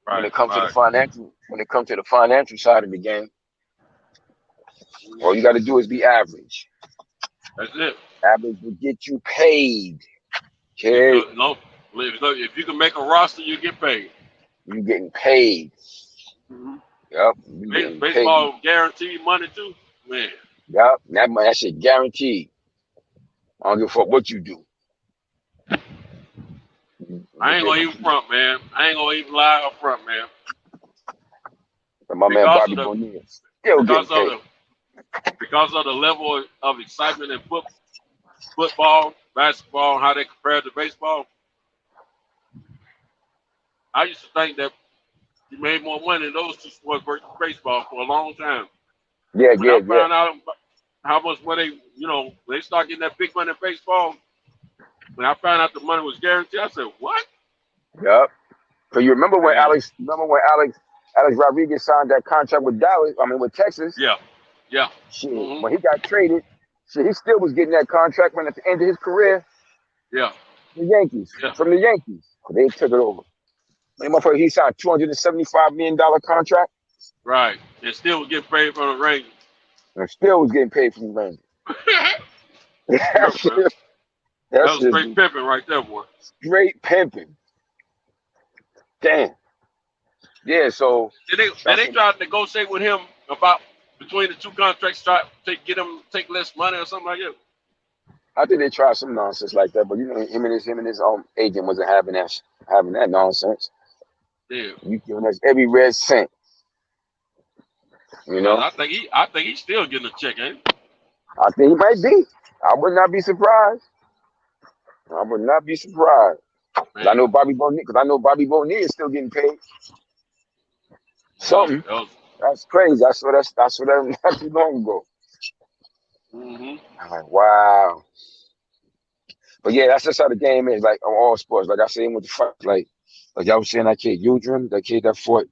When it comes to the financial side of the game, all you got to do is be average. That's it. Average will get you paid. Okay. If you can make a roster, you get paid. You getting paid. Mm-hmm. Yep. Baseball guaranteed money too, man. Yep. That shit guaranteed. I don't give a fuck what you do. I ain't gonna even front, man. I ain't gonna even lie up front, man. And my man Bobby Bonilla still getting paid. Because of the level of excitement in football, basketball, and how they compare to baseball, I used to think that you made more money in those two sports versus baseball for a long time. Yeah, when I found out how much money, when they start getting that big money in baseball, when I found out the money was guaranteed, I said, what? Yep. So you remember when Alex Rodriguez signed that contract with with Texas? Yeah. Yeah. Shit. Mm-hmm. When he got traded, he still was getting that contract when at the end of his career. Yeah. From the Yankees. They took it over. He signed a $275 million contract. Right. And still was getting paid from the Rangers. And still was getting paid from the Rangers. That was straight pimping right there, boy. Straight pimping. Damn. Yeah, so they tried to negotiate with him about between the two contracts, try to get him to take less money or something like that. I think they tried some nonsense like that, but him and his own agent wasn't having that nonsense. Yeah. You giving us every red cent. I think he's still getting a check, ain't he? I think he might be. I would not be surprised. I know Bobby Bonilla is still getting paid. Something. That's crazy. I saw that not too long ago. Mm-hmm. I'm like, wow. But yeah, that's just how the game is, like on all sports. Like I said, with the fight, like y'all was saying, that kid Udrum, that kid that fought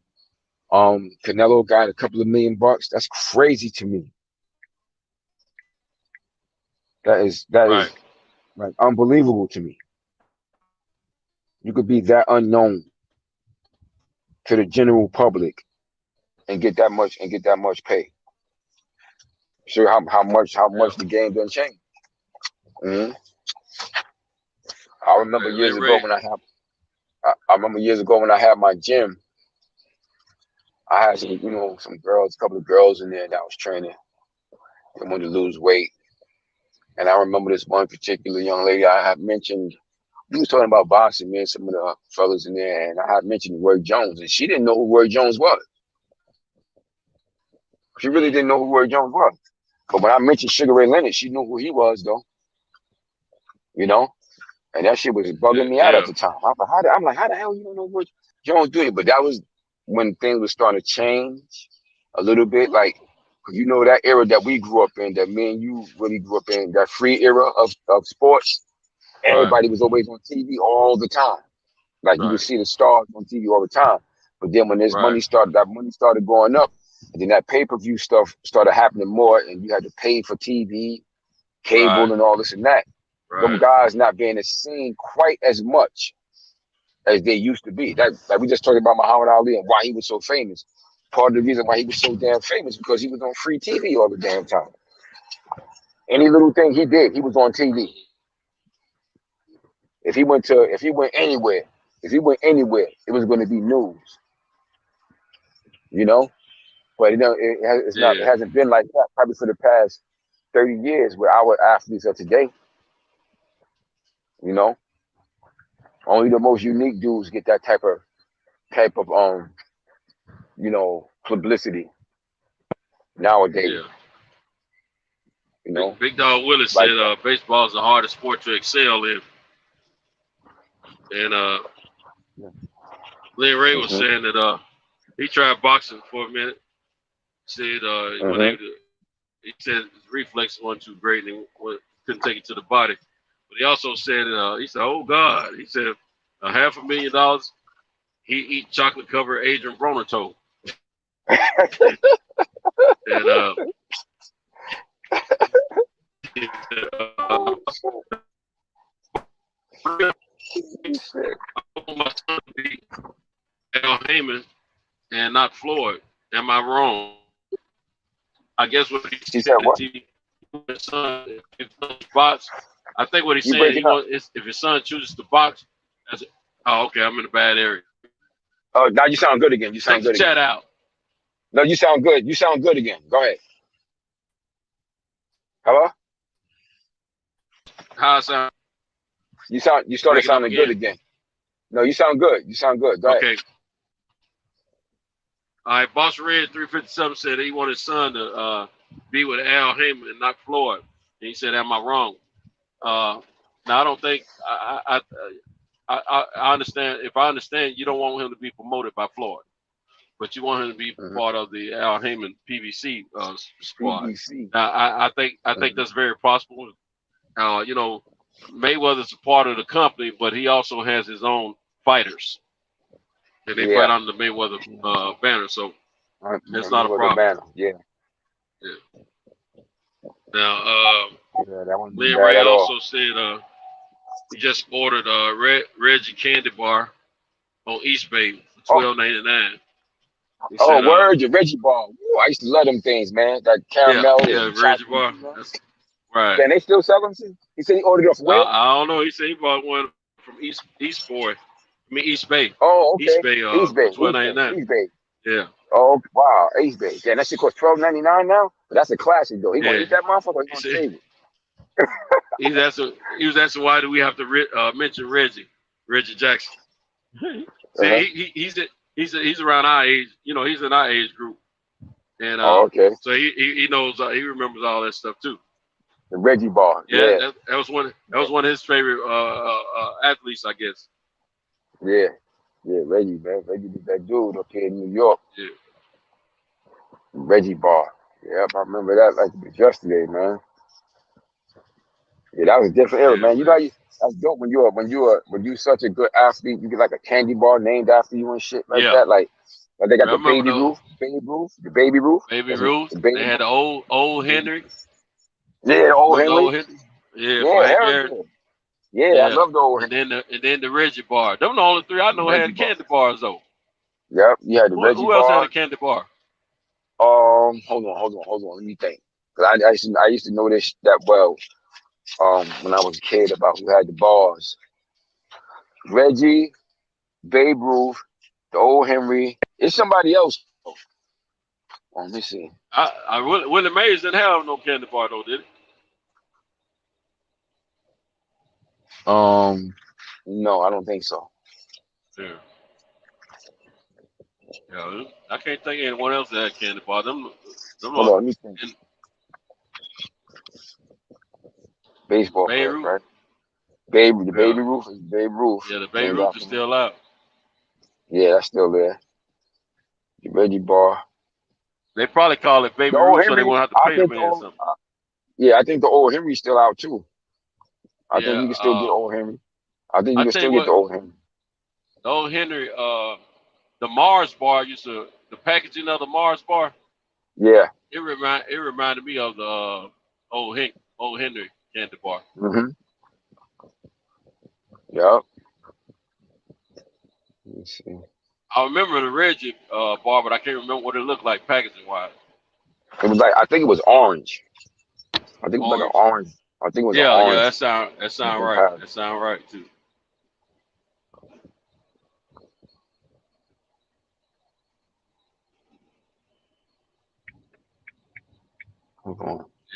Canelo, got a couple of $1 million. That's crazy to me. That is like unbelievable to me. You could be that unknown to the general public and get that much pay. Show how much the game done changed. Mm-hmm. I remember years ago when I remember years ago when I had my gym. I had some girls, a couple of girls in there that was training. They wanted to lose weight, and I remember this one particular young lady I had mentioned. We was talking about boxing, man. Some of the fellas in there, and I had mentioned Roy Jones, and she didn't know who Roy Jones was. She really didn't know who Roy Jones was. But when I mentioned Sugar Ray Leonard, she knew who he was, though. You know, and that shit was bugging me out at the time. I'm like, how the hell you don't know what Jones doing? But that was when things were starting to change a little bit. Like, you know, that era that we grew up in, that me and you really grew up in, that free era of sports. Everybody was always on TV all the time. Like you would see the stars on TV all the time. But then when that money started going up, and then that pay-per-view stuff started happening more, and you had to pay for TV, cable, and all this and that. Them guys not being seen quite as much as they used to be. That, like we just talked about Muhammad Ali and why he was so famous. Part of the reason why he was so damn famous because he was on free TV all the damn time. Any little thing he did, he was on TV. If he went anywhere, it was going to be news. You know, but it hasn't been like that probably for the past 30 years where our athletes are today. You know, only the most unique dudes get that type of publicity nowadays. Yeah. You know, Big Dog Willis said baseball is the hardest sport to excel in. And Lynn Ray was saying that he tried boxing for a minute. Said he said his reflexes weren't too great and couldn't take it to the body. But he also said he said, "Oh God," he said, $500,000 he eat chocolate covered Adrian Bronertoe. And I want my son to be Al Heyman and not Floyd. Am I wrong? I guess what he said what? His son, if he box, I think what he's saying is if his son chooses to box, okay, I'm in a bad area. Oh, now you sound good again. You sound good again. Chat out. No, you sound good. You sound good again. Go ahead. Hello? How I sound? You started sounding good again. No, you sound good. You sound good. Go ahead. All right, Boss Red 357 said he wanted his son to be with Al Heyman and not Floyd. And he said, "Am I wrong?" Now I don't think I understand. If I understand, you don't want him to be promoted by Floyd, but you want him to be part of the Al Heyman PVC squad. Now I think that's very possible. You know, Mayweather's a part of the company, but he also has his own fighters. And they fight under the Mayweather banner, so it's not a problem. Banner. Yeah. Now, Lynn Ray also said he just ordered a Reggie candy bar on East Bay for $12.99. Oh, word, your Reggie bar. Ooh, I used to love them things, man. That caramel. Yeah, Reggie bar. That's right. Can they still sell them? He said he ordered it off where? I don't know. He said he bought one from East Bay. Oh, okay. East Bay. $12.99. East Bay. Yeah. Oh, wow. East Bay. Damn, that shit costs $12.99 now? But that's a classic, though. He gonna eat that motherfucker? He gonna save it? He was asking why do we have to mention Reggie Jackson? See, he's around our age. You know, he's in our age group, and so he knows. He remembers all that stuff too. The Reggie bar. Yeah. That was one of his favorite athletes, I guess. Yeah, Reggie, man. Reggie was that dude up here in New York. Yeah. Reggie bar. Yep, I remember that like it was yesterday, man. Yeah, that was a different era, man. You know, that's dope when you're such a good athlete. You get like a candy bar named after you and shit like that. Like they got the Baby Ruth. The Baby Ruth. They had the old Henry. Yeah, the old Henry. Yeah, I love the old Henry. And then the Reggie bar. Them the only three I know had candy bars though. Yep, you had the Reggie bar. Who else had a candy bar? Hold on. Let me think. Cause I used to know this that well. When I was a kid about who had the bars. Reggie, Babe Ruth, the old Henry. It's somebody else. Let me see. Willie Mays didn't have no candy bar though, did he? No, I don't think so. Yeah. Yeah, I can't think of anyone else that had candy bar. Them Hold on, let me think. Baseball Babe players, Ruth. right? Baby Ruth is Babe Ruth. Yeah, the Babe Ruth is still out. Yeah, that's still there. The Reggie Bar. They probably call it Baby Ruth so they won't have to pay the man something. Yeah, I think the old Henry's still out too. I think Yeah, you can still get old Henry. I think you I can tell still you get the what, old Henry. the old Henry, the Mars bar the packaging of the Mars bar. Yeah. It reminded me of the old Henry candy bar. Mm-hmm. Yep. Let me see. I remember the Reggie bar, but I can't remember what it looked like packaging wise. It was like I think it was orange. I think it was like an orange. I think it was an orange. Yeah, that sound right. That sound right too.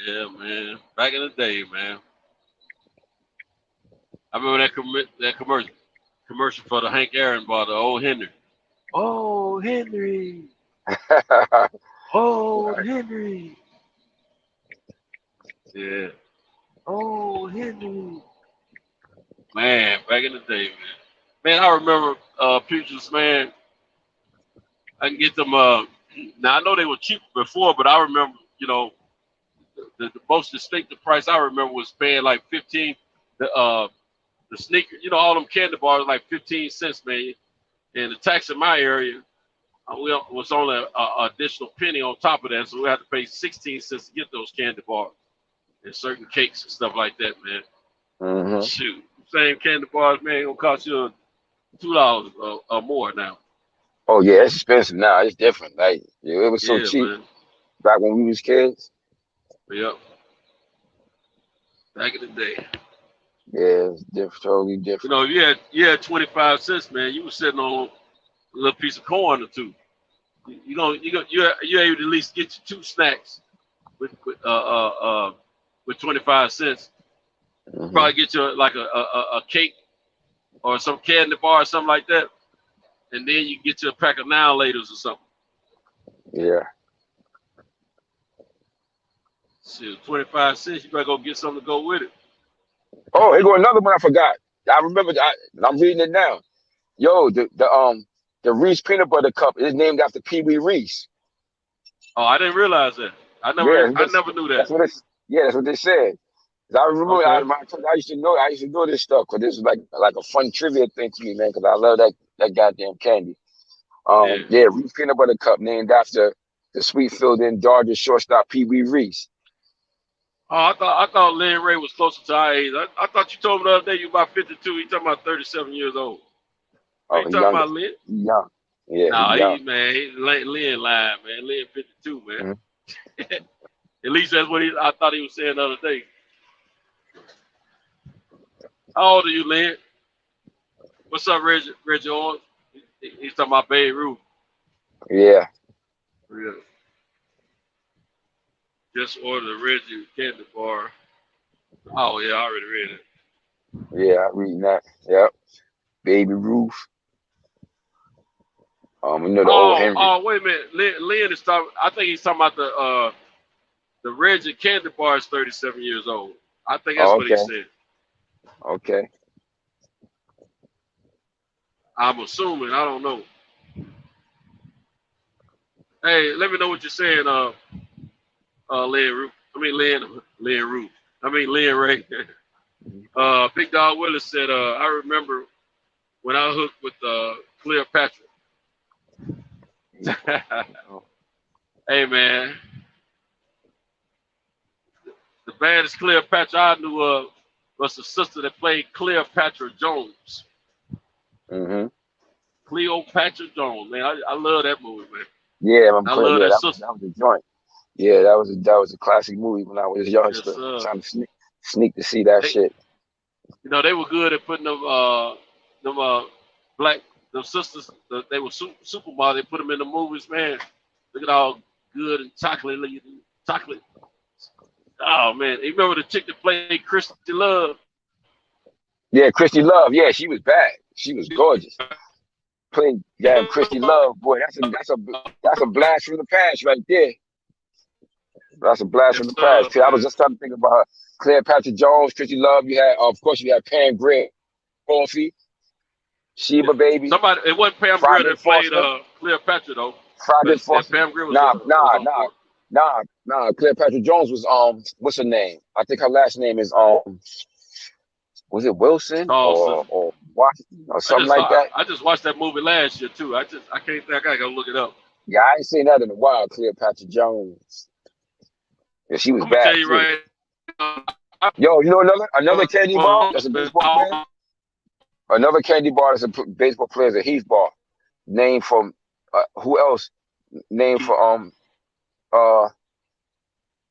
Yeah, man. Back in the day, man. I remember that commercial for the Hank Aaron bar, the old Henry. Oh, Henry. Oh, Henry. Yeah. Oh, Henry. Man, back in the day, man. Man, I remember pictures, man. I can get them. Now I know they were cheap before, but I remember, the most distinctive price I remember was paying like 15. The sneaker, all them candy bars like 15 cents, man. And the tax in my area was only an additional penny on top of that, so we had to pay 16 cents to get those candy bars and certain cakes and stuff like that, man. Mm-hmm. Shoot, same candy bars, man, gonna cost you $2 or more now. Oh yeah, it's expensive now. It's different. Like it was so cheap back when we was kids. Yep. Back in the day. Yeah, it's different, totally different. You had 25 cents, man. You were sitting on a little piece of corn or two. You're able to at least get you 2 snacks with 25 cents. Mm-hmm. Probably get you like a cake or some candy bar or something like that, and then you get you a pack of Now Laters or something. Yeah. Shit, 25 cents. You better go get something to go with it. Oh, here go another one I forgot. I remember. I'm reading it now. Yo, the Reese peanut butter cup is named after Pee Wee Reese. Oh, I didn't realize that. I never knew that. That's what they said. I remember I used to know this stuff because this was like a fun trivia thing to me, man. Because I love that goddamn candy. Reese peanut butter cup named after the sweet filled-in Dodgers shortstop Pee Wee Reese. Oh, I thought Lynn Ray was closer to our age. I thought you told me the other day you about 52. You talking about 37 years old. Are you talking about Lynn? Young. Yeah. Nah, young. Lynn lying, man. Lynn 52, man. Mm-hmm. At least that's what I thought he was saying the other day. How old are you, Lynn? What's up, Reggie Owens? He's talking about Babe Ruth. Yeah. Just ordered a Reggie candy bar. Oh, yeah, I already read it. Yeah, I'm reading that. Yep. Baby Ruth. The old Henry. Oh, wait a minute. Lynn is talking. I think he's talking about the Reggie candy bar is 37 years old. I think that's what he said. Okay. I'm assuming. I don't know. Hey, let me know what you're saying, Lynn Ruth. Lynn Ruth. Lynn Ray. Big Dog Willis said, I remember when I hooked with Cleopatra. Hey, man. The baddest Cleopatra I knew of was the sister that played Cleopatra Jones. Mm-hmm. Cleopatra Jones, man. I love that movie, man. Yeah, I love that sister. That was a joint. Yeah, that was a classic movie when I was a Yes, youngster, sir. trying to sneak to see that They, shit. they were good at putting them black them sisters. They were supermodel. They put them in the movies, man. Look at all good and chocolate. Oh man, you remember the chick that played Christy Love? Yeah, Christy Love. Yeah, she was bad. She was gorgeous. Playing damn Christy Love, boy. That's a blast from the past right there. That's a blast Yes, from the past. sir, I was man. just trying to think about her. Cleopatra Jones, Christy Love. You had, of course, you had Pam Grier, Coffee, Yeah. Sheba Baby, Somebody, it wasn't Pam Grier Friday that played Foster, Cleopatra though, Friday but Foster. Pam Grier was Nah, was nah, on nah, board. nah. Cleopatra Jones was what's her name? I think her last name is was it Wilson Dawson. or Washington or something like that? I just watched that movie last year too. I can't think. I gotta go look it up. Yeah, I ain't seen that in a while. Cleopatra Jones. Yeah, she was I'm gonna tell bad you too. right. Yo, you know another candy bar that's a baseball player? Another candy bar that's a baseball player is a Heath bar. Named from who else? Named for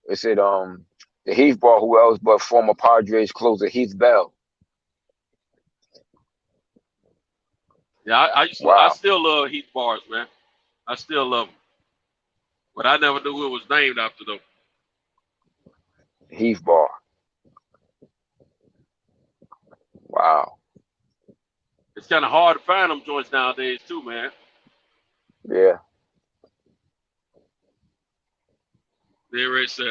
it said the Heath bar, who else but former Padres closer Heath Bell. Yeah, I Wow. still love Heath bars, man. I still love them, but I never knew it was named after them. Heath bar. Wow. It's kind of hard to find them joints nowadays too, man. Yeah. Ray said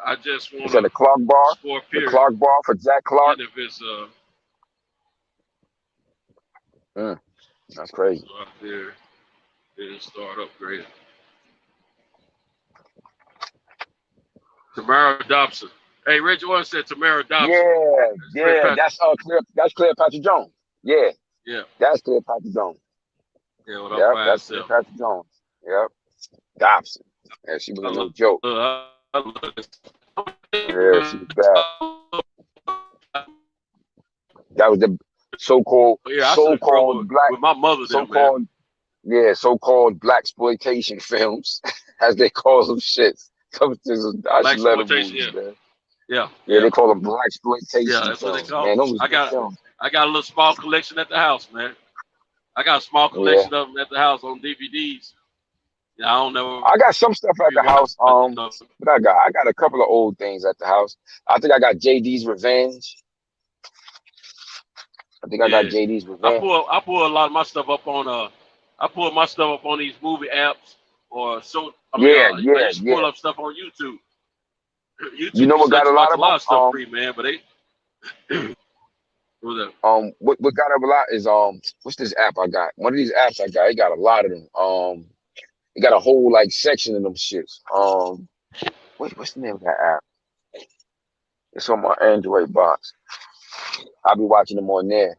I just want It's at to the Clark bar. score a The period, Clark bar for Jack Clark. and if it's That's crazy. out there, then start upgrading. Tamara Dobson. Hey, Rich One said Tamara Dobson. Yeah. That's Cleopatra Jones. Yeah. Yeah. That's Cleopatra Jones. Yeah, Yep, that's Cleopatra Jones. Yep. Dobson. Yeah, she was no joke. Yeah, she was bad. That was the so-called black with my mother so-called so-called black exploitation films, as they call them shits. I should let them movies, man. Yeah, they call them black exploitation yeah, that's films. what they call Man, them. those films. I got a little small collection at the house, man. I got a small collection of them at the house on DVDs. Yeah, I don't know. I got some stuff at the house. But I got a couple of old things at the house. I think I got JD's Revenge. I got JD's Revenge. I pull a lot of my stuff up on I pull my stuff up on these movie apps or I used to pull up stuff on YouTube. YouTube, you know what got a lot of them? Stuff free, man, but they what got up a lot is what's this app I got? One of these apps I got, it got a lot of them. It got a whole like section of them shits. What's the name of that app? It's on my Android box. I'll be watching them on there.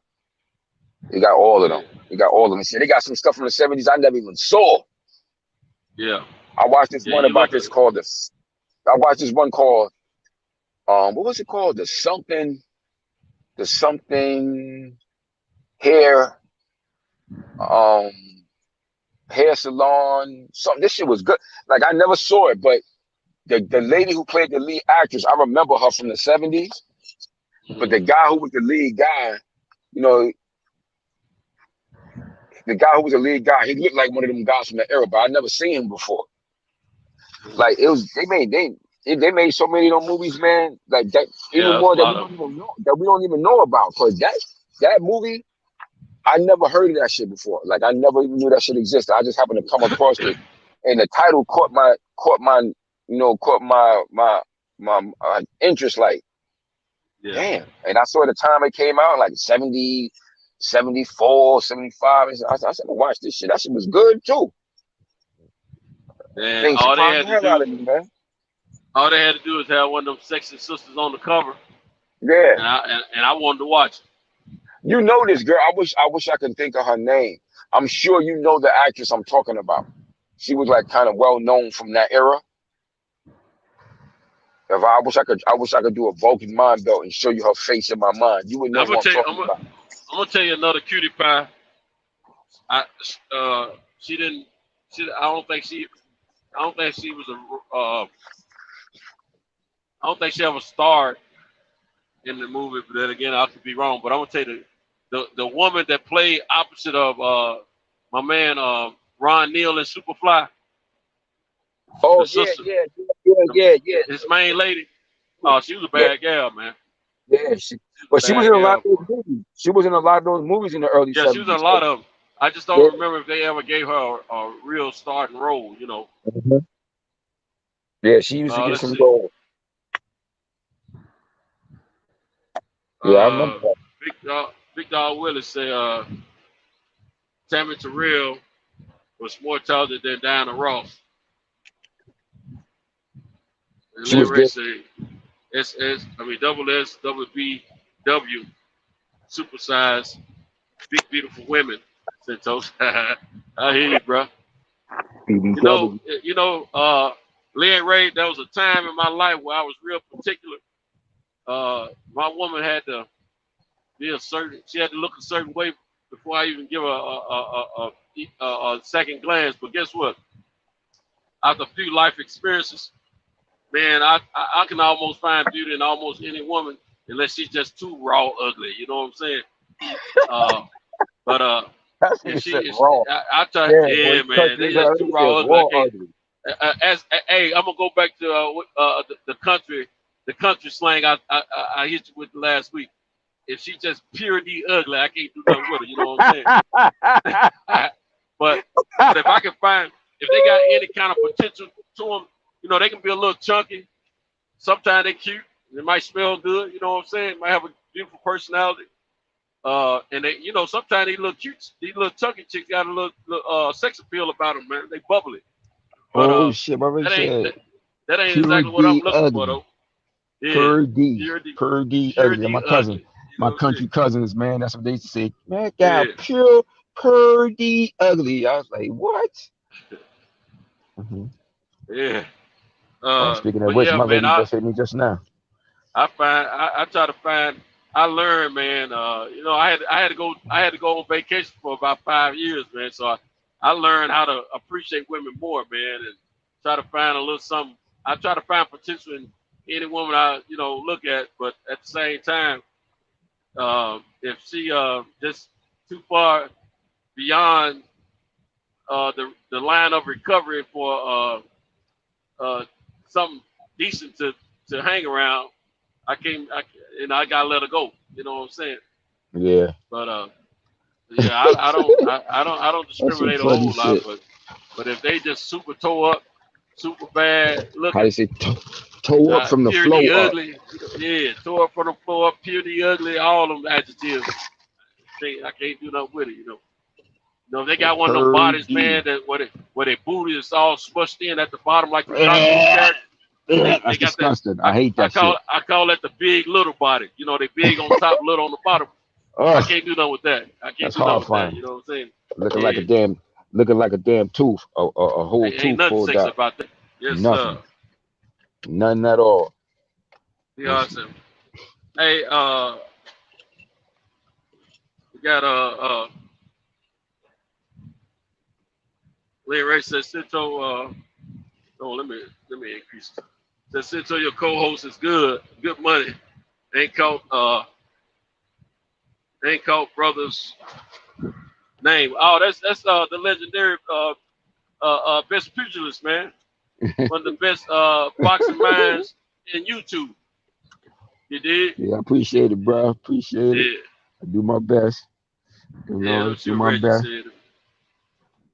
They got all of them. They got all of them. They got some stuff from the 70s I never even saw. Yeah. I watched this one about this called this. I watched this one called what was it called? The something hair hair salon. Something. This shit was good. Like I never saw it, but the lady who played the lead actress, I remember her from the 70s. But the guy who was the lead guy, you know, the guy who was the lead guy, he looked like one of them guys from the era, but I never seen him before. Like it was, they made so many of those movies, man. Like that, even more that we don't even know about. Cause that movie, I never heard of that shit before. Like I never even knew that shit existed. I just happened to come across it, and the title caught my interest. Like, damn. And I saw the time it came out, like 70, 74, 75. And I said, watch this shit. That shit was good too. And all they had to do is have one of them sexy sisters on the cover. Yeah. And I wanted to watch it. You know this girl. I wish I could think of her name. I'm sure you know the actress I'm talking about. She was like kind of well known from that era. If I wish I could do a Vulcan mind belt and show you her face in my mind. You would know who I'm talking about. I'm gonna tell you another cutie pie. I don't think she I don't think she was I don't think she ever starred in the movie. But then again, I could be wrong. But I'm gonna tell you the woman that played opposite of my man Ron Neal in Superfly. Oh The sister, yeah. his main lady. Oh, she was a bad gal, man. Yeah, she was in a lot of those movies. She was in a lot of those movies in the early 70s. Yeah, she was in a lot of them. I just don't remember if they ever gave her a real starting role, you know. Mm-hmm. Yeah, she used to get some gold. Yeah, I remember that. Big Dog Willis said Tammy Terrell was more talented than Diana Ross. And She was good. Said double S, double B, W, supersized, big beautiful women. Santos. I hear you, bro. You know, Lynn Ray, there was a time in my life where I was real particular. My woman had to be she had to look a certain way before I even give her a second glance. But guess what? After a few life experiences, man, I can almost find beauty in almost any woman unless she's just too raw ugly. You know what I'm saying? But if she, I tell you, man, they just too raw ugly. Hey, I'm gonna go back to the country slang I hit you with last week. If she just pure D ugly, I can't do nothing with her. You know what I'm saying? but if I can find, if they got any kind of potential to them, you know, they can be a little chunky. Sometimes they cute. They might smell good. You know what I'm saying? Might have a beautiful personality. And they, you know, sometimes these little cute, these little chunky chicks got a little sex appeal about them, man. They bubbly. But, shit, my that ain't Pure exactly what I'm D looking ugly. for, though. Yeah, Pure D ugly. My cousin, my country cousins, man, that's what they used to say. Man, got pure D ugly. I was like, what? Mm-hmm. Yeah. Speaking of which, yeah, my man, lady just hit me just now. I try to find. I learned, man. You know, I had to go on vacation for about 5 years, man. So I learned how to appreciate women more, man, and try to find a little something. I try to find potential in any woman I look at, but at the same time, if she just too far beyond the line of recovery for something decent to hang around, I gotta let her go. You know what I'm saying? Yeah. But yeah, I don't discriminate a whole lot, but if they just super toe up, super bad looking, how you say toe up from the floor ugly, yeah, toe up from the floor up, purity ugly, all them adjectives. I can't do nothing with it, you know. You know, if they got one of them bodies, man, that where their booty is all smushed in at the bottom like the cartoon character. That's disgusting. I hate that shit. I call that the big little body. You know, they big on top, little on the bottom. I can't do nothing with that. I can't do nothing with that. You know what I'm saying? Looking like a damn tooth, a whole tooth ain't nothing pulled sexy out. about that. Yes, nothing. Nothing at all. Yeah, awesome. Hey, we got Lee Ray says Cinto. Let me increase. Says Cinto, your co-host is good money. Ain't caught brothers name. Oh, that's the legendary best pugilist, man. One of the best boxing minds in YouTube. You did? Yeah, I appreciate it, bro. Appreciate it. I do my best. You know, do my best.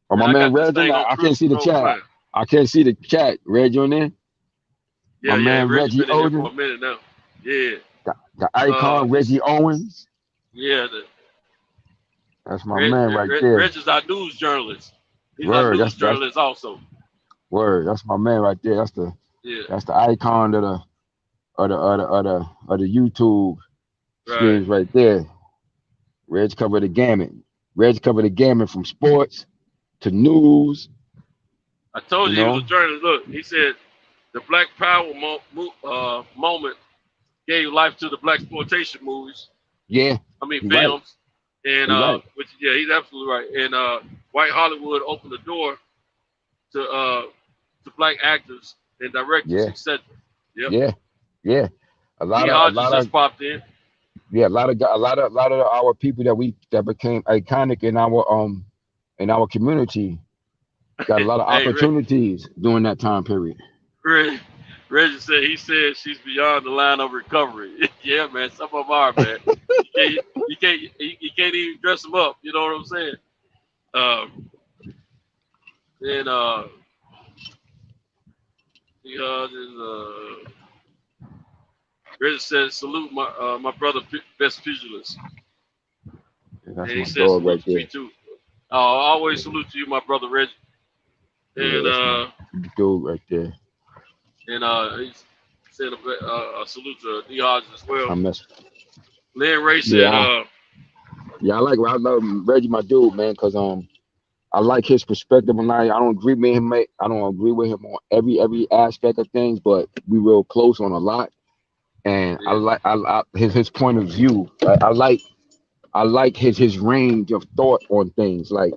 Oh, my man Reggie, I can't see the chat. I can't see the chat. Reggie on there? Yeah, my man Reggie Odin. For a minute now. Yeah. The icon, Reggie Owens. Yeah. That's my man right there. Reggie's our news journalist. He's our news journalist also. Word, that's my man right there. That's the icon of the YouTube screens right there. Reg covered the gamut. Reg covered the gamut from sports to news. I told you he was a journalist. Look, he said the Black Power moment gave life to the Black exploitation movies. Yeah. I mean films. Right. And he's absolutely right. And White Hollywood opened the door to to black actors and directors, etc. Yep. Yeah. A lot D. Hodges of just popped in. yeah, a lot of our people that became iconic in our community got a lot of Hey, opportunities during that time period. Reggie said she's beyond the line of recovery. Yeah, man, some of them are, man. You can't even dress them up. You know what I'm saying? Reggie said, "Salute my brother, best pugilist." Yeah, that's And he my said, dog right "Salute to me there. too." Always salute to you, my brother Reggie. Yeah, that's my dude right there. And he said a salute to D. Hodges as well. I mess. Lynn Ray said, I love Reggie, my dude, man, because I like his perspective on life. I don't agree with him, mate. I don't agree with him on every aspect of things, but we real close on a lot. And I like his point of view. I like his range of thought on things. Like,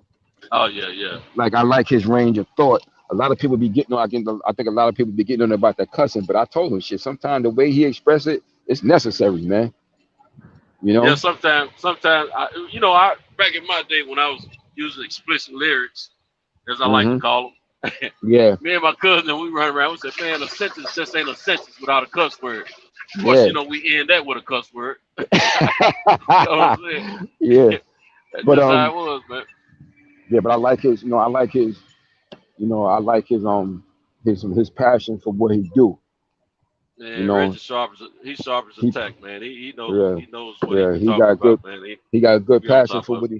oh yeah. Like I like his range of thought. A lot of people be getting on. I think a lot of people be getting on about that cussing, but I told him shit. Sometimes the way he expressed it, it's necessary, man. You know? Yeah, sometimes I back in my day when I was using explicit lyrics, as I like to call them. Yeah. Me and my cousin, we run around. We said, "Man, a sentence just ain't a sentence without a cuss word." Of course, we end that with a cuss word. You know what I'm saying? Yeah. That's But just how it was, man. Yeah, but I like his. His passion for what he do. Man, Reggie he's sharp as a tack, man. He knows what he's he talking got good. about, man. He got a good Be on passion top for of what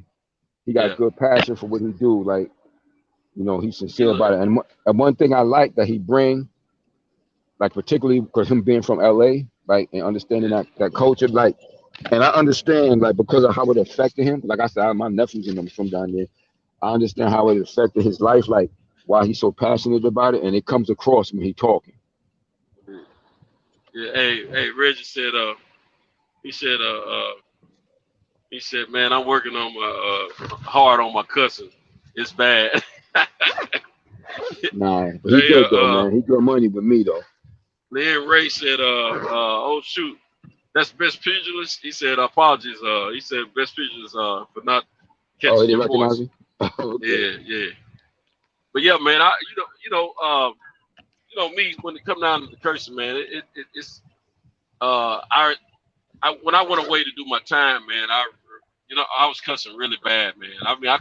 he got good passion for what he do. Like, he's sincere look, about it. And one thing I like that he bring, like particularly because him being from LA, like, and understanding that culture, like, and I understand, like, because of how it affected him. Like I said, my nephews and them from down there. I understand how it affected his life, like why he's so passionate about it, and it comes across when he talking. Yeah, hey, Reggie said, he said, "Man, I'm working on my hard on my cussing. It's bad." Nah, but he good though, man. He good money with me though. Lynn Ray said, "Oh shoot, that's best pugilist." He said, "Apologies." He said, "Best pugilist for not catching your voice." Okay. Yeah. But yeah, man, me when it come down to the cursing, man, it's when I went away to do my time, man, I was cussing really bad, man. I mean, I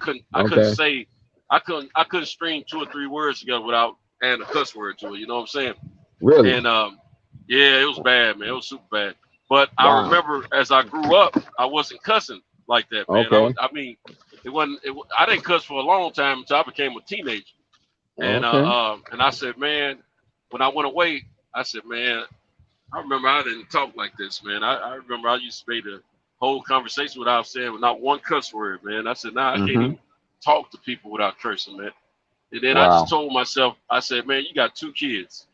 couldn't string 2 or 3 words together without adding a cuss word to it. You know what I'm saying? Really? And yeah, it was bad, man. It was super bad. But I remember as I grew up, I wasn't cussing like that, man. Okay. I didn't cuss for a long time until I became a teenager. And and I said, man, when I went away, I said, man, I remember I didn't talk like this, man. I remember I used to make the whole conversation without saying not one cuss word, man. I said, I can't even talk to people without cursing, man. And then I just told myself, I said, man, you got 2 kids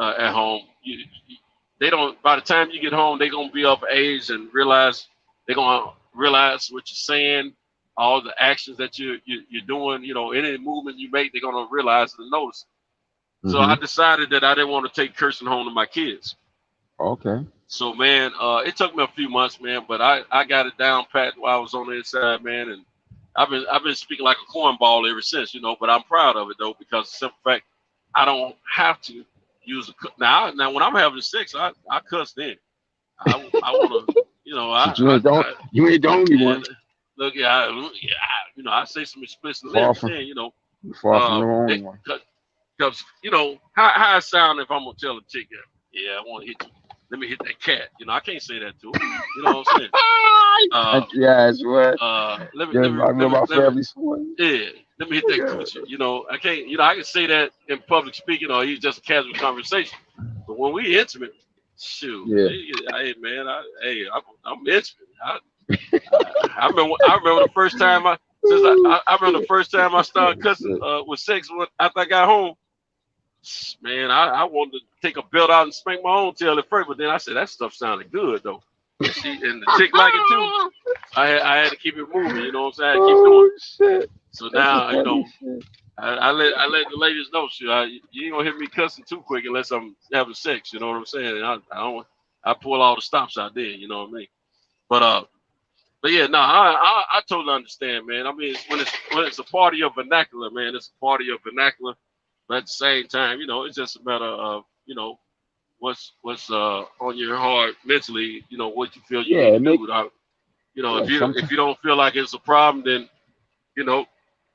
at home. They don't. By the time you get home, they're gonna be of age and they're gonna realize what you're saying, all the actions that you're doing. Any movement you make, they're gonna realize and notice. So I decided that I didn't want to take cursing home to my kids. Okay. So man, it took me a few months, man, but I got it down pat while I was on the inside, man, and I've been speaking like a cornball ever since, But I'm proud of it though, because the simple fact I don't have to use now when I'm having sex, I cuss then. I want to, you ain't the only one. Look, I say some explicit lyrics then, Far from the only one. Because how I sound if I'm gonna tell a chick, yeah, I want to hit you. Let me hit that cat. I can't say that to her. You know what I'm saying? Yeah, that's right. Let me hit that coochie. I can't. I can say that in public speaking, or it's just a casual conversation. But when we intimate, shoot, hey man, I'm intimate. I remember the first time I remember the first time I started cussing with sex after I got home. Man, I wanted to take a belt out and spank my own tail at first, but then I said that stuff sounded good though. And the chick like it too. I had to keep it moving, you know what I'm saying? I had to keep doing it. So now, I let the ladies know. You ain't gonna hear me cussing too quick unless I'm having sex. You know what I'm saying? And I pull all the stops out there. You know what I mean? But yeah, no, I totally understand, man. I mean, when it's a party of vernacular, man, it's a party of vernacular. But at the same time, it's just a matter of what's on your heart mentally. What you feel you need to do. If you don't feel like it's a problem, then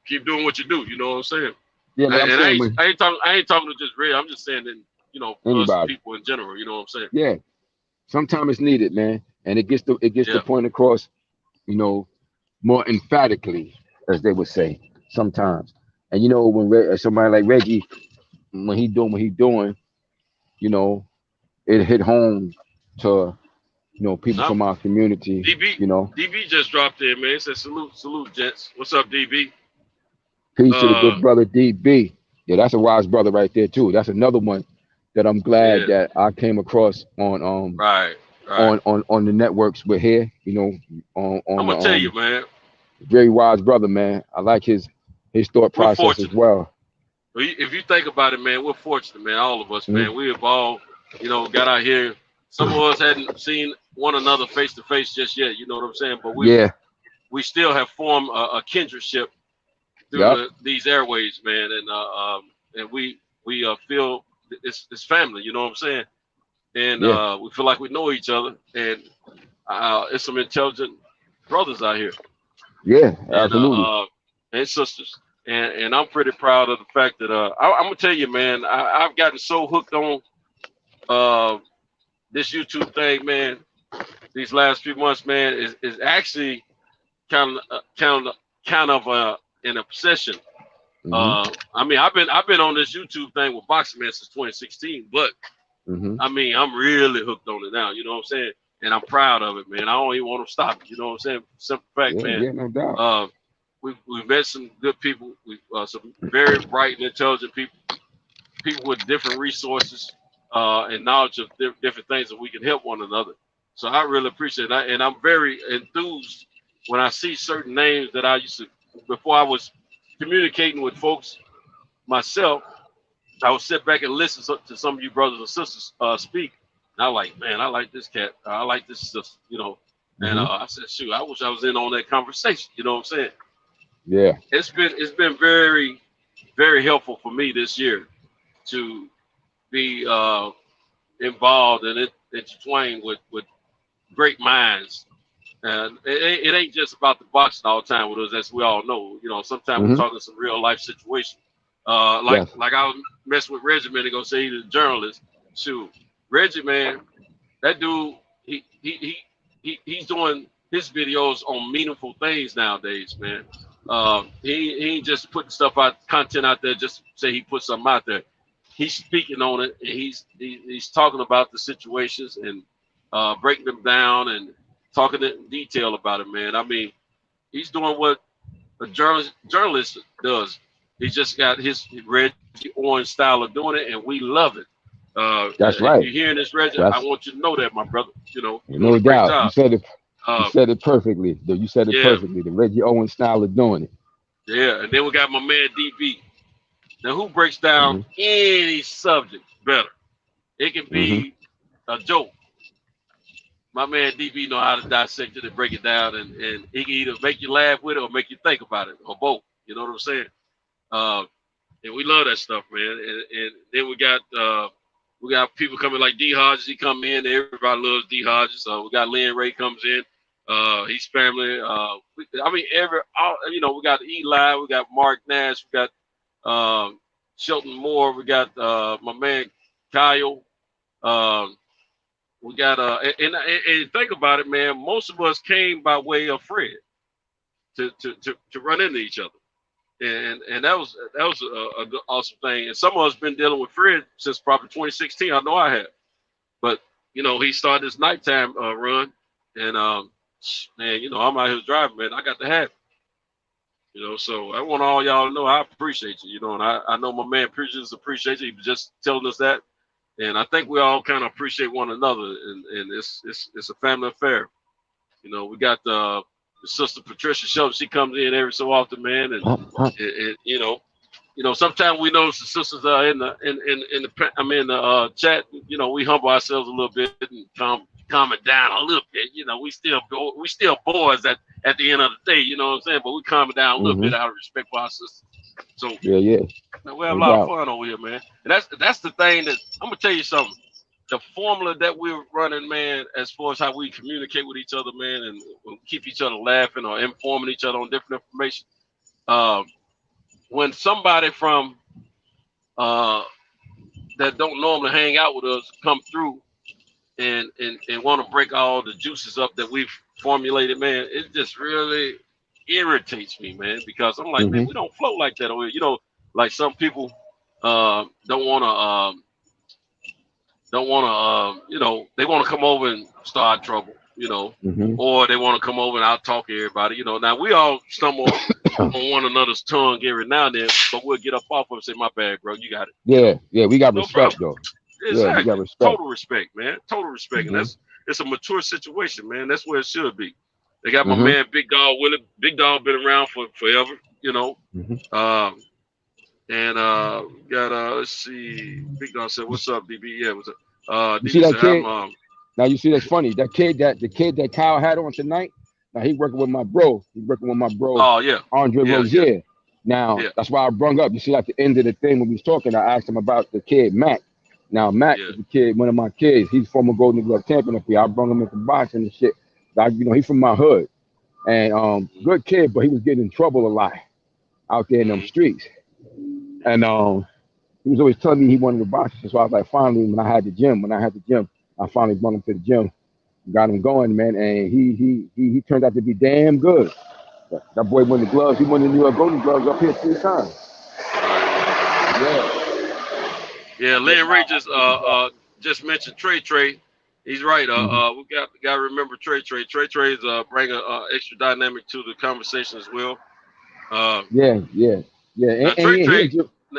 keep doing what you do. You know what I'm saying? Yeah, but And I'm saying, I ain't talking to just Red. I'm just saying that us anybody. people in general. You know what I'm saying? Yeah, sometimes it's needed, man, and it gets the point across, more emphatically, as they would say sometimes. And when somebody like Reggie, when he doing what he doing, it hit home to people Now, from our community. DB just dropped in, man. He said salute, gents. What's up, DB? Peace to the good brother DB. Yeah, that's a wise brother right there too. That's another one that I'm glad that I came across on right. on the networks we're here. On I'm gonna tell you, man. Very wise brother, man. I like his thought We're process fortunate. as well. If you think about it, man, we're fortunate, man. All of us, man. We have all, got out here. Some of us hadn't seen one another face to face just yet. You know what I'm saying? But we still have formed a kindredship through these airways, man. And we feel it's family. You know what I'm saying? And we feel like we know each other. And it's some intelligent brothers out here. Yeah, absolutely. And sisters. And I'm pretty proud of the fact that I'm gonna tell you, man, I've gotten so hooked on this YouTube thing, man. These last few months, man, is actually kind of an obsession. I mean, I've been on this YouTube thing with Boxing Man since 2016, but I mean, I'm really hooked on it now. You know what I'm saying? And I'm proud of it, man. I don't even want to stop it. You know what I'm saying? Simple fact, man. Yeah, no doubt. We've met some good people. Some very bright and intelligent people with different resources and knowledge of different things that we can help one another. So I really appreciate it. And I'm very enthused when I see certain names that I used to, before I was communicating with folks myself, I would sit back and listen to some of you brothers and sisters speak. And I like, man, I like this cat. I like this sister, And I said, shoot, I wish I was in on that conversation. You know what I'm saying? Yeah. It's been very, very helpful for me this year to be involved and intertwined with great minds. And it ain't just about the boxing all the time with us, as we all know. Sometimes we're talking some real life situation. Like I was messing with Reggie, man, they gonna say he's a journalist. Shoot, Reggie, man, that dude, he's doing his videos on meaningful things nowadays, man. He ain't just putting content out there just to say he put something out there. He's speaking on it, and he's talking about the situations and breaking them down and talking in detail about it, man. I mean, he's doing what a journalist does. He's just got his Reggie Orange style of doing it, and we love it. That's right. If you're hearing this, Reggie, I want you to know that, my brother. No doubt. You said it. You said it perfectly. You said it perfectly. The Reggie Owen style of doing it. Yeah, and then we got my man DB. Now, who breaks down any subject better? It can be a joke. My man DB know how to dissect it and break it down, and he can either make you laugh with it or make you think about it, or both. You know what I'm saying? And we love that stuff, man. And then we got people coming like D Hodges. He come in. Everybody loves D Hodges. We got Lynn Ray comes in. He's family. We got Eli. We got Mark Nash. We got Shelton Moore. We got my man Kyle. We got and think about it, man. Most of us came by way of Fred to run into each other. And that was a good, awesome thing. And some of us been dealing with Fred since probably 2016. I know I have. But he started this nighttime run, and man, I'm out here driving, man. I got to have it. So I want all y'all to know I appreciate you. And I know my man appreciates you. He was just telling us that, and I think we all kind of appreciate one another, and it's a family affair. We got the sister Patricia Shelton. She comes in every so often, man, and sometimes we notice the sisters are in the chat. We humble ourselves a little bit and calm it down a little bit. We still boys at the end of the day. You know what I'm saying? But we calm it down a little bit out of respect for our sisters. So yeah, we have a lot of fun over here, man. And that's the thing that I'm gonna tell you something. The formula that we're running, man, as far as how we communicate with each other, man, and keep each other laughing or informing each other on different information. When somebody from that don't normally hang out with us come through and want to break all the juices up that we've formulated, man, it just really irritates me, man, because I'm like, man, we don't flow like that over here. Like some people don't want to, they want to come over and start trouble, or they want to come over and out talk to everybody, Now we all stumble on one another's tongue every now and then, but we'll get up off of it and say, my bad, bro, you got it. Yeah, we got respect though. Exactly. Yeah, we got respect. Total respect, man. Total respect. And it's a mature situation, man. That's where it should be. They got my man Big Dog Willie. Big Dog been around for forever, Got let's see. Big Dog said, "What's up, DB?" Yeah, what's up? You see that kid? Now you see that's funny. The kid that Kyle had on tonight. Now he working with my bro. Oh yeah. Andre Rozier. Yeah. Now that's why I brung up. You see, at the end of the thing when we was talking, I asked him about the kid Mac. Now Mac is the kid, one of my kids. He's former Golden Glove champion up here. I brung him into boxing and shit. He's from my hood, and good kid, but he was getting in trouble a lot out there in them streets. And he was always telling me he wanted to box. So I was like, finally, when I had the gym, I finally brought him to the gym, got him going, man. And he turned out to be damn good. That boy won the gloves. He won the New York Golden Gloves up here 3 times. Yeah, Lynn Ray just mentioned Trey. He's right. We got to remember Trey. Trey is bringing extra dynamic to the conversation as well. Yeah. And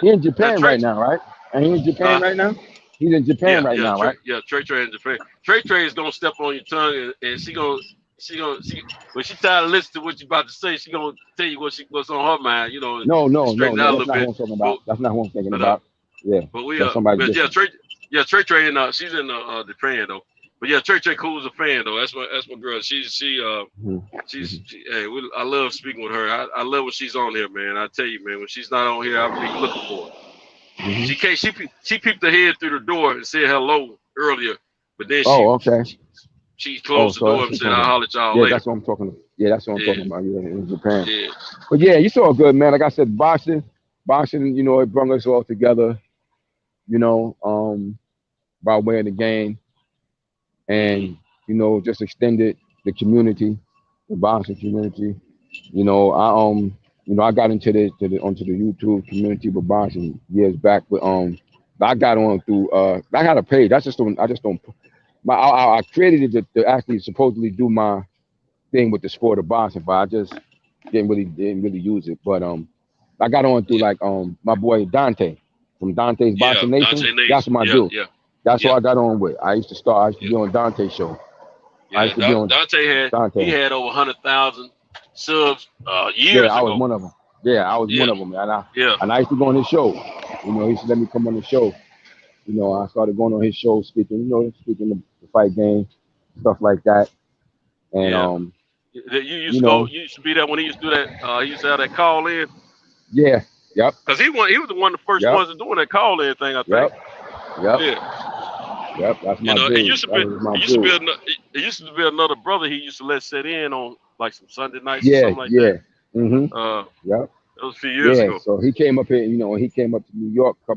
he in Japan right now, right? And he in Japan right now? He's in Japan right now, right? Yeah, Trey in Japan. Trey is gonna step on your tongue, and she gonna when she tired of listening to what you about to say, she gonna tell you what's on her mind. No. That's not who I'm talking about. That's not who I'm thinking about. Yeah. But we Trey and she's in Japan though. But yeah, Trey cool as a fan though. That's my girl. I love speaking with her. I love when she's on here, man. I tell you, man, when she's not on here, I'll be looking for her. She peeped her head through the door and said hello earlier, but then she closed the door and said, "I'll holler at y'all later." That's what I'm talking about. Yeah, that's what I'm talking about. Yeah, in Japan. Yeah. But yeah, you saw good, man. Like I said, boxing, it brought us all together. By way of the game. And just extended the community, the boxing community. I got into onto the YouTube community with boxing years back, but I got on through I got a page. I just don't. I created it to actually supposedly do my thing with the sport of boxing, but I just didn't really use it. But I got on through like my boy Dante from Dante's Boxing Nation. That's my dude. Yeah. That's what I got on with. I used to be on Dante's show. Yeah, Dante had over 100,000 subs years ago. I was one of them. Yeah, I was one of them. And I used to go on his show. He used to let me come on the show. I started going on his show, speaking the fight game, stuff like that. And you used to be there when he used to do that. He used to have that call in. Yeah. Yep. Because he was one of the first ones to doing that call in thing, I think. Yep. Yeah. Yep, that's my dude. It used to be another brother he used to let set in on like some Sunday nights or something like that. Yep. That was a few years ago. So he came up here, he came up to New York a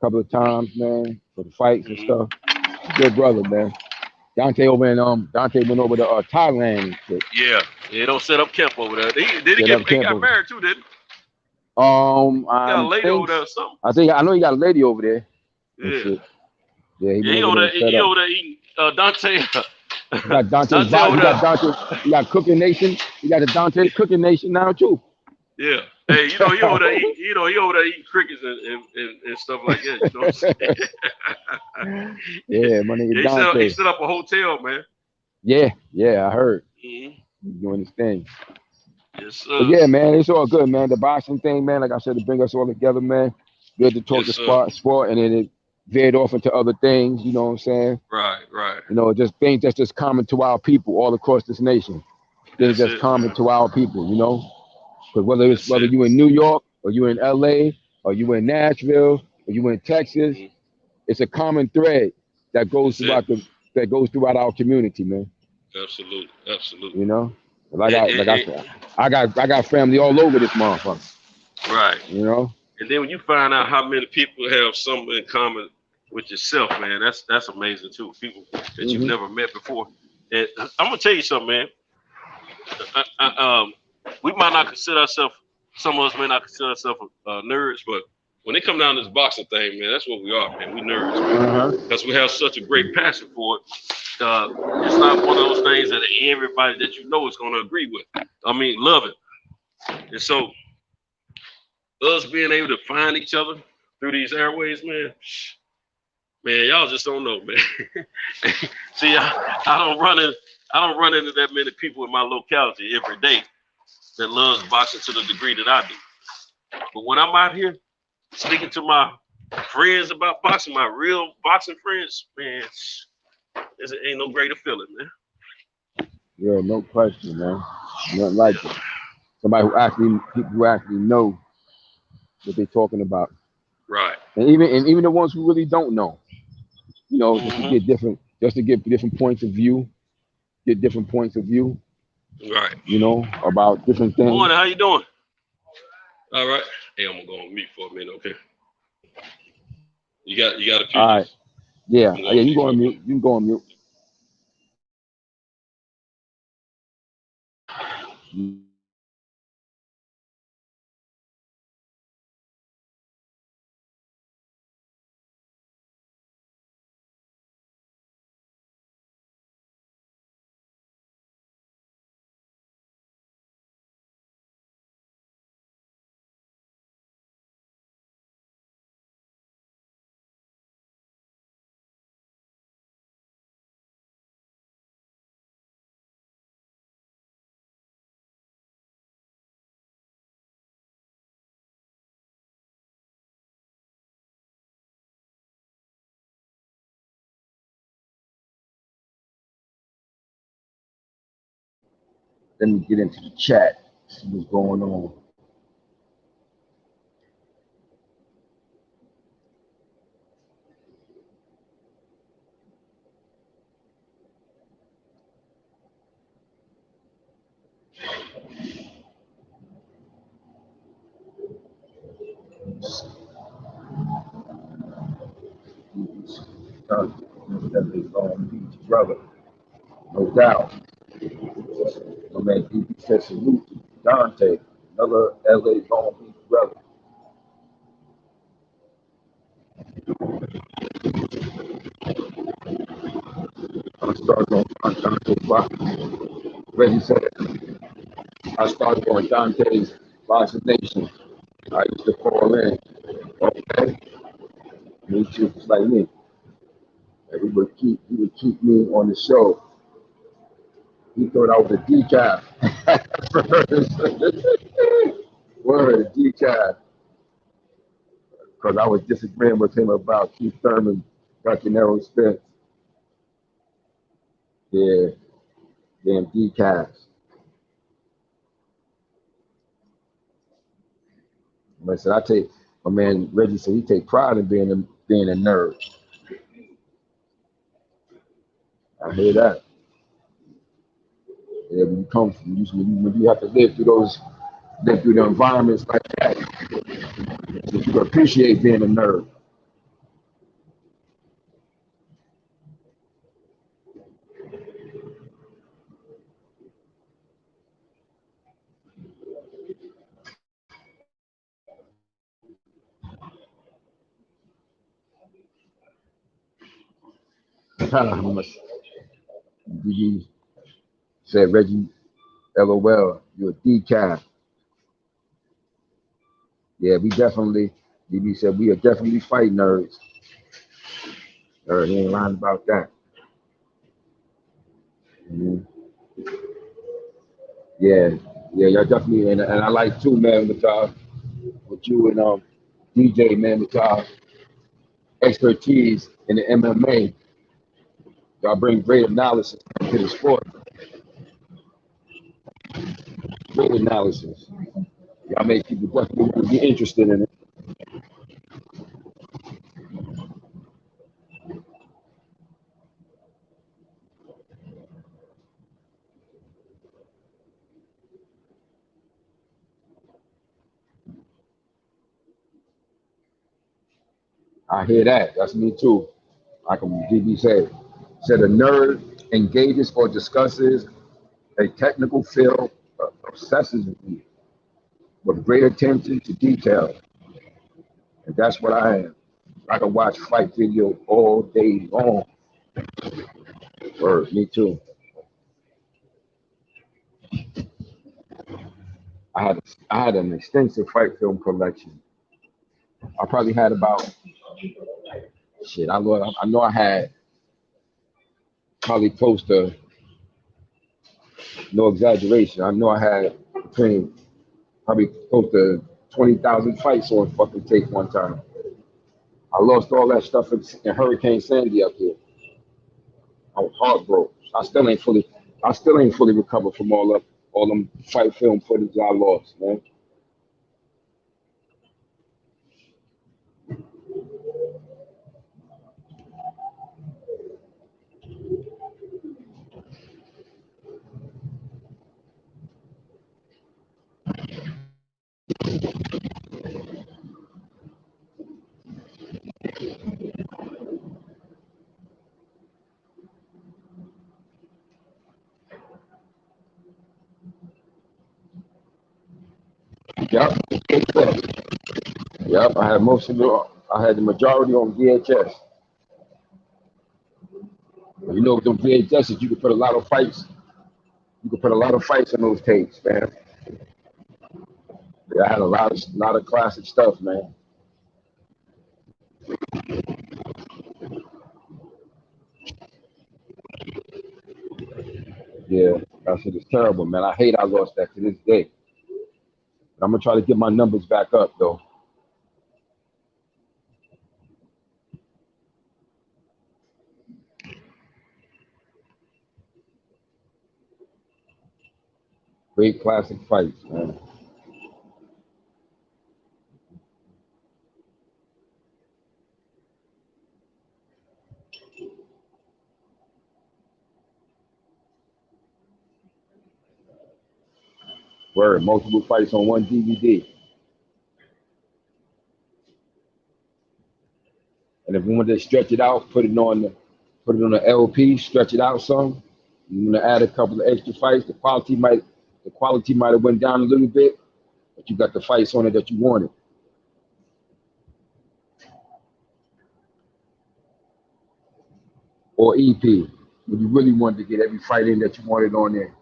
couple of times, man, for the fights and stuff. Good brother, man. Dante went over to Thailand. Yeah, don't set up camp over there. He got married too, didn't he? Got a lady over there or I something. know he got a lady over there. Yeah. Yeah, he over there eating Dante. You got Dante's you got Cooking Nation. You got the Dante Cooking Nation now too. Yeah. Hey, he over there eating crickets and stuff like that. You know what I'm saying? Yeah, my nigga Dante. He set up a hotel, man. Yeah, I heard. He's doing his thing. Yes, sir. But yeah, man, it's all good, man. The boxing thing, man, like I said, to bring us all together, man. Good to talk Yes, the sir. sport, and then it veered off into other things. You know what I'm saying? Right, right. You know, just things that's just common to our people all across this nation. Things That's that's it, common man. to our people. You know, because That's whether it. you in New York or you in LA or you in Nashville or you in Texas, Mhm. it's a common thread that goes That's it. throughout our community, man. Absolutely, absolutely. You know, like And, I and, said, I got family all over this motherfucker. right. You know. And then when you find out how many people have something in common with yourself, man, that's amazing too. People that you've Hmm. never met before. And I'm gonna tell you something, man. We might not consider ourselves. Some of us may not consider ourselves nerds, but when it come down to this boxing thing, man, that's what we are, man. We nerds, man, because we have such a great passion for it. It's not one of those things that everybody that you know is going to agree with. I mean, love it. And so, us being able to find each other through these airways, man, y'all just don't know, man. See, I don't run into that many people in my locality every day that loves boxing to the degree that I do. But when I'm out here speaking to my friends about boxing, my real boxing friends, man, it ain't no greater feeling, man. Yeah, no question, man. Nothing like it. Somebody people who actually know what they're talking about, Right. and even the ones who really don't know, you know, just to get different points of view, Right. you know, about different things. Morning, how you doing? All right. Hey, I'm gonna go on mute for a minute, okay? You got a few. All right, yeah, I'm gonna go yeah, on you mute go for on a mute. minute. You can go on mute. Let me get into the chat. See what's going on. Brother, no doubt. My man DB said salute to Dante, another LA Long Beach brother. I started on Dante's box. Reggie said, I started on Dante's Boxing Nation. I used to call in. Okay, me too, just like me. And he would keep me on the show. He thought I was a decaf. Word, decaf. Because I was disagreeing with him about Keith Thurman, Dr. Errol Spence. Yeah, damn decaf. I said, my man Reggie said he take pride in being a nerd. I hear that. Yeah, when you come from, when you have to live through the environments like that, so you appreciate being a nerd. How much DB said, Reggie, LOL, you're a decaf. Yeah, DB said, we are definitely fight nerds. He ain't lying about that. Mm-hmm. Yeah. Yeah, y'all definitely, and I like too, man, with you and DJ, man, with y'all expertise in the MMA. Y'all bring great analysis to the sport. Great analysis. Y'all make people definitely be interested in it. I hear that. That's me too. Like DB said a nerd engages or discusses a technical field, obsessively with great attention to detail. And that's what I am. I can watch fight video all day long. Word, me too. I had an extensive fight film collection. I probably had about shit. I know I had probably close to, no exaggeration. I know I had between probably close to 20,000 fights on fucking tape one time. I lost all that stuff in Hurricane Sandy up here. I was heartbroken. I still ain't fully recovered from all them fight film footage I lost, man. Yep. Yep. I had the majority on VHS. You know, with them VHSs, you could put a lot of fights. You could put a lot of fights in those tapes, man. Yeah, I had a lot of classic stuff, man. Yeah, that shit is terrible, man. I hate I lost that to this day. But I'm gonna try to get my numbers back up, though. Great classic fights, man. Word, multiple fights on one DVD. And if we wanted to stretch it out, put it on the LP, stretch it out some. You want to add a couple of extra fights. The quality might have went down a little bit, but you got the fights on it that you wanted. Or EP, when you really wanted to get every fight in that you wanted on there.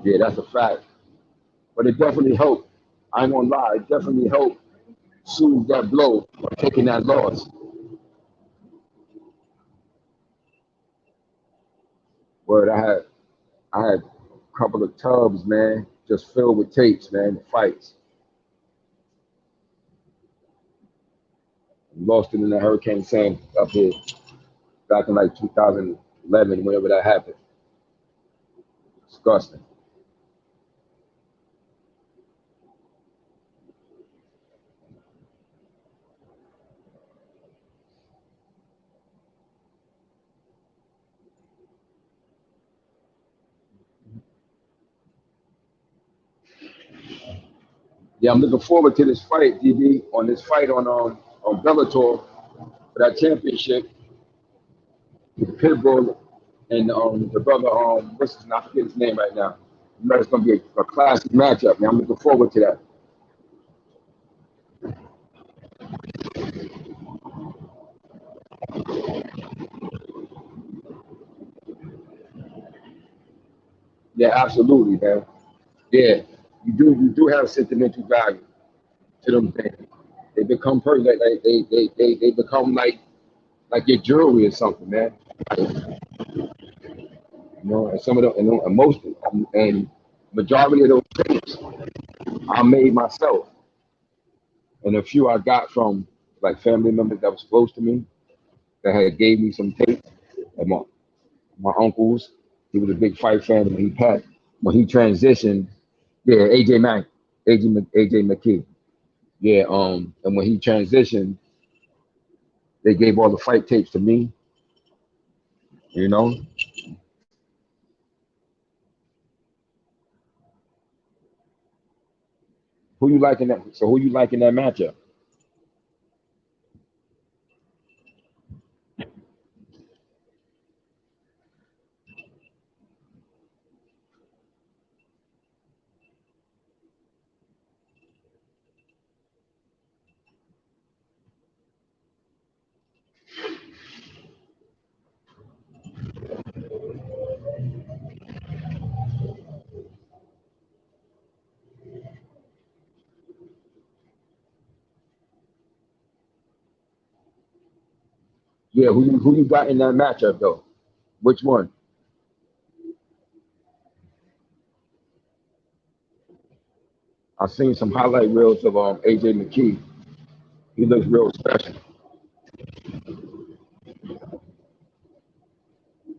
Yeah, that's a fact. But it definitely helped. I ain't gonna lie, it definitely helped soothe that blow of taking that loss. Where I had a couple of tubs, man, just filled with tapes, man, the fights. Lost it in the Hurricane Sandy up here back in like 2011, whenever that happened. Disgusting. Yeah, I'm looking forward to this fight, DB, on this fight on Bellator for that championship with Pitbull and the brother what's his name? I forget his name right now. It's gonna be a classic matchup, man. I'm looking forward to that. Yeah, absolutely, man. Yeah, you do have sentimental value to them things. They become they become like your jewelry or something, man. You know, and some of them, and most and majority of those things I made myself, and a few I got from like family members that was close to me that had gave me some tape. Like my uncles, he was a big fight fan, and when he transitioned, yeah, AJ McKee, yeah, and when he transitioned, they gave all the fight tapes to me, you know. Who you liking that? So who you liking that matchup? Yeah, who you got in that matchup though? Which one? I've seen some highlight reels of AJ McKee. He looks real special.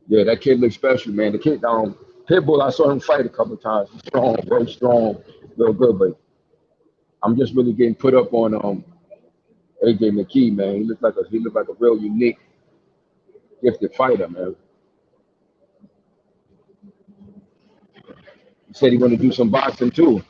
Yeah, that kid looks special, man. The kid Pitbull, I saw him fight a couple times. He's strong, very strong, real good. But I'm just really getting put up on AJ McKee, man. He looked like a real unique, gifted fighter, man. He said he want to do some boxing too.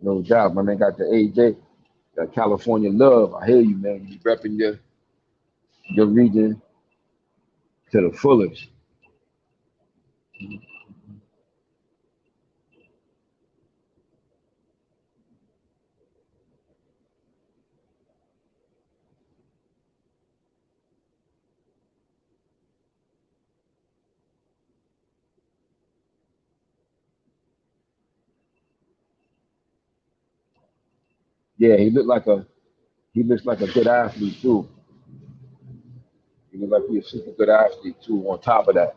No doubt, my man. Got the AJ, got California love. I hear you, man. You repping your region to the fullest. Yeah, he looks like a good athlete too. He looks like he's a super good athlete too. On top of that,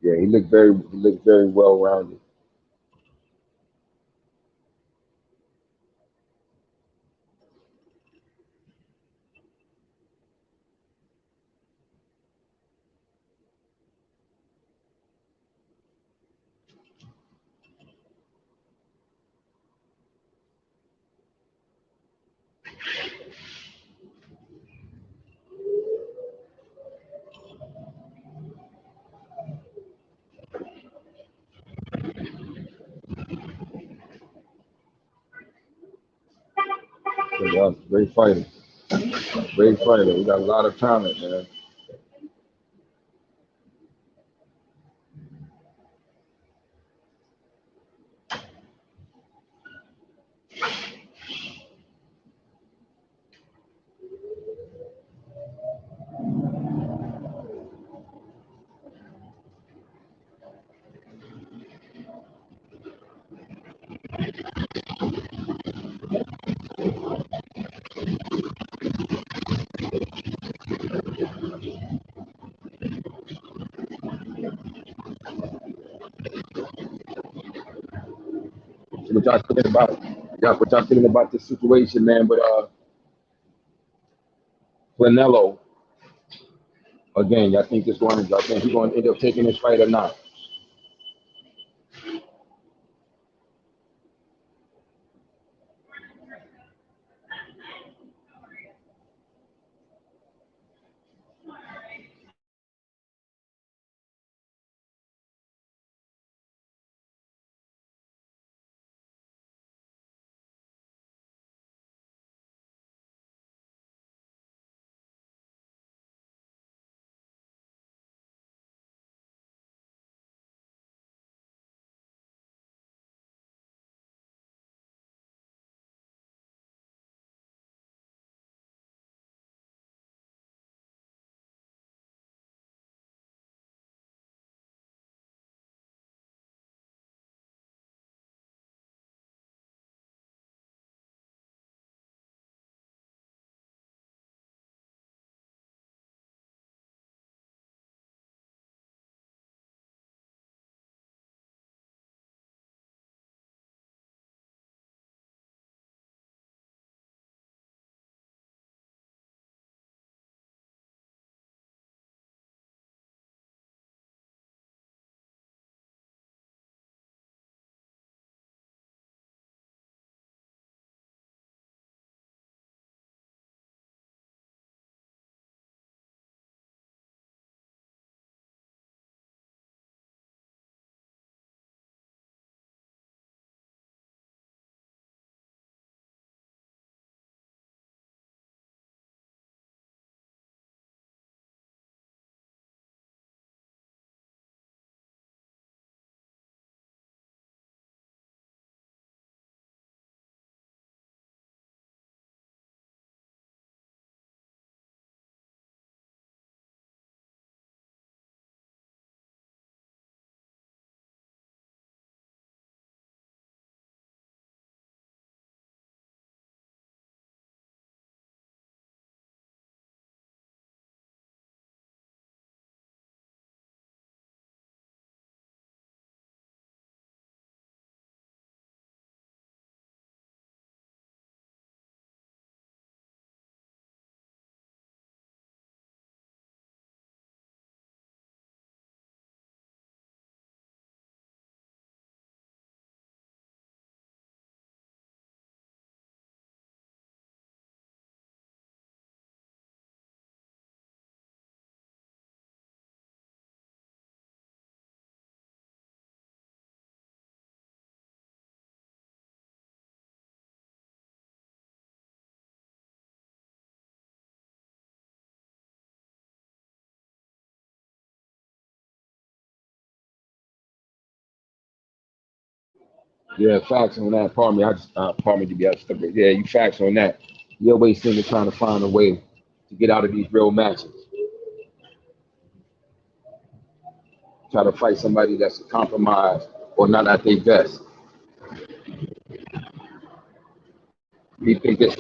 yeah, he looked very well rounded. So, yeah, great fighter, great fighter. We got a lot of talent, man. So what y'all thinking about? Yeah, what y'all thinking about this situation, man? But Canelo, again, y'all think he's going to end up taking this fight or not? Yeah, facts on that. Pardon me, I just pardon me to be out of Yeah, you facts on that. You always seem to trying to find a way to get out of these real matches. Try to fight somebody that's a compromise or not at their best. You think this?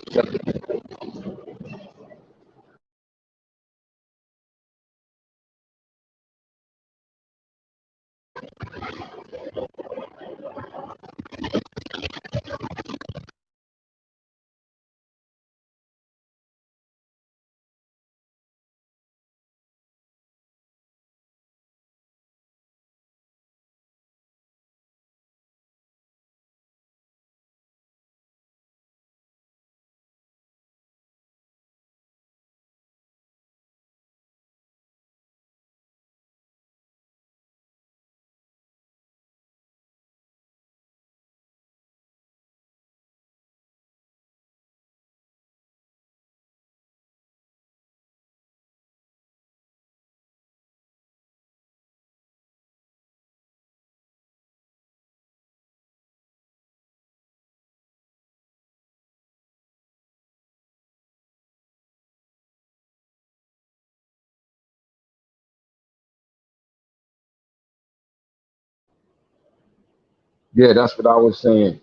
Yeah, that's what I was saying.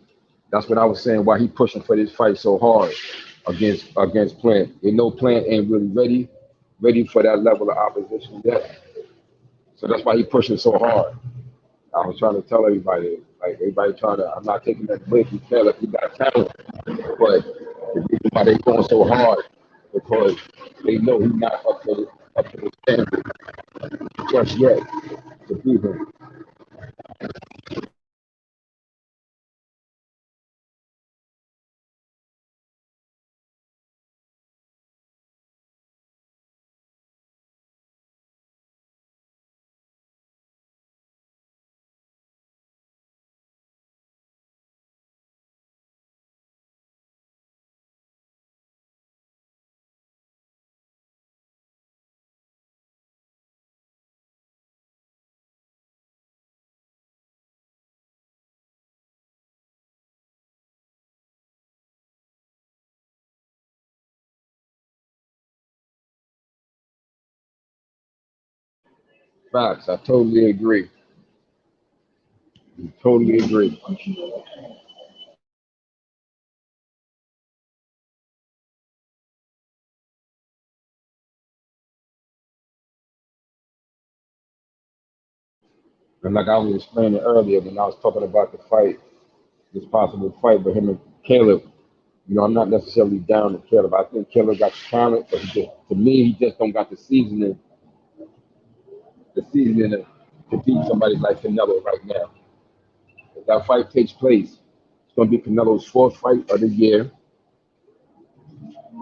That's what I was saying. Why he pushing for this fight so hard against Plant? They know Plant ain't really ready for that level of opposition yet. So that's why he pushing so hard. I was trying to tell everybody, Like everybody trying to, I'm not taking that away from Caleb. He got talent, but the reason why they going so hard because they know he's not up to the standard just yet to beat him. Facts. I totally agree. Totally agree. And like I was explaining earlier when I was talking about the fight, this possible fight with him and Caleb, I'm not necessarily down to Caleb. I think Caleb got the talent, but to me, he just don't got the seasoning to beat somebody like Canelo right now. If that fight takes place, it's going to be Canelo's fourth fight of the year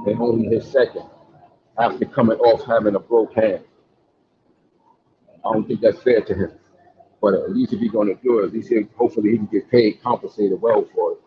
and only his second after coming off having a broke hand. I don't think that's fair to him. But at least if he's going to do it, at least hopefully he can get paid, compensated well for it.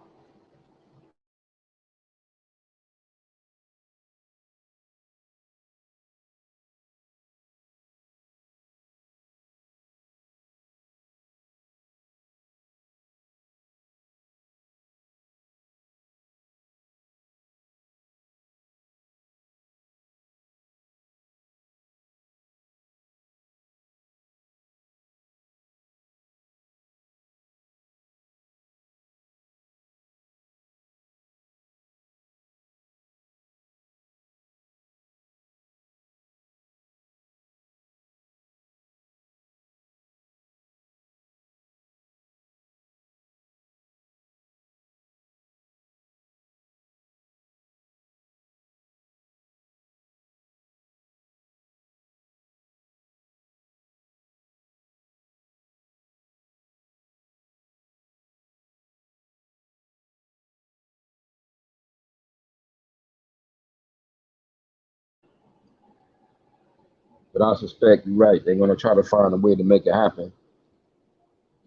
But I suspect you're right. They're going to try to find a way to make it happen.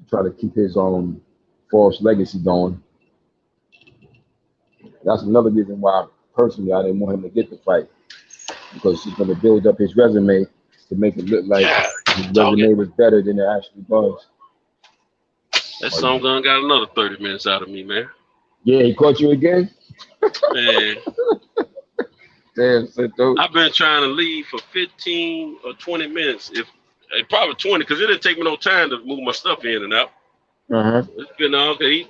Try to keep his own false legacy going. That's another reason why, personally, I didn't want him to get the fight because he's going to build up his resume to make it look like his resume was better than it actually was. That song gun got another 30 minutes out of me, man. Yeah, he caught you again? Man. Damn, I've been trying to leave for 15 or 20 minutes. Probably 20, because it didn't take me no time to move my stuff in and out. Uh-huh. It's been okay.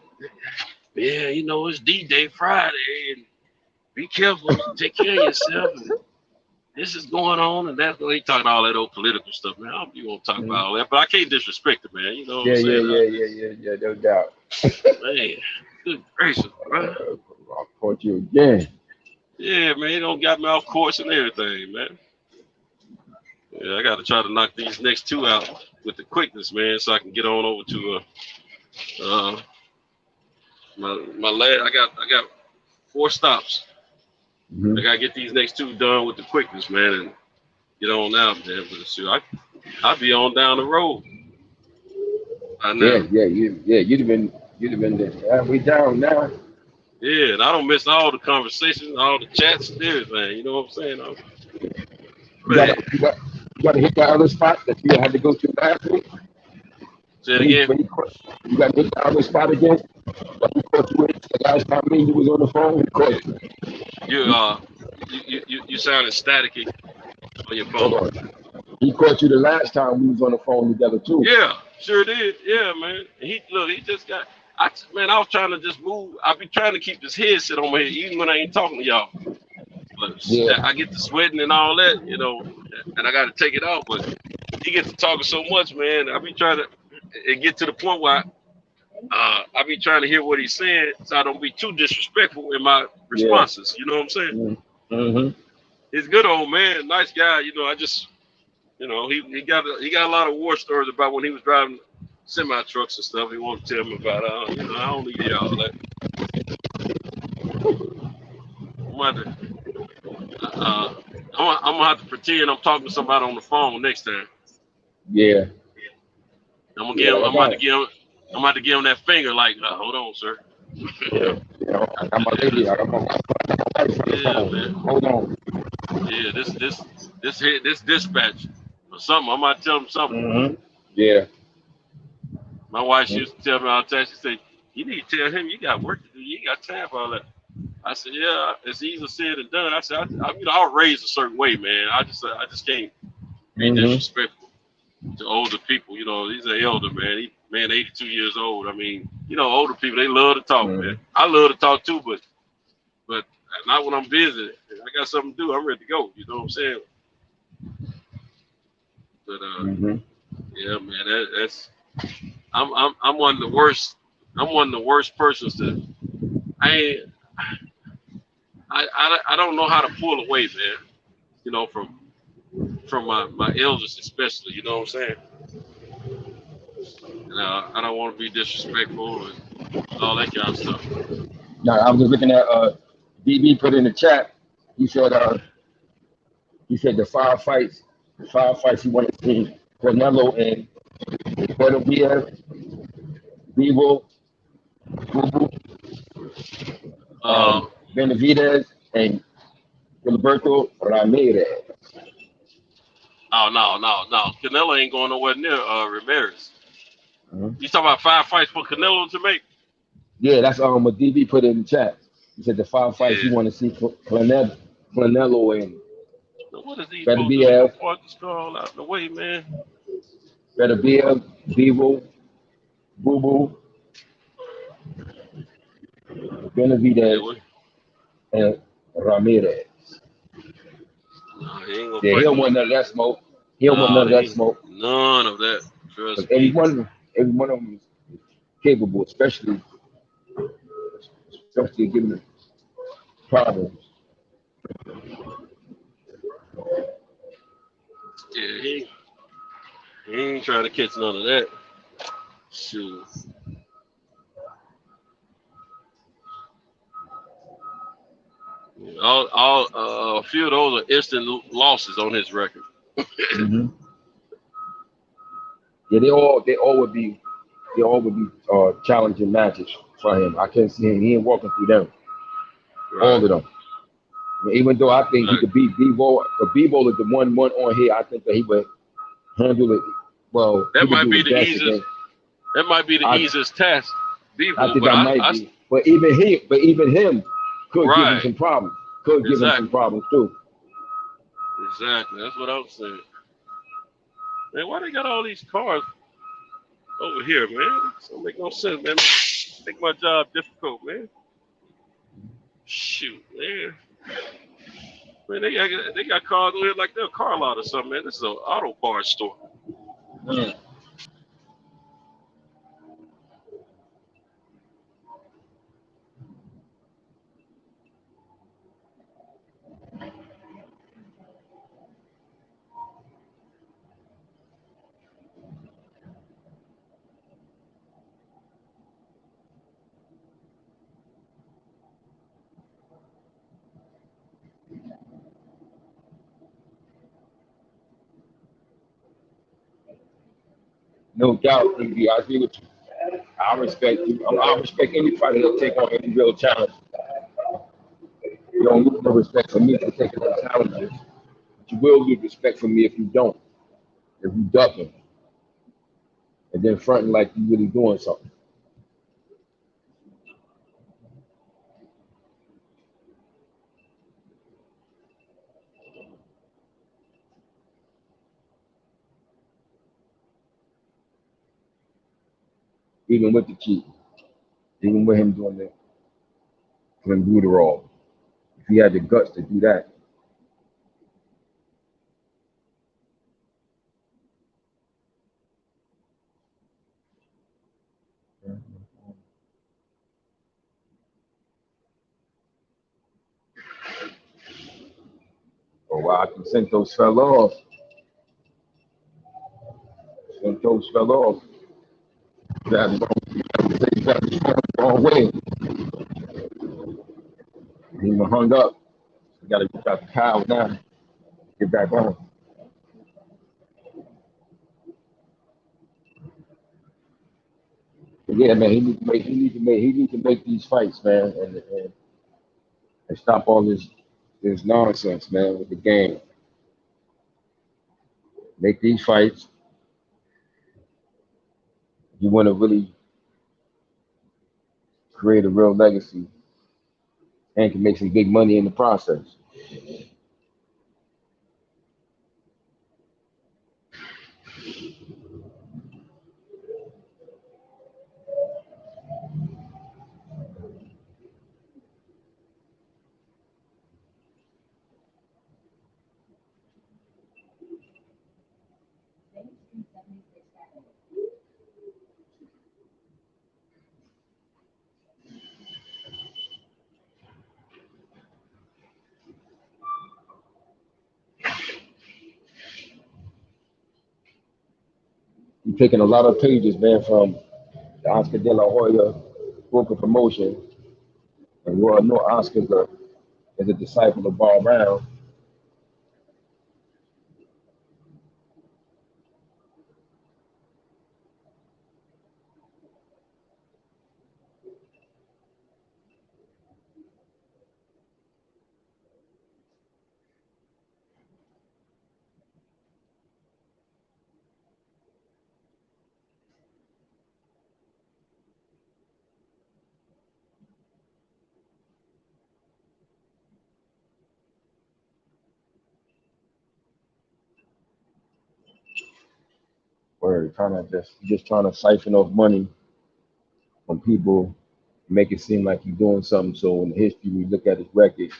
Yeah, it's D-Day Friday, and be careful, take care of yourself. And this is going on, and that's what they talking all that old political stuff, man. I don't be want to talk about all that, but I can't disrespect it, man. You know what I'm saying? Yeah, no doubt. Man, good gracious, bro. I caught you again. Yeah, man, you don't got me off course and everything, man. Yeah, I got to try to knock these next two out with the quickness, man, so I can get on over to my last. I got 4 stops. Mm-hmm. I gotta get these next 2 done with the quickness, man, and get on out, man. But I'll be on down the road. You'd have been we down now. Yeah, and I don't miss all the conversations, all the chats and everything. You know what I'm saying? You got to hit that other spot that you had to go to last week. Say it again. You got to hit the other spot again. Like he caught you the last time he was on the phone. He caught you. You sounded staticky on your phone. Hold on. He caught you the last time we was on the phone together too. Yeah, sure did. Yeah, man. He just got. I was trying to just move. I be trying to keep this headset on my head, even when I ain't talking to y'all. But I get to sweating and all that, and I got to take it out. But he gets to talking so much, man. I be trying to get to the point where I be trying to hear what he's saying, so I don't be too disrespectful in my responses. You know what I'm saying? Mm-hmm. He's a good old man, nice guy. You know, I just, he got a lot of war stories about when he was driving semi trucks and stuff. He wanted to tell me about. I don't need to hear all that. I'm gonna have to pretend I'm talking to somebody on the phone next time. Yeah. I'm about to give him that finger, like, hold on, sir. Yeah. I got my lady. I got my wife on the phone. Man. Hold on. Yeah, this dispatch or something. I might tell him something. Mm-hmm. Yeah. My wife used to tell me all the time. She said, "You need to tell him you got work to do. You ain't got time for all that." I said, "Yeah, it's easier said than done." I said, "I was raised a certain way, man. I just can't be disrespectful to older people. He's an elder, man. 82 years old. I mean, older people, they love to talk, man. I love to talk too, but not when I'm busy. If I got something to do, I'm ready to go. You know what I'm saying? But yeah, man, that's I'm one of the worst. I'm one of the worst persons to. I don't know how to pull away, man. From my elders especially. You know what I'm saying? I don't want to be disrespectful and all that kind of stuff. Now I was just looking at DB put in the chat. He said the firefights he wanted to see Canelo and Puerto Diaz, Vivo, Bubu, Benavidez, and Gilberto Ramirez. Oh no. Canelo ain't going nowhere near Ramirez. You talking about 5 fights for Canelo to make? Yeah, that's what DB put in the chat. He said the 5 fights he want to see Canelo and Now, what is he Better supposed to do? He gonna BF, park this car all out the way, man. Better BF, Vivo, Bubu, Benavidez, and Ramirez. No, he ain't gonna Yeah, he fight don't them. want none of that smoke. He don't want No, none of he that ain't. smoke. None of that. Trust Every me. one of them is capable, especially giving them problems. Yeah, he ain't trying to catch none of that. Shoot. A few of those are instant losses on his record. Yeah, they all would be challenging matches for him. I can't see him. He ain't walking through them. Right. All of them. Even though I think he could beat Bebo, but Bebo is the one on here. I think that he would handle it well. That He would might do be the the best easiest. against. That might be the easiest task, Bebo. I think But that might be. But even him could give him some problems. Could give him some problems too. Exactly. That's what I was saying. Man, why they got all these cars over here, man? This don't make no sense, man. Make my job difficult, man. Shoot, man. Man, they got cars over here like they're a car lot or something, man. This is an auto parts store. No doubt, DB. I agree with you. I respect you. I respect anybody that take on any real challenge. You don't lose no respect for me for taking on challenges. But you will lose respect for me if you don't. If you ducking and then fronting like you really doing something. Even with the cheating, even with him doing the clenbuterol. If he had the guts to do that. Well, Santos fell off. Santos fell off. That's the wrong way. He even hung up. We got to get out the cow now. Get back on. But yeah, man, he needs to make these fights, man, and stop all this nonsense, man, with the game. Make these fights. You want to really create a real legacy and can make some big money in the process. You're taking a lot of pages, man, from the Oscar De La Hoya book of promotion, and you all know Oscar is a disciple of Bob Brown. Where just trying to siphon off money from people, make it seem like you're doing something. So in history, we look at his record,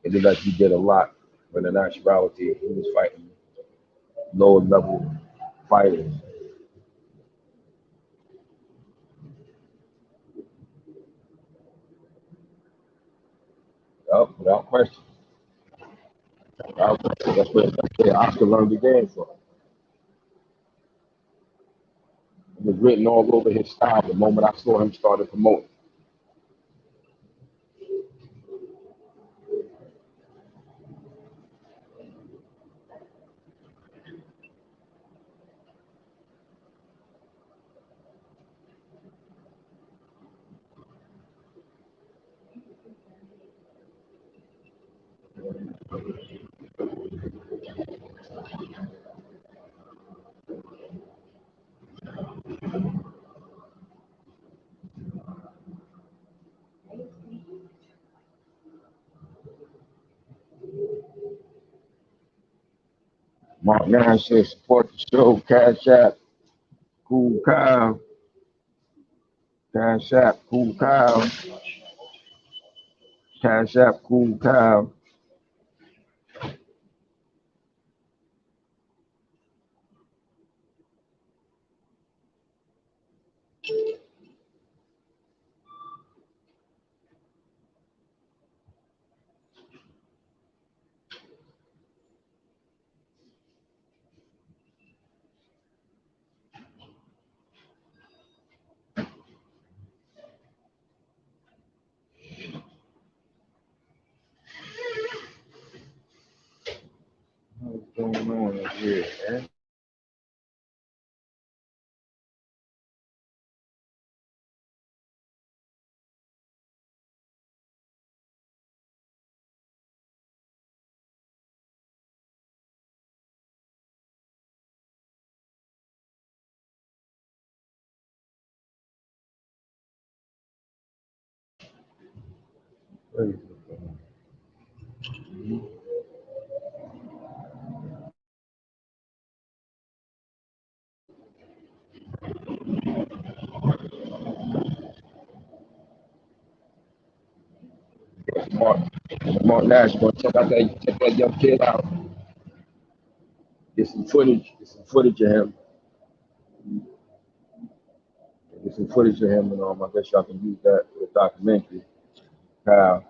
it looked like he did a lot, but in actuality, he was fighting lower level fighters. Without question. That's where Oscar learned the game from. It was written all over his style the moment I saw him started promoting. Mark Nash says support the show, Cash App, Cool Kyle, Cash App, Cool Kyle, Cash App, Cool Kyle. What's going on up here, man? Mark Nash, gonna check that young kid out. Get some footage of him. Get some footage of him, and I guess y'all can use that for the documentary. Kyle.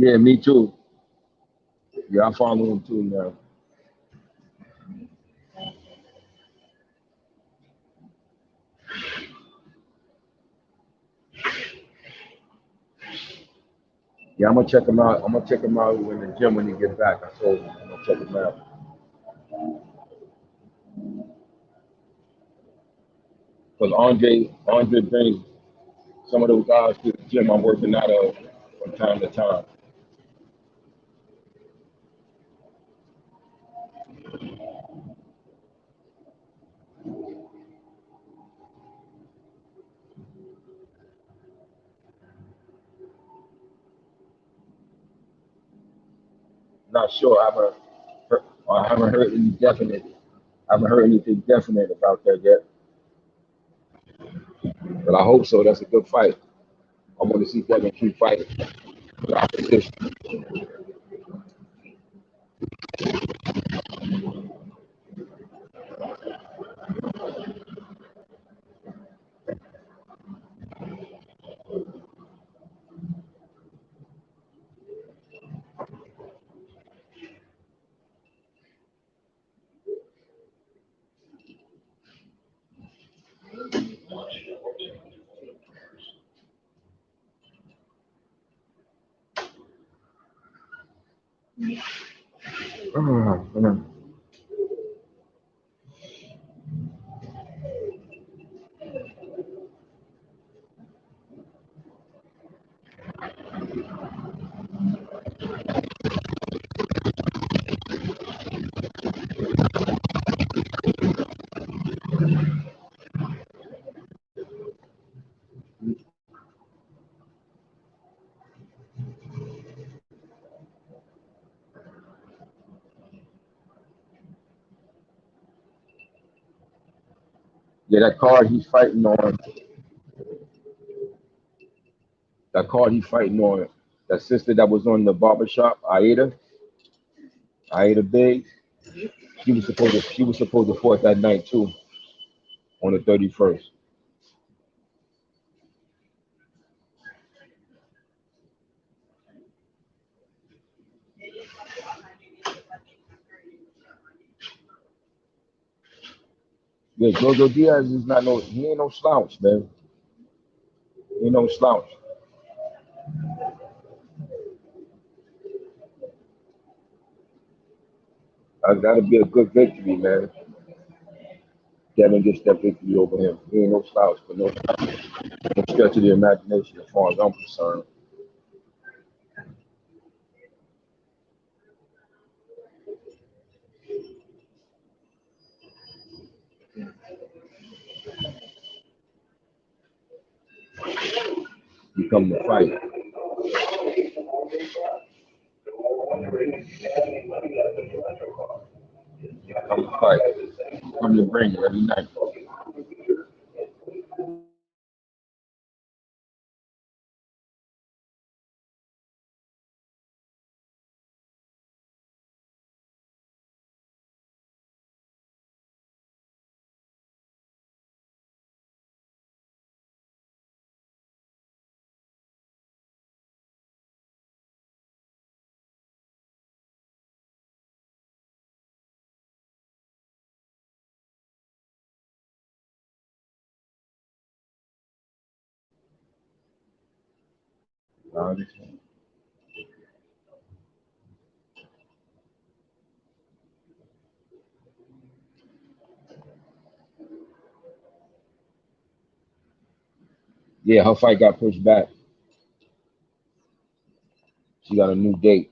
Yeah, me too. Yeah, I follow him too now. Yeah, I'm gonna check him out. I'm gonna check him out in the gym when he gets back. I told him I'm gonna check him out. Because Andre brings some of those guys to the gym I'm working out of from time to time. Not sure. I haven't heard any definite. I haven't heard anything definite about that yet. But I hope so. That's a good fight. I want to see Devin keep fighting the opposition. Yeah, that card he's fighting on. That card he's fighting on. That sister that was on the barbershop, Aida Biggs. She was supposed to fight that night too, on the 31st. Yeah, Jojo Diaz is not no. He ain't no slouch, man. He ain't no slouch. That'll be a good victory, man. Devin gets that victory over him. He ain't no slouch, but no stretch of the imagination as far as I'm concerned. Become the fight. Become the fight. Come to bring it every night. Yeah, her fight got pushed back. She got a new date.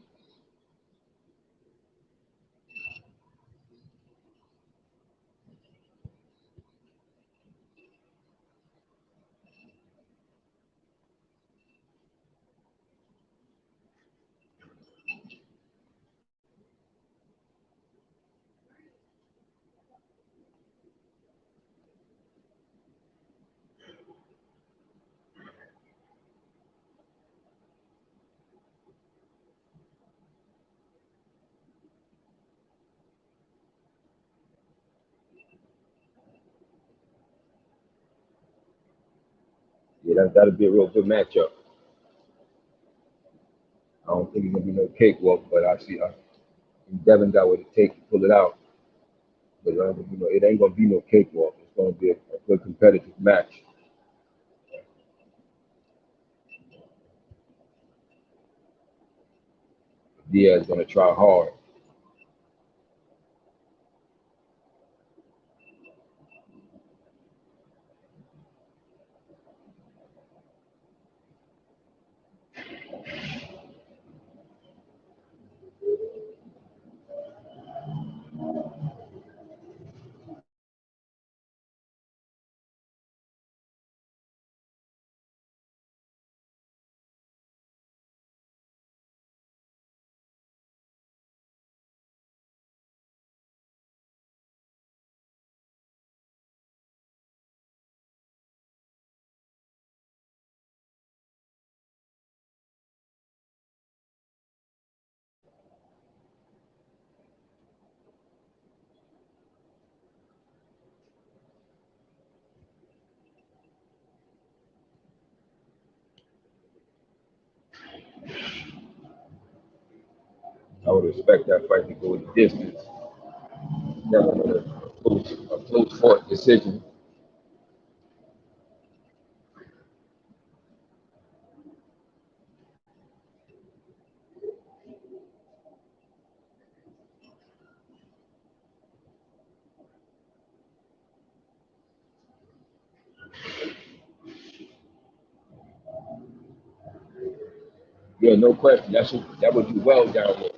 Yeah, that'll be a real good matchup. think it's gonna be no cakewalk, but Devin got what it takes to pull it out. But it ain't gonna be no cakewalk. It's gonna be a good competitive match. Diaz gonna try hard. I would expect that fight to go the distance. Definitely a close fought decision. Yeah, no question. That would do well down there.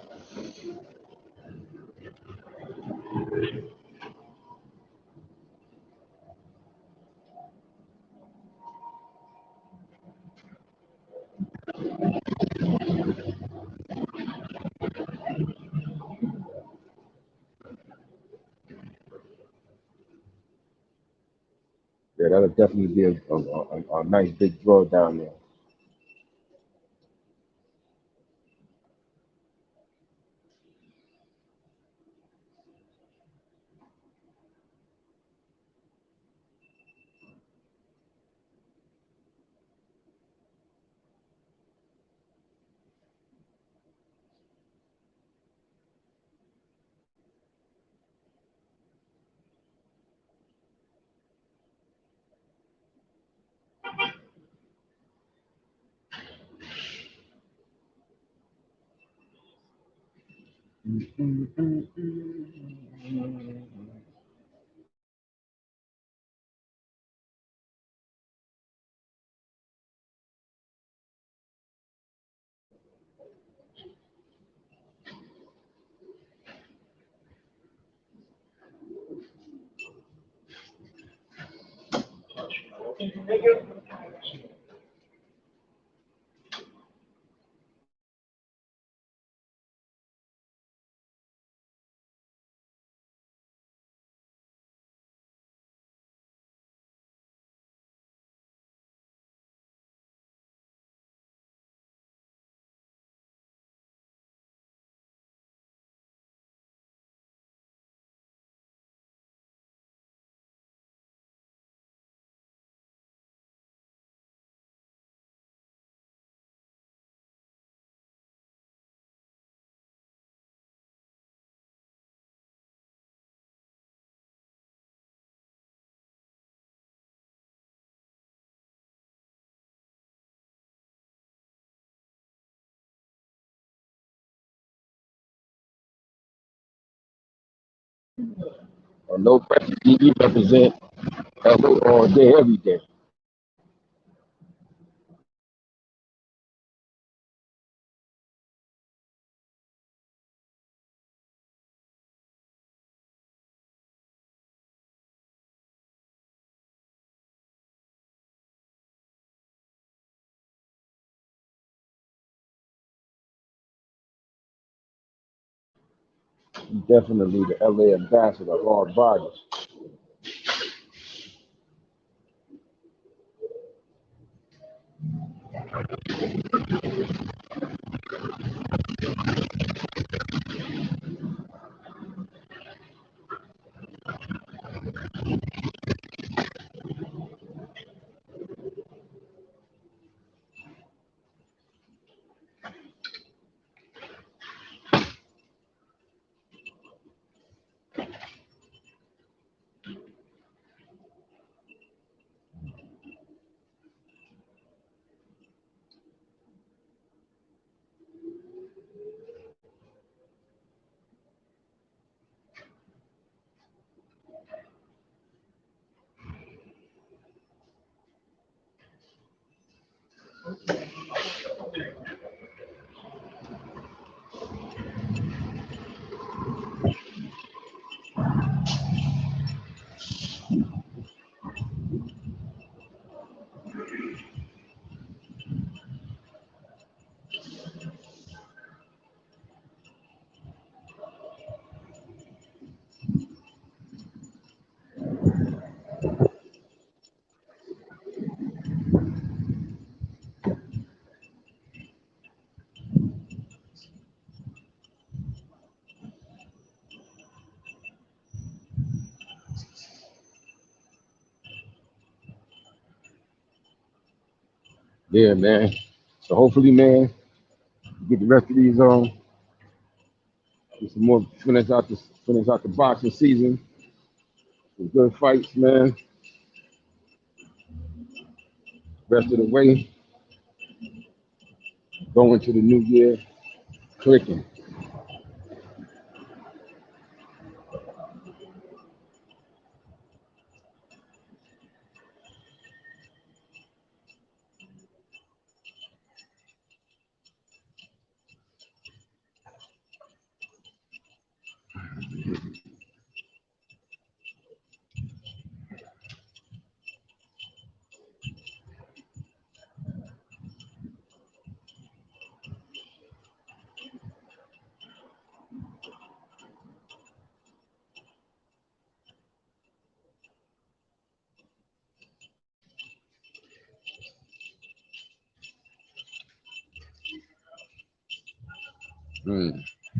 Yeah, that'll definitely be a nice big draw down there. No question. He represent LA all day, every day. He's definitely the LA ambassador of hard bodies. Yeah, man. So hopefully, man, get the rest of these get some more finish out the boxing season. Some good fights, man. Rest of the way, going to the new year, clicking.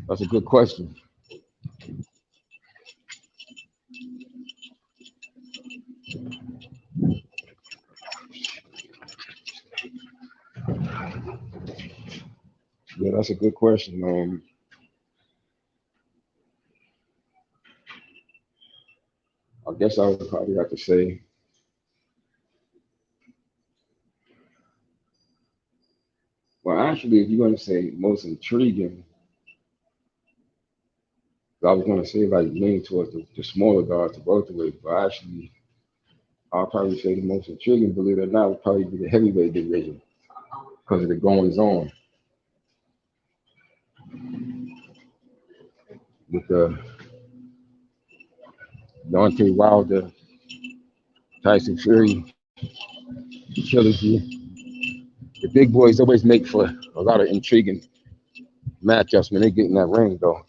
That's a good question. Yeah, that's a good question. I guess I would probably have to say, well, actually, if you're going to say most intriguing, I was going to say like lean towards the smaller guards, the welterweight, but actually, I'll probably say the most intriguing, believe it or not, would probably be the heavyweight division because of the goings on with the Deontay Wilder, Tyson Fury trilogy. The big boys always make for a lot of intriguing matchups when they get in that ring, though.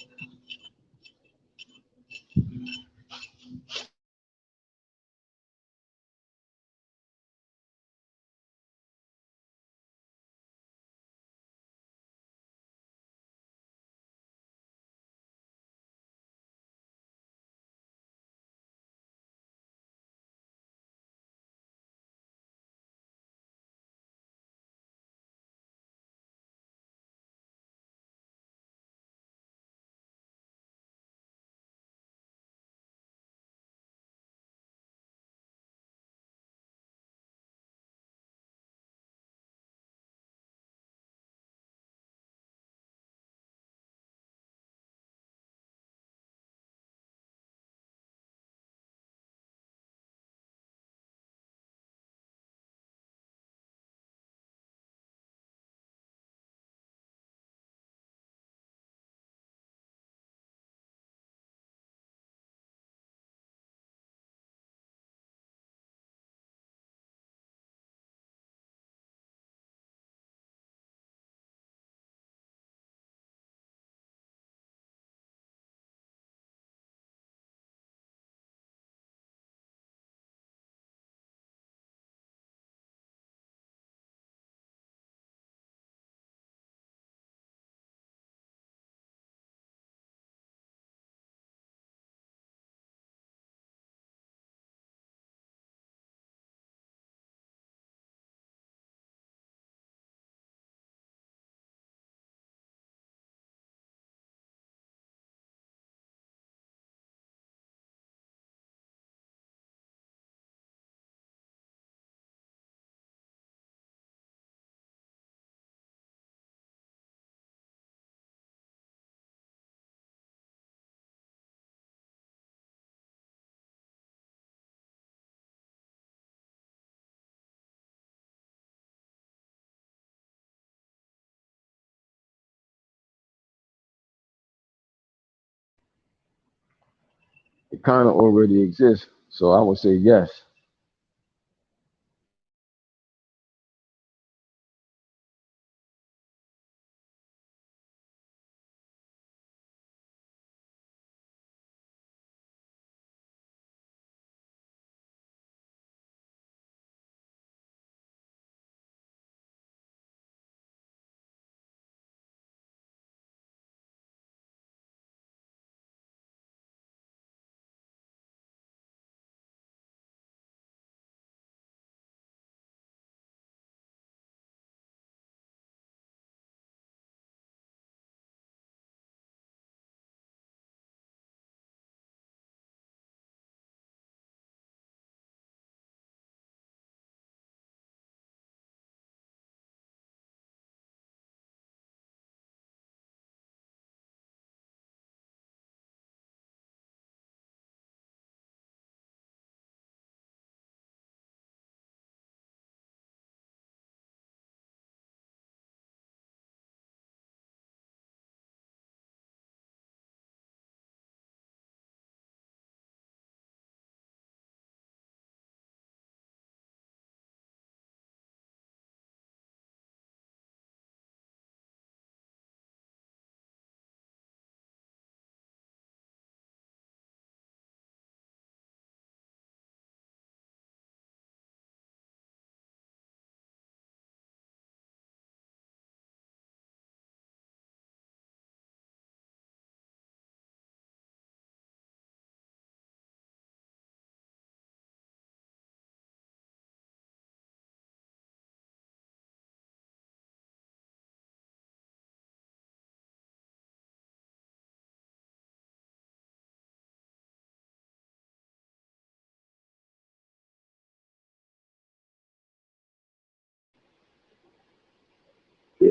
It kind of already exists, so I would say yes.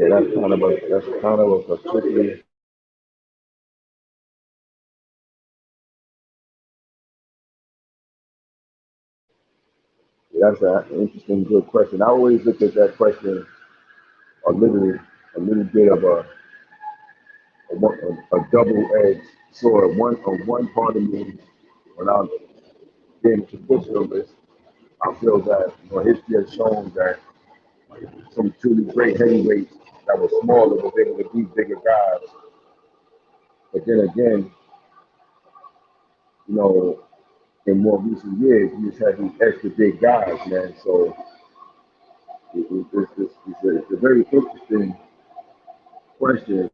Yeah, that's kind of a particularly. That's an interesting, good question. I always look at that question a little bit of a double-edged sword. One part of me, when I'm being a traditionalist, I feel that history has shown that some truly great heavyweights that were smaller was able to beat bigger guys. But then again, you know, in more recent years, you just have these extra big guys, man. So it's a very interesting question,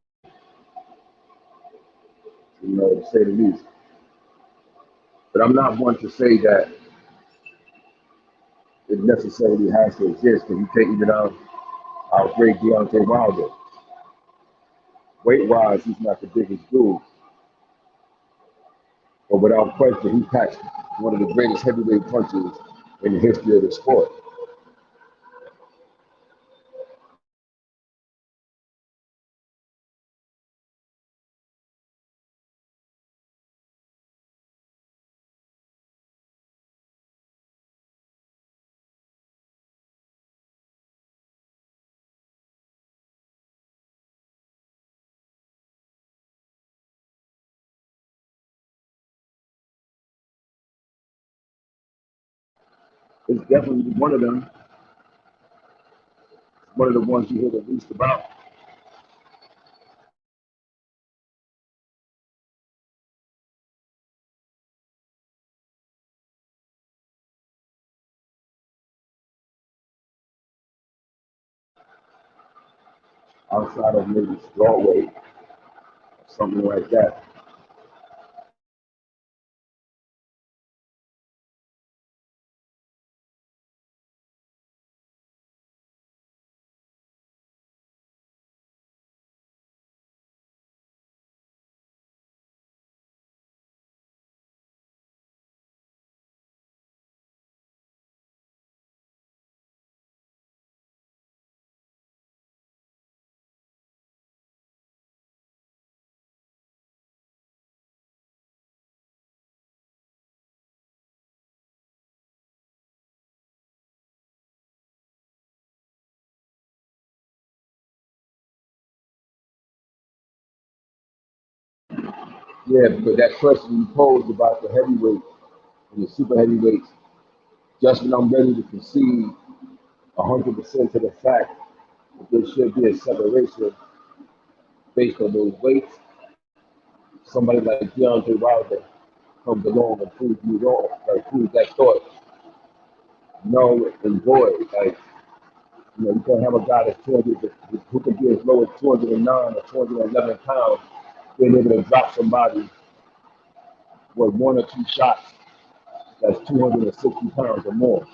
to say the least. But I'm not one to say that it necessarily has to exist. Because you take even our great Deontay Wilder, weight-wise, he's not the biggest dude, but without question, he packed one of the greatest heavyweight punches in the history of the sport. It's definitely one of them. One of the ones you hear the least about. Outside of maybe strawweight, something like that. Yeah, because that question you posed about the heavyweights and the super heavyweights, just when I'm ready to concede 100% to the fact that there should be a separation based on those weights, somebody like Deontay Wilder comes along and proves me wrong, like proves that thought null and void. Like, you can't have a guy that's 200, who can be as low as 209 or 211 pounds, being able to drop somebody with one or two shots that's 260 pounds or more.